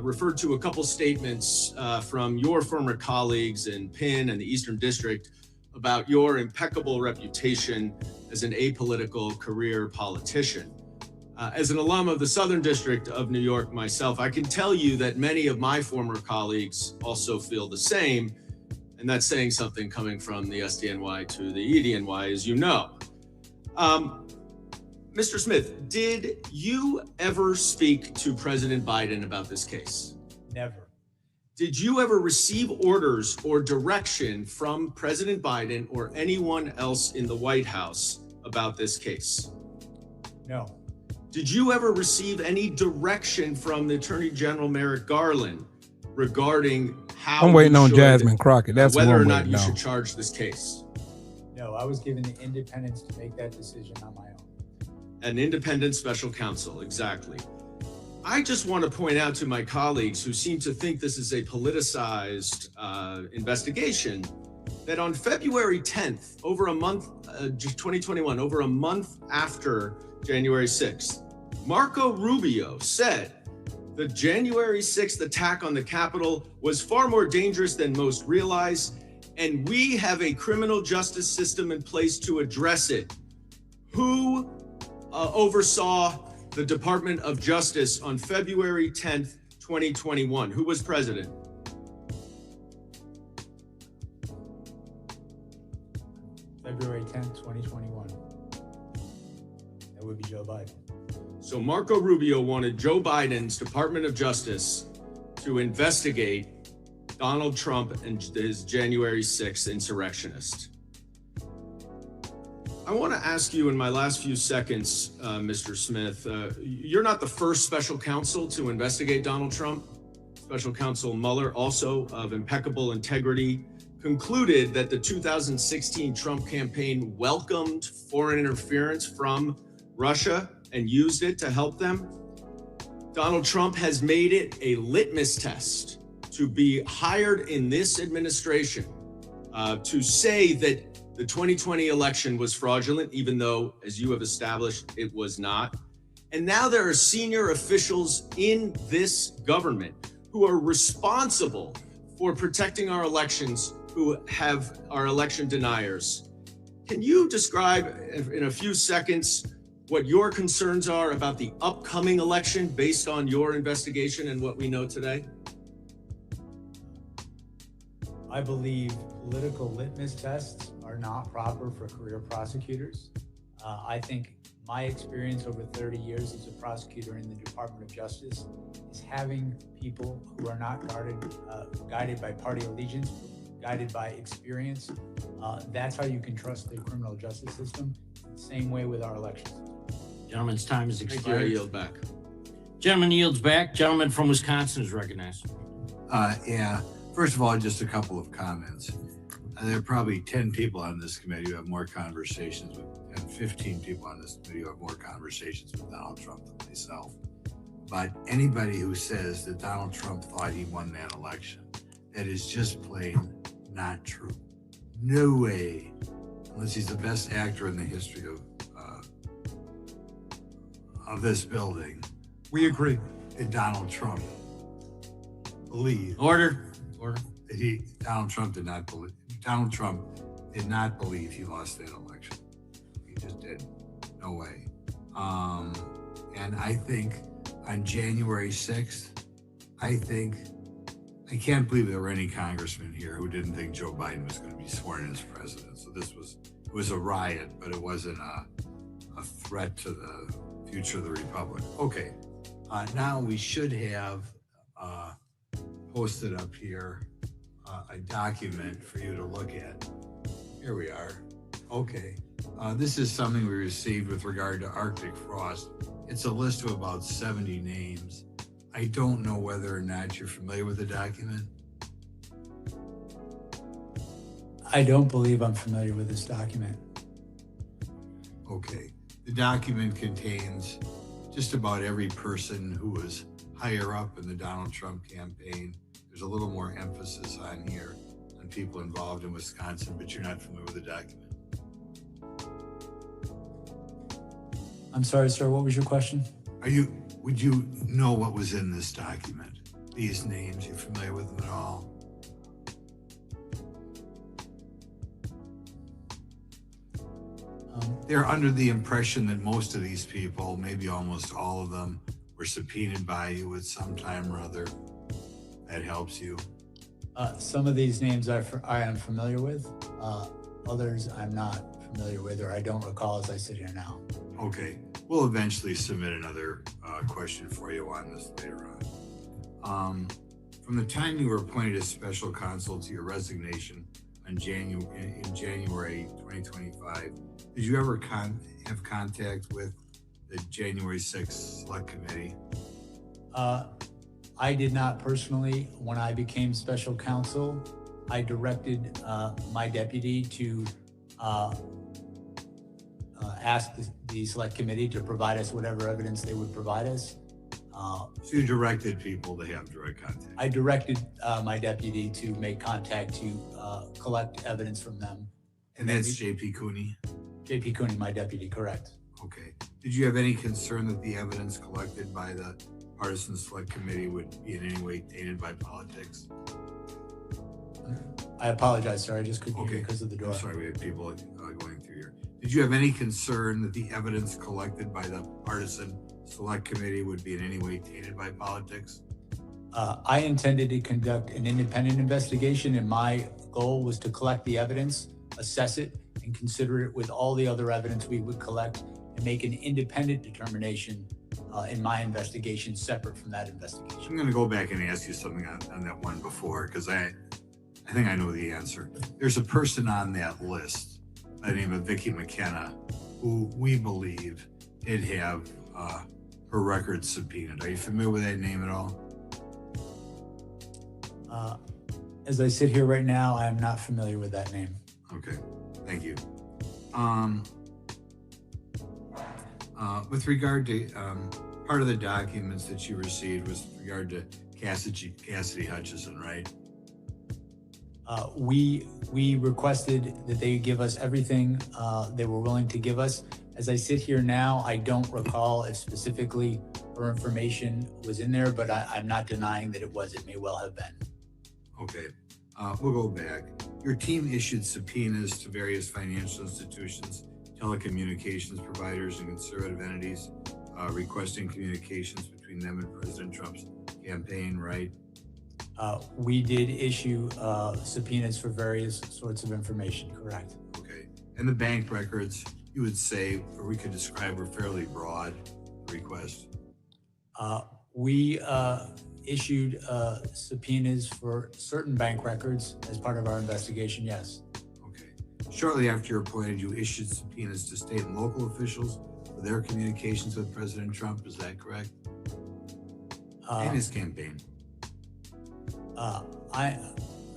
referred to a couple statements from your former colleagues in Penn and the Eastern District about your impeccable reputation as an apolitical career politician. As an alum of the Southern District of New York myself, I can tell you that many of my former colleagues also feel the same, and that's saying something coming from the SDNY to the EDNY, as you know. Mr. Smith, did you ever speak to President Biden about this case? Never. Did you ever receive orders or direction from President Biden or anyone else in the White House about this case? No. Did you ever receive any direction from the Attorney General Merrick Garland regarding how I'm waiting you on should, Jasmine Crockett. That's whether what or I'm not waiting you on. should charge this case? No, I was given the independence to make that decision on my own. An independent special counsel, exactly. I just want to point out to my colleagues who seem to think this is a politicized investigation that on February 10th, over a month, 2021, over a month after January 6th, Marco Rubio said the January 6th attack on the Capitol was far more dangerous than most realize, and we have a criminal justice system in place to address it. Who oversaw the Department of Justice on February 10th, 2021? Who was president? February 10th, 2021. That would be Joe Biden. So Marco Rubio wanted Joe Biden's Department of Justice to investigate Donald Trump and his January 6th insurrectionist. I want to ask you in my last few seconds, Mr. Smith, you're not the first special counsel to investigate Donald Trump. Special Counsel Mueller, also of impeccable integrity, concluded that the 2016 Trump campaign welcomed foreign interference from Russia and used it to help them. Donald Trump has made it a litmus test to be hired in this administration to say that the 2020 election was fraudulent, even though, as you have established, it was not. And now there are senior officials in this government who are responsible for protecting our elections, who are election deniers. Can you describe in a few seconds what your concerns are about the upcoming election based on your investigation and what we know today? I believe political litmus tests are not proper for career prosecutors. I think my experience over 30 years as a prosecutor in the Department of Justice is having people who are not guided by party allegiance, guided by experience. That's how you can trust the criminal justice system. Same way with our elections. Gentleman's time is Thank you. I expired. yield back. Gentleman yields back. Gentleman from Wisconsin is recognized. Yeah. First of all, just a couple of comments. There are probably 10 people on this committee who have more conversations with, and 15 people on this committee who have more conversations with Donald Trump than myself. But anybody who says that Donald Trump thought he won that election, that is just plain not true. No way, unless he's the best actor in the history of this building. We agree. That Donald Trump believed. Order. Donald Trump did not believe he lost that election. He just did. No way. And I think on January 6th, I can't believe there were any congressmen here who didn't think Joe Biden was going to be sworn in as president. So it was a riot, but it wasn't a threat to the future of the republic. Okay. Now we should have posted up here a document for you to look at. Here we are. Okay. This is something we received with regard to Arctic frost. It's a list of about 70 names. I don't know whether or not you're familiar with the document. I don't believe I'm familiar with this document. Okay. The document contains just about every person who was higher up in the Donald Trump campaign. There's a little more emphasis on here on people involved in Wisconsin, but you're not familiar with the document. I'm sorry, sir, what was your question? Would you know what was in this document? These names, you're familiar with them at all? They're under the impression that most of these people, maybe almost all of them, were subpoenaed by you at some time or other. That helps you. Some of these names I am familiar with. Others I'm not familiar with, or I don't recall as I sit here now. Okay, we'll eventually submit another question for you on this later on. From the time you were appointed as special counsel to your resignation in January 2025, did you ever have contact with the January 6th Select Committee? I did not personally. When I became special counsel, I directed my deputy to ask the Select Committee to provide us whatever evidence they would provide us. So you directed people to have direct contact? I directed my deputy to make contact to collect evidence from them. And that's J.P. Cooney? J.P. Cooney, my deputy, correct. Okay. Did you have any concern that the evidence collected by the Partisan Select Committee would be in any way tainted by politics? I apologize, sir. I just couldn't hear you because of the door. I'm sorry, we had people going through here. Did you have any concern that the evidence collected by the Partisan Select Committee would be in any way tainted by politics? I intended to conduct an independent investigation, and my goal was to collect the evidence, assess it, and consider it with all the other evidence we would collect, and make an independent determination in my investigation separate from that investigation. I'm going to go back and ask you something on that one before, because I think I know the answer. There's a person on that list by the name of Vicki McKenna who we believe did have her records subpoenaed. Are you familiar with that name at all? As I sit here right now, I am not familiar with that name. Okay, thank you. With regard to part of the documents that you received was with regard to Cassidy Hutchison, right? We requested that they give us everything they were willing to give us. As I sit here now, I don't recall if specifically her information was in there, but I'm not denying that it was. It may well have been. Okay, we'll go back. Your team issued subpoenas to various financial institutions, telecommunications providers, and conservative entities, requesting communications between them and President Trump's campaign, right? We did issue subpoenas for various sorts of information, correct? Okay, and the bank records, you would say, or we could describe, were fairly broad requests. We issued subpoenas for certain bank records as part of our investigation, yes. Okay. Shortly after you're appointed, you issued subpoenas to state and local officials for their communications with President Trump, is that correct? And his campaign.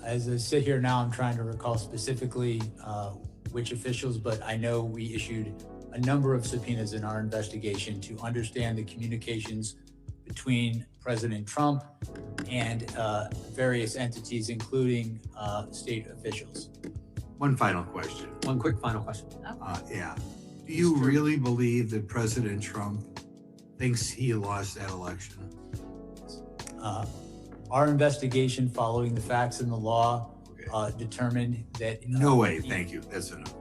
As I sit here now, I'm trying to recall specifically which officials, but I know we issued a number of subpoenas in our investigation to understand the communications between President Trump and various entities, including state officials. One final question. One quick final question. Yeah. Do you really believe that President Trump thinks he lost that election? Our investigation following the facts and the law determined that... No way, thank you. That's enough.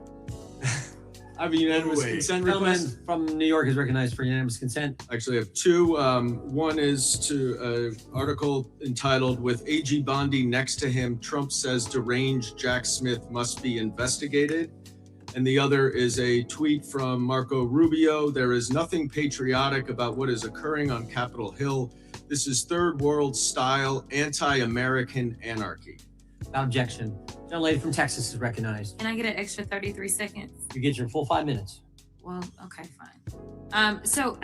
I have a unanimous consent request. Gentleman from New York is recognized for unanimous consent. Actually, I have two. One is to an article entitled "With AG Bondi next to him, Trump says deranged Jack Smith must be investigated." And the other is a tweet from Marco Rubio. "There is nothing patriotic about what is occurring on Capitol Hill. This is third world style anti-American anarchy." Without objection. Gentlelady from Texas is recognized. Can I get an extra 33 seconds? You get your full 5 minutes. Well, okay, fine. So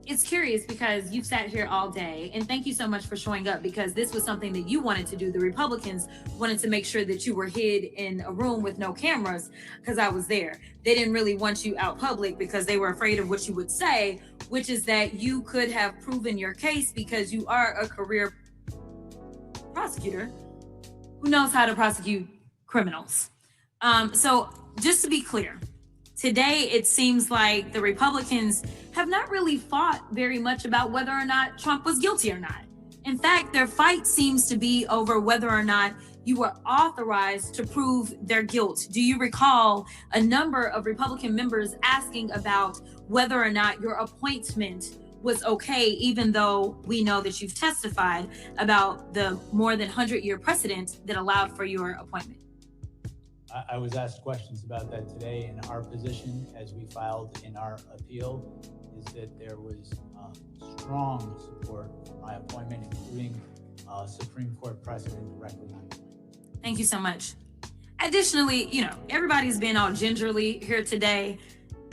it's curious because you've sat here all day, and thank you so much for showing up, because this was something that you wanted to do. The Republicans wanted to make sure that you were hid in a room with no cameras, because I was there. They didn't really want you out public because they were afraid of what you would say, which is that you could have proven your case because you are a career prosecutor who knows how to prosecute criminals. So just to be clear, today, it seems like the Republicans have not really fought very much about whether or not Trump was guilty or not. In fact, their fight seems to be over whether or not you were authorized to prove their guilt. Do you recall a number of Republican members asking about whether or not your appointment was okay, even though we know that you've testified about the more than 100-year precedent that allowed for your appointment? I was asked questions about that today, and our position, as we filed in our appeal, is that there was strong support for my appointment, including Supreme Court precedent directly on it. Thank you so much. Additionally, everybody's been all gingerly here today,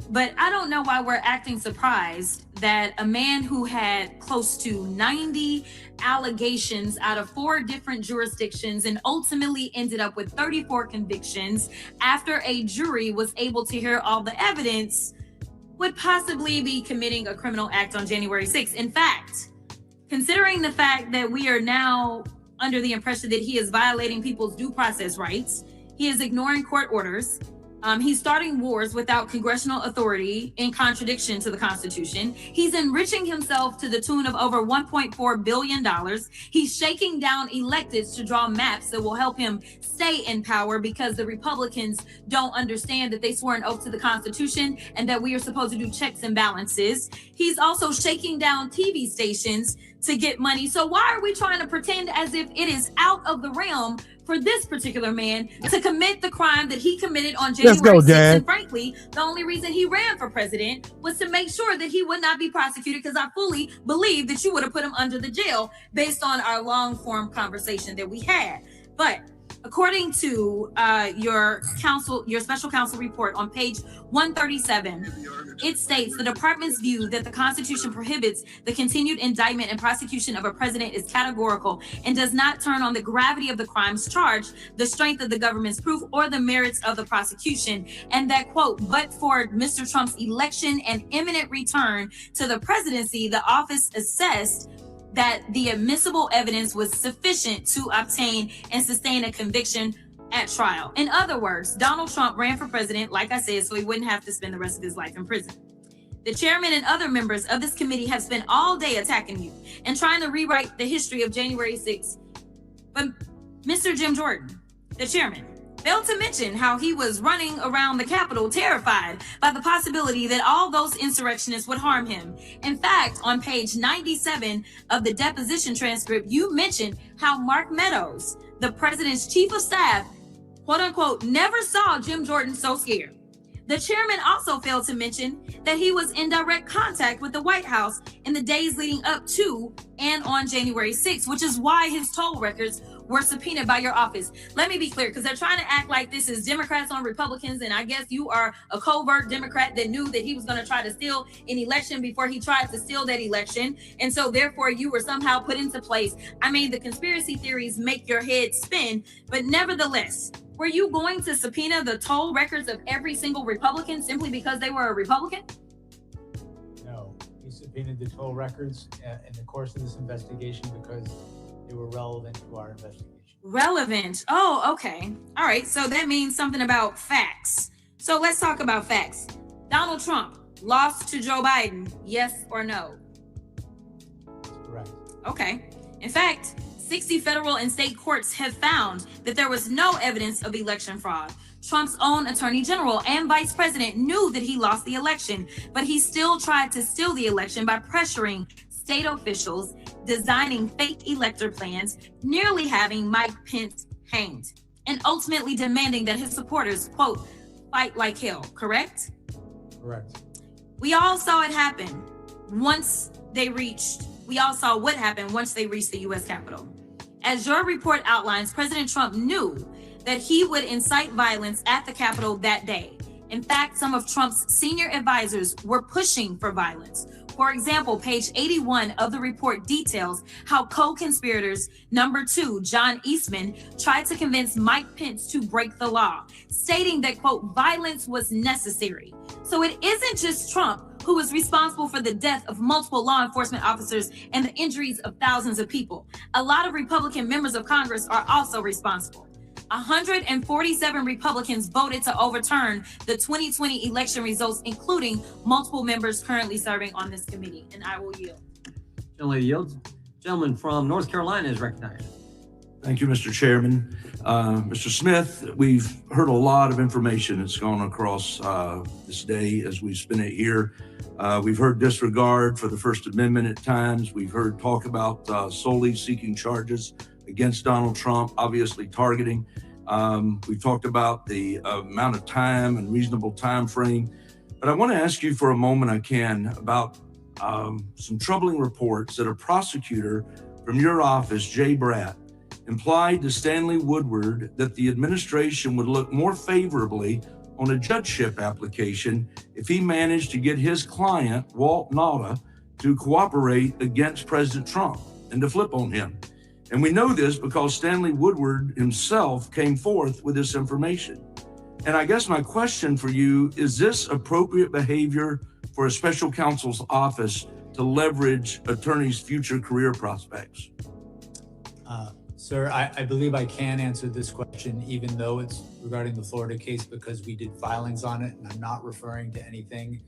but I don't know why we're acting surprised that a man who had close to 90 allegations out of 4 different jurisdictions and ultimately ended up with 34 convictions after a jury was able to hear all the evidence would possibly be committing a criminal act on January 6th. In fact, considering the fact that we are now under the impression that he is violating people's due process rights, he is ignoring court orders, he's starting wars without congressional authority in contradiction to the Constitution. He's enriching himself to the tune of over $1.4 billion. He's shaking down electeds to draw maps that will help him stay in power because the Republicans don't understand that they swore an oath to the Constitution and that we are supposed to do checks and balances. He's also shaking down TV stations to get money. So why are we trying to pretend as if it is out of the realm for this particular man to commit the crime that he committed on January 6th? And frankly, the only reason he ran for president was to make sure that he would not be prosecuted, because I fully believe that you would have put him under the jail based on our long form conversation that we had. But according to your special counsel report on page 137, it states the department's view that the Constitution prohibits the continued indictment and prosecution of a president is categorical and does not turn on the gravity of the crimes charged, the strength of the government's proof, or the merits of the prosecution. And that, quote, but for Mr. Trump's election and imminent return to the presidency, the office assessed that the admissible evidence was sufficient to obtain and sustain a conviction at trial. In other words, Donald Trump ran for president, like I said, so he wouldn't have to spend the rest of his life in prison. The chairman and other members of this committee have spent all day attacking you and trying to rewrite the history of January 6th. But Mr. Jim Jordan, the chairman, failed to mention how he was running around the Capitol terrified by the possibility that all those insurrectionists would harm him. In fact, on page 97 of the deposition transcript, you mentioned how Mark Meadows, the president's chief of staff, quote unquote, never saw Jim Jordan so scared. The chairman also failed to mention that he was in direct contact with the White House in the days leading up to and on January 6th, which is why his toll records were subpoenaed by your office. Let me be clear, because they're trying to act like this is Democrats on Republicans, and I guess you are a covert Democrat that knew that he was going to try to steal an election before he tried to steal that election, and so therefore you were somehow put into place. I mean, the conspiracy theories make your head spin, but nevertheless, were you going to subpoena the toll records of every single Republican simply because they were a Republican? No, we subpoenaed the toll records in the course of this investigation because they were relevant to our investigation. Relevant. Oh, okay. All right. So that means something about facts. So let's talk about facts. Donald Trump lost to Joe Biden, yes or no? That's correct. Okay. In fact, 60 federal and state courts have found that there was no evidence of election fraud. Trump's own attorney general and vice president knew that he lost the election, but he still tried to steal the election by pressuring state officials, designing fake elector plans, nearly having Mike Pence hanged, and ultimately demanding that his supporters, quote, fight like hell, correct? Correct. We all saw it happen once they reached, we all saw what happened once they reached the U.S. Capitol. As your report outlines, President Trump knew that he would incite violence at the Capitol that day. In fact, some of Trump's senior advisors were pushing for violence. For example, page 81 of the report details how co-conspirators number 2, John Eastman, tried to convince Mike Pence to break the law, stating that, quote, violence was necessary. So it isn't just Trump who is responsible for the death of multiple law enforcement officers and the injuries of thousands of people. A lot of Republican members of Congress are also responsible. 147 Republicans voted to overturn the 2020 election results, including multiple members currently serving on this committee. And I will yield. Gentleman yields. Gentleman from North Carolina is recognized. Thank you, Mr. Chairman. Mr. Smith, we've heard a lot of information that's gone across this day as we spin it here. We've heard disregard for the First Amendment at times. We've heard talk about solely seeking charges against Donald Trump, obviously targeting. We've talked about the amount of time and reasonable time frame. But I want to ask you for a moment, I can, about some troubling reports that a prosecutor from your office, Jay Bratt, implied to Stanley Woodward that the administration would look more favorably on a judgeship application if he managed to get his client, Walt Nauta, to cooperate against President Trump and to flip on him. And we know this because Stanley Woodward himself came forth with this information. And I guess my question for you, is this appropriate behavior for a special counsel's office to leverage attorneys' future career prospects? Sir, I believe I can answer this question, even though it's regarding the Florida case, because we did filings on it, and I'm not referring to anything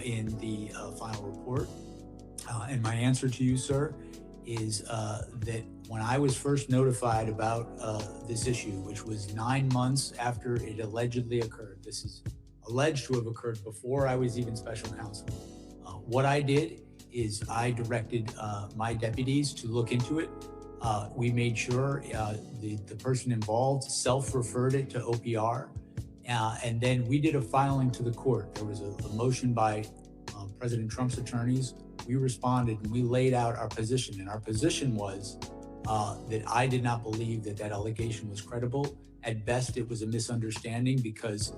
in the final report. And my answer to you, sir, is that when I was first notified about this issue, which was 9 months after it allegedly occurred, this is alleged to have occurred before I was even special counsel. What I did is I directed my deputies to look into it. We made sure the person involved self-referred it to OPR, and then we did a filing to the court. There was a motion by President Trump's attorneys. We responded and we laid out our position, and our position was that I did not believe that that allegation was credible. At best, it was a misunderstanding because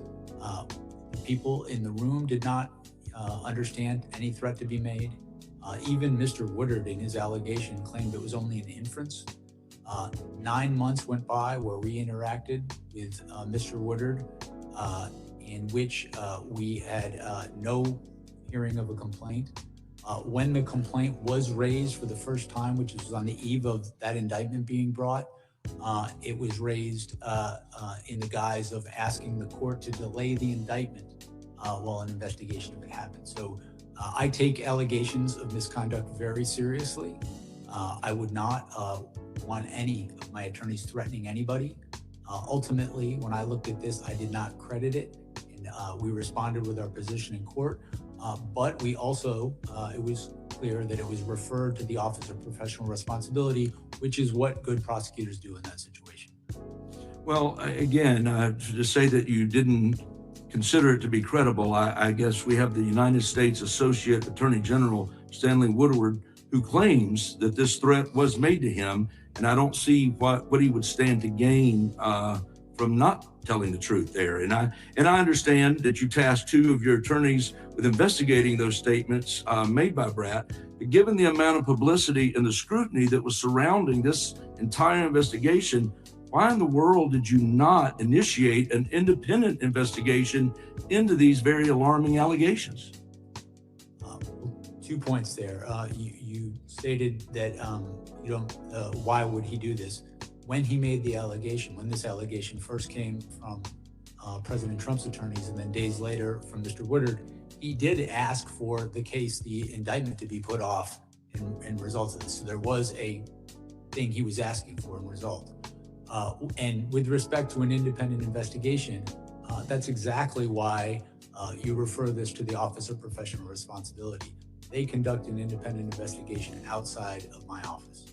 people in the room did not understand any threat to be made. Even Mr. Woodard in his allegation claimed it was only an inference. 9 months went by where we interacted with Mr. Woodard, in which we had no hearing of a complaint. When the complaint was raised for the first time, which was on the eve of that indictment being brought, it was raised in the guise of asking the court to delay the indictment while an investigation of it happened. So I take allegations of misconduct very seriously. I would not want any of my attorneys threatening anybody. Ultimately, when I looked at this, I did not credit it, and we responded with our position in court. But we also, it was clear that it was referred to the Office of Professional Responsibility, which is what good prosecutors do in that situation. Well, again, to say that you didn't consider it to be credible, I guess we have the United States Associate Attorney General, Stanley Woodward, who claims that this threat was made to him, and I don't see what he would stand to gain from not telling the truth there. And I understand that you tasked 2 of your attorneys with investigating those statements made by Bratt. But given the amount of publicity and the scrutiny that was surrounding this entire investigation, why in the world did you not initiate an independent investigation into these very alarming allegations? 2 points there. You stated that you don't. Why would he do this? When he made the allegation, when this allegation first came from President Trump's attorneys, and then days later from Mr. Woodard, he did ask for the indictment to be put off in results of this. So there was a thing he was asking for in result. And with respect to an independent investigation, that's exactly why you refer this to the Office of Professional Responsibility. They conduct an independent investigation outside of my office.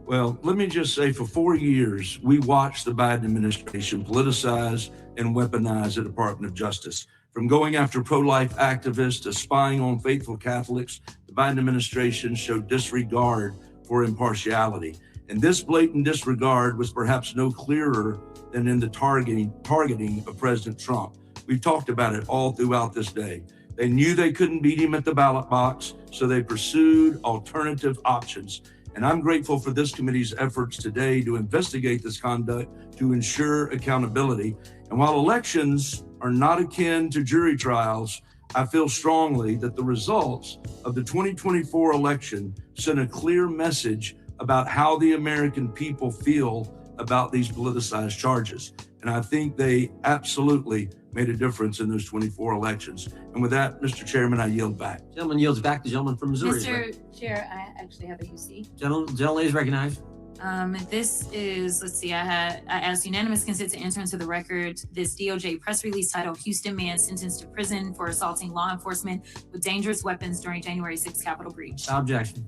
Well, let me just say, for 4 years, we watched the Biden administration politicize and weaponize the Department of Justice. From going after pro-life activists to spying on faithful Catholics, the Biden administration showed disregard for impartiality. And this blatant disregard was perhaps no clearer than in the targeting of President Trump. We've talked about it all throughout this day. They knew they couldn't beat him at the ballot box. so they pursued alternative options. And I'm grateful for this committee's efforts today to investigate this conduct to ensure accountability. And while elections are not akin to jury trials, I feel strongly that the results of the 2024 election sent a clear message about how the American people feel about these politicized charges. And I think they absolutely made a difference in those 24 elections. And with that, Mr. Chairman, I yield back. Gentleman yields back. The gentleman from Missouri. Mr. Chair, I actually have a UC. Gentleman is recognized. This is, let's see, I asked unanimous consent to enter into the record this DOJ press release titled Houston Man Sentenced to Prison for Assaulting Law Enforcement with Dangerous Weapons During January 6th Capitol Breach. Without objection.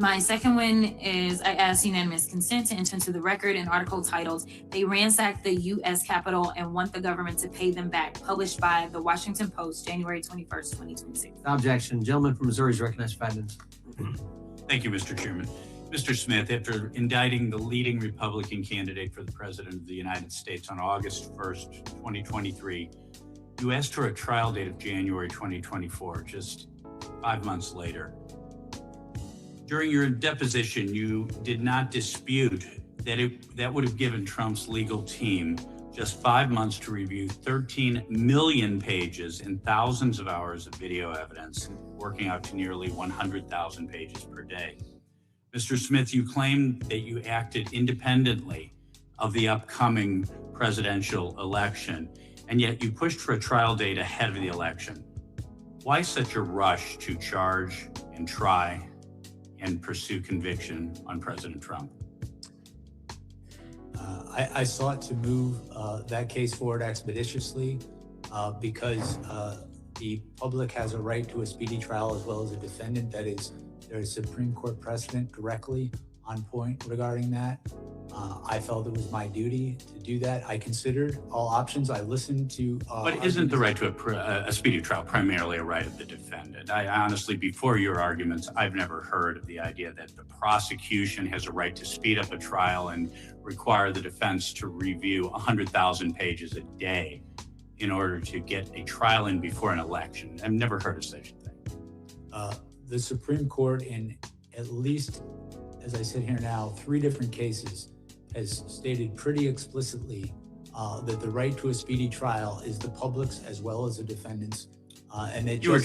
My second one is I asked unanimous consent to enter into the record an article titled They Ransacked the U.S. Capitol and Want the Government to Pay Them Back, published by the Washington Post, January 21st, 2026. Without objection. Gentleman from Missouri is recognized for 5 minutes. Thank you, Mr. Chairman. Mr. Smith, after indicting the leading Republican candidate for the President of the United States on August 1st, 2023, you asked for a trial date of January 2024, just 5 months later. During your deposition, you did not dispute that would have given Trump's legal team just 5 months to review 13 million pages and thousands of hours of video evidence, working out to nearly 100,000 pages per day. Mr. Smith, you claimed that you acted independently of the upcoming presidential election, and yet you pushed for a trial date ahead of the election. Why such a rush to charge and try and pursue conviction on President Trump? I sought to move that case forward expeditiously because the public has a right to a speedy trial as well as a defendant. That is, there is Supreme Court precedent directly on point regarding that. I felt it was my duty to do that. I considered all options. I listened to. But isn't the right to a speedy trial primarily a right of the defendant? I honestly, before your arguments, I've never heard of the idea that the prosecution has a right to speed up a trial and require the defense to review 100,000 pages a day in order to get a trial in before an election. I've never heard of such a thing. The Supreme Court, in at least, as I sit here now, 3 different cases, has stated pretty explicitly that the right to a speedy trial is the public's as well as the defendant's, and that you were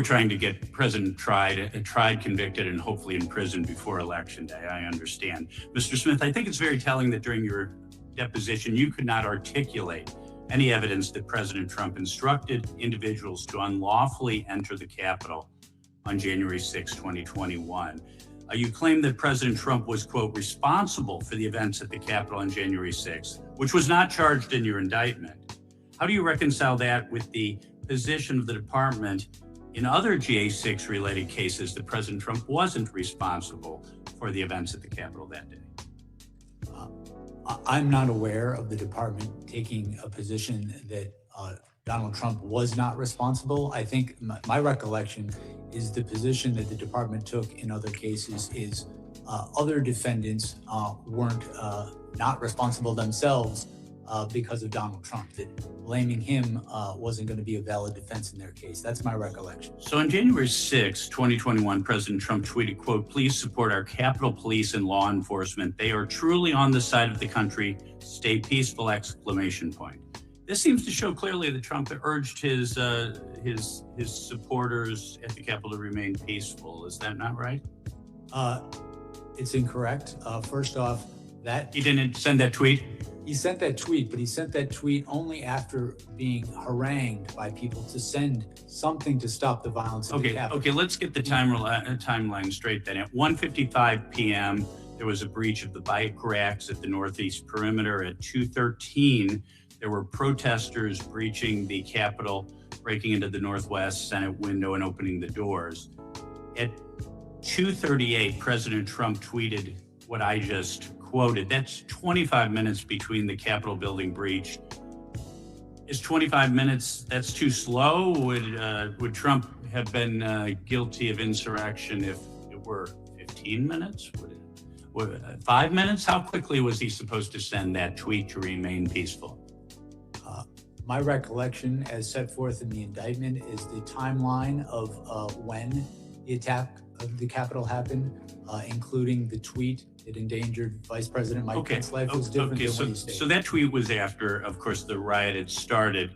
trying to get President tried, convicted, and hopefully in prison before Election Day. I understand, Mr. Smith. I think it's very telling that during your deposition, you could not articulate any evidence that President Trump instructed individuals to unlawfully enter the Capitol on January 6, 2021. You claim that President Trump was, quote, responsible for the events at the Capitol on January 6th, which was not charged in your indictment. How do you reconcile that with the position of the department in other GA6 related cases that President Trump wasn't responsible for the events at the Capitol that day? I'm not aware of the department taking a position that Donald Trump was not responsible. I think my recollection is the position that the department took in other cases is other defendants weren't not responsible themselves because of Donald Trump, that blaming him wasn't going to be a valid defense in their case. That's my recollection. So on January 6, 2021, President Trump tweeted, quote, please support our Capitol Police and law enforcement. They are truly on the side of the country. Stay peaceful, exclamation point. This seems to show clearly that Trump urged his supporters at the Capitol to remain peaceful. Is that not right? It's incorrect. First off, he didn't send that tweet. He sent that tweet, but he sent that tweet only after being harangued by people to send something to stop the violence at the Capitol. Okay, let's get the timeline straight then. At 1:55 p.m., there was a breach of the bike racks at the northeast perimeter. At 2:13, there were protesters breaching the Capitol, breaking into the Northwest Senate window and opening the doors. At 2:38, President Trump tweeted what I just quoted. That's 25 minutes between the Capitol building breach. Is 25 minutes, that's too slow? Would Trump have been guilty of insurrection if it were 15 minutes? Would it, 5 minutes? How quickly was he supposed to send that tweet to remain peaceful? My recollection, as set forth in the indictment, is the timeline of when the attack of the Capitol happened, including the tweet that endangered Vice President Mike Pence's life, was different than what he stated. So that tweet was after, of course, the riot had started.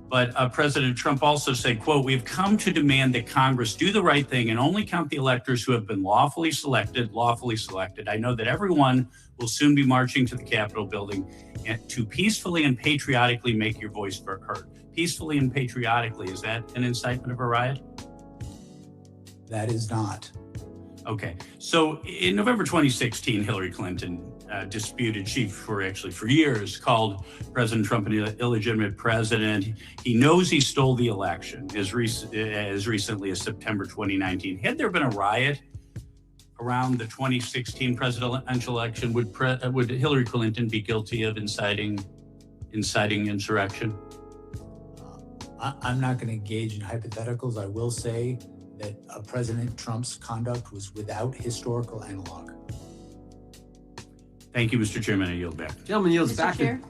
But President Trump also said, quote, "We've come to demand that Congress do the right thing and only count the electors who have been lawfully selected. I know that everyone will soon be marching to the Capitol building to peacefully and patriotically make your voice heard." Peacefully and patriotically, is that an incitement of a riot? That is not. Okay. So in November 2016, Hillary Clinton disputed, she for years called President Trump an illegitimate president. He knows he stole the election as recently as September 2019. Had there been a riot around the 2016 presidential election, would Hillary Clinton be guilty of inciting insurrection? I'm not going to engage in hypotheticals. I will say that President Trump's conduct was without historical analog. Thank you, Mr. Chairman. I yield back. Gentleman yields Mr. back. Chair?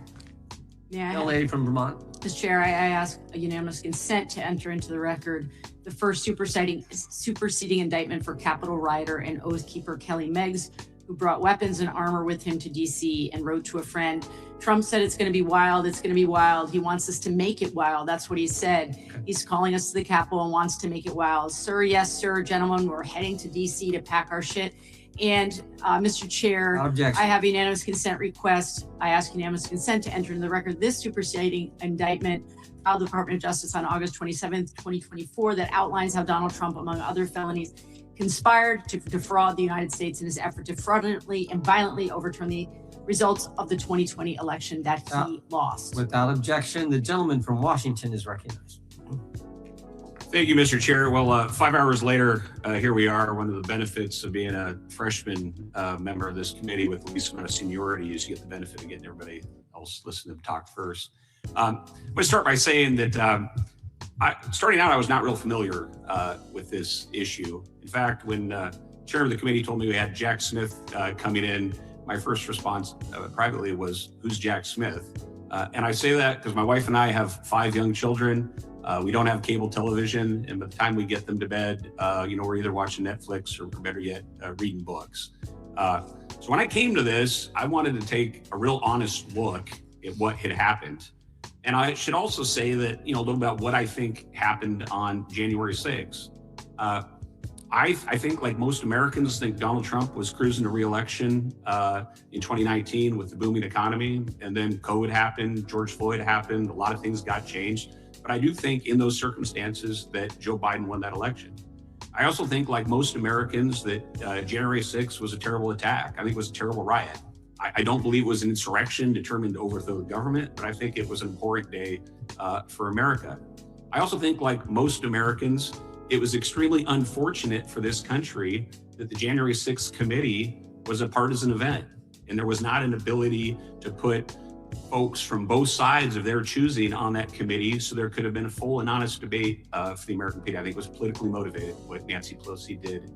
LA from Vermont. Mr. Chair, I ask a unanimous consent to enter into the record the first superseding indictment for Capitol rioter and Oath Keeper Kelly Meggs, who brought weapons and armor with him to DC and wrote to a friend, "Trump said it's going to be wild. It's going to be wild. He wants us to make it wild." That's what he said. He's calling us to the Capitol and wants to make it wild. Sir, yes, sir, gentlemen, we're heading to DC to pack our shit. And Mr. Chair, I have unanimous consent request. I ask unanimous consent to enter into the record this superseding indictment filed the Department of Justice on August 27th, 2024, that outlines how Donald Trump, among other felonies, conspired to defraud the United States in his effort to fraudulently and violently overturn the results of the 2020 election that he lost. Without objection, the gentleman from Washington is recognized. Thank you, Mr. Chair. Well, 5 hours later, here we are. One of the benefits of being a freshman member of this committee with the least amount of seniority is you get the benefit of getting everybody else listen to them talk first. I'm going to start by saying that starting out, I was not real familiar with this issue. In fact, when chair of the committee told me we had Jack Smith coming in, my first response privately was, "Who's Jack Smith?" And I say that because my wife and I have 5 young children. We don't have cable television, and by the time we get them to bed, we're either watching Netflix or better yet, reading books. So when I came to this, I wanted to take a real honest look at what had happened. And I should also say that, a little about what I think happened on January 6th. I think, like most Americans, think Donald Trump was cruising to re-election in 2019 with the booming economy, and then COVID happened, George Floyd happened, a lot of things got changed. But I do think in those circumstances that Joe Biden won that election. I also think, like most Americans, that January 6th was a terrible attack. I think it was a terrible riot. I don't believe it was an insurrection determined to overthrow the government, but I think it was an important day for America. I also think, like most Americans, it was extremely unfortunate for this country that the January 6th committee was a partisan event, and there was not an ability to put folks from both sides of their choosing on that committee, so there could have been a full and honest debate for the American people. I think it was politically motivated, what Nancy Pelosi did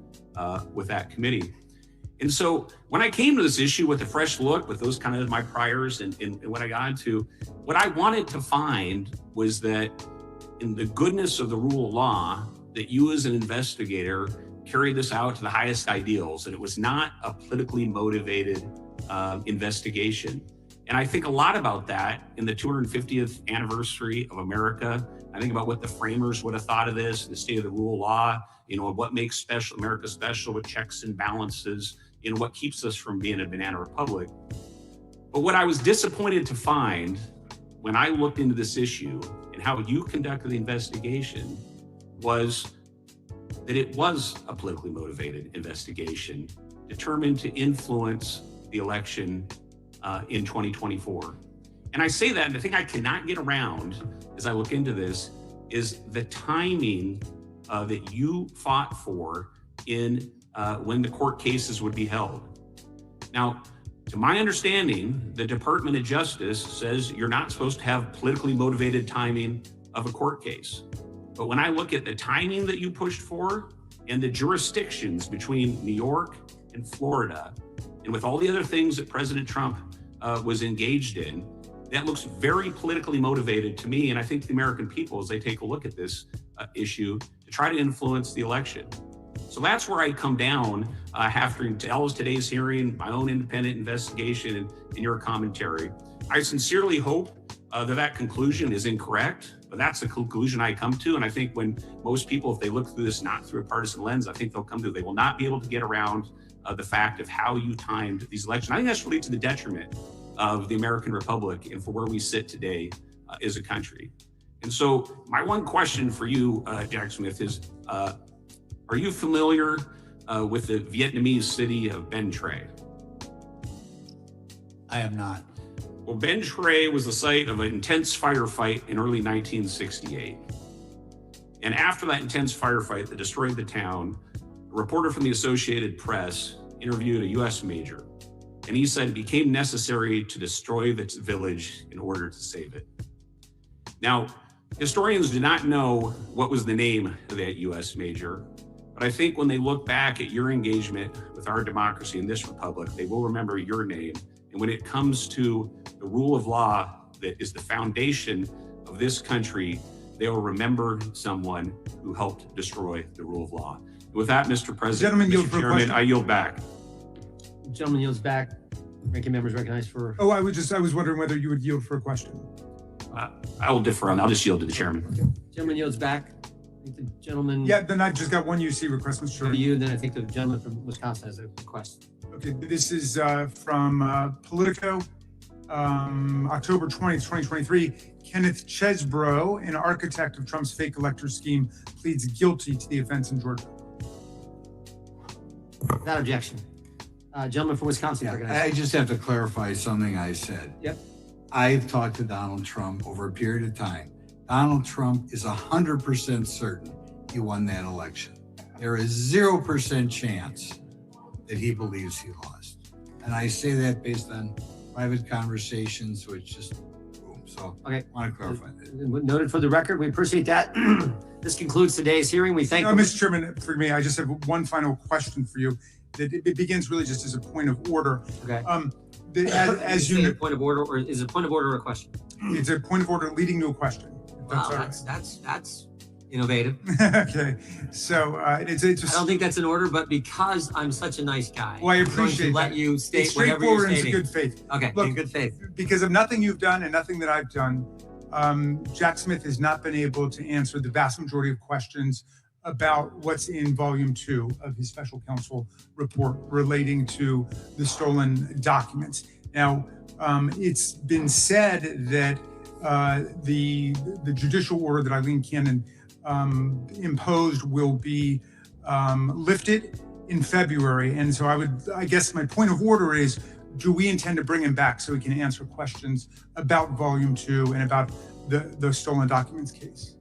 with that committee. And so when I came to this issue with a fresh look, with those kind of my priors and what I got into, what I wanted to find was that in the goodness of the rule of law, that you as an investigator carried this out to the highest ideals, and it was not a politically motivated investigation. And I think a lot about that in the 250th anniversary of America. I think about what the framers would have thought of this, the state of the rule of law, what makes America special with checks and balances, what keeps us from being a banana republic. But what I was disappointed to find when I looked into this issue and how you conducted the investigation was that it was a politically motivated investigation determined to influence the election in 2024. And I say that, and the thing I cannot get around as I look into this is the timing that you fought for in when the court cases would be held. Now, to my understanding, the Department of Justice says you're not supposed to have politically motivated timing of a court case. But when I look at the timing that you pushed for and the jurisdictions between New York and Florida, and with all the other things that President Trump was engaged in, that looks very politically motivated to me. And I think the American people, as they take a look at this issue, to try to influence the election. So that's where I come down after today's hearing, my own independent investigation, and your commentary. I sincerely hope that conclusion is incorrect, but that's the conclusion I come to. And I think when most people, if they look through this not through a partisan lens, I think they'll come to, they will not be able to get around the fact of how you timed these elections. I think that's really to the detriment of the American Republic and for where we sit today as a country. And so my one question for you, Jack Smith, is are you familiar with the Vietnamese city of Bến Tre? I am not. Well, Bến Tre was the site of an intense firefight in early 1968. And after that intense firefight that destroyed the town, a reporter from the Associated Press interviewed a U.S. major, and he said it became necessary to destroy the village in order to save it. Now, historians do not know what was the name of that U.S. major, but I think when they look back at your engagement with our democracy in this republic, they will remember your name. And when it comes to the rule of law that is the foundation of this country, they will remember someone who helped destroy the rule of law. And with that, Mr. President, Mr. Chairman, I yield back. Gentleman yields back. Ranking members recognized for. Oh, I was wondering whether you would yield for a question. I will defer on. I'll just yield to the chairman. Gentleman yields back. I think the gentleman. Yeah, then I just got one UC request, Mr. Chairman. You, then I think the gentleman from Wisconsin has a request. Okay, this is from Politico, October 20th, 2023. Kenneth Chesbrough, an architect of Trump's fake elector scheme, pleads guilty to the offense in Georgia. Without objection. Gentleman from Wisconsin. I just have to clarify something I said. Yep. I've talked to Donald Trump over a period of time. Donald Trump is 100% certain he won that election. There is 0% chance that he believes he lost. And I say that based on private conversations, which just boom. So okay. I want to clarify that. Noted for the record. We appreciate that. This concludes today's hearing. We thank you. Mr. Chairman, for me, I just have one final question for you. It begins really just as a point of order. Okay. As you know, a point of order, or is a point of order a question? It's a point of order leading to a question. Wow, that's innovative. Okay, so it's. I don't think that's an order, but because I'm such a nice guy, well, I appreciate I'm going to let you state it's whatever you're straightforward stating. and it's good faith. Okay, Look, in good faith. Because of nothing you've done and nothing that I've done, Jack Smith has not been able to answer the vast majority of questions about what's in volume 2 of his special counsel report relating to the stolen documents. Now, it's been said that the judicial order that Eileen Cannon imposed will be lifted in February. And so I guess my point of order is, do we intend to bring him back so he can answer questions about volume 2 and about the stolen documents case?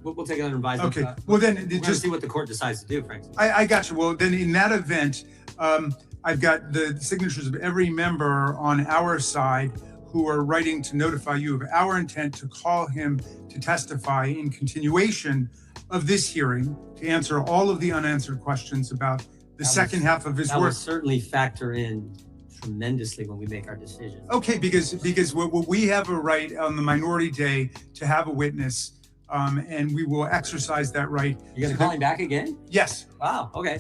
We'll take it under advisement. Okay. Well, then just see what the court decides to do, frankly. I got you. Well, then in that event, I've got the signatures of every member on our side who are writing to notify you of our intent to call him to testify in continuation of this hearing to answer all of the unanswered questions about the second half of his that work. Will certainly factor in tremendously when we make our decision. Okay, because we have a right on the minority day to have a witness. And we will exercise that right. You're going to call him back again? Yes. Wow. Okay.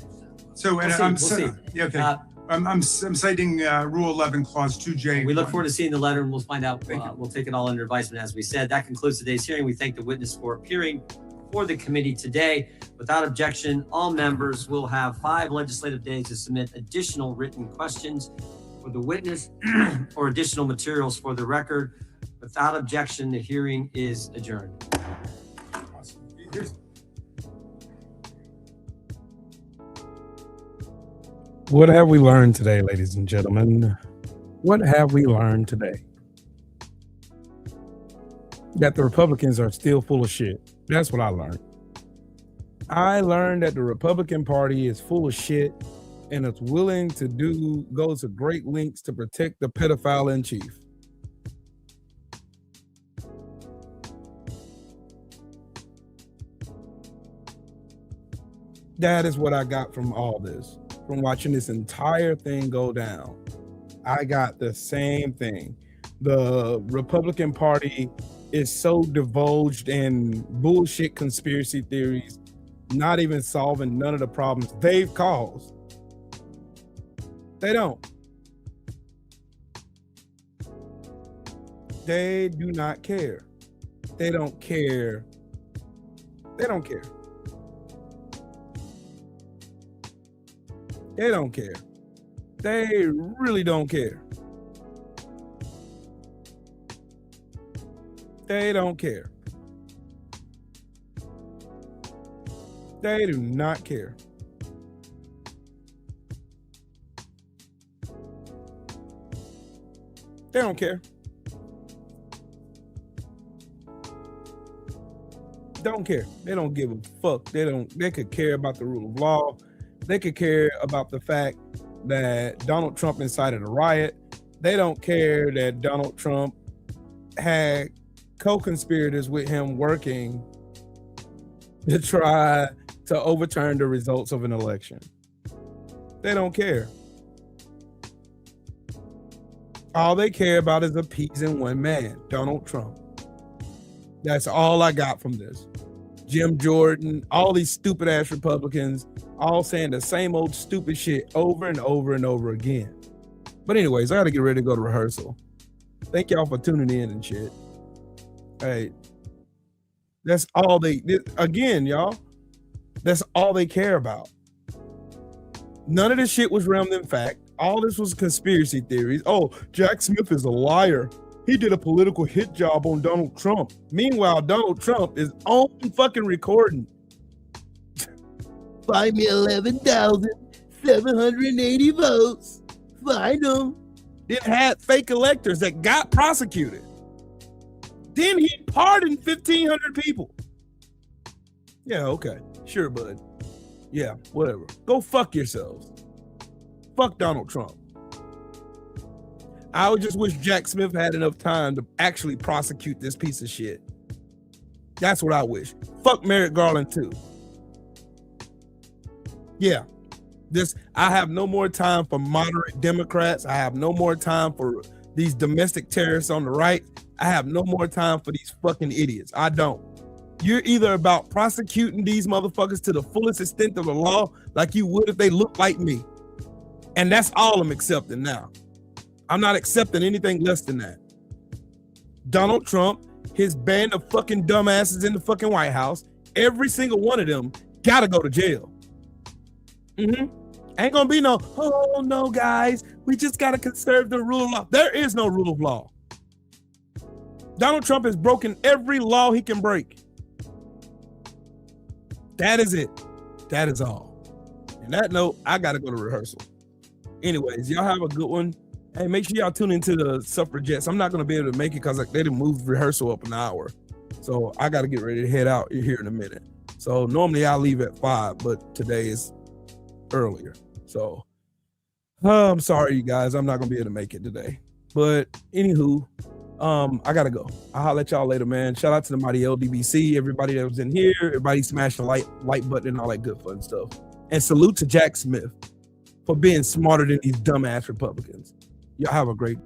So, and we'll see. Yeah, okay. I'm citing Rule 11, Clause 2J. We look forward to seeing the letter, and we'll find out. We'll take it all under advisement, as we said. That concludes today's hearing. We thank the witness for appearing for the committee today. Without objection, all members will have 5 legislative days to submit additional written questions for the witness or additional materials for the record. Without objection, the hearing is adjourned. What have we learned today, ladies and gentlemen? What have we learned today? That the Republicans are still full of shit. That's what I learned. I learned that the Republican Party is full of shit and it's willing to go to great lengths to protect the pedophile in chief. That is what I got from all this, from watching this entire thing go down. I got the same thing. The Republican Party is so divulged in bullshit conspiracy theories not even solving none of the problems they've caused. They don't. They do not care. They don't care. They don't care. They don't care. They really don't care. They don't care. They do not care. They don't care. Don't care. They don't give a fuck. They could care about the rule of law. They could care about the fact that Donald Trump incited a riot. They don't care that Donald Trump had co-conspirators with him working to try to overturn the results of an election. They don't care. All they care about is appeasing one man, Donald Trump. That's all I got from this. Jim Jordan, all these stupid ass Republicans, all saying the same old stupid shit over and over and over again. But anyways, I gotta get ready to go to rehearsal. Thank y'all for tuning in and shit. Hey, that's all again, y'all, that's all they care about. None of this shit was realmed in fact. All this was conspiracy theories. Oh, Jack Smith is a liar. He did a political hit job on Donald Trump. Meanwhile, Donald Trump is on fucking recording. Find me 11,780 votes. Find them. Then had fake electors that got prosecuted. Then he pardoned 1,500 people. Yeah, okay. Sure, bud. Yeah, whatever. Go fuck yourselves. Fuck Donald Trump. I would just wish Jack Smith had enough time to actually prosecute this piece of shit. That's what I wish. Fuck Merrick Garland too. Yeah. I have no more time for moderate Democrats. I have no more time for these domestic terrorists on the right. I have no more time for these fucking idiots. I don't. You're either about prosecuting these motherfuckers to the fullest extent of the law, like you would if they looked like me. And that's all I'm accepting now. I'm not accepting anything less than that. Donald Trump, his band of fucking dumbasses in the fucking White House, every single one of them gotta go to jail. Ain't gonna be no, oh no, guys, we just gotta conserve the rule of law. There is no rule of law. Donald Trump has broken every law he can break. That is it. That is all. On that note, I gotta go to rehearsal. Anyways, y'all have a good one. Hey, make sure y'all tune into the suffragettes. I'm not gonna be able to make it because they didn't move rehearsal up an hour. So I gotta get ready to head out here in a minute. So normally I leave at 5, but today is earlier. So I'm sorry, you guys. I'm not gonna be able to make it today. But anywho, I gotta go. I'll holler at y'all later, man. Shout out to the mighty LDBC, everybody that was in here, everybody smashed the like button and all that good fun stuff. And salute to Jack Smith for being smarter than these dumbass Republicans. Y'all have a great